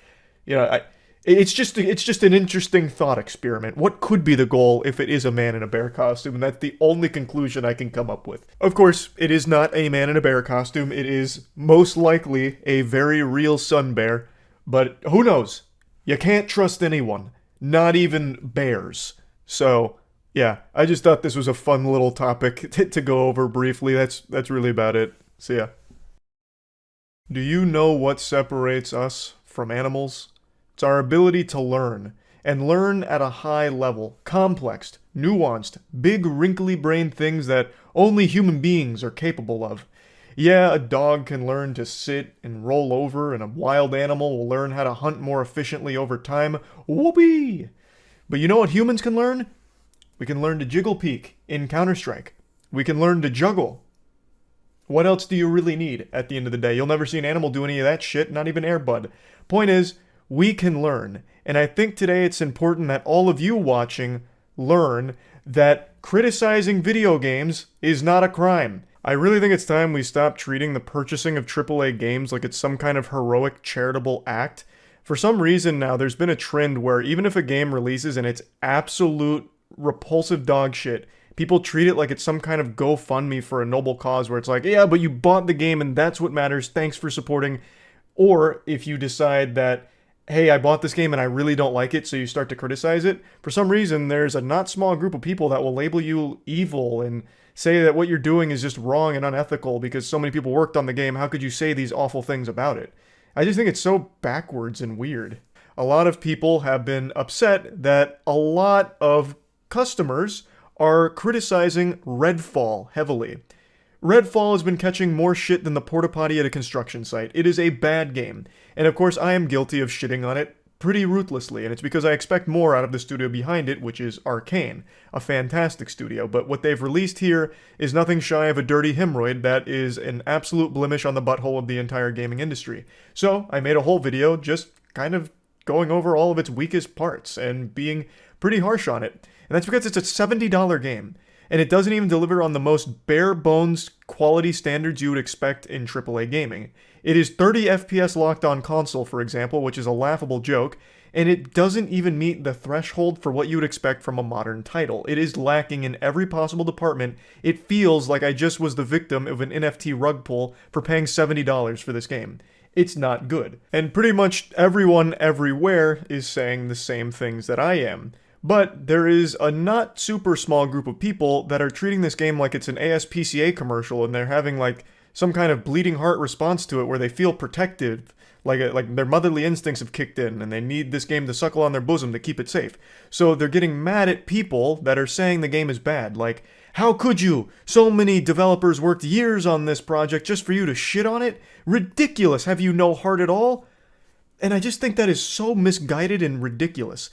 It's just an interesting thought experiment. What could be the goal if it is a man in a bear costume? And that's the only conclusion I can come up with. Of course, it is not a man in a bear costume. It is most likely a very real sun bear. But who knows? You can't trust anyone. Not even bears. So, yeah, I just thought this was a fun little topic to go over briefly. That's really about it. See ya. Do you know what separates us from animals? It's our ability to learn, and learn at a high level. Complex, nuanced, big wrinkly-brained things that only human beings are capable of. Yeah, a dog can learn to sit and roll over, and a wild animal will learn how to hunt more efficiently over time. Whoopee! But you know what humans can learn? We can learn to jiggle peek in Counter-Strike. We can learn to juggle. What else do you really need at the end of the day? You'll never see an animal do any of that shit, not even Air Bud. Point is, we can learn. And I think today it's important that all of you watching learn that criticizing video games is not a crime. I really think it's time we stop treating the purchasing of AAA games like it's some kind of heroic charitable act. For some reason now, there's been a trend where even if a game releases and it's absolute repulsive dog shit, people treat it like it's some kind of GoFundMe for a noble cause where it's like, yeah, but you bought the game and that's what matters, thanks for supporting. Or if you decide that, hey, I bought this game and I really don't like it, so you start to criticize it, for some reason there's a not small group of people that will label you evil and say that what you're doing is just wrong and unethical because so many people worked on the game, how could you say these awful things about it? I just think it's so backwards and weird. A lot of people have been upset that a lot of customers are criticizing Redfall heavily. Redfall has been catching more shit than the porta potty at a construction site. It is a bad game. And of course, I am guilty of shitting on it pretty ruthlessly, and it's because I expect more out of the studio behind it, which is Arcane, a fantastic studio. But what they've released here is nothing shy of a dirty hemorrhoid that is an absolute blemish on the butthole of the entire gaming industry. So I made a whole video just kind of going over all of its weakest parts and being pretty harsh on it. And that's because it's a $70 game, and it doesn't even deliver on the most bare bones quality standards you would expect in AAA gaming. It is 30 FPS locked on console, for example, which is a laughable joke, and it doesn't even meet the threshold for what you would expect from a modern title. It is lacking in every possible department. It feels like I just was the victim of an NFT rug pull for paying $70 for this game. It's not good. And pretty much everyone everywhere is saying the same things that I am. But there is a not super small group of people that are treating this game like it's an ASPCA commercial, and they're having like some kind of bleeding heart response to it where they feel protective, like their motherly instincts have kicked in and they need this game to suckle on their bosom to keep it safe. So they're getting mad at people that are saying the game is bad. Like, how could you? So many developers worked years on this project just for you to shit on it? Ridiculous. Have you no heart at all? And I just think that is so misguided and ridiculous.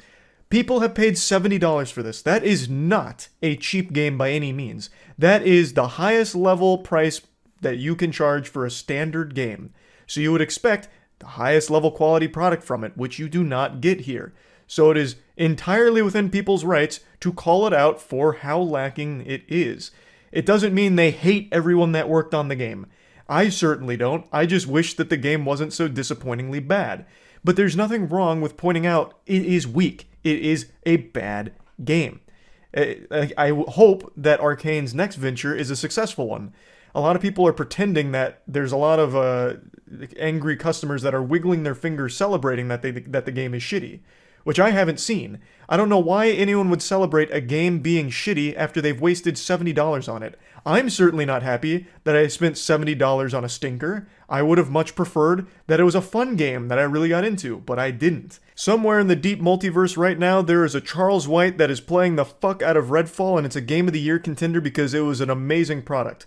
People have paid $70 for this. That is not a cheap game by any means. That is the highest level price that you can charge for a standard game. So you would expect the highest level quality product from it, which you do not get here. So it is entirely within people's rights to call it out for how lacking it is. It doesn't mean they hate everyone that worked on the game. I certainly don't. I just wish that the game wasn't so disappointingly bad. But there's nothing wrong with pointing out it is weak. It is a bad game. I hope that Arcane's next venture is a successful one. A lot of people are pretending that there's a lot of angry customers that are wiggling their fingers celebrating that the game is shitty, which I haven't seen. I don't know why anyone would celebrate a game being shitty after they've wasted $70 on it. I'm certainly not happy that I spent $70 on a stinker. I would have much preferred that it was a fun game that I really got into, but I didn't. Somewhere in the deep multiverse right now, there is a Charles White that is playing the fuck out of Redfall, and it's a Game of the Year contender because it was an amazing product.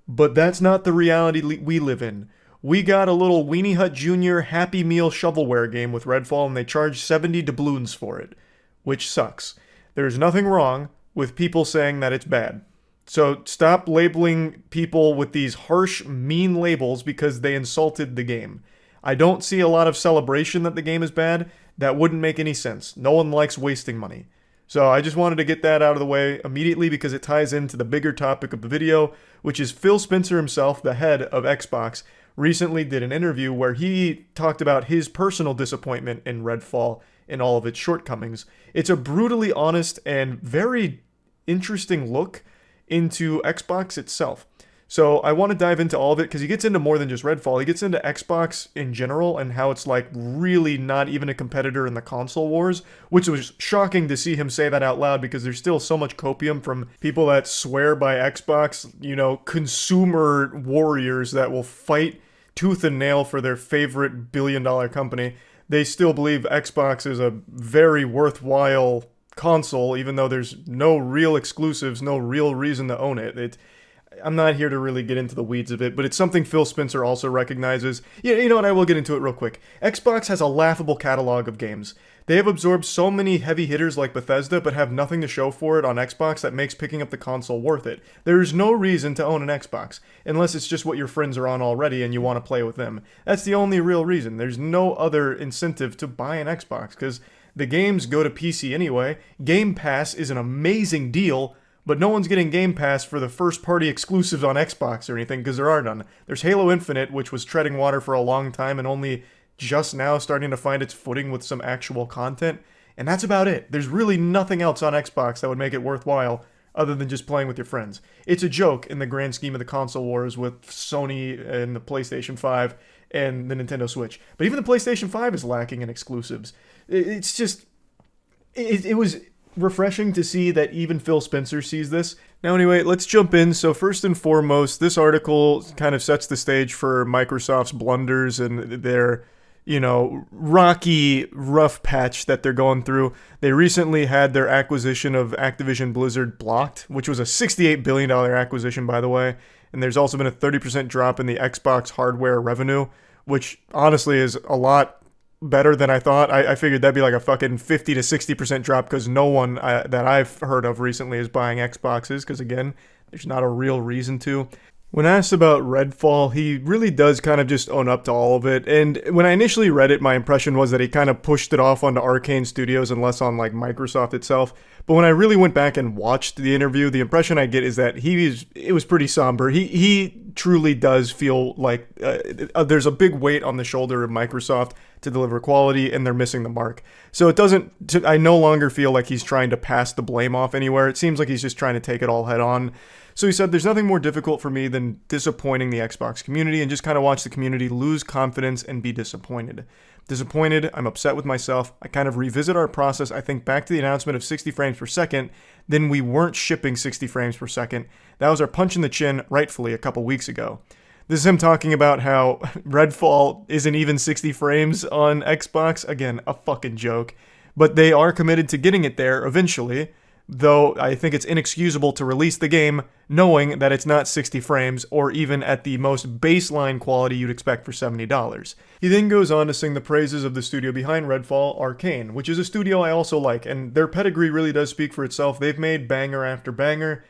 But that's not the reality we live in. We got a little Weenie Hut Jr. Happy Meal shovelware game with Redfall, and they charge 70 doubloons for it, which sucks. There's nothing wrong with people saying that it's bad. So stop labeling people with these harsh, mean labels because they insulted the game. I don't see a lot of celebration that the game is bad. That wouldn't make any sense. No one likes wasting money. So I just wanted to get that out of the way immediately because it ties into the bigger topic of the video, which is Phil Spencer himself, the head of Xbox, recently did an interview where he talked about his personal disappointment in Redfall and all of its shortcomings. It's a brutally honest and very interesting look into Xbox itself. So I want to dive into all of it because he gets into more than just Redfall. He gets into Xbox in general and how it's like really not even a competitor in the console wars, which was shocking to see him say that out loud because there's still so much copium from people that swear by Xbox, you know, consumer warriors that will fight tooth and nail for their favorite billion-dollar company. They still believe Xbox is a very worthwhile console, even though there's no real exclusives, no real reason to own it. I'm not here to really get into the weeds of it, but it's something Phil Spencer also recognizes. You know what, I will get into it real quick. Xbox has a laughable catalog of games. They have absorbed so many heavy hitters like Bethesda, but have nothing to show for it on Xbox that makes picking up the console worth it. There is no reason to own an Xbox, unless it's just what your friends are on already and you want to play with them. That's the only real reason. There's no other incentive to buy an Xbox, because the games go to PC anyway. Game Pass is an amazing deal, but no one's getting Game Pass for the first-party exclusives on Xbox or anything, because there are none. There's Halo Infinite, which was treading water for a long time and only just now starting to find its footing with some actual content, and that's about it. There's really nothing else on Xbox that would make it worthwhile other than just playing with your friends. It's a joke in the grand scheme of the console wars with Sony and the PlayStation 5 and the Nintendo Switch. But even the PlayStation 5 is lacking in exclusives. It's just... It was refreshing to see that even Phil Spencer sees this. Now anyway, let's jump in. So first and foremost, this article kind of sets the stage for Microsoft's blunders and their, rocky, rough patch that they're going through. They recently had their acquisition of Activision Blizzard blocked, which was a $68 billion acquisition, by the way. And there's also been a 30% drop in the Xbox hardware revenue, which honestly is a lot better than I thought. I figured that'd be like a fucking 50 to 60% drop because no one that I've heard of recently is buying Xboxes because, again, there's not a real reason to. When asked about Redfall, he really does kind of just own up to all of it. And when I initially read it, my impression was that he kind of pushed it off onto Arcane Studios and less on like Microsoft itself. But when I really went back and watched the interview, the impression I get is that it was pretty somber. He truly does feel like there's a big weight on the shoulder of Microsoft to deliver quality, and they're missing the mark. So it doesn't. I no longer feel like he's trying to pass the blame off anywhere. It seems like he's just trying to take it all head on. So he said, "There's nothing more difficult for me than disappointing the Xbox community and just kind of watch the community lose confidence and be disappointed. Disappointed, I'm upset with myself. I kind of revisit our process. I think back to the announcement of 60 frames per second. Then we weren't shipping 60 frames per second. That was our punch in the chin, rightfully, a couple weeks ago." This is him talking about how Redfall isn't even 60 frames on Xbox. Again, a fucking joke. But they are committed to getting it there eventually. Though I think it's inexcusable to release the game knowing that it's not 60 frames or even at the most baseline quality you'd expect for $70. He then goes on to sing the praises of the studio behind Redfall, Arcane, which is a studio I also like, and their pedigree really does speak for itself. They've made banger after banger,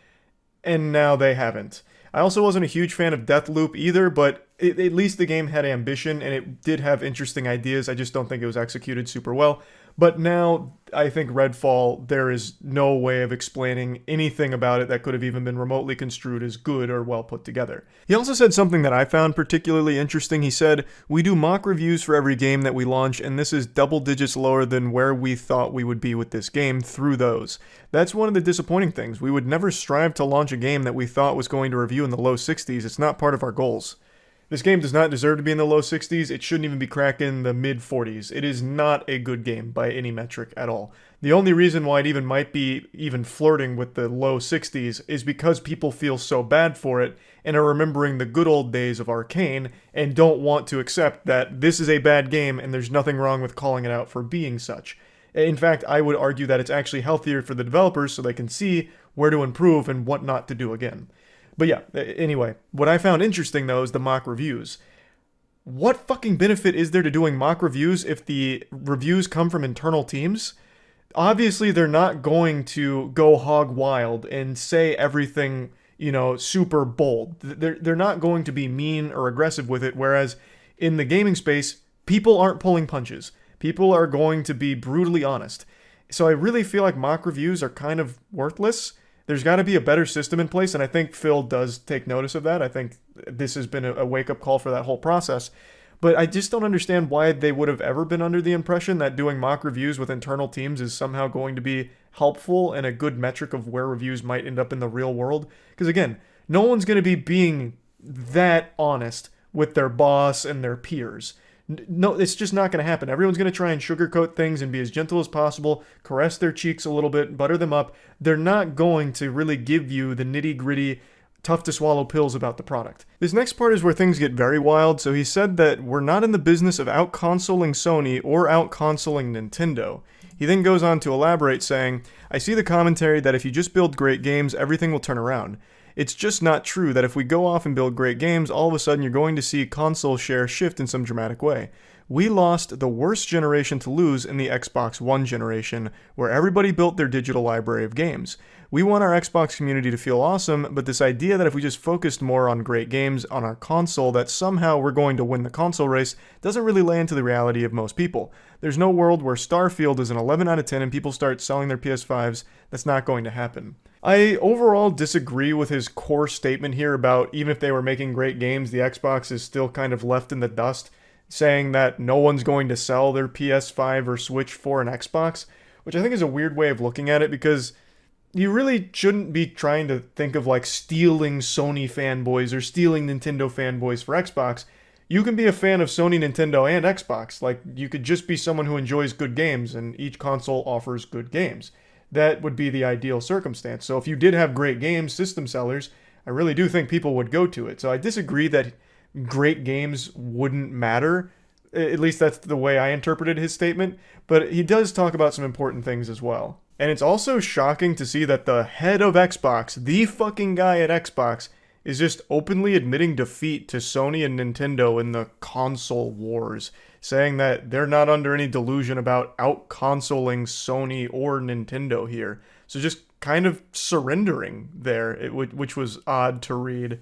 and now they haven't. I also wasn't a huge fan of Deathloop either, but at least the game had ambition and it did have interesting ideas. I just don't think it was executed super well. But now, I think Redfall, there is no way of explaining anything about it that could have even been remotely construed as good or well put together. He also said something that I found particularly interesting. He said, "We do mock reviews for every game that we launch, and this is double digits lower than where we thought we would be with this game through those. That's one of the disappointing things. We would never strive to launch a game that we thought was going to review in the low 60s. It's not part of our goals. This game does not deserve to be in the low 60s. It shouldn't even be cracking the mid 40s. It is not a good game by any metric at all. The only reason why it even might be even flirting with the low 60s is because people feel so bad for it and are remembering the good old days of Arcane and don't want to accept that this is a bad game and there's nothing wrong with calling it out for being such. In fact, I would argue that it's actually healthier for the developers so they can see where to improve and what not to do again." But yeah, anyway, what I found interesting though is the mock reviews. What fucking benefit is there to doing mock reviews if the reviews come from internal teams? Obviously, they're not going to go hog wild and say everything, super bold. They're not going to be mean or aggressive with it, whereas in the gaming space, people aren't pulling punches. People are going to be brutally honest. So I really feel like mock reviews are kind of worthless. There's got to be a better system in place, and I think Phil does take notice of that. I think this has been a wake-up call for that whole process. But I just don't understand why they would have ever been under the impression that doing mock reviews with internal teams is somehow going to be helpful and a good metric of where reviews might end up in the real world. Because again, no one's going to be being that honest with their boss and their peers. No, it's just not going to happen. Everyone's going to try and sugarcoat things and be as gentle as possible, caress their cheeks a little bit, butter them up. They're not going to really give you the nitty-gritty, tough-to-swallow pills about the product. This next part is where things get very wild. So he said that we're not in the business of out-consoling Sony or out-consoling Nintendo. He then goes on to elaborate saying, "I see the commentary that if you just build great games, everything will turn around. It's just not true that if we go off and build great games, all of a sudden you're going to see console share shift in some dramatic way. We lost the worst generation to lose in the Xbox One generation, where everybody built their digital library of games. We want our Xbox community to feel awesome, but this idea that if we just focused more on great games on our console, that somehow we're going to win the console race doesn't really lay into the reality of most people. There's no world where Starfield is an 11 out of 10 and people start selling their PS5s. That's not going to happen." I overall disagree with his core statement here about even if they were making great games, the Xbox is still kind of left in the dust, saying that no one's going to sell their PS5 or Switch for an Xbox, which I think is a weird way of looking at it because you really shouldn't be trying to think of like stealing Sony fanboys or stealing Nintendo fanboys for Xbox. You can be a fan of Sony, Nintendo, and Xbox. Like, you could just be someone who enjoys good games, and each console offers good games. That would be the ideal circumstance. So if you did have great games, system sellers, I really do think people would go to it. So I disagree that great games wouldn't matter. At least that's the way I interpreted his statement. But he does talk about some important things as well. And it's also shocking to see that the head of Xbox, the fucking guy at Xbox, is just openly admitting defeat to Sony and Nintendo in the console wars. saying that they're not under any delusion about out-consoling Sony or Nintendo here. So just kind of surrendering there, which was odd to read.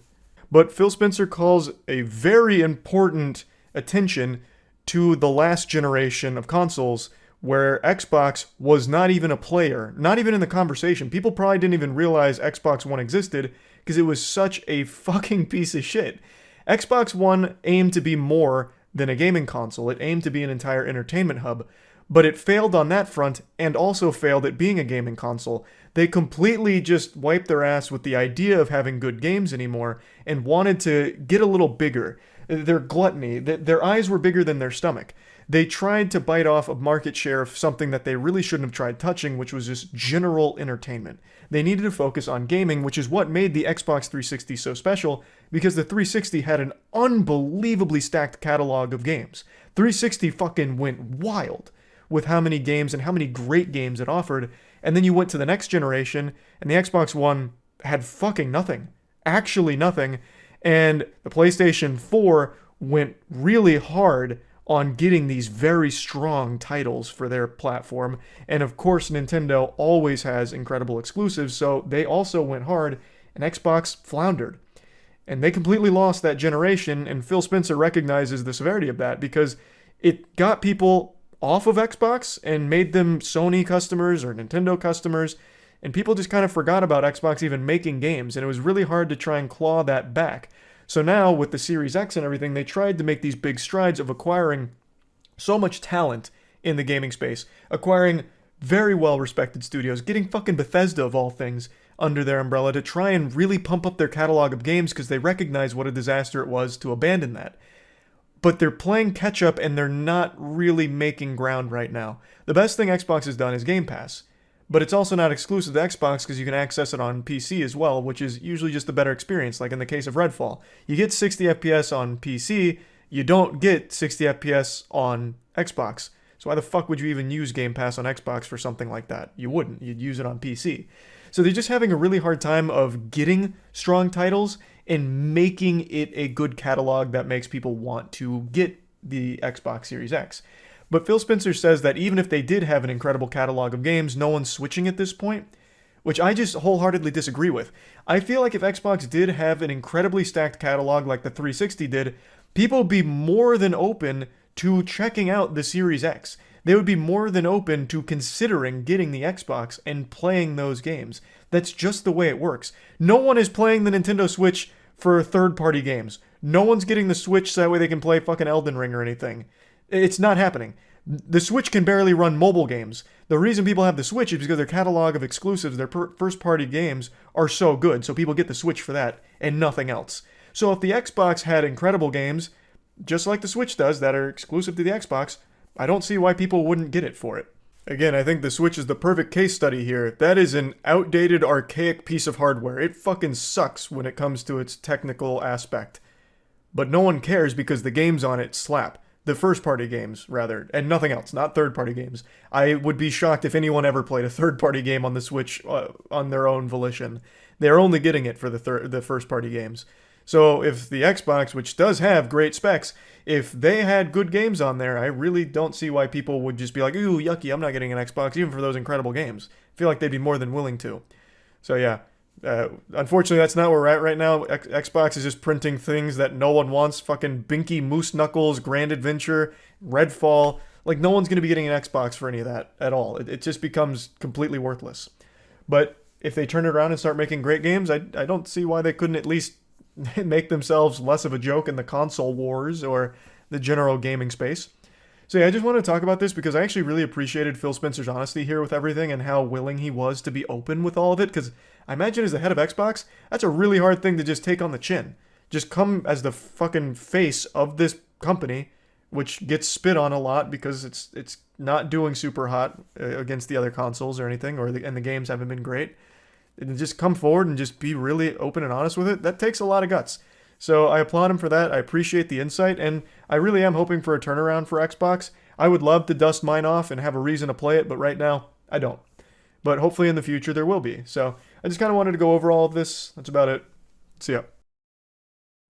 But Phil Spencer calls a very important attention to the last generation of consoles where Xbox was not even a player, not even in the conversation. People probably didn't even realize Xbox One existed because it was such a fucking piece of shit. Xbox One aimed to be more than a gaming console. It aimed to be an entire entertainment hub, but it failed on that front and also failed at being a gaming console. They completely just wiped their ass with the idea of having good games anymore and wanted to get a little bigger. Their gluttony, their eyes were bigger than their stomach. They tried to bite off a market share of something that they really shouldn't have tried touching, which was just general entertainment. They needed to focus on gaming, which is what made the Xbox 360 so special, because the 360 had an unbelievably stacked catalog of games. 360 fucking went wild with how many games and how many great games it offered, and then you went to the next generation, and the Xbox One had fucking nothing. Actually nothing. And the PlayStation 4 went really hard on getting these very strong titles for their platform. And of course, Nintendo always has incredible exclusives, so they also went hard, and Xbox floundered. And they completely lost that generation, and Phil Spencer recognizes the severity of that because it got people off of Xbox and made them Sony customers or Nintendo customers, and people just kind of forgot about Xbox even making games, and it was really hard to try and claw that back. So now, with the Series X and everything, they tried to make these big strides of acquiring so much talent in the gaming space, acquiring very well-respected studios, getting fucking Bethesda, of all things, under their umbrella to try and really pump up their catalog of games because they recognize what a disaster it was to abandon that. But they're playing catch-up and they're not really making ground right now. The best thing Xbox has done is Game Pass. But it's also not exclusive to Xbox because you can access it on PC as well, which is usually just a better experience, like in the case of Redfall. You get 60 FPS on PC, you don't get 60 FPS on Xbox. So why the fuck would you even use Game Pass on Xbox for something like that? You wouldn't. You'd use it on PC. So they're just having a really hard time of getting strong titles and making it a good catalog that makes people want to get the Xbox Series X. But Phil Spencer says that even if they did have an incredible catalog of games, no one's switching at this point, which I just wholeheartedly disagree with. I feel like if Xbox did have an incredibly stacked catalog like the 360 did, people would be more than open to checking out the Series X. They would be more than open to considering getting the Xbox and playing those games. That's just the way it works. No one is playing the Nintendo Switch for third-party games. No one's getting the Switch so that way they can play fucking Elden Ring or anything. It's not happening. The Switch can barely run mobile games. The reason people have the Switch is because their catalog of exclusives, their first-party games, are so good, so people get the Switch for that and nothing else. So if the Xbox had incredible games, just like the Switch does, that are exclusive to the Xbox, I don't see why people wouldn't get it for it. Again, I think the Switch is the perfect case study here. That is an outdated, archaic piece of hardware. It fucking sucks when it comes to its technical aspect. But no one cares because the games on it slap. The first-party games, rather, and nothing else, not third-party games. I would be shocked if anyone ever played a third-party game on the Switch on their own volition. They're only getting it for the first-party games. So if the Xbox, which does have great specs, if they had good games on there, I really don't see why people would just be like, ooh, yucky, I'm not getting an Xbox, even for those incredible games. I feel like they'd be more than willing to. So yeah. Unfortunately, that's not where we're at right now. Xbox is just printing things that no one wants. Fucking Binky Moose Knuckles, Grand Adventure, Redfall. Like, no one's going to be getting an Xbox for any of that at all. It just becomes completely worthless. But if they turn it around and start making great games, I don't see why they couldn't at least make themselves less of a joke in the console wars or the general gaming space. So yeah, I just want to talk about this because I actually really appreciated Phil Spencer's honesty here with everything and how willing he was to be open with all of it, because I imagine as the head of Xbox, that's a really hard thing to just take on the chin. Just come as the fucking face of this company, which gets spit on a lot because it's not doing super hot against the other consoles or anything, and the games haven't been great. And just come forward and just be really open and honest with it. That takes a lot of guts. So I applaud him for that. I appreciate the insight, and I really am hoping for a turnaround for Xbox. I would love to dust mine off and have a reason to play it, but right now, I don't. But hopefully in the future there will be. So I just kind of wanted to go over all of this. That's about it. See ya.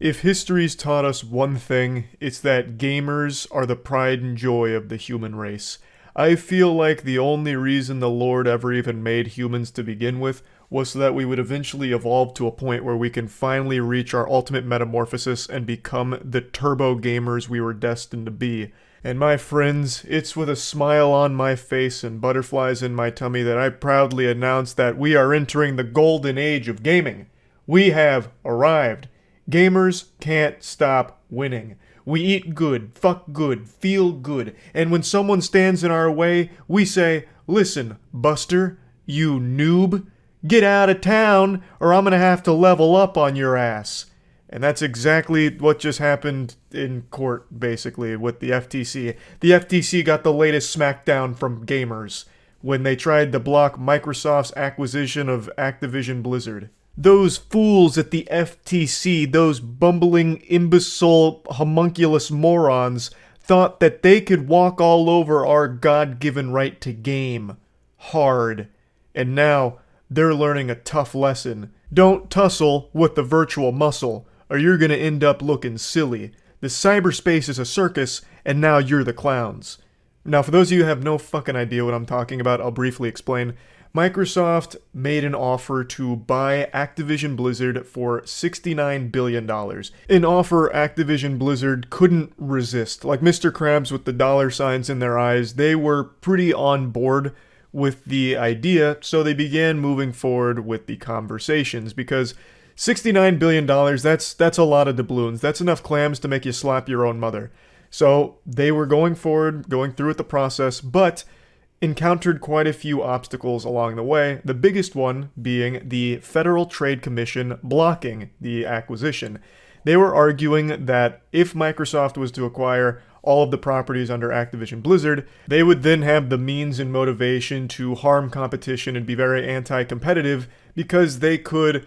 If history's taught us one thing, it's that gamers are the pride and joy of the human race. I feel like the only reason the Lord ever even made humans to begin with was so that we would eventually evolve to a point where we can finally reach our ultimate metamorphosis and become the turbo gamers we were destined to be. And my friends, it's with a smile on my face and butterflies in my tummy that I proudly announce that we are entering the golden age of gaming. We have arrived. Gamers can't stop winning. We eat good, fuck good, feel good, and when someone stands in our way, we say, "Listen, Buster, you noob, get out of town or I'm gonna have to level up on your ass." And that's exactly what just happened in court, basically, with the FTC. The FTC got the latest smackdown from gamers when they tried to block Microsoft's acquisition of Activision Blizzard. Those fools at the FTC, those bumbling, imbecile, homunculus morons, thought that they could walk all over our God-given right to game. Hard. And now, they're learning a tough lesson. Don't tussle with the virtual muscle, or you're gonna end up looking silly. The cyberspace is a circus, and now you're the clowns. Now, for those of you who have no fucking idea what I'm talking about, I'll briefly explain. Microsoft made an offer to buy Activision Blizzard for $69 billion. An offer Activision Blizzard couldn't resist. Like Mr. Krabs with the dollar signs in their eyes, they were pretty on board with the idea, so they began moving forward with the conversations, because $69 billion, that's a lot of doubloons. That's enough clams to make you slap your own mother. So they were going forward, going through with the process, but encountered quite a few obstacles along the way, the biggest one being the Federal Trade Commission blocking the acquisition. They were arguing that if Microsoft was to acquire all of the properties under Activision Blizzard, they would then have the means and motivation to harm competition and be very anti-competitive, because they could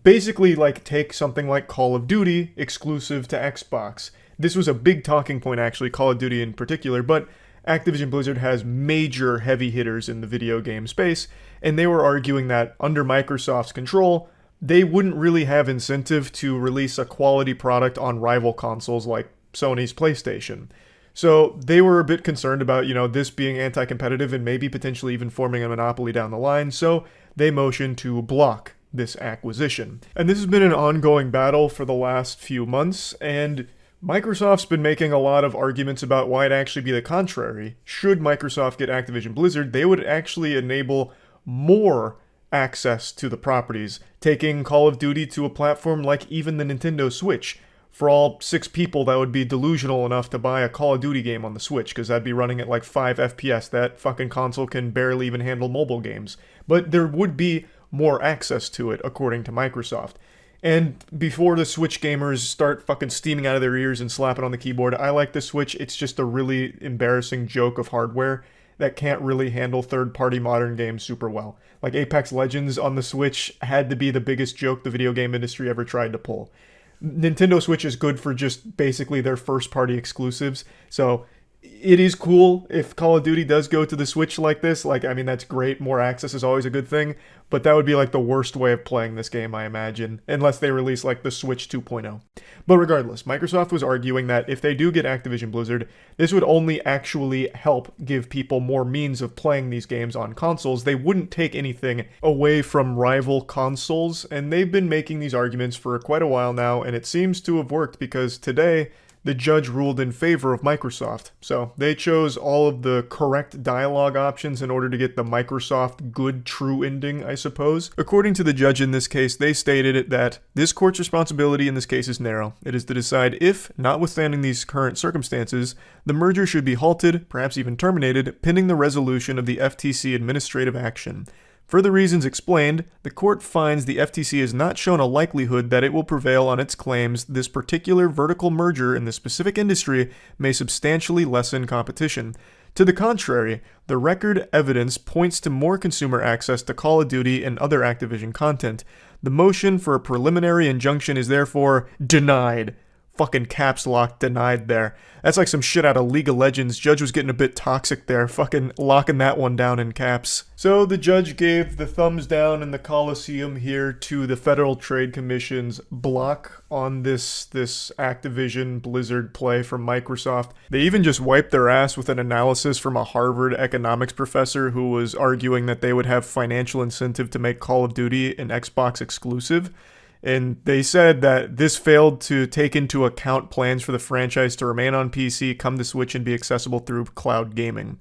basically take something like Call of Duty exclusive to Xbox. This was a big talking point, actually, Call of Duty in particular, but Activision Blizzard has major heavy hitters in the video game space, and they were arguing that under Microsoft's control, they wouldn't really have incentive to release a quality product on rival consoles like Sony's PlayStation. So they were a bit concerned about, this being anti-competitive and maybe potentially even forming a monopoly down the line, so they motioned to block this acquisition. And this has been an ongoing battle for the last few months, and Microsoft's been making a lot of arguments about why it'd actually be the contrary. Should Microsoft get Activision Blizzard, they would actually enable more access to the properties, taking Call of Duty to a platform like even the Nintendo Switch. For all 6 people that would be delusional enough to buy a Call of Duty game on the Switch, because that'd be running at 5 FPS. That fucking console can barely even handle mobile games. But there would be more access to it, according to Microsoft. And before the Switch gamers start fucking steaming out of their ears and slapping on the keyboard, I like the Switch. It's just a really embarrassing joke of hardware that can't really handle third-party modern games super well. Like Apex Legends on the Switch had to be the biggest joke the video game industry ever tried to pull. Nintendo Switch is good for just basically their first-party exclusives, so it is cool if Call of Duty does go to the Switch like this. That's great. More access is always a good thing, but that would be the worst way of playing this game, I imagine, unless they release the Switch 2.0. But regardless, Microsoft was arguing that if they do get Activision Blizzard, this would only actually help give people more means of playing these games on consoles. They wouldn't take anything away from rival consoles, and they've been making these arguments for quite a while now, and it seems to have worked, because today the judge ruled in favor of Microsoft. So they chose all of the correct dialogue options in order to get the Microsoft good, true ending, I suppose. According to the judge in this case, they stated that this court's responsibility in this case is narrow. It is to decide if, notwithstanding these current circumstances, the merger should be halted, perhaps even terminated, pending the resolution of the FTC administrative action. For the reasons explained, the court finds the FTC has not shown a likelihood that it will prevail on its claims this particular vertical merger in the specific industry may substantially lessen competition. To the contrary, the record evidence points to more consumer access to Call of Duty and other Activision content. The motion for a preliminary injunction is therefore denied. fucking caps lock denied there. That's like some shit out of League of Legends. Judge was getting a bit toxic there, fucking locking that one down in caps. So the judge gave the thumbs down in the Coliseum here to the Federal Trade Commission's block on this Activision Blizzard play from Microsoft. They even just wiped their ass with an analysis from a Harvard economics professor who was arguing that they would have financial incentive to make Call of Duty an Xbox exclusive. And they said that this failed to take into account plans for the franchise to remain on PC, come to Switch, and be accessible through cloud gaming.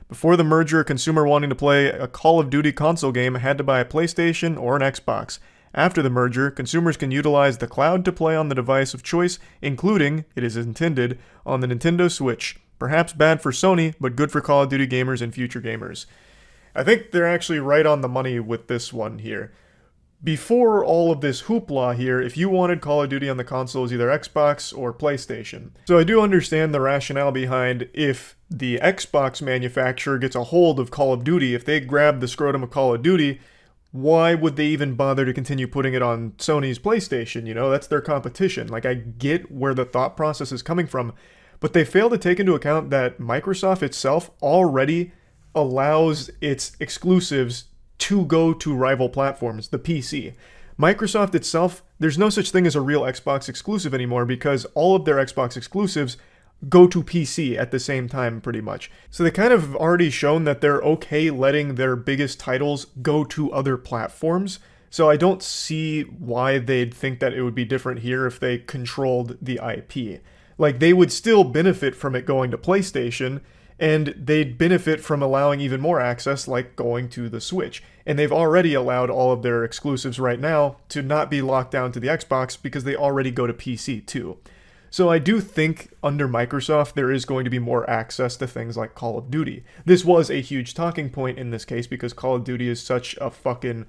Before the merger, a consumer wanting to play a Call of Duty console game had to buy a PlayStation or an Xbox. After the merger, consumers can utilize the cloud to play on the device of choice, including, it is intended, on the Nintendo Switch. Perhaps bad for Sony, but good for Call of Duty gamers and future gamers. I think they're actually right on the money with this one here. Before all of this hoopla here, if you wanted Call of Duty on the console, it was either Xbox or PlayStation. So I do understand the rationale behind if the Xbox manufacturer gets a hold of Call of Duty, if they grab the scrotum of Call of Duty, why would they even bother to continue putting it on Sony's PlayStation? You know, that's their competition. Like, I get where the thought process is coming from, but they fail to take into account that Microsoft itself already allows its exclusives to go to rival platforms, the PC. Microsoft itself, there's no such thing as a real Xbox exclusive anymore because all of their Xbox exclusives go to PC at the same time pretty much. So they kind of already shown that they're okay letting their biggest titles go to other platforms. So I don't see why they'd think that it would be different here if they controlled the IP. Like, they would still benefit from it going to PlayStation, and they'd benefit from allowing even more access, like going to the Switch. And they've already allowed all of their exclusives right now to not be locked down to the Xbox because they already go to PC too. So I do think under Microsoft there is going to be more access to things like Call of Duty. This was a huge talking point in this case because Call of Duty is such a fucking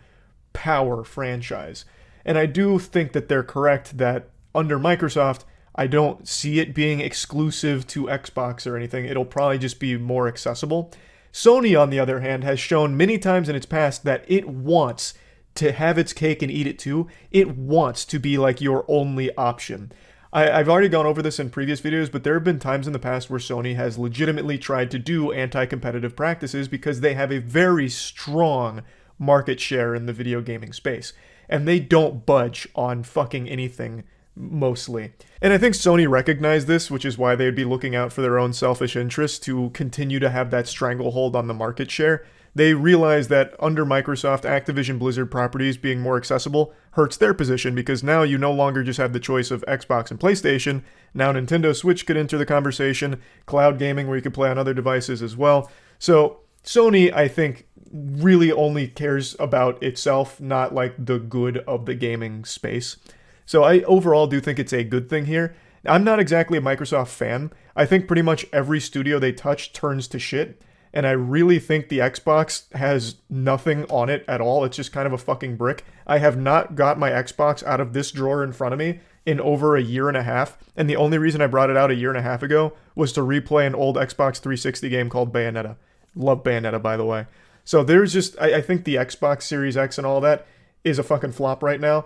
power franchise. And I do think that they're correct that under Microsoft, I don't see it being exclusive to Xbox or anything. It'll probably just be more accessible. Sony, on the other hand, has shown many times in its past that it wants to have its cake and eat it too. It wants to be like your only option. I've already gone over this in previous videos, but there have been times in the past where Sony has legitimately tried to do anti-competitive practices because they have a very strong market share in the video gaming space. And they don't budge on fucking anything mostly. And I think Sony recognized this, which is why they'd be looking out for their own selfish interests to continue to have that stranglehold on the market share. They realize that under Microsoft, Activision Blizzard properties being more accessible hurts their position because now you no longer just have the choice of Xbox and PlayStation. Now Nintendo Switch could enter the conversation, cloud gaming where you could play on other devices as well. So Sony, I think, really only cares about itself, not like the good of the gaming space. So I overall do think it's a good thing here. I'm not exactly a Microsoft fan. I think pretty much every studio they touch turns to shit. And I really think the Xbox has nothing on it at all. It's just kind of a fucking brick. I have not got my Xbox out of this drawer in front of me in over a year and a half. And the only reason I brought it out a year and a half ago was to replay an old Xbox 360 game called Bayonetta. Love Bayonetta, by the way. So there's just, I think the Xbox Series X and all that is a fucking flop right now.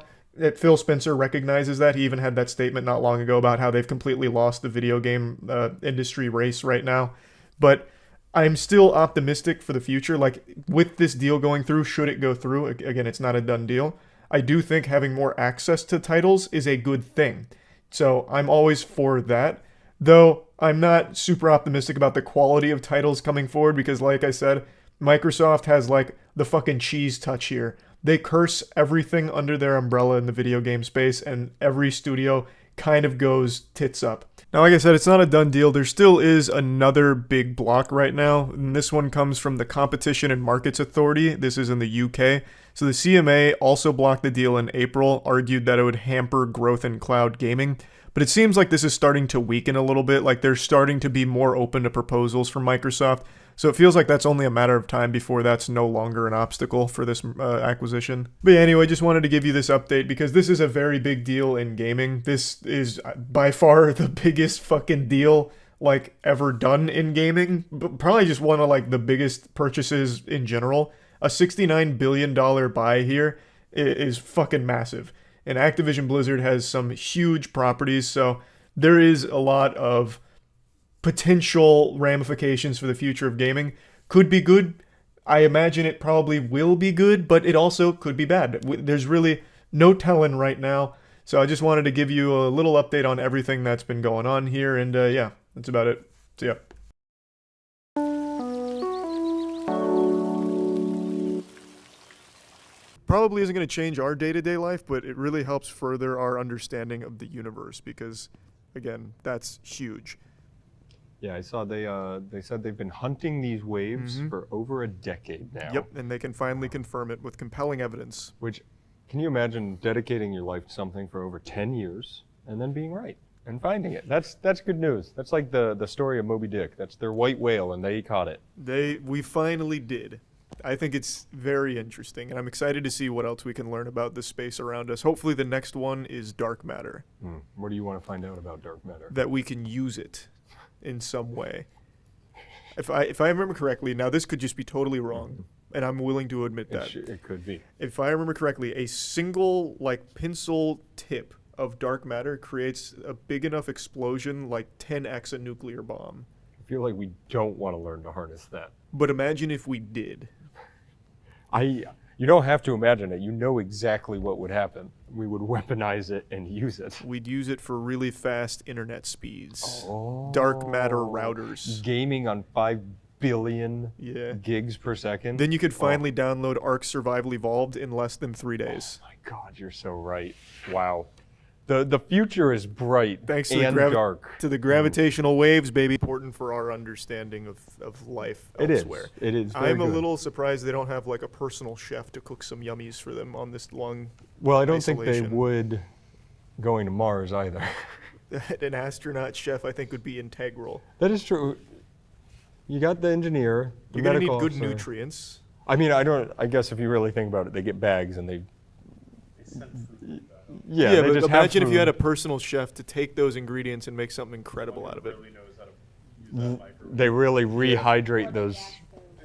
Phil Spencer recognizes that. He even had that statement not long ago about how they've completely lost the video game industry race right now. But I'm still optimistic for the future. Like, with this deal going through, should it go through, again, it's not a done deal. I do think having more access to titles is a good thing. So I'm always for that. Though I'm not super optimistic about the quality of titles coming forward because, like I said, Microsoft has like the fucking cheese touch here. They curse everything under their umbrella in the video game space, and every studio kind of goes tits up. Now, like I said, it's not a done deal. There still is another big block right now, and this one comes from the Competition and Markets Authority. This is in the UK. So the CMA also blocked the deal in April, argued that it would hamper growth in cloud gaming. But it seems like this is starting to weaken a little bit, like they're starting to be more open to proposals from Microsoft. So it feels like that's only a matter of time before that's no longer an obstacle for this acquisition. But yeah, anyway, just wanted to give you this update because this is a very big deal in gaming. This is by far the biggest fucking deal like ever done in gaming. Probably just one of like the biggest purchases in general. A $69 billion buy here is fucking massive. And Activision Blizzard has some huge properties, so there is a lot of potential ramifications for the future of gaming. Could be good. I imagine it probably will be good, but it also could be bad. There's really no telling right now. So I just wanted to give you a little update on everything that's been going on here, and yeah, that's about it. See ya. Probably isn't going to change our day-to-day life, but it really helps further our understanding of the universe because, again, that's huge. Yeah, I saw they said they've been hunting these waves for over a decade now. Yep, and they can finally confirm it with compelling evidence. Which, can you imagine dedicating your life to something for over 10 years and then being right and finding it? That's good news. That's like the story of Moby Dick. That's their white whale, and they caught it. We finally did. I think it's very interesting, and I'm excited to see what else we can learn about the space around us. Hopefully the next one is dark matter. What do you want to find out about dark matter? That we can use it in some way. If I remember correctly, now this could just be totally wrong, and I'm willing to admit that. It could be. If I remember correctly, a single like pencil tip of dark matter creates a big enough explosion like 10x a nuclear bomb. I feel like we don't want to learn to harness that. But imagine if we did. You don't have to imagine it. You know exactly what would happen. We would weaponize it and use it. We'd use it for really fast internet speeds. Dark matter routers. Gaming on 5 billion gigs per second. Then you could finally download Ark Survival Evolved in less than 3 days. Oh my God, you're so right. Wow. The future is bright Thanks to and dark. To the gravitational waves, baby. Important for our understanding of life elsewhere. It is. I'm a little surprised they don't have like a personal chef to cook some yummies for them on this long Well, I don't think they would going to Mars either. An astronaut chef, I think, would be integral. That is true. You got the engineer, the You're gonna medical need good officer. nutrients. I mean, I guess if you really think about it, they get bags and they Yeah, they but just imagine have if you had a food. personal chef to take those ingredients and make something incredible out of it. They really rehydrate those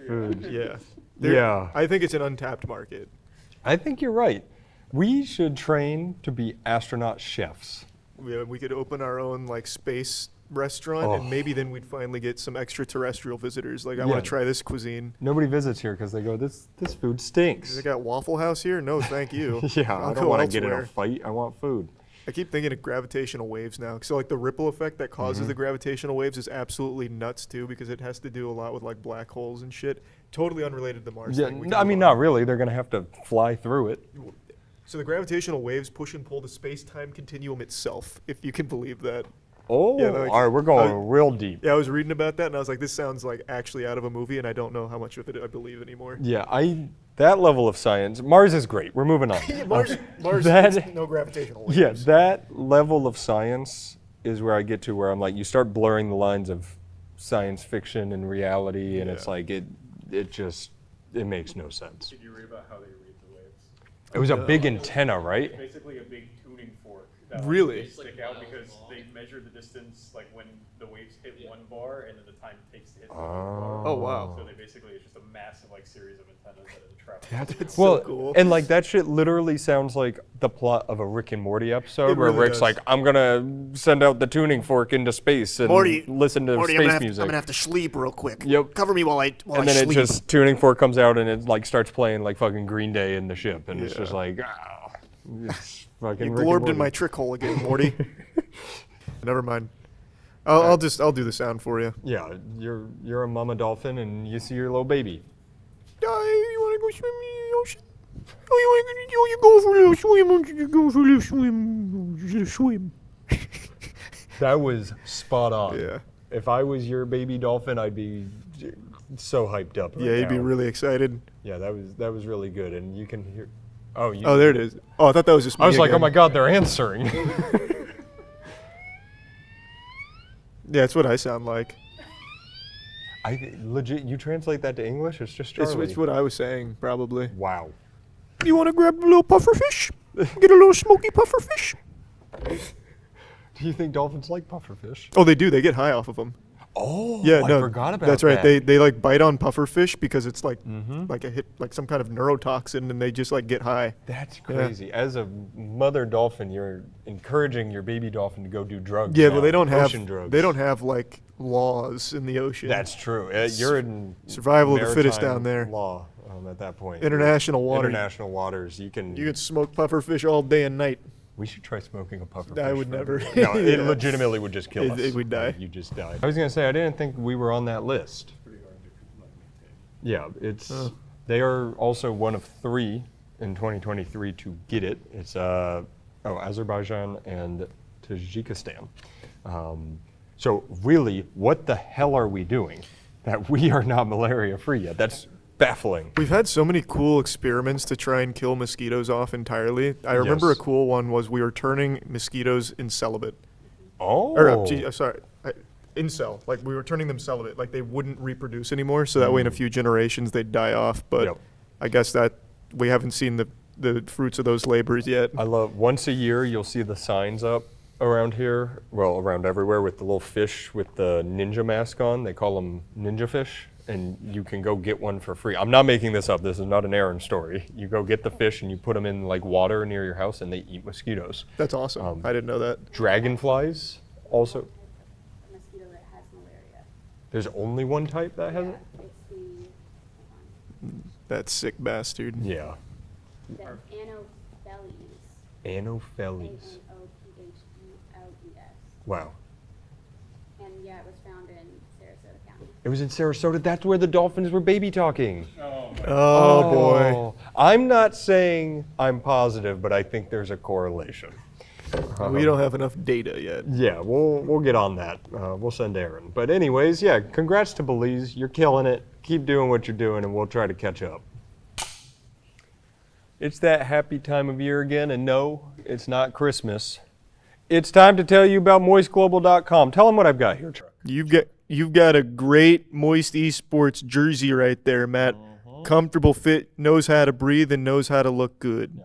foods. Yeah. Yeah. I think it's an untapped market. I think you're right. We should train to be astronaut chefs. We could open our own like space restaurant, and maybe then we'd finally get some extraterrestrial visitors. Like, I want to try this cuisine. Nobody visits here because they go, this food stinks. They got Waffle House here? No, thank you. Yeah, I'll I don't go want to get in a elsewhere. fight. I want food. I keep thinking of gravitational waves now. So like the ripple effect that causes the gravitational waves is absolutely nuts too, because it has to do a lot with like black holes and shit. Totally unrelated to the Mars Yeah, thing. We can I move mean, on. not really. They're going to have to fly through it. So the gravitational waves push and pull the space-time continuum itself, if you can believe that. Oh, like, all right, we're going real deep. Yeah, I was reading about that, and I was like, this sounds like actually out of a movie, and I don't know how much of it I believe anymore. Yeah, that level of science, Mars is great. We're moving on. Mars That- no gravitational waves. Yeah, that level of science is where I get to where I'm like, you start blurring the lines of science fiction and reality, and it's like, it makes no sense. Did you read about how they read the waves? It was a big antenna, right? It's basically a big tuning fork. That Really? They stick out because they measure the distance, like when the waves hit one bar, and then the time it takes to hit the other bar. Oh, wow. So they basically, it's just a massive like series of antennas that travel. That's Well, so cool. and like that shit literally sounds like the plot of a Rick and Morty episode It where really Rick's does. like, I'm gonna send out the tuning fork into space and listen to Morty, space music. I'm gonna have to sleep real quick. Yep. Cover me while I and then sleep. it just tuning fork comes out and it like starts playing like fucking Green Day in the ship, and it's just like, it's fucking You Rick and glorbed in Morty. my trick hole again, Morty. Never mind. I'll do the sound for you. Yeah, you're a mama dolphin and you see your little baby. You wanna go swim in the ocean? Oh, you go for a little swim. You go for a little swim. Swim. That was spot on. Yeah. If I was your baby dolphin, I'd be so hyped up. Yeah, you'd be really excited. Yeah, that was really good, and you can hear. Oh, Oh, there it is. Oh, I thought that was just me I was like, again. oh my god, they're answering. Yeah, that's what I sound like. I legit. You translate that to English? It's just Charlie. It's what I was saying, probably. Wow. You want to grab a little puffer fish? Get a little smoky puffer fish. Do you think dolphins like pufferfish? Oh, they do. They get high off of them. Oh, yeah, I no, forgot about that's right. that. They like bite on pufferfish because it's like Mhm. like a hit, like some kind of neurotoxin, and they just like get high. That's Yeah. crazy. As a mother dolphin, you're encouraging your baby dolphin to go do drugs. Yeah, now. but they don't have Ocean drugs. they don't have like laws in the ocean. That's true. You're in survival of the fittest maritime down there. Law at that point. International water. International waters. You can smoke pufferfish all day and night. We should try smoking a pufferfish. I would for never. everyone. No, it Yeah. legitimately would just kill us. It would die. You just die. I was gonna say I didn't think we were on that list. Yeah, it's they are also one of 3 in 2023 to get it. It's Azerbaijan and Tajikistan. So really, what the hell are we doing that we are not malaria free yet? That's baffling. We've had so many cool experiments to try and kill mosquitoes off entirely. I remember Yes. a cool one was we were turning mosquitoes in celibate. Oh. Or, sorry, incel. Like we were turning them celibate. Like they wouldn't reproduce anymore, so that way in a few generations they'd die off. But I guess that we haven't seen the fruits of those labors yet. I love once a year you'll see the signs up around here, well around everywhere with the little fish with the ninja mask on. They call them ninja fish. And you can go get one for free. I'm not making this up. This is not an Aaron story. You go get the fish and you put them in like water near your house and they eat mosquitoes. That's awesome. I didn't know that. Dragonflies also. Mosquito that has malaria. There's only one type that has it? It's the That sick bastard. Yeah. Anopheles. Anopheles. Anopheles. Wow. And yeah, it was found in Sarasota County. It was in Sarasota. That's where the dolphins were baby talking. Oh, boy. I'm not saying I'm positive, but I think there's a correlation. We don't have enough data yet. Yeah, we'll get on that. We'll send Aaron. But anyways, yeah, congrats to Belize. You're killing it. Keep doing what you're doing, and we'll try to catch up. It's that happy time of year again, and no, it's not Christmas. It's time to tell you about moistglobal.com. Tell them what I've got here, Chuck. You've got a great Moist Esports jersey right there, Matt. Comfortable fit, knows how to breathe, and knows how to look good.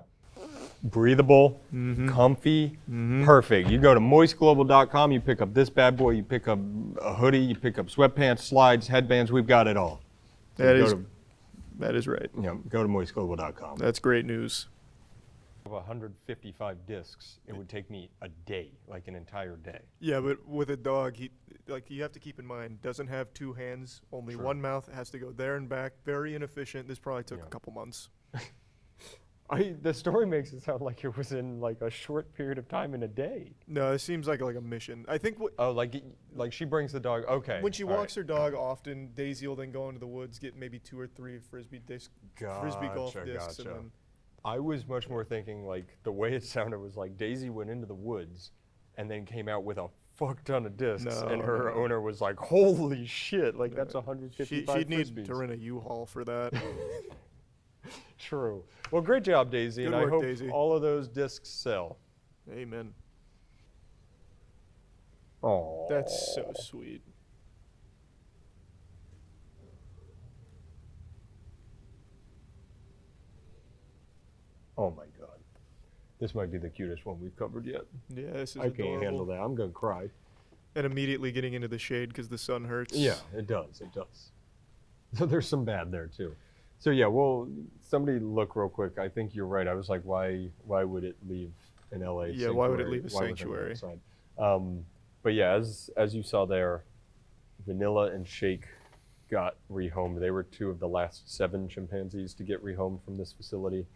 Breathable, comfy, perfect. You go to moistglobal.com, you pick up this bad boy, you pick up a hoodie, you pick up sweatpants, slides, headbands, we've got it all. So That is right. Yeah, go to moistglobal.com. That's great news. 155 discs, it would take me a day, like an entire day. Yeah, but with a dog, you have to keep in mind, doesn't have 2 hands, only True. 1 mouth, has to go there and back, very inefficient. This probably took a couple months. The story makes it sound like it was in like a short period of time in a day. No, it seems like a mission. I think like she brings the dog. Okay. when she walks her dog, often Daisy will then go into the woods, get maybe 2 or 3 frisbee golf discs, and then I was much more thinking like the way it sounded was like Daisy went into the woods and then came out with a fuck ton of discs, and her owner was like, "Holy shit! Like that's 155." She'd need to rent a U-Haul for that. True. Well, great job, Daisy, Good and work, I hope Daisy. all of those discs sell. Amen. Oh, that's so sweet. Oh my god. This might be the cutest one we've covered yet. Yeah, this is I can't adorable. handle that. I'm gonna cry. And immediately getting into the shade because the sun hurts. Yeah, it does. It does. So there's some bad there too. So yeah, well, somebody look real quick. I think you're right. I was like, why would it leave an LA? Yeah, why would it leave a Why would it sanctuary? outside? But yeah, as you saw there, Vanilla and Shake got rehomed. They were 2 of the last 7 chimpanzees to get rehomed from this facility.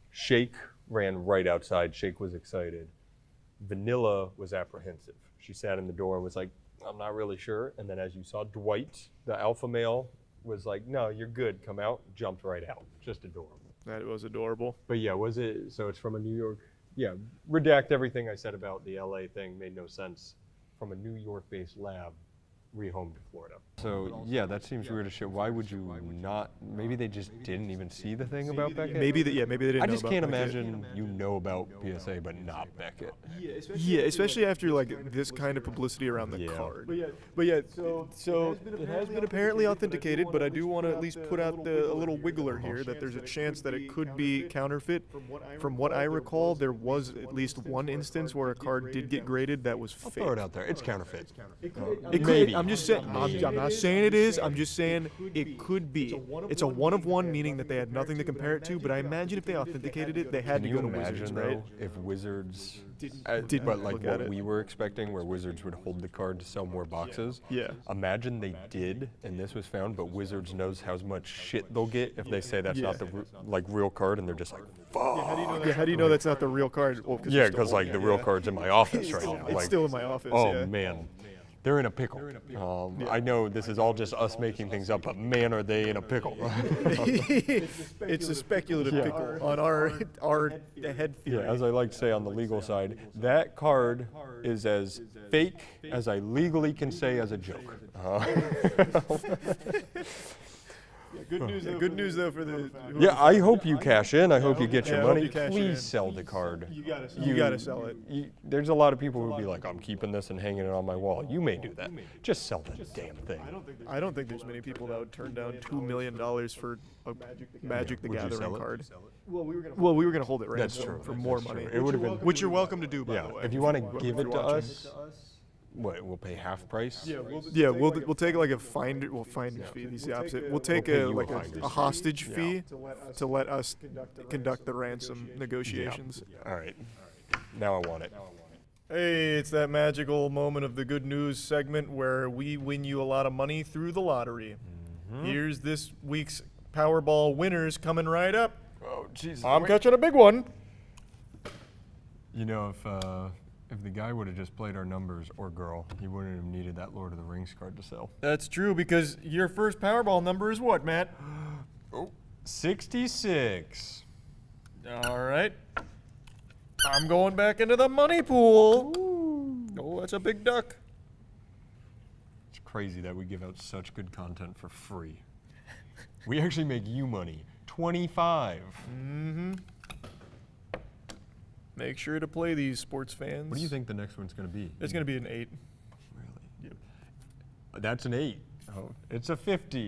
Shake ran right outside. Shake was excited. Vanilla was apprehensive. She sat in the door and was like, I'm not really sure. And then as you saw, Dwight, the alpha male, was like, no, you're good, come out, jumped right out. Just adorable. That was adorable. But yeah, so it's from a New York, yeah, redact everything I said about the LA thing, made no sense. From a New York-based lab rehomed to Florida. So yeah, that seems weird as shit. Why would you not? Maybe they just didn't even see the thing about Beckett. Maybe they didn't. I know just about can't Beckett. imagine you know about PSA but not Beckett. Yeah, especially after like this kind of publicity around the card. But yeah, so it has been apparently authenticated, but I do want to at least put out a little wiggler here that there's a chance that it could be counterfeit. From what I recall, there was at least one instance where a card did get graded that was fake. Throw it out there. It's counterfeit. Maybe. I'm just saying. I'm not saying it is. I'm just saying it could be. It's a one of one, meaning that they had nothing to compare it to. But I imagine if they authenticated it, they had to go to Wizards, right? If Wizards didn't but like look at what it. we were expecting, where Wizards would hold the card to sell more boxes. Yeah. Imagine they did, and this was found, but Wizards knows how much shit they'll get if they say that's not the real card, and they're just like, fuck. Yeah, how do you know that's not the real card? Well, Yeah, because like the real card's in my office right now. It's Like, still in my office. Oh yeah. man, they're in a pickle. I know this is all just us making things up, but man, are they in a pickle? It's a speculative pickle on our head theory. Yeah, as I like to say on the legal side, that card is as fake as I legally can say as a joke. Good news though for the. Yeah, I hope you cash in. I hope you get your I hope money. you cash Please in. sell the card. You gotta sell it. There's a lot of people who'll be like, I'm keeping this and hanging it on my wall. You may do that. Just sell the damn thing. I don't think there's many people that would turn down $2 million for a Magic the Would you Gathering sell it? card. Well, we were gonna hold it right That's true. for more That's money. true. It would have been, which you're welcome to do, by the way. If you want to give it to watching. us, what, we'll pay half price? We'll take like a finder. Well, finder's fee. He's the opposite. We'll take pay a you like a finder's a hostage fee. fee to let us conduct the ransom negotiations. All right. Now I want it. Hey, it's that magical moment of the good news segment where we win you a lot of money through the lottery. Here's this week's Powerball winners coming right up. Oh, Jesus. I'm catching a big one. You know, if the guy would have just played our numbers, or girl, he wouldn't have needed that Lord of the Rings card to sell. That's true, because your first Powerball number is what, Matt? 66. All right. I'm going back into the money pool. Oh, that's a big duck. It's crazy that we give out such good content for free. We actually make you money. 25. Mm-hmm. Make sure to play these, sports fans. What do you think the next one's going to be? It's going to be an 8. Really? Yep. That's an 8. Oh, it's a 50.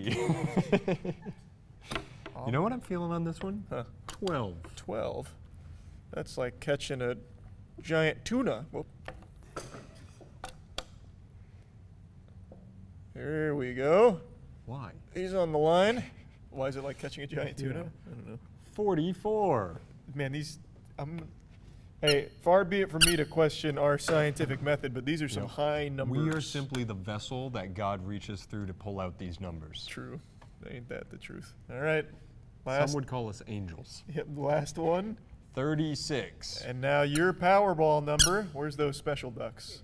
You know what I'm feeling on this one? Huh. 12. 12. That's like catching a giant tuna. Whoop. Here we go. Why? He's on the line. Why is it like catching a giant tuna? Yeah. I don't know. 44. Man, hey, far be it from me to question our scientific method, but these are some high numbers. We are simply the vessel that God reaches through to pull out these numbers. True. Ain't that the truth? All right. Some would call us angels. Yep, last one. 36. And now your Powerball number. Where's those special ducks?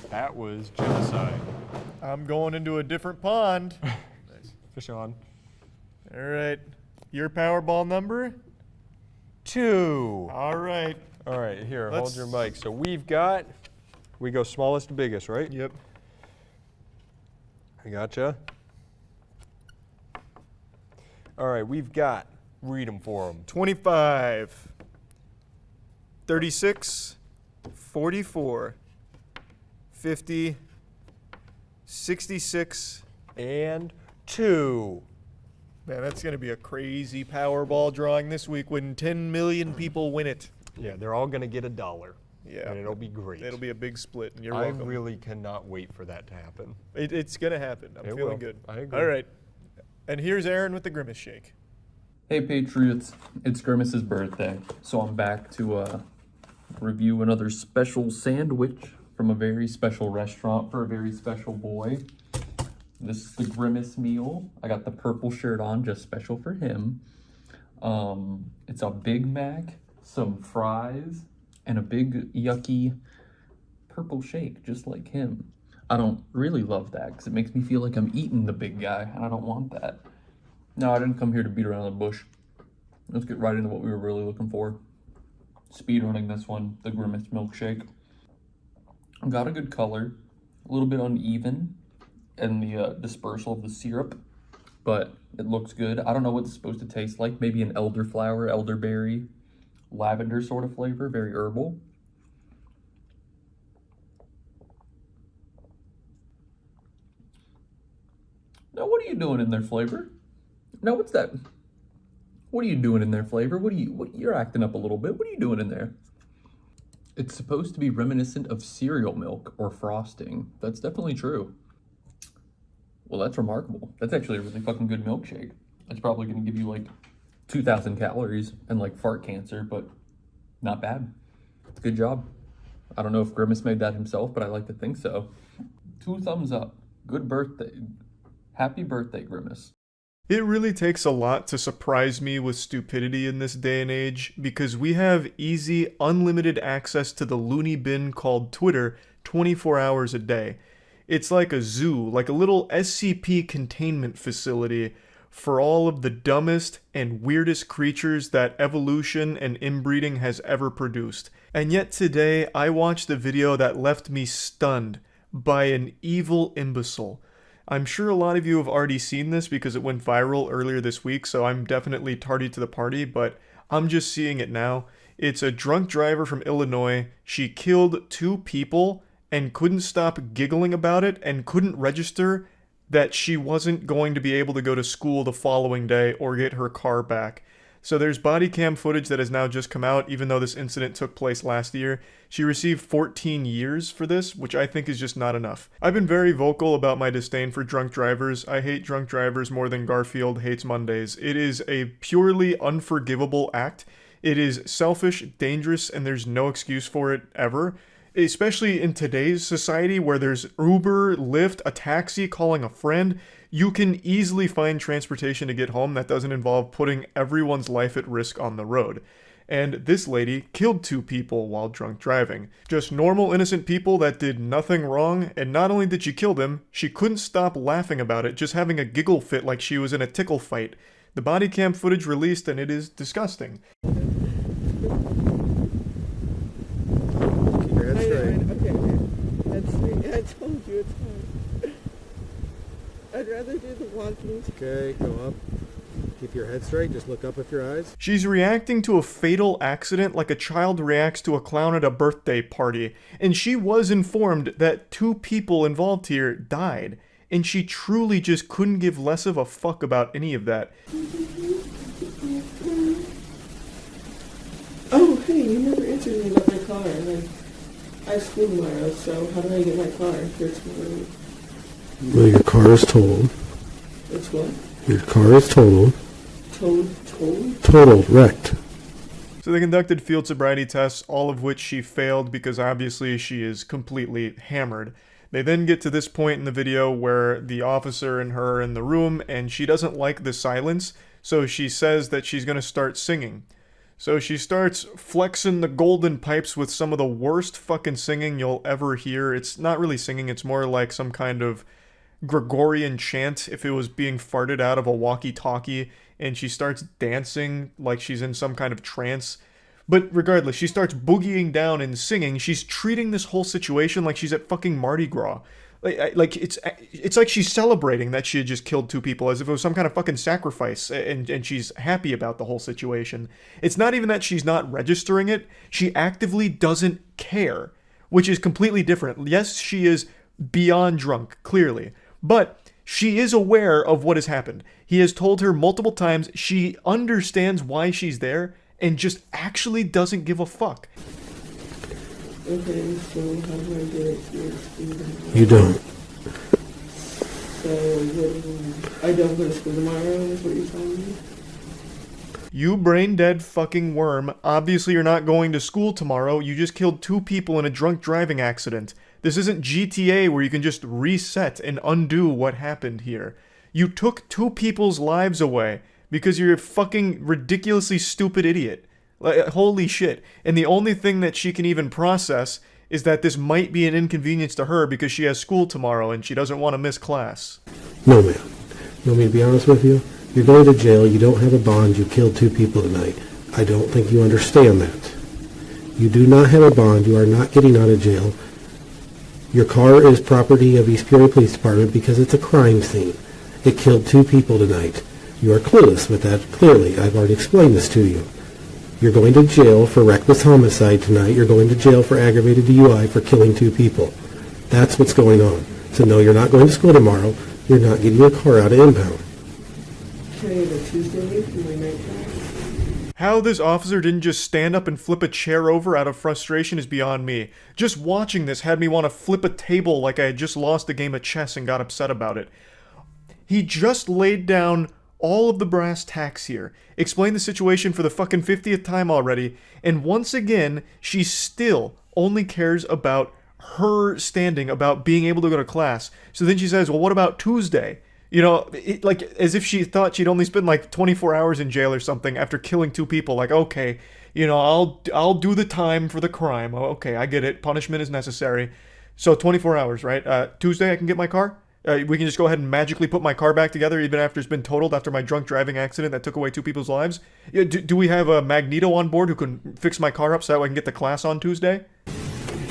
That was genocide. I'm going into a different pond. Nice. Fish on. All right. Your Powerball number? 2. All right. All right, here, hold your mic. So we go smallest to biggest, right? Yep. I gotcha. All right, read them for them. 25, 36, 44, 50, 66, and 2. Man, that's going to be a crazy Powerball drawing this week when 10 million people win it. Yeah, they're all going to get $1. Yeah. And it'll be great. It'll be a big split, and you're I welcome. really cannot wait for that to happen. It's going to happen. I'm It feeling will. good. I agree. All right. And here's Aaron with the Grimace Shake. Hey Patriots, it's Grimace's birthday, so I'm back to review another special sandwich from a very special restaurant for a very special boy. This is the Grimace meal. I got the purple shirt on, just special for him. It's a Big Mac, some fries, and a big yucky purple shake, just like him. I don't really love that because it makes me feel like I'm eating the big guy, and I don't want that. No, I didn't come here to beat around the bush. Let's get right into what we were really looking for. Speedrunning this one, the Grimace milkshake. Got a good color, a little bit uneven in the dispersal of the syrup, but it looks good. I don't know what it's supposed to taste like. Maybe an elderflower, elderberry, lavender sort of flavor, very herbal. Now, what are you doing in there, Flavor? Now, what's that? What are you doing in there, Flavor? You're acting up a little bit. What are you doing in there? It's supposed to be reminiscent of cereal milk or frosting. That's definitely true. Well, that's remarkable. That's actually a really fucking good milkshake. It's probably going to give you like 2,000 calories and like fart cancer, but not bad. Good job. I don't know if Grimace made that himself, but I like to think so. 2 thumbs up. Good birthday. Happy birthday, Grimace. It really takes a lot to surprise me with stupidity in this day and age, because we have easy, unlimited access to the loony bin called Twitter 24 hours a day. It's like a zoo, like a little SCP containment facility for all of the dumbest and weirdest creatures that evolution and inbreeding has ever produced. And yet today, I watched a video that left me stunned by an evil imbecile. I'm sure a lot of you have already seen this because it went viral earlier this week, so I'm definitely tardy to the party, but I'm just seeing it now. It's a drunk driver from Illinois. She killed 2 people and couldn't stop giggling about it and couldn't register that she wasn't going to be able to go to school the following day or get her car back. So there's body cam footage that has now just come out, even though this incident took place last year. She received 14 years for this, which I think is just not enough. I've been very vocal about my disdain for drunk drivers. I hate drunk drivers more than Garfield hates Mondays. It is a purely unforgivable act. It is selfish, dangerous, and there's no excuse for it ever. Especially in today's society where there's Uber, Lyft, a taxi, calling a friend. You can easily find transportation to get home that doesn't involve putting everyone's life at risk on the road. And this lady killed 2 people while drunk driving. Just normal, innocent people that did nothing wrong, and not only did she kill them, she couldn't stop laughing about it, just having a giggle fit like she was in a tickle fight. The body cam footage released, and it is disgusting. Keep your head straight. Okay. Head straight. I told you it's hard. I'd rather do the walking. Okay, go up. Keep your head straight. Just look up with your eyes. She's reacting to a fatal accident like a child reacts to a clown at a birthday party. And she was informed that 2 people involved here died. And she truly just couldn't give less of a fuck about any of that. Oh, hey, you never answered me about my car. Like, I have school tomorrow, so how do I get my car for tomorrow? Well, your car is totaled. It's what? Your car is totaled. Totaled? Totaled, wrecked. So they conducted field sobriety tests, all of which she failed because obviously she is completely hammered. They then get to this point in the video where the officer and her are in the room and she doesn't like the silence, so she says that she's going to start singing. So she starts flexing the golden pipes with some of the worst fucking singing you'll ever hear. It's not really singing, it's more like some kind of Gregorian chant if it was being farted out of a walkie-talkie, and she starts dancing like she's in some kind of trance. But regardless, she starts boogieing down and singing. She's treating this whole situation like she's at fucking Mardi Gras. Like it's like she's celebrating that she had just killed 2 people as if it was some kind of fucking sacrifice, and she's happy about the whole situation. It's not even that she's not registering it. She actively doesn't care, which is completely different. Yes, she is beyond drunk, clearly, but she is aware of what has happened. He has told her multiple times. She understands why she's there and just actually doesn't give a fuck. Okay, so how do I get here? You don't. So, I don't go to school tomorrow, is what you're telling me? You brain dead fucking worm. Obviously you're not going to school tomorrow. You just killed 2 people in a drunk driving accident. This isn't GTA where you can just reset and undo what happened here. You took 2 people's lives away because you're a fucking ridiculously stupid idiot. Like, holy shit. And the only thing that she can even process is that this might be an inconvenience to her because she has school tomorrow and she doesn't want to miss class. No, man. You want me to be honest with you? You're going to jail. You don't have a bond. You killed 2 people tonight. I don't think you understand that. You do not have a bond. You are not getting out of jail. Your car is property of East Peoria Police Department because it's a crime scene. It killed 2 people tonight. You are clueless with that, clearly. I've already explained this to you. You're going to jail for reckless homicide tonight. You're going to jail for aggravated DUI for killing 2 people. That's what's going on. So no, you're not going to school tomorrow. You're not getting your car out of impound. Can I have a Tuesday for my night class? How this officer didn't just stand up and flip a chair over out of frustration is beyond me. Just watching this had me want to flip a table like I had just lost a game of chess and got upset about it. He just laid down all of the brass tacks here, explained the situation for the fucking 50th time already, and once again, she still only cares about her standing, about being able to go to class. So then she says, well, what about Tuesday? You know, like, as if she thought she'd only spend like 24 hours in jail or something after killing 2 people. Like, okay, you know, I'll do the time for the crime. Oh, okay, I get it. Punishment is necessary. So 24 hours, right? Tuesday I can get my car? We can just go ahead and magically put my car back together even after it's been totaled after my drunk driving accident that took away 2 people's lives? Yeah, do we have a Magneto on board who can fix my car up so that I can get the class on Tuesday?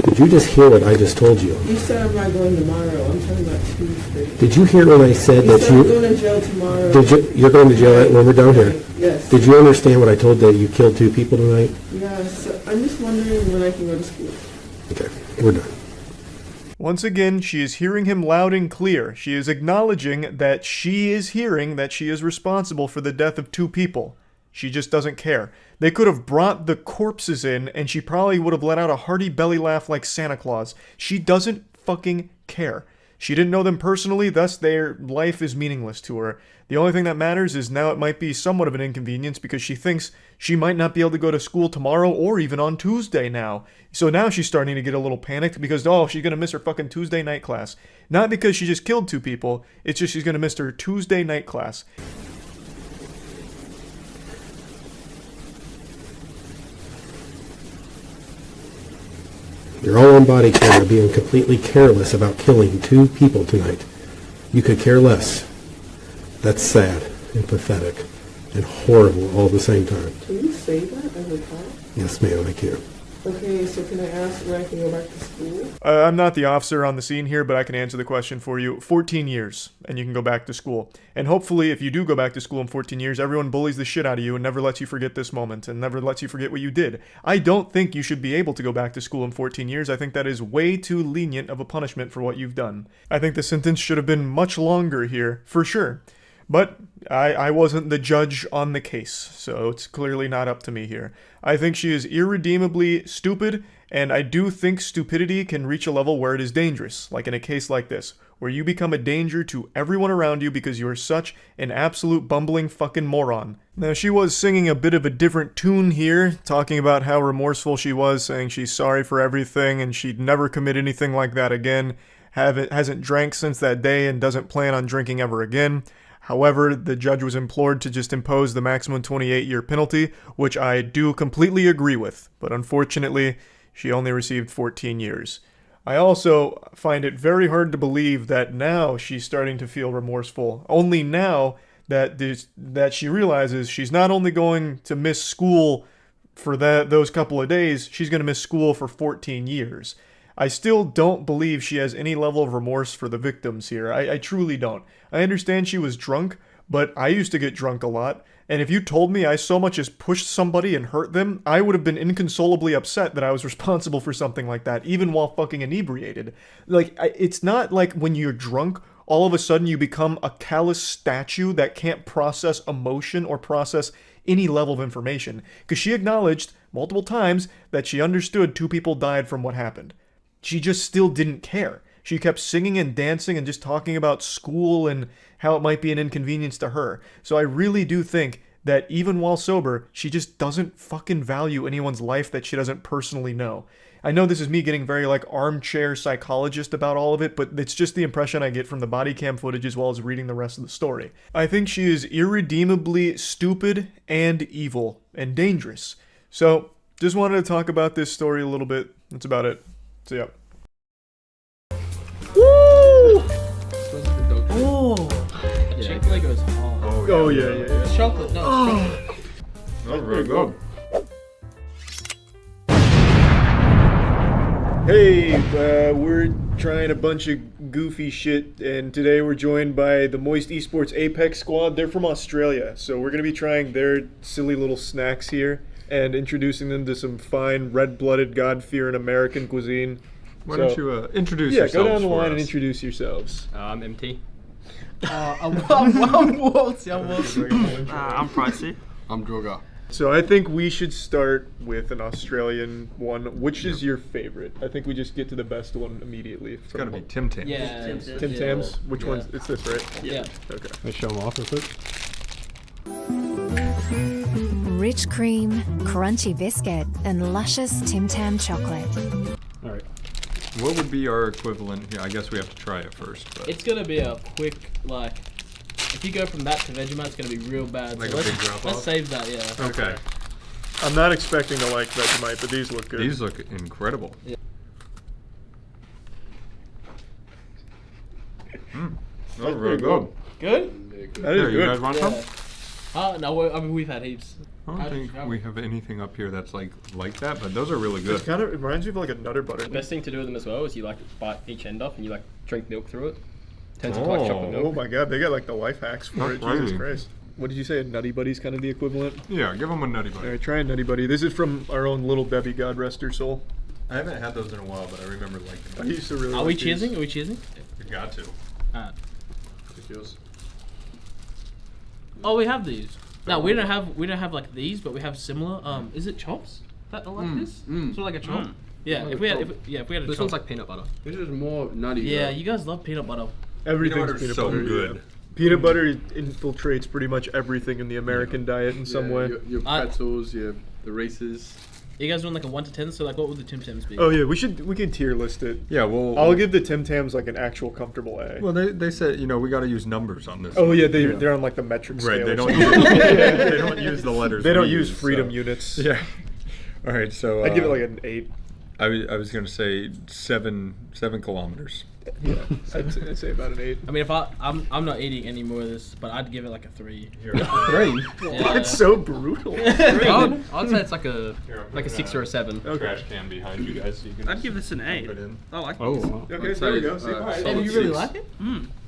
Did you just hear what I just told you? You said I'm not going tomorrow. I'm talking about Tuesday. Did you hear when I said that I'm going to jail tomorrow. You're going to jail when we're down here? Yes. Did you understand what I told that you killed 2 people tonight? Yes. I'm just wondering when I can go to school. Okay, we're done. Once again, she is hearing him loud and clear. She is acknowledging that she is hearing that she is responsible for the death of 2 people. She just doesn't care. They could have brought the corpses in, and she probably would have let out a hearty belly laugh like Santa Claus. She doesn't fucking care. She didn't know them personally, thus their life is meaningless to her. The only thing that matters is now it might be somewhat of an inconvenience because she thinks she might not be able to go to school tomorrow or even on Tuesday now. So now she's starting to get a little panicked because, oh, she's going to miss her fucking Tuesday night class. Not because she just killed 2 people, it's just she's going to miss her Tuesday night class. You're all on body camera being completely careless about killing 2 people tonight. You could care less. That's sad and pathetic and horrible all at the same time. Can you say that as a cop? Yes, ma'am, I can. Okay, so can I ask when I can go back to school? I'm not the officer on the scene here, but I can answer the question for you. 14 years, and you can go back to school. And hopefully, if you do go back to school in 14 years, everyone bullies the shit out of you and never lets you forget this moment and never lets you forget what you did. I don't think you should be able to go back to school in 14 years. I think that is way too lenient of a punishment for what you've done. I think the sentence should have been much longer here, for sure. But I wasn't the judge on the case, so it's clearly not up to me here. I think she is irredeemably stupid, and I do think stupidity can reach a level where it is dangerous, like in a case like this, where you become a danger to everyone around you because you are such an absolute bumbling fucking moron. Now, she was singing a bit of a different tune here, talking about how remorseful she was, saying she's sorry for everything and she'd never commit anything like that again, hasn't drank since that day and doesn't plan on drinking ever again. However, the judge was implored to just impose the maximum 28-year penalty, which I do completely agree with, but unfortunately, she only received 14 years. I also find it very hard to believe that now she's starting to feel remorseful, only now that she realizes she's not only going to miss school for those couple of days, she's going to miss school for 14 years. I still don't believe she has any level of remorse for the victims here. I truly don't. I understand she was drunk, but I used to get drunk a lot, and if you told me I so much as pushed somebody and hurt them, I would have been inconsolably upset that I was responsible for something like that, even while fucking inebriated. Like, it's not like when you're drunk, all of a sudden you become a callous statue that can't process emotion or process any level of information. Because she acknowledged multiple times that she understood 2 people died from what happened. She just still didn't care. She kept singing and dancing and just talking about school and how it might be an inconvenience to her. So I really do think that even while sober, she just doesn't fucking value anyone's life that she doesn't personally know. I know this is me getting very like armchair psychologist about all of it, but it's just the impression I get from the body cam footage as well as reading the rest of the story. I think she is irredeemably stupid and evil and dangerous. So just wanted to talk about this story a little bit. That's about it. So yeah. Woo! Oh, Chick-fil-A goes hard. Oh yeah. Chocolate, no, it's chocolate. That's very good. Hey, we're trying a bunch of goofy shit, and today we're joined by the Moist Esports Apex squad. They're from Australia, so we're going to be trying their silly little snacks here and introducing them to some fine, red-blooded, God-fearing American cuisine. Why don't you introduce yeah, yourselves go down the for line and us. introduce yourselves. I'm MT. I'm Pricey. I'm Droga. So I think we should start with an Australian one. Which is your favorite? I think we just get to the best one immediately. It's got to be Tim Tams. Yeah. Tim Tams? Which one's? It's this, right? Yeah. Okay. Can I show them off with it? Rich cream, crunchy biscuit, and luscious Tim Tam chocolate. All right. What would be our equivalent here? I guess we have to try it first. But. It's gonna be a quick, like, if you go from that to Vegemite, it's gonna be real bad. Like so a big drop let's off? save that, yeah. Okay. I'm not expecting to like Vegemite, but these look good. These look incredible. Yeah. Oh, really good. Good? That is Here, good. you guys want some? No, I mean, we've had heaps. I don't think we have anything up here that's like that, but those are really good. It kind of reminds me of like a Nutter Butter. The best thing to do with them as well is you like bite each end off and you like drink milk through it. Turns into like chocolate milk. Oh my god, they got like the life hacks for it. That's Jesus crazy. Christ. What did you say? A Nutty Buddy's kind of the equivalent? Yeah, give them a Nutty Buddy. All right, try a Nutty Buddy. This is from our own little Bebby, God rest her soul. I haven't had those in a while, but I remember liking I them. used to really Are we like these. cheersing? Are we cheersing? You got to. Alright. Take yours. Oh, we have these. No, we don't have like these, but we have similar. Is it chops that are like this? Sort of like a chop. Yeah, Like if we a had, chop. if we had a This chop. one's like peanut butter. This is more nutty. Yeah, you guys love peanut butter. Everything's peanut so butter. good. Yeah. Peanut butter infiltrates pretty much everything in the American diet in some way. Your pretzels, the Reese's. You guys doing like a 1 to 10? So like, what would the Tim Tams be? Oh yeah, we can tier list it. Yeah, well, I'll give the Tim Tams like an actual comfortable A. Well, they said we got to use numbers on this. Oh yeah, they're on like the metric scale. Right, they or don't. something. They don't use the letters. They don't we use use, freedom so. units. Yeah. All right, so I'd give it like an 8. I was gonna say 7 kilometers. Yeah, I'd say about an 8. I mean, if I'm not eating any more of this, but I'd give it like a 3. You're a 3. Yeah. That's so brutal. I'd say it's like a 6 or a 7. Trash can behind you guys, so you can. I'd give this an 8. I like this. Oh. Okay, there we go. See? Hey, do you really like it?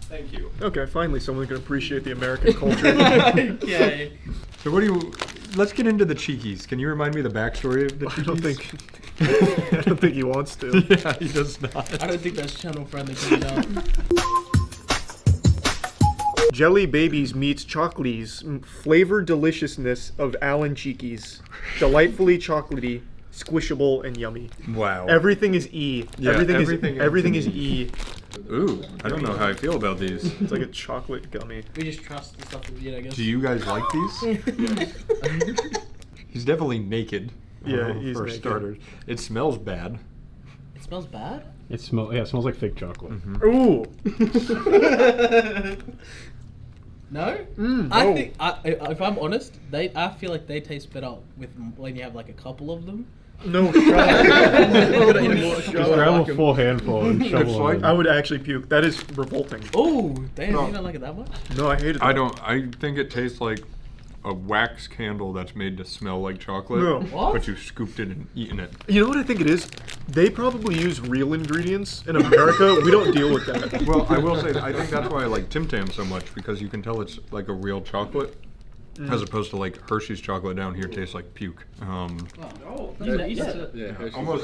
Thank you. Okay, finally someone can appreciate the American culture. Okay. So let's get into the cheekies. Can you remind me the backstory of the cheekies? I don't think he wants to. Yeah, he does not. I don't think that's channel friendly coming out. Jelly Babies meets Chocolies. Flavor deliciousness of Allen Cheekies. Delightfully chocolatey, squishable, and yummy. Wow. Everything is E. Yeah, everything is E. Ooh, I don't know how I feel about these. It's like a chocolate gummy. We just trust the stuff we eat, I guess. Do you guys like these? He's definitely naked. Yeah, he's for naked. starters. It smells bad. It smells bad? It smells like fake chocolate. Ooh. No? no. I think, if I'm honest, I feel like they taste better when you have like a couple of them. No, shut up. Just grab a full handful and shovel it in. I would actually puke. That is revolting. Oh, damn, you don't like it that much? No, I hate it. I don't. I think it tastes like a wax candle that's made to smell like chocolate. No. What? But you've scooped it and eaten it. You know what I think it is? They probably use real ingredients. In America, we don't deal with that. Well, I will say that I think that's why I like Tim Tam so much, because you can tell it's like a real chocolate, as opposed to like Hershey's chocolate down here tastes like puke. Almost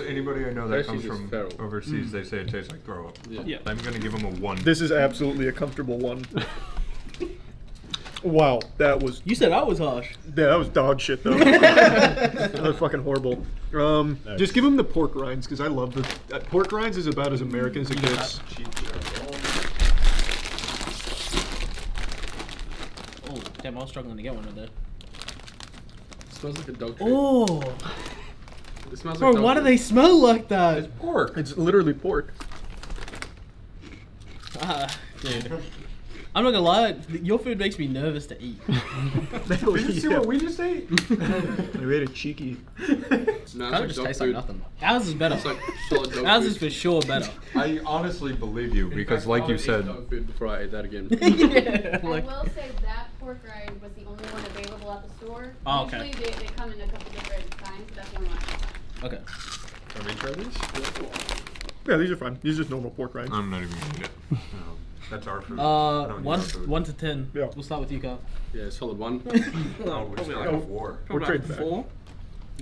anybody I know that comes from overseas, they say it tastes like throw up. Yeah. I'm gonna give them a 1. This is absolutely a comfortable 1. Wow, that was. You said I was harsh. Yeah, that was dog shit though. That was fucking horrible. Just give him the pork rinds because I love the pork rinds is about as American as it gets. Oh, damn, I was struggling to get one of those. It smells like a dog treat. Oh. It smells Bro, like why do they smell like that? It's pork. It's literally pork. Dude. I'm not gonna lie, your food makes me nervous to eat. Did you see what we just ate? We ate a cheeky. No, Kind of just tastes like nothing. Ours is better. It's like solid dog Ours food. is for sure better. I honestly believe you because, like you said, dog food before I ate that again. Yeah, I like, will say that pork rind was the only one available at the store. Oh, okay. Usually they come in a couple different kinds, but that's the only one I found. okay. Have you tried these? Yeah, these are fine. These are just normal pork rinds. I'm not even gonna eat it. No, that's our food. I don't eat our food. 1 to 10. Yeah. We'll start with you, Carl. Yeah, solid 1. Probably like a 4. We'll trade back. 4.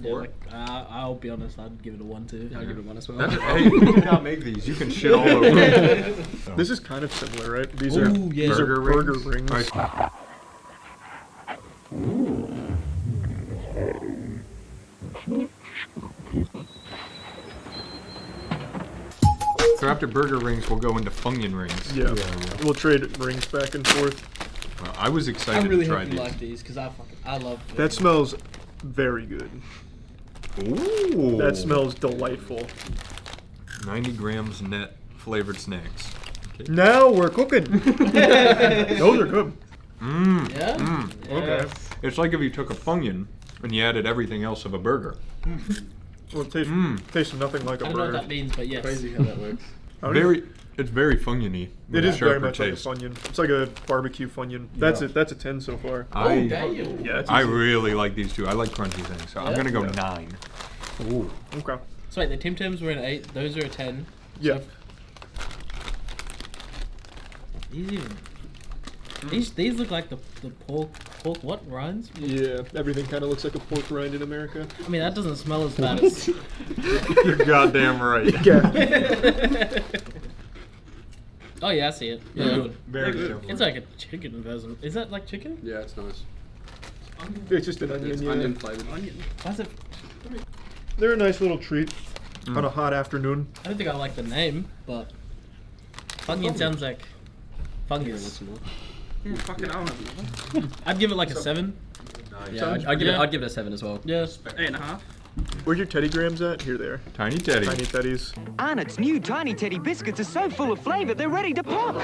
Yeah, like, I'll be honest, I'd give it a 1 too. Yeah, I'll give it 1 as well. Hey, you do not make these. You can shit all over it. This is kind of similar, right? These Ooh, are yeah. these are burger rings. rings. So after burger rings, we'll go into Funyun rings. Yeah. We'll trade rings back and forth. Well, I was excited I'm really to try happy these. you like these because I love them. That smells very good. Ooh. That smells delightful. 90 grams net flavored snacks. Okay. Now we're cooking. Those are good. Mmm. Yeah? Mm. Okay. It's like if you took a Funyun and you added everything else of a burger. Well, it tastes nothing like a I don't know what burger. that means, but yes. Crazy how that works. It's very Funyun-y. It is very much taste. like a Funyun. It's like a barbecue Funyun. That's it. That's a 10 so far. Damn. Yeah, it's I easy. really like these two. I like crunchy things, so I'm gonna go 9. Ooh. Okay. So wait, the Tim Tams were an 8. Those are a 10. Yeah. These even. These look like the pork what rinds? Yeah, everything kind of looks like a pork rind in America. I mean that doesn't smell as bad as. You're goddamn right. Yeah. Oh yeah, I see it. Yeah, Good. Very good. similar. It's like a chicken version. Is that like chicken? Yeah, it's nice. It's just an onion. It's Yeah. onion flavored. Why's it? They're a nice little treat on a hot afternoon. I don't think I like the name, but Funyun sounds like fungus. Yeah, fucking I don't I'd give it like a 7. Yeah, I'd give it a 7 as well. Yeah. 8.5. Where's your Teddy Grahams at? Here they are. Tiny Teddy. Tiny Teddies. Arnott's new Tiny Teddy biscuits are so full of flavor, they're ready to pop.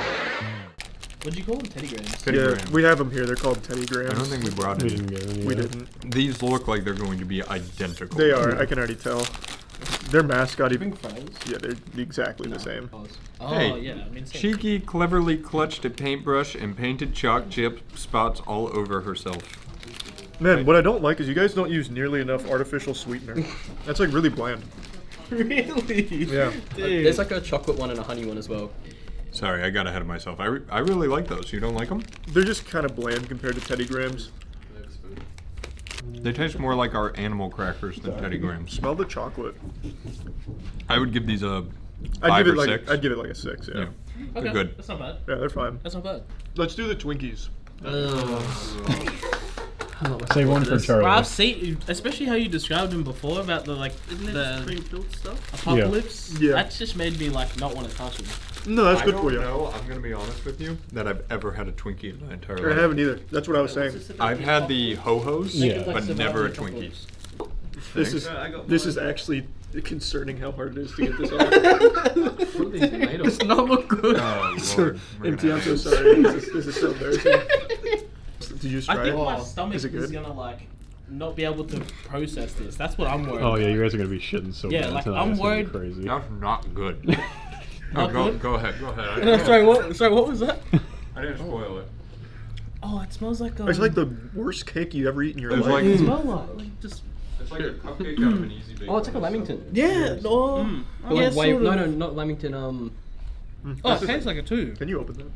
What'd you call them? Teddy Grahams? Teddy Yeah, Grahams. we have them here. They're called Teddy Grahams. I don't think we brought We any. didn't get any. We yet. didn't. These look like they're going to be identical. They are. I can already tell. Their mascot even. FaZe? Yeah, they're exactly the same. Oh Hey, yeah, I mean same. Cheeky cleverly clutched a paintbrush and painted chalk chip spots all over herself. Man, what I don't like is you guys don't use nearly enough artificial sweetener. That's like really bland. Really? Yeah. Dude. There's like a chocolate one and a honey one as well. Sorry, I got ahead of myself. I really like those. You don't like them? They're just kind of bland compared to Teddy Grahams. They taste more like our animal crackers than Teddy Grahams. Smell the chocolate. I would give these a 5 I'd give or it like 6. I'd give it like a 6. Yeah. Yeah. Okay, They're good. That's not bad. Yeah, they're fine. That's not bad. Let's do the Twinkies. Save one for Charlie. Well, I've seen, especially how you described him before about the cream-filled stuff? apocalypse. Yeah. That's just made me like not want to touch him. No, that's I good don't for you. know, I'm going to be honest with you, that I've ever had a Twinkie in my entire I life. haven't either. That's what I was saying. I've had the Ho-Hos, Yeah. but never a Twinkies. This is actually concerning how hard it is to get this off. It's not look good. Oh, Lord. MT, I'm so sorry. This is so embarrassing. Did you just I try think it? my stomach Is it is good? gonna like not be able to process this. That's what I'm worried. Oh yeah, about. you guys are gonna be shitting so Yeah, bad like, tonight. I'm It's gonna be worried- Crazy. That's not good. Not good? Go ahead, go ahead. No, sorry, what was that? I didn't spoil it. Oh, it smells like It's like the worst cake you ever eat in your It's life. like- it smells like just. It's like a cupcake out of an easy bake. Oh, it's like a Lamington. Yeah, no. But Yeah, like way, sort of. no, not Lamington. Oh, it tastes like a 2. Can you open that?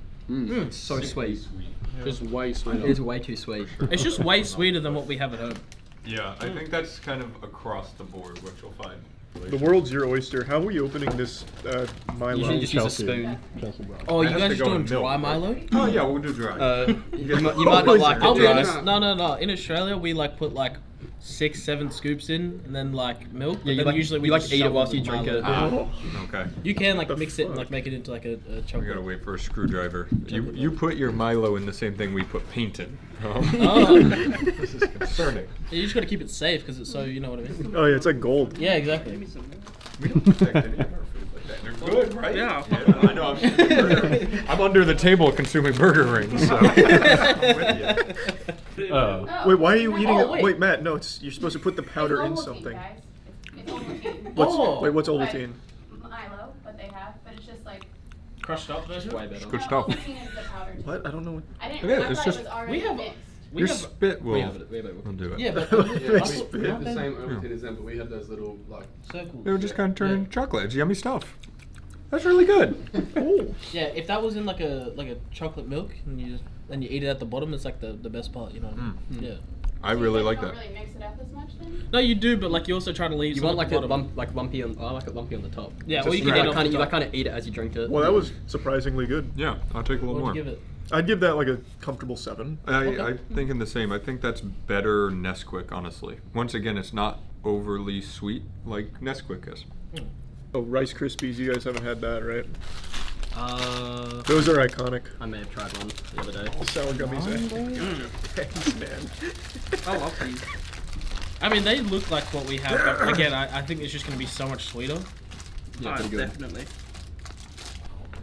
It's so sweet. Just way sweeter. It's way too sweet. It's just way sweeter than what we have at home. Yeah, I think that's kind of across the board what you'll find. The world's your oyster. How are we opening this Milo? Usually just use a spoon. Oh, It you has guys to are go doing in milk, dry right? Milo? Oh yeah, we'll do dry. You might not like I'll it be dry. honest. No. In Australia, we like put like 6-7 scoops in, and then like milk. Yeah, you then like, usually we you like just eat it shovel whilst the you drink Milo. it. Ah, okay. You can like mix it and like make it into like a We chocolate. gotta wait for a screwdriver. You put your Milo in the same thing we put paint in. Oh. This is concerning. You just gotta keep it safe because it's so you know what I mean. Oh yeah, it's like gold. Yeah, exactly. We don't protect any of our food like that. They're good, right? Yeah. I know. I'm under the table consuming burger rings. So. I'm with you. Wait, why are you eating it? wait. Wait, Matt, no, it's you're supposed to put the powder in Ovaltine, something. guys. It's Ovaltine. What's Ovaltine? Milo, what they have, but it's just like Crushed up version. Way better. Good stuff. Ovaltine is the powder. What? I don't know. I didn't. Okay, I it's thought just- it was already We have- mixed. We Your have- spit will. We have it. We'll do it. Yeah, but Yeah, spit. the same Ovaltine as them, but we have those little like Circles. They were just kind of turning into chocolate. It's yummy stuff. That's really good. Yeah, if that was in like a chocolate milk and you eat it at the bottom, it's like the best part, you know what I mean? Yeah. I really like Don't that. really mix it up as much then? No, you do, but like you also try to leave. you some want at like the a bottom. lumpy on. I like it lumpy on the top. Yeah, Just or you can like, eat it off the you top. kind of eat it as you drink it. Well, that was surprisingly good. Yeah, I'll take a little What more. would you give it? I'd give that like a comfortable 7. I'm thinking the same. I think that's better Nesquik, honestly. Once again, it's not overly sweet like Nesquik is. Oh, Rice Krispies, you guys haven't had that, right? Those are iconic. I may have tried one the other day. Sour gummies, Thanks, man. I love these. I mean, they look like what we have, but again, I think it's just going to be so much sweeter. Yeah, pretty good. Definitely.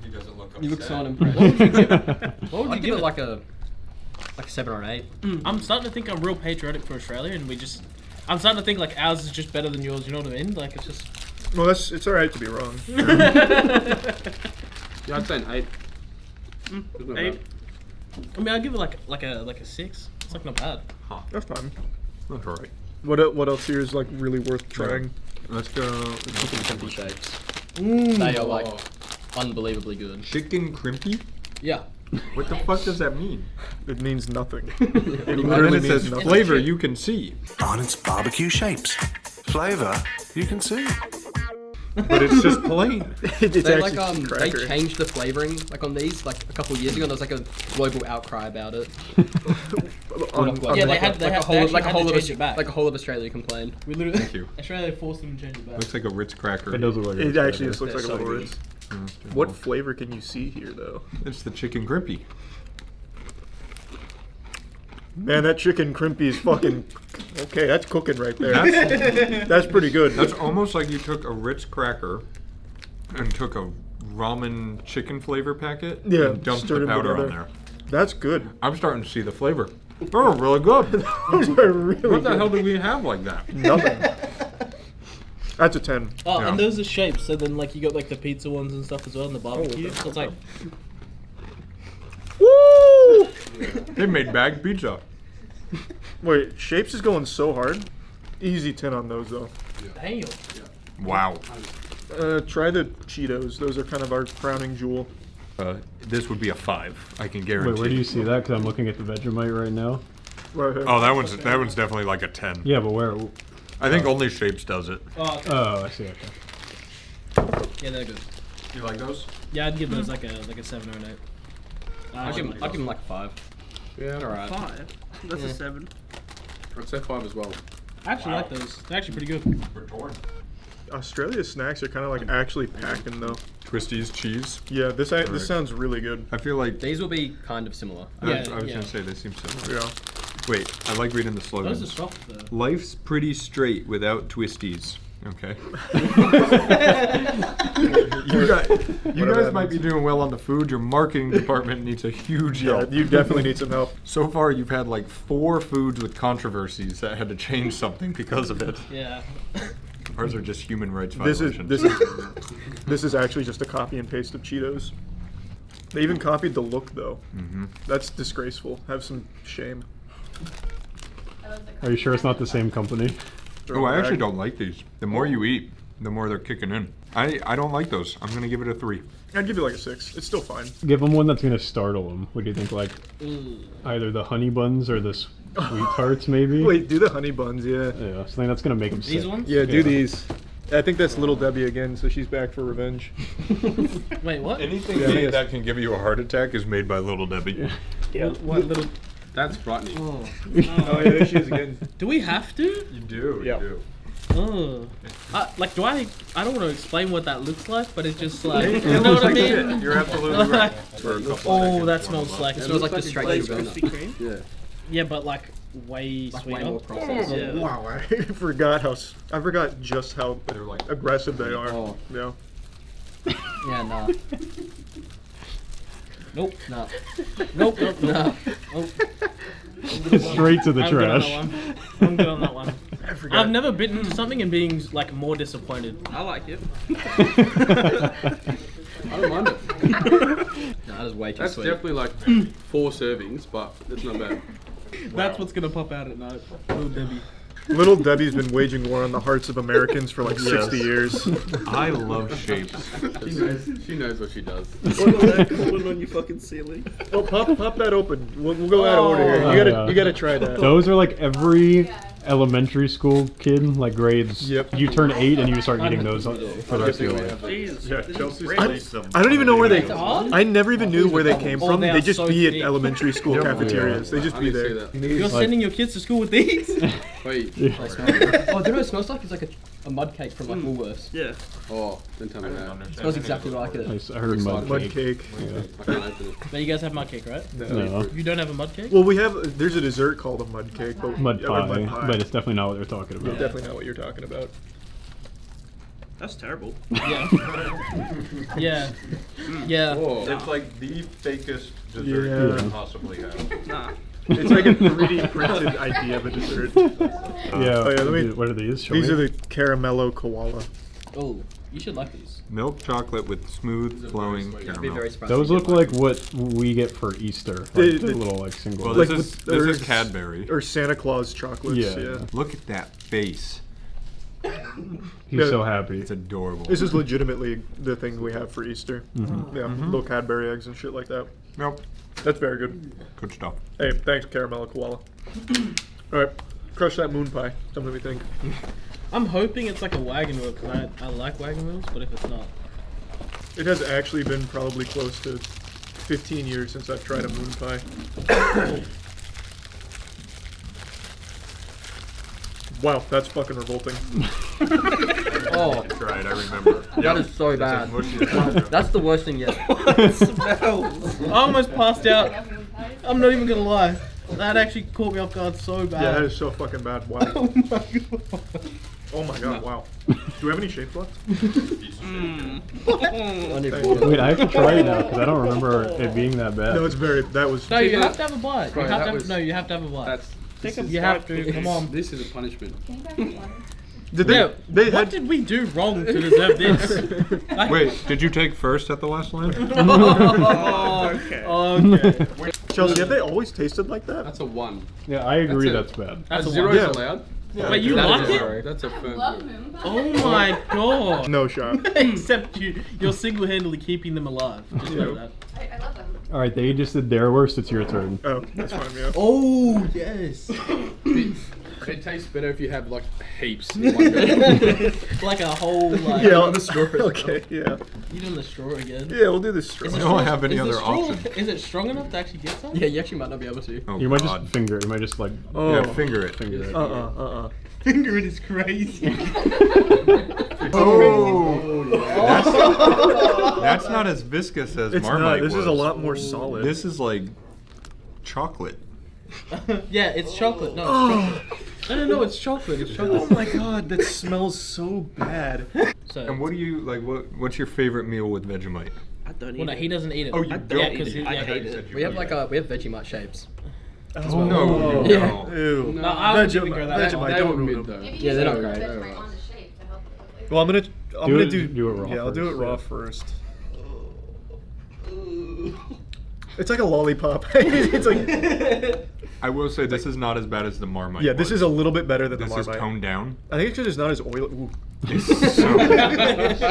He doesn't look You look so upset. unimpressed. What would you give it? What would I'd you give it like a 7 or an 8. I'm starting to think I'm real patriotic for Australia, and I'm starting to think like ours is just better than yours. You know what I mean? Like it's just. Well, it's all right to be wrong. Yeah, I'd say an 8. 8. I mean, I'd give it like a 6. It's like not bad. That's fine. That's alright. What else here is like really worth trying? Let's go. Chicken crimpy shapes. Mm. They are like unbelievably good. Chicken crimpy? Yeah. What the fuck does that mean? It means nothing. It literally says flavor you can see. On its barbecue shapes. Flavor you can see. But it's just plain. It's They actually like just they cracker. changed the flavoring like on these like a couple of years ago. And there was like a global outcry about it. Yeah, they had a whole actually like a had whole to of change it back. like a whole of Australia complained. We literally Thank you. Australia forced them to change it back. Looks like a Ritz cracker. It does look like It actually just looks They're like a so little good. Ritz. What flavor can you see here, though? It's the chicken crimpy. Man, that chicken crimpy is fucking... Okay, that's cooking right there. That's- That's pretty good. That's almost like you took a Ritz cracker and took a ramen chicken flavor packet Yeah, and dumped stirred the 'em powder on together. there. That's good. I'm starting to see the flavor. They're really good. Those are really What the good. hell do we have like that? Nothing. That's a 10. Oh, Yeah. and those are shapes. So then, like, you got like the pizza ones and stuff as well, and the barbecue. So it's like, Woo! They made bagged pizza. Wait, Shapes is going so hard. Easy 10 on those, though. damn. Wow. Try the Cheetos. Those are kind of our crowning jewel. This would be a 5. I can guarantee. Wait, where do you see that? Because I'm looking at the Vegemite right now. Right here. Oh, that one's definitely like a 10. Yeah, but where? I think only Shapes does it. Oh, okay. Oh, I see. Okay. Yeah, they're good. You like those? Yeah, I'd give those like a 7 or an 8. I'll give them like 5. Yeah. Alright. 5. That's Yeah. a 7. I'd say 5 as well. I actually like those. They're actually pretty good. We're torn. Australia's snacks are kind of like actually packing, though. Twisties cheese. Yeah, this sounds really good. I feel like These will be kind of similar. I was gonna say they seem similar. Yeah. Wait, I like reading the slogan. Those are soft though. Life's pretty straight without twisties. Okay. you guys might be doing well on the food. Your marketing department needs a huge help. Yeah, you definitely need some help. So far, you've had like 4 foods with controversies that had to change something because of it. Yeah. Ours are just human rights This violations. this is actually just a copy and paste of Cheetos. They even copied the look, though. Mm-hmm. That's disgraceful. Have some shame. Are you sure it's not the same company? Oh, I actually don't like these. The more you eat, the more they're kicking in. I don't like those. I'm gonna give it a 3. I'd give it like a 6. It's still fine. Give them one that's gonna startle them. What do you think? Like either the honey buns or the sweet tarts, maybe. Wait, do the honey buns, yeah. Yeah, something that's gonna make them sick. These ones? Yeah, do these. I think that's Little Debbie again, so she's back for revenge. Wait, what? Anything that can give you a heart attack is made by Little Debbie. Yeah. What little? That's frightening. Oh. Oh, yeah, there she is again. Do we have to? You do. Yeah. You do. Oh. Like, do I don't want to explain what that looks like, but it's just like, It you know looks what I like mean? shit. You're absolutely right. For a couple Oh, seconds, that smells like. It smells like the straight Rice sugar. Krispy Kreme. Yeah. Yeah, but like way Like sweeter. way more processed. Yeah. Wow, I forgot just how They're like aggressive they are. Oh. Yeah. Yeah, nah. Nope. Nah. Nope. Nope. Nah. Nope. Straight to the I'm good on trash. that one. I'm good on that one. I've never bitten into something and being like more disappointed. I like it. I don't mind it. Nah, that is way too That's sweet. definitely like 4 servings, but it's not bad. That's what's gonna pop out at night. Little Debbie. Little Debbie's been waging war on the hearts of Americans for like 60 years. I love shapes. She knows what she does. Put it on your fucking ceiling. Well, pop that open. We'll go out of order here. You gotta try that. Those are like every elementary school kid, like grades. Yep. You turn 8 and you start eating those for the rest of your life. I don't even know where they. I never even knew where they came from. They just be at elementary school cafeterias. They just be there. You're sending your kids to school with these? Wait. Oh, do you know what it smells like? It's like a mud cake from like Woolworths. Yeah. Oh, don't tell me that. It smells exactly like it. I heard mud cake. Yeah. I can't open it. Now you guys have mud cake, right? No. You don't have a mud cake? Well, we have. There's a dessert called a mud cake, but Mud yeah, pie, mud pie. but it's definitely not what they're talking about. Definitely not what you're talking about. That's terrible. Yeah. Yeah. Yeah. It's like the fakest dessert you can possibly have. Nah. It's like a 3D printed idea of a dessert. What are these? Show These me. are the caramello koala. Oh, you should like these. Milk chocolate with smooth flowing caramel. Those look like what we get for Easter. Like The little like single. Well, Like this with- is Cadbury. Or Santa Claus chocolates. Yeah. Look at that face. He's so happy. It's adorable. This is legitimately the thing we have for Easter. Yeah, little Cadbury eggs and shit like that. Nope. That's very good. Good stuff. Hey, thanks, Caramello Koala. Alright, crush that moon pie. Tell me what you think. I'm hoping it's like a wagon wheel because I like wagon wheels, but if it's not. It has actually been probably close to 15 years since I've tried a moon pie. Wow, that's fucking revolting. Oh, that's right. I remember. That is so bad. That's the worst thing yet. It smells. I almost passed out. I'm not even gonna lie. That actually caught me off guard so bad. Yeah, that is so fucking bad. Wow. Oh my god. Oh my god, wow. Do we have any shapes left? Wait, I have to try it now because I don't remember it being that bad. No, it's very. That was. No, you have to have a bite. You Right, have that to have, was- no, you have to have a bite. Take You have to. Come on. This is a punishment. Did they? Yeah, They what had. did we do wrong to deserve this? Wait, did you take first at the last line? Oh, okay. Chelsea, have they always tasted like that? That's a 1. Yeah, I agree That's that's bad. That's a 0 one. is allowed. Yeah. Wait, you That like is it? 0. That's a firm. Move. Oh my god. No shot. Except you're single-handedly keeping them alive. Just know that. I love them. All right, they just did their worst. It's your turn. Oh, that's fine, yeah. Oh, yes. It tastes better if you have like heaps in one go. Like a whole, like... Yeah, on the straw. Okay, yeah. You doing the straw again? Yeah, we'll do the straw. Is I the don't straw- have any is the other straw- option. Is it strong enough to actually get some? Yeah, you actually might not be able to. Oh, You might God. just finger it. You might just like Oh. Yeah, finger it. finger it. Finger it is crazy. That's not as viscous as It's Marmite not. This is a was. lot more solid. This is like chocolate. Yeah, it's chocolate. No, it's chocolate. No, it's chocolate. It's chocolate. Oh my god, that smells so bad. So, And what do you like? What's your favorite meal with Vegemite? I don't eat well, no, it. he doesn't eat it. Oh, you don't yeah, eat 'cause it. he- I yeah. hate it. We have like we have Vegemite shapes. Oh, no, you Yeah. don't. Ew. No, I wouldn't even go that Vegemite, far. don't They were ruin mid them. though. Yeah, they're not great. Vegemite on the shape to help with it. Well, I'm gonna Do it raw Yeah, I'll do it first, raw yeah. first. It's like a lollipop. It's like. I will say this is not as bad as the Marmite. Yeah, this was. is a little bit better than This the is Marmite. toned down. I think it's because it's not as oily. Ooh. It's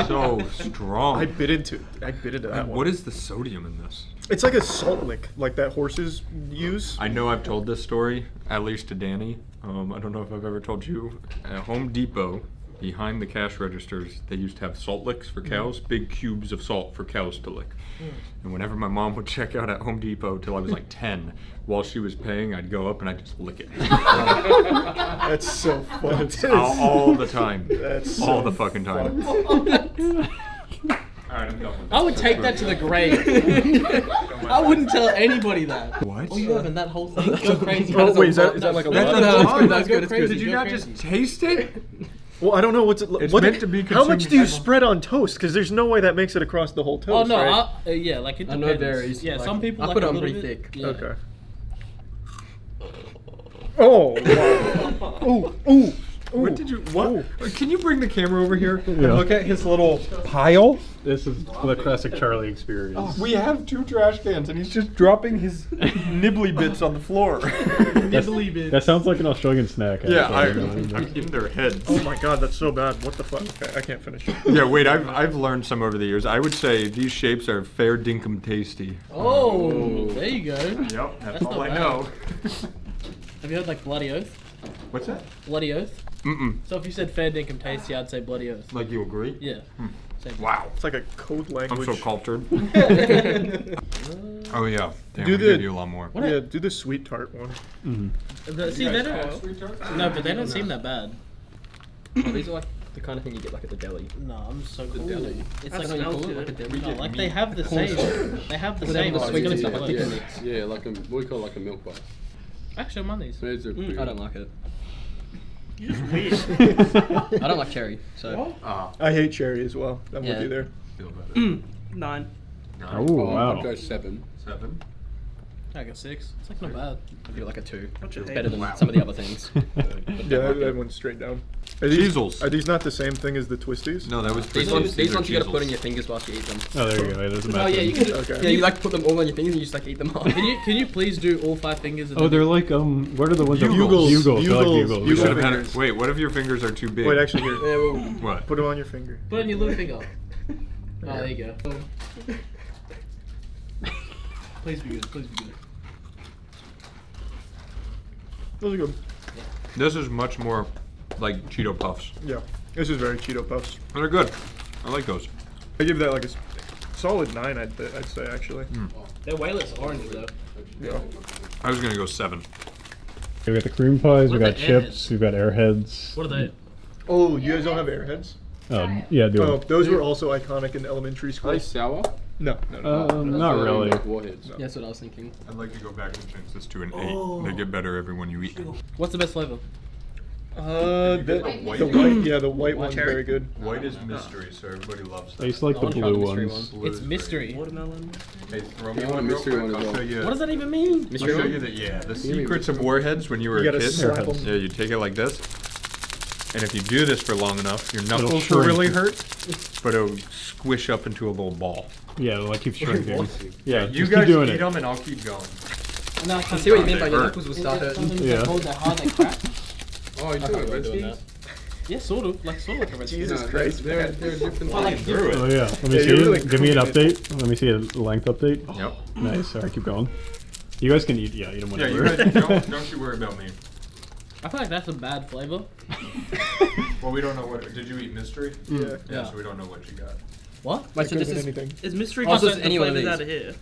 so strong. I bit into that And one. what is the sodium in this? It's like a salt lick, like that horses use. I know I've told this story, at least to Danny. I don't know if I've ever told you. At Home Depot, behind the cash registers, they used to have salt licks for cows, big cubes of salt for cows to lick. And whenever my mom would check out at Home Depot till I was like 10, while she was paying, I'd go up and I'd just lick it. That's so fun. all the time. That's all so the fucking time. Alright, I'm done with I would take that to the grave. I wouldn't tell anybody that. What? Oh, you having that whole thing? Go crazy. Oh, wait, is that like a That's lot? a That's good. That's good. Did you not just taste it? Well, I don't know what's it. It's what, meant to be how much consumed do you as- spread on toast? Because there's no way that makes it across the whole Oh toast. no, right? yeah, like it I depends. know it varies. Yeah, Like, some people I like put it a on little pretty bit. thick. Yeah. Okay. Oh! Wow. Ooh! Ooh! What did you? What? Can you bring the camera over here and Yeah. look at his little pile? This is the classic Charlie experience. We have 2 trash cans, and he's just dropping his nibbly bits on the floor. That sounds like an Australian snack. Yeah, actually. I'm in their heads. Oh my god, that's so bad. What the fuck? Okay, I can't finish. Yeah, wait. I've learned some over the years. I would say these shapes are fair dinkum tasty. Oh, there you go. Yep, that's all not I bad. know. Have you heard like Bloody Oath? What's that? Bloody Oath? Mm-mm. So if you said fair dinkum tasty, I'd say Bloody Oath. Like you agree? Yeah. Same. Wow. It's like a code language. I'm so cultured. Oh yeah. Damn, Do we the could do a lot more. Yeah, do the sweet tart one. See, they don't. No, but they don't seem that bad. Oh, these are like the kind of thing you get like at the deli. No, I'm so cool. deli. It's That's like how you call it, like a deli. No, like they have the same. They have the same. the sweet and stuff, like Yeah. pickle mix. Yeah, like we call it like a milk bar. Actually, I'm on these. These are pretty I don't like it. You're just weird. I don't like cherry, so. I hate cherry as well. I'm with Yeah. you there. Feel better. 9. Oh, wow. I'd go 7. 7. I got 6. It's like not bad. I feel like a 2. What's It's your better hate? than some of the other things. Yeah, that went straight down. Are these, Cheezels. are these not the same thing as the twisties? No, that was These ones you gotta put in your fingers whilst you eat them. Oh, there you go. It doesn't matter. Oh yeah, you can. Okay. Yeah, you like put them all on your fingers and you just like eat them all. Can you please do all 5 fingers? And Oh, then- they're like what are the ones? Bugles. Bugles. They're like Bugles. bugles. Bugle Yeah. fingers. Wait, what if your fingers are too big? Wait, actually, here. Yeah, well, What? Put them on your finger. put it on your little finger. Oh, there you go. Please be good. Please be good. Those are good. This is much more like Cheeto Puffs. Yeah, this is very Cheeto Puffs. They're good. I like those. I give that like a solid 9. I'd say actually. They're way less orange though. Yeah. I was gonna go 7. We got the cream pies. We What are got the chips. Airheads? We've got airheads. What are they? Oh, you guys don't have Airheads? Yeah, do Oh, it. those were also iconic in elementary school. Are they sour? No, no, no. Not really. Warheads. Yeah, that's what I was thinking. I'd like to go back and change this to an 8. They get better every one you eat. What's the best flavor? The white white, yeah, the white one's cherry? very good. White is mystery, so everybody loves I that. used to like the I wanna try the blue mystery ones. Blue It's is mystery. Watermelon. Hey, throw Yeah, me I want one a real mystery quick. one as I'll well. show you. What does that even mean? I'll show you that. Yeah, the secrets of warheads when you were You a gotta kid. slap 'em. Yeah, you take it like this, and if you do this for long enough, your It'll knuckles will shrink. really hurt, but it'll squish up into a little ball. Yeah, it'll like keep shrinking. Yeah, You just guys keep doing eat it. them, and I'll keep going. No, I I see what you mean by They your hurt. knuckles will start hurting. Yeah. Hold that hard, they crack. Oh, you do it, Red doing Skis? Yeah, sort of like a red Jesus No, Christ. They're different. Well, like, Through it. Oh yeah. Let me Yeah, see. you're really Give me an cooking it. update. Let me see a length update. Yep. Nice. All right, keep going. You guys can eat. Yeah, eat them Yeah, whenever. you guys, don't you worry about me. I feel like that's a bad flavor. Well, we don't know what. Did you eat mystery? Yeah. Yeah, so we don't know what you got. What? Wait, so Could've this been is anything. Is mystery Also, just it's the any one of flavors these. out of here?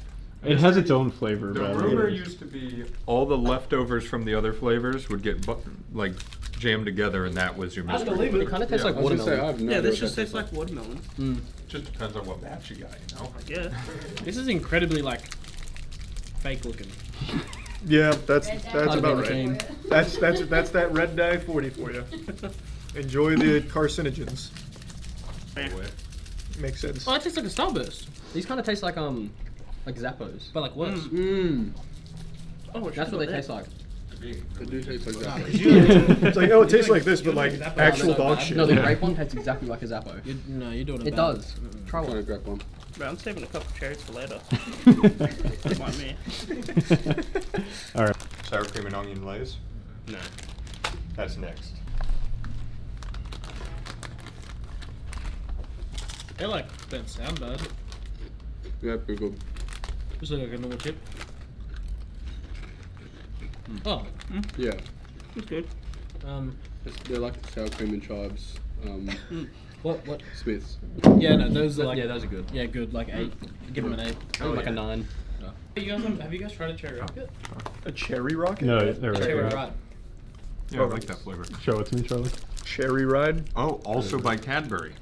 It has its own flavor, The but rumor used to be all the leftovers from the other flavors would get like jammed together, and that was your I mystery. believe it. It kind of tastes like I was gonna say, I watermelon. have no Yeah, idea this what just that tastes like watermelon. Just depends on what batch you got, you know. Yeah. This is incredibly like fake looking. Yeah, that's Hard to about maintain. right. That's that red dye 40 for you. Enjoy the carcinogens. Makes sense. Oh, it tastes like a Starburst, These kind of taste like Zappos. but like worse. Oh, That's what they taste like. They do taste like that. It's like, oh, it tastes like this, but like actual dog shit. No, the grape one tastes exactly like a Zappo. No, you're doing it. It bad. does. Try I'm trying to one. grab one. Bro, I'm saving a couple cherries for later. Don't mind me. all right. Sour cream and onion lays. No. That's next. They like don't sound bad. Yeah, pretty good. Just like a normal chip. Oh, Yeah. it's good. They're like the sour cream and chives. What? Smiths. Yeah, no, those are like. Yeah, those are good. Yeah, good. Like 8. Give them an 8. Oh, like a 9. Have you guys tried a cherry rocket? A cherry rocket? No, they're Cherry right. ride. Yeah, I like that flavor. Show it to me, Charlie. Cherry ride? Oh, also by Cadbury.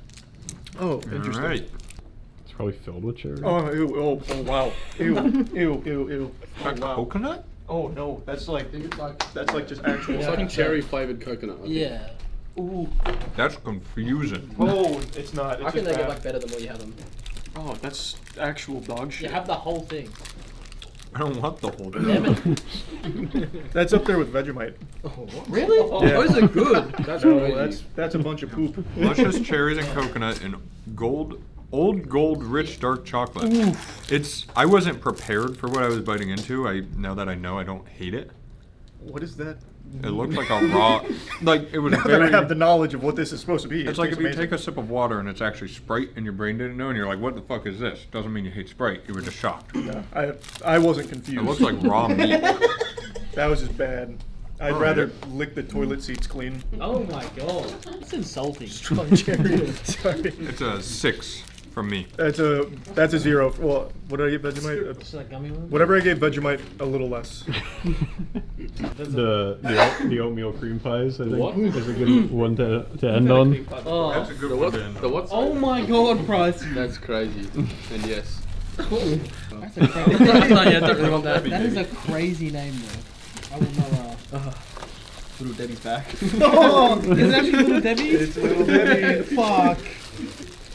Oh, interesting. All right. It's probably filled with cherry. Oh, ew, oh wow. Ew, ew, ew, ew. Oh, wow. Coconut? Oh no, that's like just actual. It's like cherry flavored coconut. I think. Yeah. Ooh. That's confusing. Oh, it's not. It's I think just they bad. get like better the more you have them. Oh, that's actual dog You shit. have the whole thing. I don't want the whole thing. That's up there with Vegemite. Really? Yeah. Those are good. That's no, that's a bunch of poop. Luscious cherries and coconut and old gold rich dark chocolate. It's I wasn't prepared for what I was biting into. Now that I know, I don't hate it. What is that? It looked like a raw, like it was now very. that I have the knowledge of what this is supposed to be. It's like if you take a sip of water and it's actually Sprite and your brain didn't know and you're like, what the fuck is this? Doesn't mean you hate Sprite. You were just shocked. Yeah, I wasn't confused. It looks like raw meat. That was just bad. I'd rather lick the toilet seats clean. Oh my god. That's insulting. Strong cherry. Sorry. It's a 6 from me. That's a 0. Well, what did I give Vegemite? Is that gummy one? Whatever I gave Vegemite, a little less. the oatmeal cream pies, I think, What? is a good one to end on. Oh, That's a good one to end on. The what? oh my god, Bryce. That's crazy. And yes. That's a crazy I don't really want that. That is a crazy name though. I will not Little Debbie's back. Oh, is it actually Little Debbie? It's Little Debbie. Fuck.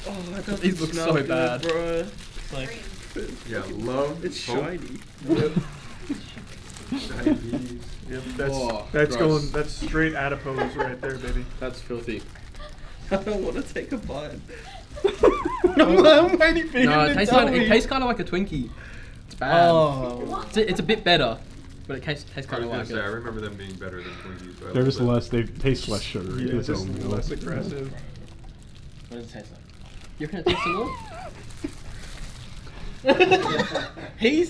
Oh, that doesn't These look smell so good, bad. bro. Like, Yeah, love. It's hope, shiny. Yep. diabetes. Yep. Oh, That's gross. going. That's straight adipose right there, baby. That's filthy. I don't want to take a bite. I'm waiting for you No, to it tastes tell kind of, me. it tastes kind of like a Twinkie. It's bad. oh. It's a bit better, but it tastes I kind was of gonna like say, I it. remember them being better than Twinkies. But I They're love just them. less, they taste less sugary. Yeah, It's just oatmeal. less aggressive. What does it taste like? You reckon it tastes similar? He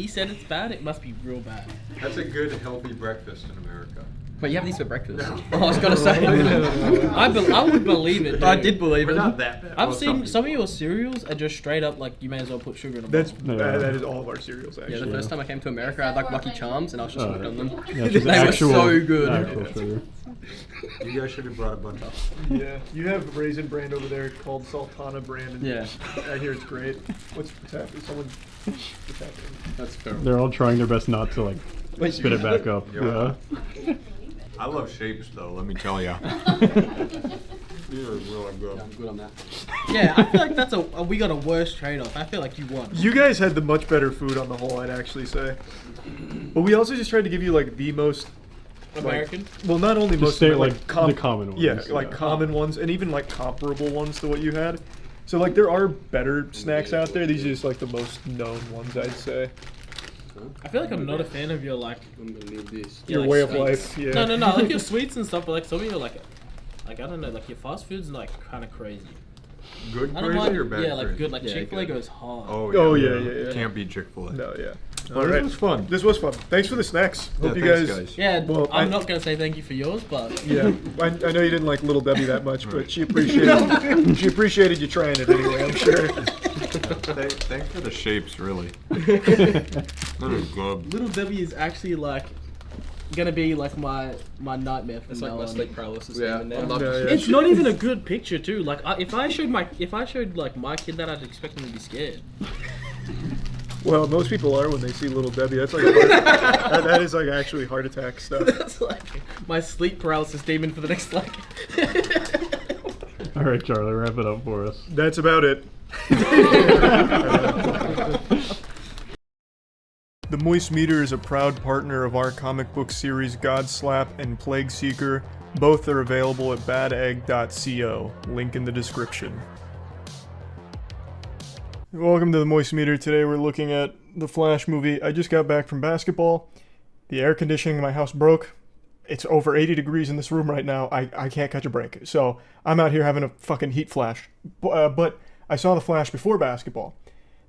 said it's bad. It must be real bad. That's a good, healthy breakfast in America. But you have these for breakfast. I was gonna say. I would believe it. Dude. I did believe But it. not that bad. I've Well, seen some of your cereals are just straight up like you may as well put sugar in a That's bowl. that is all of our cereals Yeah, actually. the first time I came to America, I had like Lucky Charms, and I was just hooked on them. Yeah, it's just They were actual, so good. actual sugar. You guys should have brought a bunch up. Yeah, you have Raisin brand over there called Sultana brand. And Yeah. I hear it's great. What's happening? What's happening? That's fair. They're all trying their best not to like spit it back up. Yeah. Yeah. I love shapes though, let me tell ya. These are really good. I'm good on that. Yeah, I feel like that's we got a worse trade-off. I feel like you won. You guys had the much better food on the whole, I'd actually say. But we also just tried to give you like the most American? Well, not only Just most say, like the common ones. Yeah, like common ones, and even like comparable ones to what you had. So like there are better snacks out there. These are just like the most known ones, I'd say. I feel like I'm not a fan of your like I'm gonna need this. Your like, way of sweets. life. Yeah. No, I like your sweets and stuff, but like some of your like I don't know, like your fast food's like kind of crazy. Good I don't crazy mind, or bad yeah, like crazy? good, like Yeah, Chick-fil-A good. goes hard. Oh yeah. Can't beat Chick-fil-A. No, yeah. Well, this was fun. This was fun. Thanks for the snacks. Hope you thanks, guys. Yeah, Well, I'm not gonna say thank you for yours, but Yeah, I know you didn't like Little Debbie that much, but she appreciated you trying it anyway. I'm sure. Thanks for the shapes, really. That is good. Little Debbie is actually like gonna be like my nightmare from It's like now my on. sleep paralysis. Yeah, even I'd now. love to see It's not even a good picture too. Like if I showed like my kid that, I'd expect him to be scared. Well, most people are when they see Little Debbie. That's like that is like actually heart attack stuff. That's like my sleep paralysis demon for the next like. All right, Charlie, wrap it up for us. That's about it. The Moist Meter is a proud partner of our comic book series Godslap and Plague Seeker. Both are available at badegg.co. Link in the description. Welcome to the Moist Meter. Today we're looking at the Flash movie. I just got back from basketball. The air conditioning in my house broke. It's over 80 degrees in this room right now. I can't catch a break. So I'm out here having a fucking heat flash. But I saw the Flash before basketball.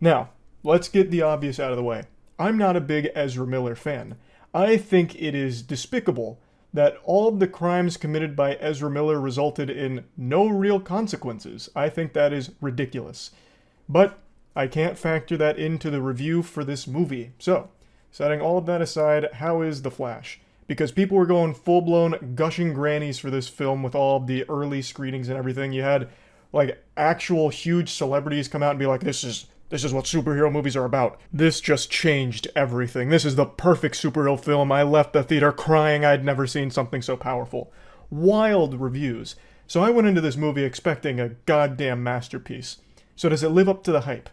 Now, let's get the obvious out of the way. I'm not a big Ezra Miller fan. I think it is despicable that all of the crimes committed by Ezra Miller resulted in no real consequences. I think that is ridiculous. But I can't factor that into the review for this movie. So, setting all of that aside, how is The Flash? Because people were going full-blown gushing grannies for this film with all of the early screenings and everything. You had, like, actual huge celebrities come out and be like, this is what superhero movies are about. This just changed everything. This is the perfect superhero film. I left the theater crying I'd never seen something so powerful. Wild reviews. So I went into this movie expecting a goddamn masterpiece. So does it live up to the hype?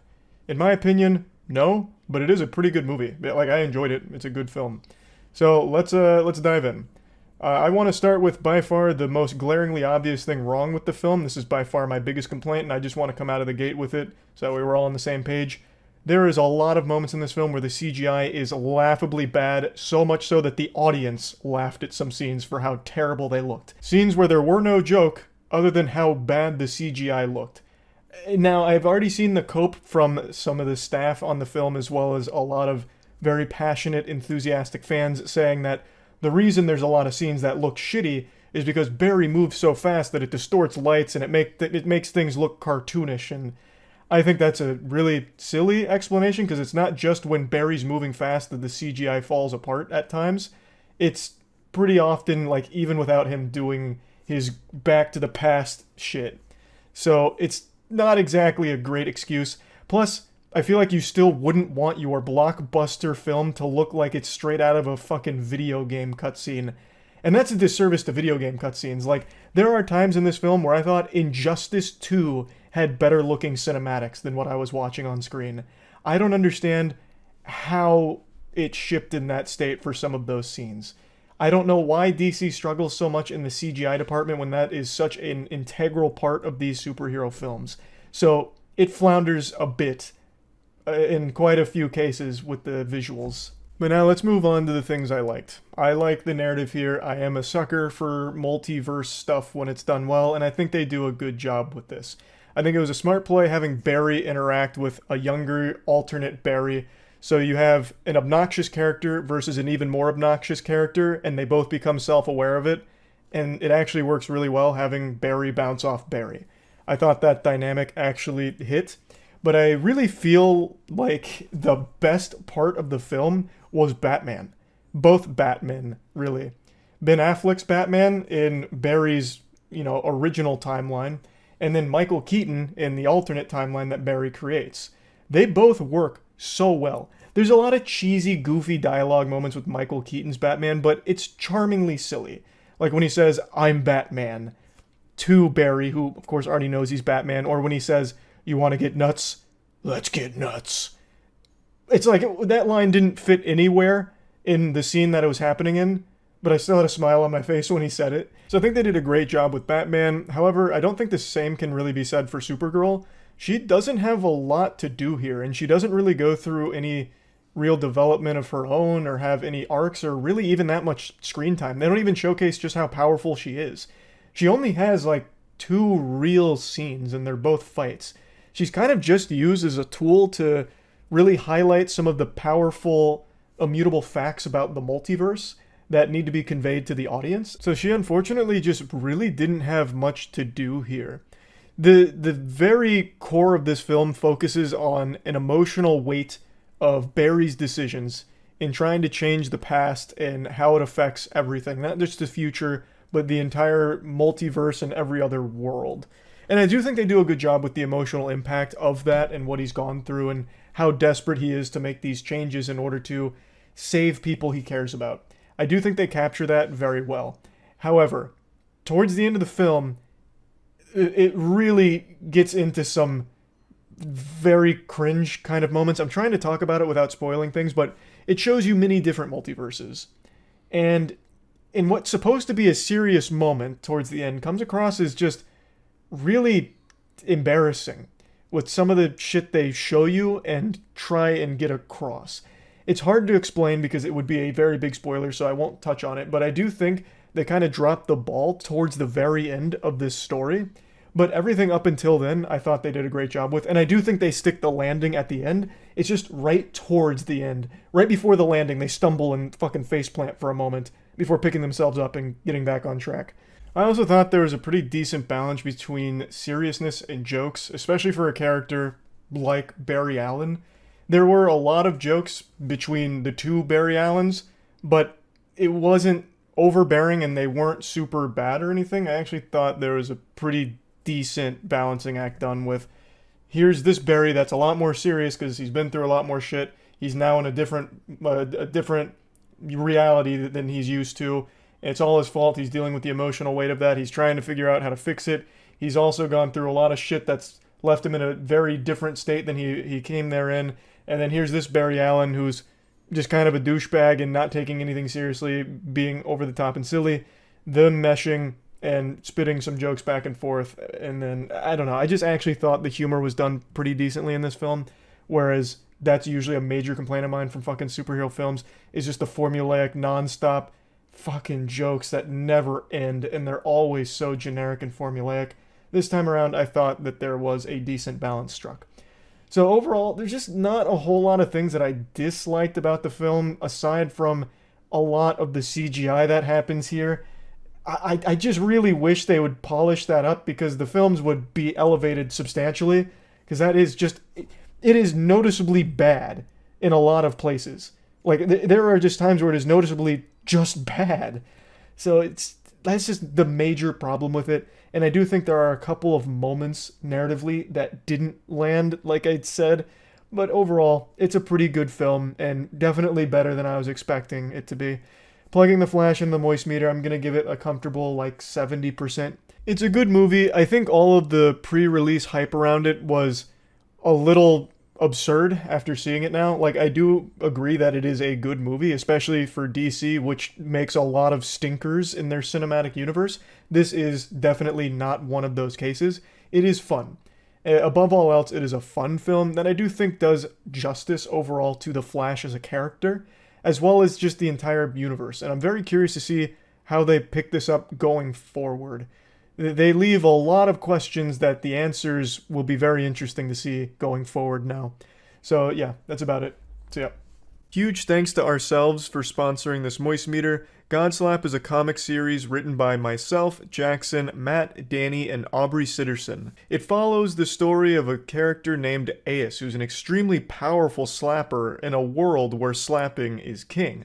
In my opinion, No, but it is a pretty good movie. Like, I enjoyed it. It's a good film. So let's dive in. I want to start with by far the most glaringly obvious thing wrong with the film. This is by far my biggest complaint, and I just want to come out of the gate with it so that way we're all on the same page. There is a lot of moments in this film where the CGI is laughably bad, so much so that the audience laughed at some scenes for how terrible they looked. Scenes where there were no joke other than how bad the CGI looked. Now, I've already seen the cope from some of the staff on the film, as well as a lot of very passionate, enthusiastic fans saying that the reason there's a lot of scenes that look shitty is because Barry moves so fast that it distorts lights and it makes things look cartoonish. And I think that's a really silly explanation, because it's not just when Barry's moving fast that the CGI falls apart at times. It's pretty often, like, even without him doing his back to the past shit. So it's not exactly a great excuse. Plus, I feel like you still wouldn't want your blockbuster film to look like it's straight out of a fucking video game cutscene. And that's a disservice to video game cutscenes. Like, there are times in this film where I thought Injustice 2 had better looking cinematics than what I was watching on screen. I don't understand how it shipped in that state for some of those scenes. I don't know why DC struggles so much in the CGI department when that is such an integral part of these superhero films. So it flounders a bit in quite a few cases with the visuals. But now let's move on to the things I liked. I like the narrative here. I am a sucker for multiverse stuff when it's done well, and I think they do a good job with this. I think it was a smart play having Barry interact with a younger alternate Barry. So you have an obnoxious character versus an even more obnoxious character, and they both become self-aware of it. And it actually works really well having Barry bounce off Barry. I thought that dynamic actually hit. But I really feel like the best part of the film was Batman. Both Batmen, really. Ben Affleck's Batman in Barry's, original timeline, and then Michael Keaton in the alternate timeline that Barry creates. They both work so well. There's a lot of cheesy, goofy dialogue moments with Michael Keaton's Batman, but it's charmingly silly. Like when he says, "I'm Batman," to Barry, who of course already knows he's Batman, or when he says, "You want to get nuts? Let's get nuts." It's like that line didn't fit anywhere in the scene that it was happening in, but I still had a smile on my face when he said it. So I think they did a great job with Batman. However, I don't think the same can really be said for Supergirl. She doesn't have a lot to do here, and she doesn't really go through any real development of her own or have any arcs or really even that much screen time. They don't even showcase just how powerful she is. She only has like 2 real scenes, and they're both fights. She's kind of just used as a tool to really highlight some of the powerful, immutable facts about the multiverse that need to be conveyed to the audience. So she unfortunately just really didn't have much to do here. The very core of this film focuses on an emotional weight of Barry's decisions in trying to change the past and how it affects everything. Not just the future, but the entire multiverse and every other world. And I do think they do a good job with the emotional impact of that and what he's gone through and how desperate he is to make these changes in order to save people he cares about. I do think they capture that very well. However, towards the end of the film, it really gets into some very cringe kind of moments. I'm trying to talk about it without spoiling things, but it shows you many different multiverses. And in what's supposed to be a serious moment towards the end comes across as just really embarrassing with some of the shit they show you and try and get across. It's hard to explain because it would be a very big spoiler, so I won't touch on it, but I do think they kind of dropped the ball towards the very end of this story. But everything up until then, I thought they did a great job with, and I do think they stick the landing at the end. It's just right towards the end. Right before the landing, they stumble and fucking faceplant for a moment before picking themselves up and getting back on track. I also thought there was a pretty decent balance between seriousness and jokes, especially for a character like Barry Allen. There were a lot of jokes between the 2 Barry Allens, but it wasn't overbearing and they weren't super bad or anything. I actually thought there was a pretty decent balancing act done with, here's this Barry that's a lot more serious because he's been through a lot more shit. He's now in a different reality than he's used to. It's all his fault. He's dealing with the emotional weight of that. He's trying to figure out how to fix it. He's also gone through a lot of shit that's left him in a very different state than he came there in. And then here's this Barry Allen who's just kind of a douchebag and not taking anything seriously, being over the top and silly. Them meshing and spitting some jokes back and forth. And then, I don't know, I just actually thought the humor was done pretty decently in this film, whereas that's usually a major complaint of mine from fucking superhero films, is just the formulaic, non-stop fucking jokes that never end, and they're always so generic and formulaic. This time around, I thought that there was a decent balance struck. So overall, there's just not a whole lot of things that I disliked about the film, aside from a lot of the CGI that happens here. I just really wish they would polish that up, because the films would be elevated substantially, because that is just, it is noticeably bad in a lot of places. Like, there are just times where it is noticeably just bad. So that's just the major problem with it. And I do think there are a couple of moments narratively that didn't land, like I said. But overall, it's a pretty good film, and definitely better than I was expecting it to be. Plugging the Flash in the moist meter, I'm going to give it a comfortable, like, 70%. It's a good movie. I think all of the pre-release hype around it was a little absurd after seeing it now. Like, I do agree that it is a good movie, especially for DC, which makes a lot of stinkers in their cinematic universe. This is definitely not one of those cases. It is fun. Above all else, it is a fun film that I do think does justice overall to the Flash as a character, as well as just the entire universe. And I'm very curious to see how they pick this up going forward. They leave a lot of questions that the answers will be very interesting to see going forward now. So yeah, that's about it. So yeah. Huge thanks to ourselves for sponsoring this moist meter. Godslap is a comic series written by myself, Jackson, Matt, Danny, and Aubrey Sitterson. It follows the story of a character named Ace, who's an extremely powerful slapper in a world where slapping is king.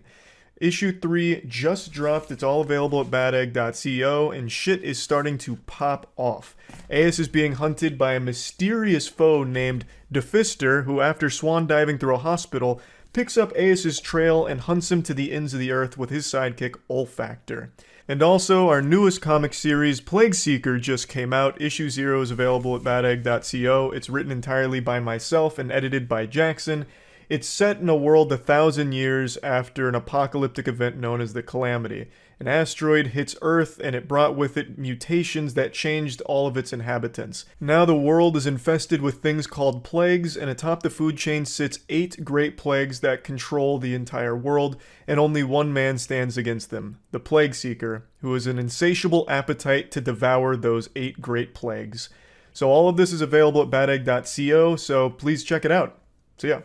Issue 3 just dropped. It's all available at badegg.co, and shit is starting to pop off. Ace is being hunted by a mysterious foe named Defister, who, after swan diving through a hospital, picks up Ace's trail and hunts him to the ends of the earth with his sidekick Olfactor. And also, our newest comic series, Plague Seeker, just came out. Issue 0 is available at badegg.co. It's written entirely by myself and edited by Jackson. It's set in a world 1,000 years after an apocalyptic event known as the Calamity. An asteroid hits Earth, and it brought with it mutations that changed all of its inhabitants. Now the world is infested with things called plagues, and atop the food chain sits 8 great plagues that control the entire world, and only one man stands against them, the Plague Seeker, who has an insatiable appetite to devour those 8 great plagues. So all of this is available at badegg.co, so please check it out. So yeah.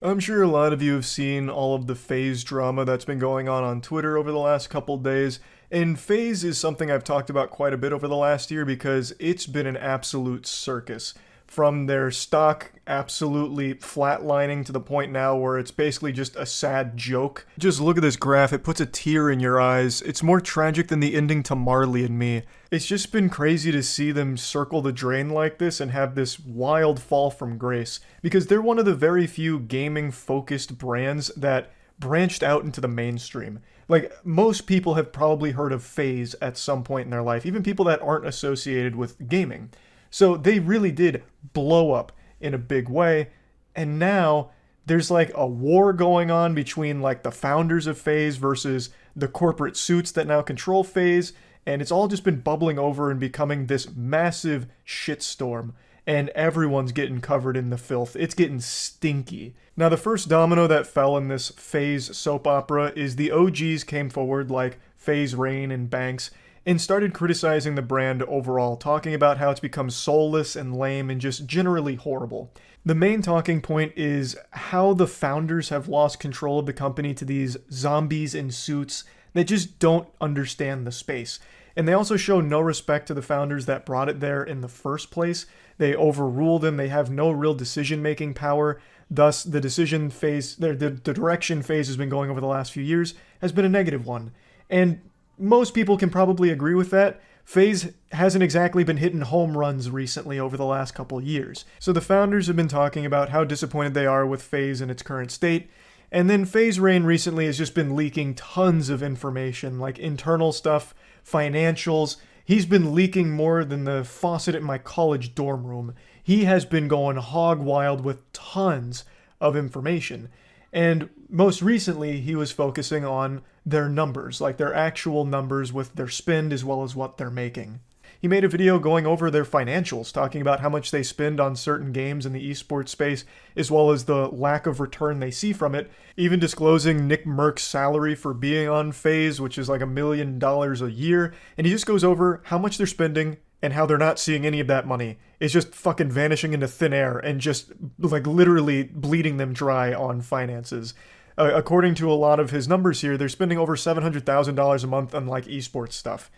I'm sure a lot of you have seen all of the FaZe drama that's been going on Twitter over the last couple days, and FaZe is something I've talked about quite a bit over the last year because it's been an absolute circus. From their stock absolutely flatlining to the point now where it's basically just a sad joke. Just look at this graph, it puts a tear in your eyes. It's more tragic than the ending to Marley and Me. It's just been crazy to see them circle the drain like this and have this wild fall from grace, because they're one of the very few gaming-focused brands that branched out into the mainstream. Like, most people have probably heard of FaZe at some point in their life, even people that aren't associated with gaming. So they really did blow up in a big way, and now there's like a war going on between like the founders of FaZe versus the corporate suits that now control FaZe, and it's all just been bubbling over and becoming this massive shitstorm, and everyone's getting covered in the filth. It's getting stinky. Now the first domino that fell in this FaZe soap opera is the OGs came forward like FaZe Rain and Banks, and started criticizing the brand overall, talking about how it's become soulless and lame and just generally horrible. The main talking point is how the founders have lost control of the company to these zombies in suits that just don't understand the space. And they also show no respect to the founders that brought it there in the first place. They overrule them, they have no real decision-making power. Thus, the direction FaZe has been going over the last few years has been a negative one. And most people can probably agree with that. FaZe hasn't exactly been hitting home runs recently over the last couple years. So the founders have been talking about how disappointed they are with FaZe in its current state. And then FaZe Rain recently has just been leaking tons of information, like internal stuff, financials. He's been leaking more than the faucet at my college dorm room. he has been going hog wild with tons of information. And most recently, he was focusing on their numbers, like their actual numbers with their spend as well as what they're making. He made a video going over their financials, talking about how much they spend on certain games in the esports space, as well as the lack of return they see from it, even disclosing Nick Merck's salary for being on FaZe, which is like $1 million a year, and he just goes over how much they're spending and how they're not seeing any of that money. It's just fucking vanishing into thin air and just like literally bleeding them dry on finances. According to a lot of his numbers here, they're spending over $700,000 a month on like esports stuff.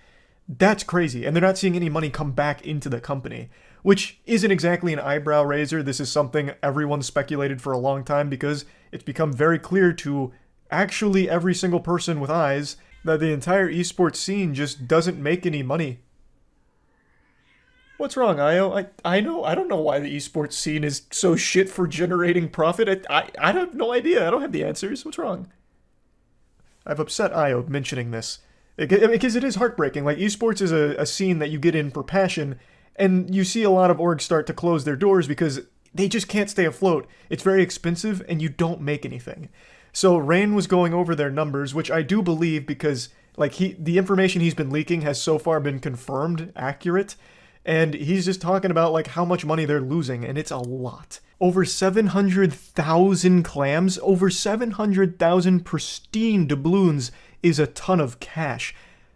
That's crazy, and they're not seeing any money come back into the company, which isn't exactly an eyebrow raiser. This is something everyone speculated for a long time because it's become very clear to actually every single person with eyes that the entire esports scene just doesn't make any money. What's wrong, Io? I don't know why the esports scene is so shit for generating profit. I have no idea. I don't have the answers. What's wrong? I've upset Io mentioning this. Because it is heartbreaking. Like, esports is a scene that you get in for passion, and you see a lot of orgs start to close their doors because they just can't stay afloat. It's very expensive, and you don't make anything. So Rain was going over their numbers, which I do believe because like the information he's been leaking has so far been confirmed accurate, and he's just talking about like how much money they're losing, and it's a lot. Over 700,000 clams, over 700,000 pristine doubloons is a ton of cash.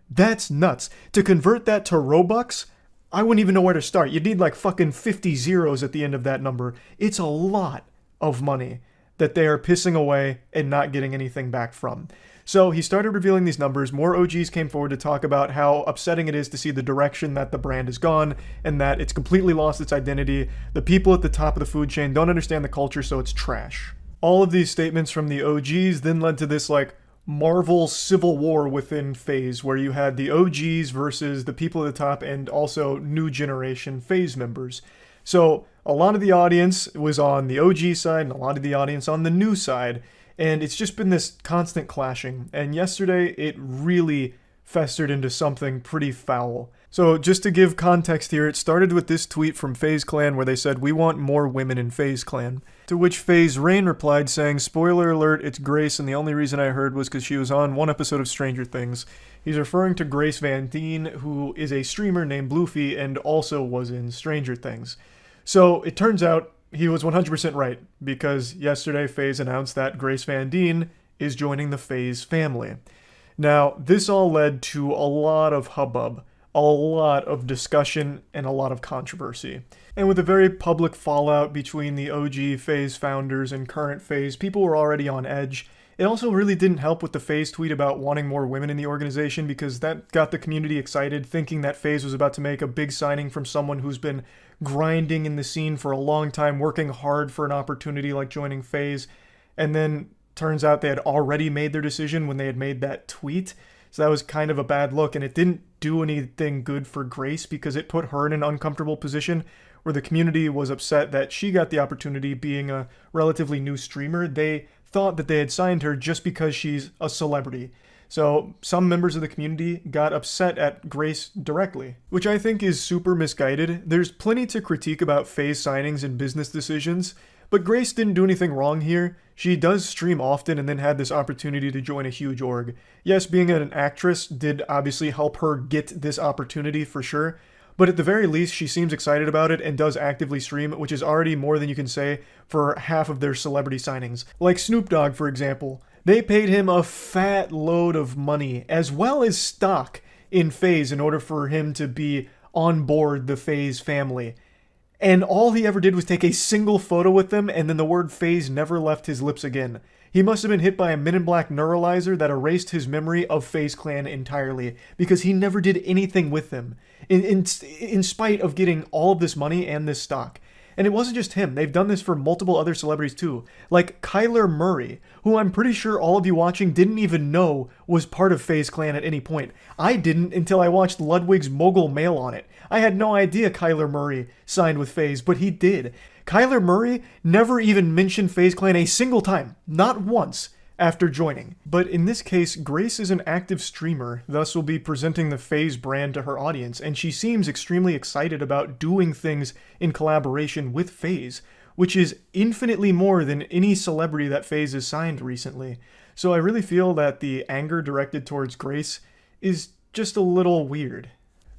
That's nuts. To convert that to Robux, I wouldn't even know where to start. You'd need like fucking 50 zeros at the end of that number. It's a lot of money that they are pissing away and not getting anything back from. So he started revealing these numbers. More OGs came forward to talk about how upsetting it is to see the direction that the brand has gone and that it's completely lost its identity. The people at the top of the food chain don't understand the culture, so it's trash. All of these statements from the OGs then led to this like Marvel civil war within FaZe, where you had the OGs versus the people at the top and also new generation FaZe members. So a lot of the audience was on the OG side and a lot of the audience on the new side, and it's just been this constant clashing. And yesterday it really festered into something pretty foul. So just to give context here, it started with this tweet from FaZe Clan where they said, "We want more women in FaZe Clan." To which FaZe Rain replied saying, "Spoiler alert, it's Grace, and the only reason I heard was because she was on one episode of Stranger Things." He's referring to Grace Van Dien, who is a streamer named Bluefy and also was in Stranger Things. So it turns out he was 100% right, because yesterday FaZe announced that Grace Van Dien is joining the FaZe family. Now, this all led to a lot of hubbub, a lot of discussion, and a lot of controversy. And with a very public fallout between the OG FaZe founders and current FaZe, people were already on edge. It also really didn't help with the FaZe tweet about wanting more women in the organization, because that got the community excited, thinking that FaZe was about to make a big signing from someone who's been grinding in the scene for a long time, working hard for an opportunity like joining FaZe. And then turns out they had already made their decision when they had made that tweet. So that was kind of a bad look, and it didn't do anything good for Grace because it put her in an uncomfortable position where the community was upset that she got the opportunity being a relatively new streamer. They thought that they had signed her just because she's a celebrity. So some members of the community got upset at Grace directly, which I think is super misguided. There's plenty to critique about FaZe signings and business decisions, but Grace didn't do anything wrong here. She does stream often and then had this opportunity to join a huge org. Yes, being an actress did obviously help her get this opportunity for sure, but at the very least she seems excited about it and does actively stream, which is already more than you can say for half of their celebrity signings. Like Snoop Dogg, for example. They paid him a fat load of money, as well as stock, in FaZe in order for him to be on board the FaZe family. And all he ever did was take a single photo with them, and then the word FaZe never left his lips again. He must have been hit by a Men in Black neuralizer that erased his memory of FaZe Clan entirely, because he never did anything with them, in spite of getting all of this money and this stock. And it wasn't just him. They've done this for multiple other celebrities too. Like Kyler Murray, who I'm pretty sure all of you watching didn't even know was part of FaZe Clan at any point. I didn't until I watched Ludwig's Mogul Mail on it. I had no idea Kyler Murray signed with FaZe, but he did. Kyler Murray never even mentioned FaZe Clan a single time. Not once. after joining. But in this case, Grace is an active streamer, thus will be presenting the FaZe brand to her audience, and she seems extremely excited about doing things in collaboration with FaZe, which is infinitely more than any celebrity that FaZe has signed recently. So I really feel that the anger directed towards Grace is just a little weird.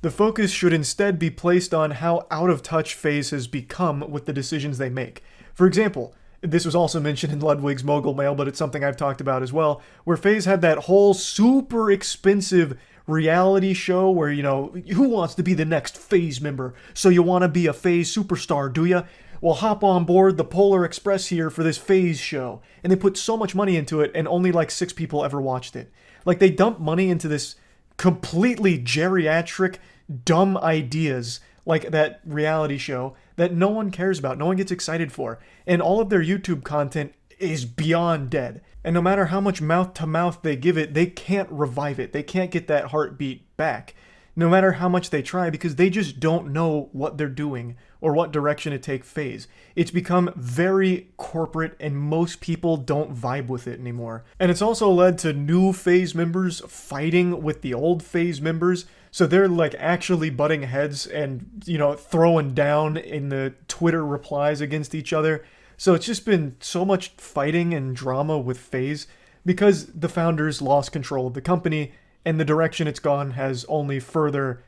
The focus should instead be placed on how out of touch FaZe has become with the decisions they make. For example, this was also mentioned in Ludwig's Mogul Mail, but it's something I've talked about as well, where FaZe had that whole super expensive reality show where, you know, who wants to be the next FaZe member? So you want to be a FaZe superstar, do ya? Well, hop on board the Polar Express here for this FaZe show. And they put so much money into it, and only like 6 people ever watched it. Like, they dumped money into this completely geriatric, dumb ideas like that reality show that no one cares about, no one gets excited for, and all of their YouTube content is beyond dead. And no matter how much mouth-to-mouth they give it, they can't revive it. They can't get that heartbeat back, no matter how much they try, because they just don't know what they're doing or what direction to take FaZe. It's become very corporate, and most people don't vibe with it anymore. And it's also led to new FaZe members fighting with the old FaZe members, so they're like actually butting heads and, you know, throwing down in the Twitter replies against each other. So it's just been so much fighting and drama with FaZe because the founders lost control of the company, and the direction it's gone has only further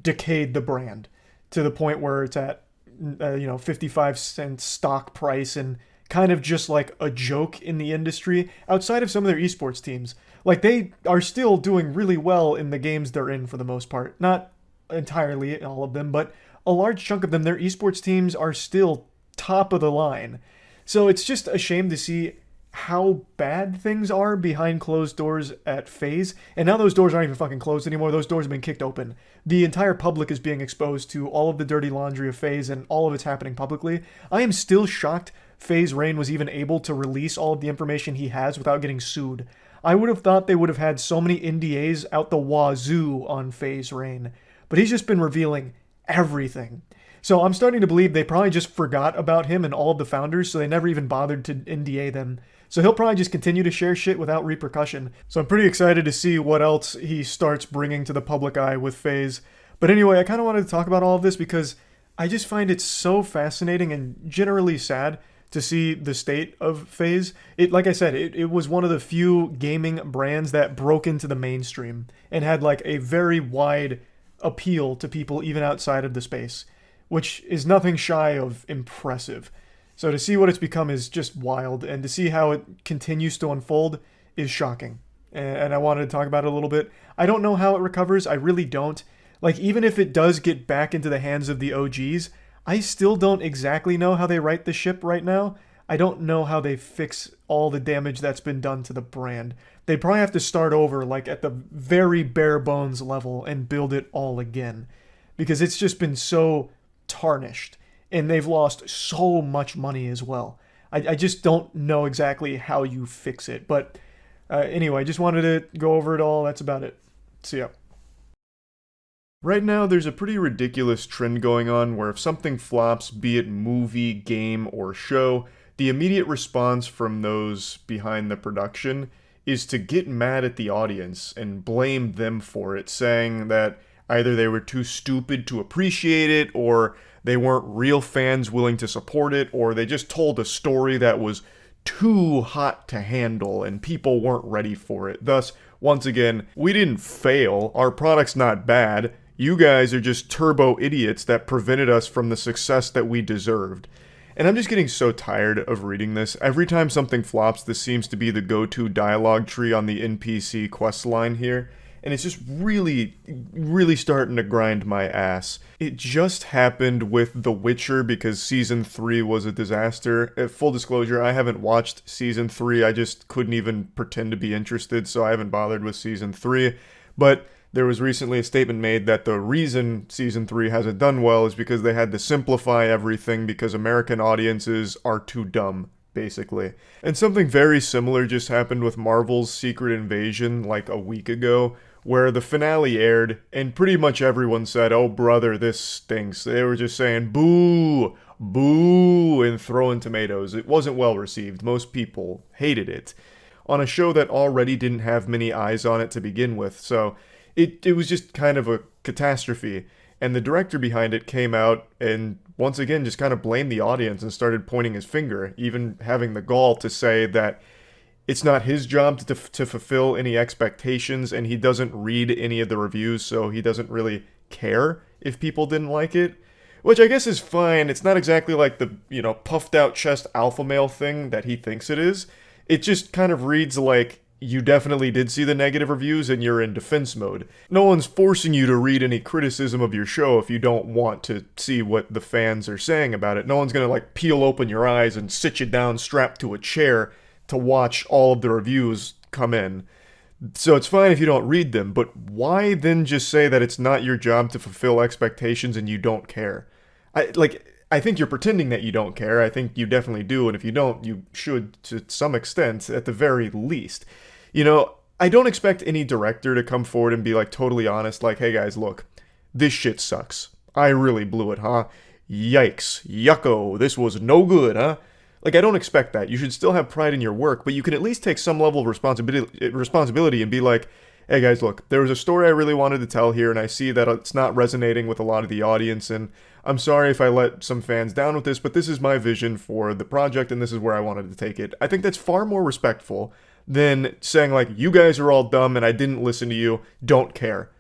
decayed the brand to the point where it's at, 55-cent stock price and kind of just like a joke in the industry outside of some of their esports teams. Like, they are still doing really well in the games they're in for the most part. Not entirely all of them, but a large chunk of them, their esports teams are still top of the line. So it's just a shame to see how bad things are behind closed doors at FaZe. And now those doors aren't even fucking closed anymore. Those doors have been kicked open. The entire public is being exposed to all of the dirty laundry of FaZe, and all of it's happening publicly. I am still shocked FaZe Rain was even able to release all of the information he has without getting sued. I would have thought they would have had so many NDAs out the wazoo on FaZe Rain, but he's just been revealing everything. So I'm starting to believe they probably just forgot about him and all of the founders, so they never even bothered to NDA them. So he'll probably just continue to share shit without repercussion. So I'm pretty excited to see what else he starts bringing to the public eye with FaZe. But anyway, I kind of wanted to talk about all of this because I just find it so fascinating and generally sad to see the state of FaZe. Like I said, it was one of the few gaming brands that broke into the mainstream and had like a very wide appeal to people even outside of the space, which is nothing shy of impressive. So to see what it's become is just wild, and to see how it continues to unfold is shocking. And I wanted to talk about it a little bit. I don't know how it recovers, I really don't. Like, even if it does get back into the hands of the OGs, I still don't exactly know how they right the ship right now. I don't know how they fix all the damage that's been done to the brand. They'd probably have to start over, like at the very bare bones level, and build it all again. Because it's just been so tarnished. And they've lost so much money as well. I just don't know exactly how you fix it. But anyway, I just wanted to go over it all. That's about it. See ya. Right now, there's a pretty ridiculous trend going on where if something flops, be it movie, game, or show, the immediate response from those behind the production is to get mad at the audience and blame them for it, saying that either they were too stupid to appreciate it, or they weren't real fans willing to support it, or they just told a story that was too hot to handle and people weren't ready for it. Thus, once again, we didn't fail. Our product's not bad. You guys are just turbo idiots that prevented us from the success that we deserved. And I'm just getting so tired of reading this. Every time something flops, this seems to be the go-to dialogue tree on the NPC quest line here. And it's just really, really starting to grind my ass. It just happened with The Witcher because Season 3 was a disaster. Full disclosure, I haven't watched Season 3. I just couldn't even pretend to be interested, so I haven't bothered with Season 3. But there was recently a statement made that the reason Season 3 hasn't done well is because they had to simplify everything because American audiences are too dumb, basically. And something very similar just happened with Marvel's Secret Invasion like a week ago, where the finale aired, and pretty much everyone said, "Oh brother, this stinks." They were just saying, "Boo! Boo!" and throwing tomatoes. It wasn't well received. Most people hated it. on a show that already didn't have many eyes on it to begin with. So it was just kind of a catastrophe. And the director behind it came out and once again just kind of blamed the audience and started pointing his finger, even having the gall to say that it's not his job to fulfill any expectations, and he doesn't read any of the reviews, so he doesn't really care if people didn't like it. Which I guess is fine. It's not exactly like the, puffed out chest alpha male thing that he thinks it is. It just kind of reads like you definitely did see the negative reviews and you're in defense mode. No one's forcing you to read any criticism of your show if you don't want to see what the fans are saying about it. No one's gonna peel open your eyes and sit you down strapped to a chair to watch all of the reviews come in. So it's fine if you don't read them, but why then just say that it's not your job to fulfill expectations and you don't care? I think you're pretending that you don't care. I think you definitely do, and if you don't, you should to some extent, at the very least. I don't expect any director to come forward and be totally honest, hey guys, look, this shit sucks. I really blew it, huh? Yikes. Yucko. This was no good, huh? I don't expect that. You should still have pride in your work, but you can at least take some level of responsibility and be like, hey guys, look, there was a story I really wanted to tell here, and I see that it's not resonating with a lot of the audience, and I'm sorry if I let some fans down with this, but this is my vision for the project, and this is where I wanted to take it. I think that's far more respectful than saying, you guys are all dumb and I didn't listen to you, don't care.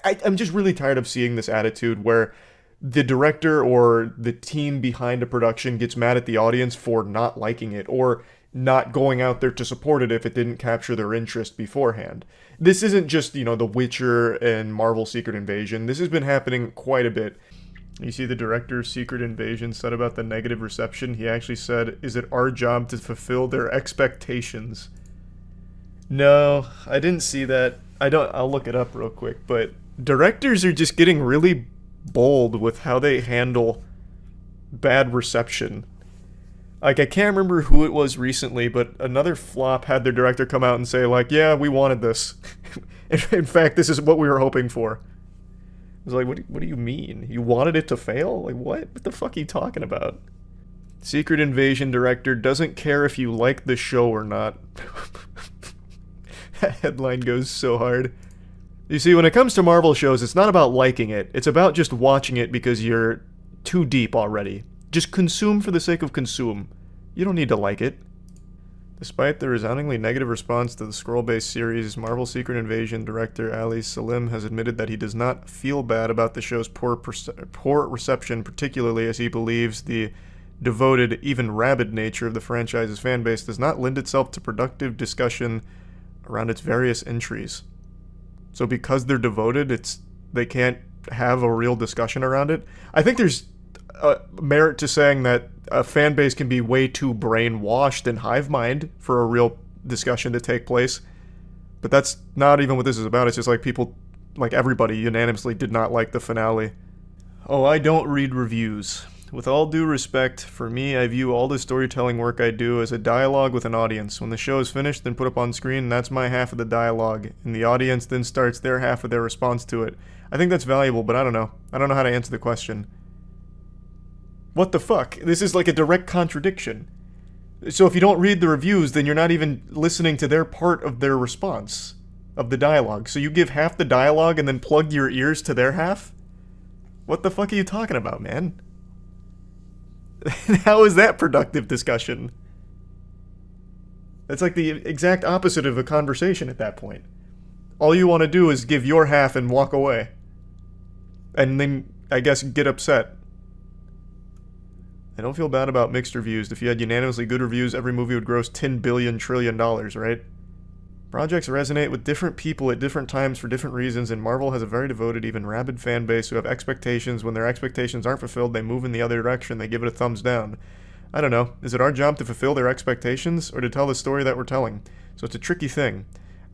I'm just really tired of seeing this attitude where the director or the team behind a production gets mad at the audience for not liking it, or not going out there to support it if it didn't capture their interest beforehand. This isn't just, The Witcher and Marvel Secret Invasion. This has been happening quite a bit. You see the director's Secret Invasion said about the negative reception. He actually said, is it our job to fulfill their expectations? No, I didn't see that. I'll look it up real quick, but directors are just getting really bold with how they handle bad reception. I can't remember who it was recently, but another flop had their director come out and say, yeah, we wanted this. In fact, this is what we were hoping for. I was what do you mean? You wanted it to fail? What? What the fuck are you talking about? Secret Invasion director doesn't care if you like the show or not. That headline goes so hard. You see, when it comes to Marvel shows, it's not about liking it. It's about just watching it because you're too deep already. Just consume for the sake of consume. You don't need to like it. Despite the resoundingly negative response to the scroll-based series, Marvel Secret Invasion director Ali Salim has admitted that he does not feel bad about the show's poor reception, particularly as he believes the devoted, even rabid nature of the franchise's fanbase does not lend itself to productive discussion around its various entries. So because they're devoted, they can't have a real discussion around it? I think there's merit to saying that a fan base can be way too brainwashed and hive mind for a real discussion to take place. But that's not even what this is about. It's just people, everybody unanimously did not like the finale. Oh, I don't read reviews. With all due respect, for me, I view all the storytelling work I do as a dialogue with an audience. When the show is finished and put up on screen, that's my half of the dialogue, and the audience then starts their half of their response to it. I think that's valuable, but I don't know. I don't know how to answer the question. What the fuck? This is a direct contradiction. So if you don't read the reviews, then you're not even listening to their part of their response of the dialogue. So you give half the dialogue and then plug your ears to their half? What the fuck are you talking about, man? How is that productive discussion? That's the exact opposite of a conversation at that point. All you want to do is give your half and walk away. And then, I guess, get upset. I don't feel bad about mixed reviews. If you had unanimously good reviews, every movie would gross $10 billion trillion, right? Projects resonate with different people at different times for different reasons, and Marvel has a very devoted, even rabid fan base who have expectations. When their expectations aren't fulfilled, they move in the other direction. They give it a thumbs down. I don't know. Is it our job to fulfill their expectations, or to tell the story that we're telling? So it's a tricky thing.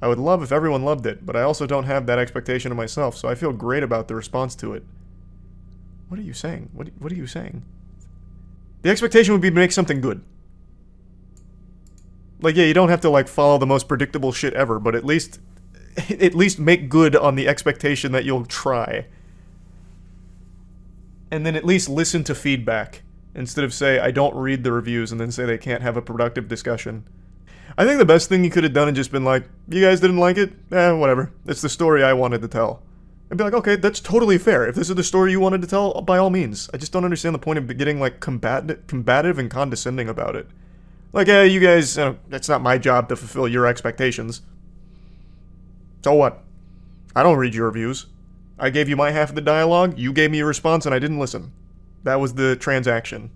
I would love if everyone loved it, but I also don't have that expectation of myself, so I feel great about the response to it. What are you saying? What are you saying? The expectation would be to make something good. Yeah, you don't have to, follow the most predictable shit ever, but at least make good on the expectation that you'll try. And then at least listen to feedback, instead of say, I don't read the reviews, and then say they can't have a productive discussion. I think the best thing he could have done is just been like, you guys didn't like it? Whatever. It's the story I wanted to tell. I'd be like, okay, that's totally fair. If this is the story you wanted to tell, by all means. I just don't understand the point of getting, like, combative and condescending about it. Like, yeah, you guys, it's not my job to fulfill your expectations. So what? I don't read your reviews. I gave you my half of the dialogue, you gave me a response, and I didn't listen. That was the transaction.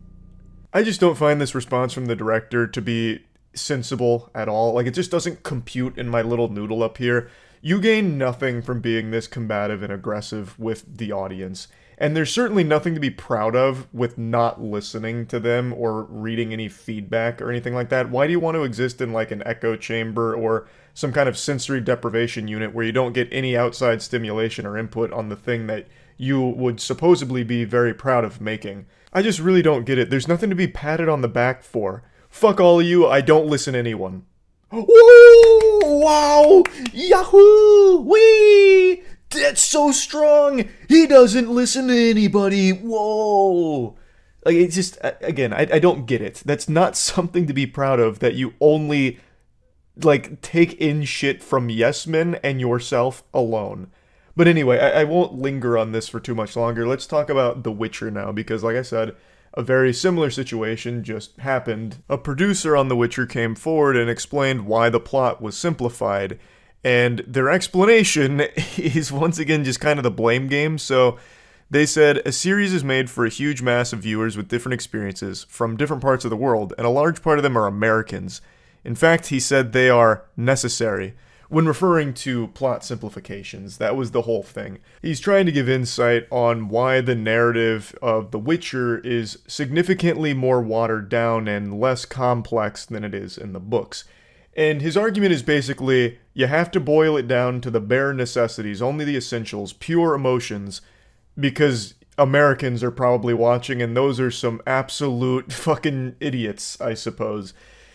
I just don't find this response from the director to be sensible at all. Like, it just doesn't compute in my little noodle up here. You gain nothing from being this combative and aggressive with the audience. And there's certainly nothing to be proud of with not listening to them or reading any feedback or anything like that. Why do you want to exist in like an echo chamber or some kind of sensory deprivation unit where you don't get any outside stimulation or input on the thing that you would supposedly be very proud of making? I just really don't get it. There's nothing to be patted on the back for. Fuck all of you, I don't listen to anyone. Woo! Wow! Yahoo! Wee! That's so strong! He doesn't listen to anybody! Whoa! Like, it's just, again, I don't get it. That's not something to be proud of, that you only, like, take in shit from yes men and yourself alone. But anyway, I won't linger on this for too much longer. Let's talk about The Witcher now, because like I said, a very similar situation just happened. A producer on The Witcher came forward and explained why the plot was simplified, and their explanation is once again just kind of the blame game. So they said, a series is made for a huge mass of viewers with different experiences from different parts of the world, and a large part of them are Americans. In fact, he said they are necessary. When referring to plot simplifications, that was the whole thing. He's trying to give insight on why the narrative of The Witcher is significantly more watered down and less complex than it is in the books. And his argument is basically, you have to boil it down to the bare necessities, only the essentials, pure emotions, because Americans are probably watching, and those are some absolute fucking idiots, I suppose.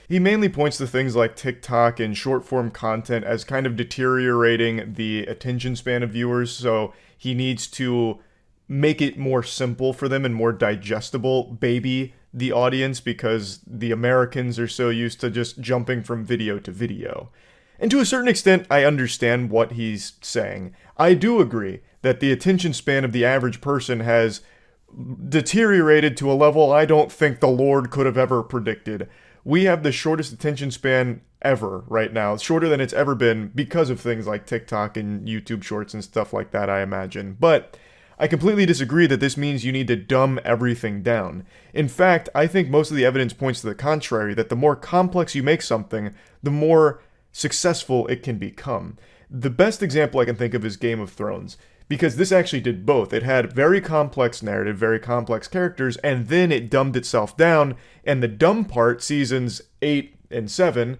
He mainly points to things like TikTok and short-form content as kind of deteriorating the attention span of viewers, so he needs to make it more simple for them and more digestible, baby the audience, because the Americans are so used to just jumping from video to video. And to a certain extent, I understand what he's saying. I do agree that the attention span of the average person has deteriorated to a level I don't think the Lord could have ever predicted. We have the shortest attention span ever right now, shorter than it's ever been because of things like TikTok and YouTube Shorts and stuff like that, I imagine. But I completely disagree that this means you need to dumb everything down. In fact, I think most of the evidence points to the contrary, that the more complex you make something, the more successful it can become. The best example I can think of is Game of Thrones, because this actually did both. It had very complex narrative, very complex characters, and then it dumbed itself down, and the dumb part, seasons 8 and 7,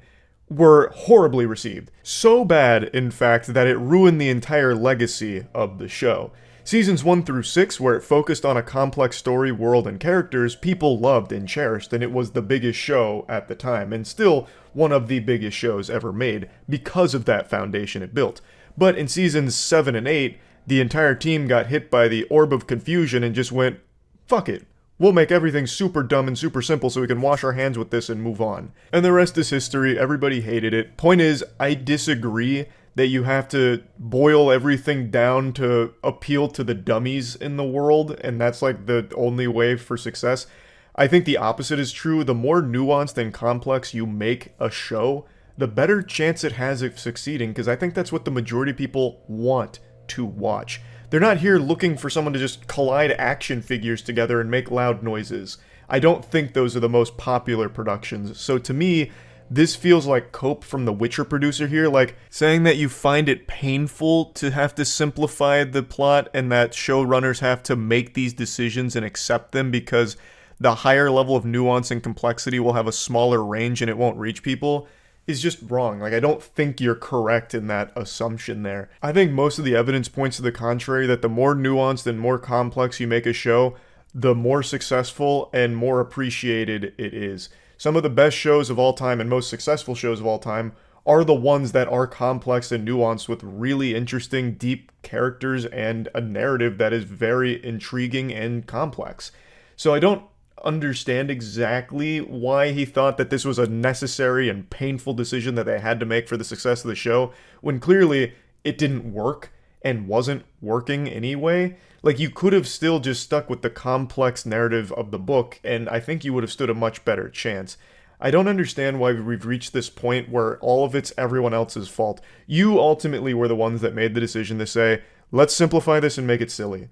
were horribly received. So bad, in fact, that it ruined the entire legacy of the show. Seasons 1 through 6, where it focused on a complex story, world, and characters, people loved and cherished, and it was the biggest show at the time, and still one of the biggest shows ever made, because of that foundation it built. But in seasons 7 and 8, the entire team got hit by the orb of confusion and just went, fuck it. We'll make everything super dumb and super simple so we can wash our hands with this and move on. And the rest is history. Everybody hated it. Point is, I disagree that you have to boil everything down to appeal to the dummies in the world, and that's like the only way for success. I think the opposite is true. The more nuanced and complex you make a show, the better chance it has of succeeding, because I think that's what the majority of people want to watch. They're not here looking for someone to just collide action figures together and make loud noises. I don't think those are the most popular productions. So to me, this feels like cope from the Witcher producer here, like saying that you find it painful to have to simplify the plot and that showrunners have to make these decisions and accept them because the higher level of nuance and complexity will have a smaller range and it won't reach people, is just wrong. Like, I don't think you're correct in that assumption there. I think most of the evidence points to the contrary, that the more nuanced and more complex you make a show, the more successful and more appreciated it is. Some of the best shows of all time and most successful shows of all time are the ones that are complex and nuanced with really interesting, deep characters and a narrative that is very intriguing and complex. So I don't understand exactly why he thought that this was a necessary and painful decision that they had to make for the success of the show, when clearly it didn't work and wasn't working anyway. Like, you could have still just stuck with the complex narrative of the book, and I think you would have stood a much better chance. I don't understand why we've reached this point where all of it's everyone else's fault. You ultimately were the ones that made the decision to say, let's simplify this and make it silly.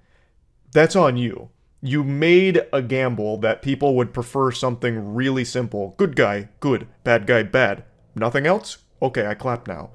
That's on you. You made a gamble that people would prefer something really simple. Good guy, good. Bad guy, bad. Nothing else? Okay, I clap now.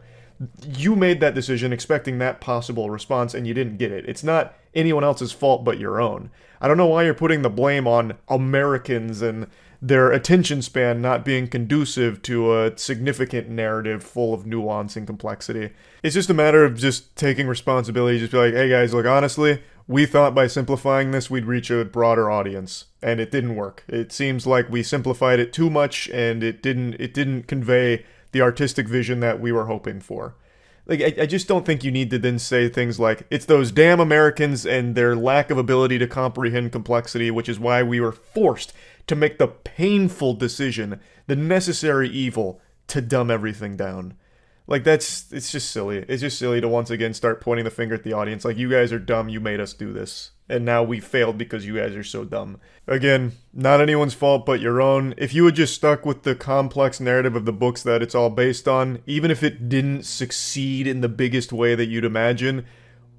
You made that decision expecting that possible response, and you didn't get it. It's not anyone else's fault but your own. I don't know why you're putting the blame on Americans and their attention span not being conducive to a significant narrative full of nuance and complexity. It's just a matter of just taking responsibility, just be like, hey guys, look, honestly, we thought by simplifying this we'd reach a broader audience, and it didn't work. It seems like we simplified it too much, and it didn't convey the artistic vision that we were hoping for. Like, I just don't think you need to then say things like, it's those damn Americans and their lack of ability to comprehend complexity, which is why we were forced to make the painful decision, the necessary evil, to dumb everything down. Like, it's just silly. It's just silly to once again start pointing the finger at the audience, like, you guys are dumb, you made us do this. And now we failed because you guys are so dumb. Again, not anyone's fault but your own. If you had just stuck with the complex narrative of the books that it's all based on, even if it didn't succeed in the biggest way that you'd imagine,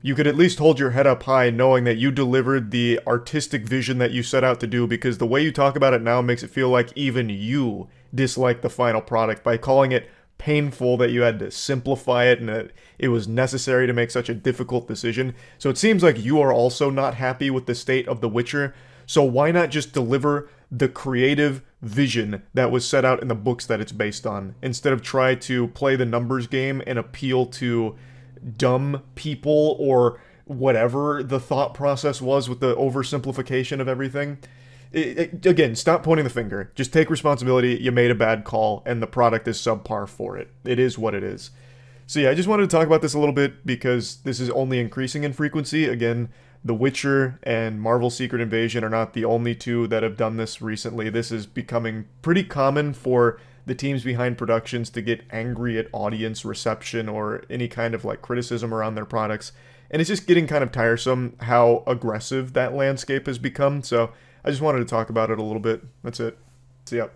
you could at least hold your head up high knowing that you delivered the artistic vision that you set out to do, because the way you talk about it now makes it feel like even you dislike the final product by calling it painful that you had to simplify it and that it was necessary to make such a difficult decision. So it seems like you are also not happy with the state of The Witcher. So why not just deliver the creative vision that was set out in the books that it's based on, instead of try to play the numbers game and appeal to dumb people or whatever the thought process was with the oversimplification of everything. Again, stop pointing the finger. Just take responsibility. You made a bad call, and the product is subpar for it. It is what it is. So yeah, I just wanted to talk about this a little bit because this is only increasing in frequency. Again, The Witcher and Marvel Secret Invasion are not the only two that have done this recently. This is becoming pretty common for the teams behind productions to get angry at audience reception or any kind of like criticism around their products. And it's just getting kind of tiresome how aggressive that landscape has become. So I just wanted to talk about it a little bit. That's it. See ya.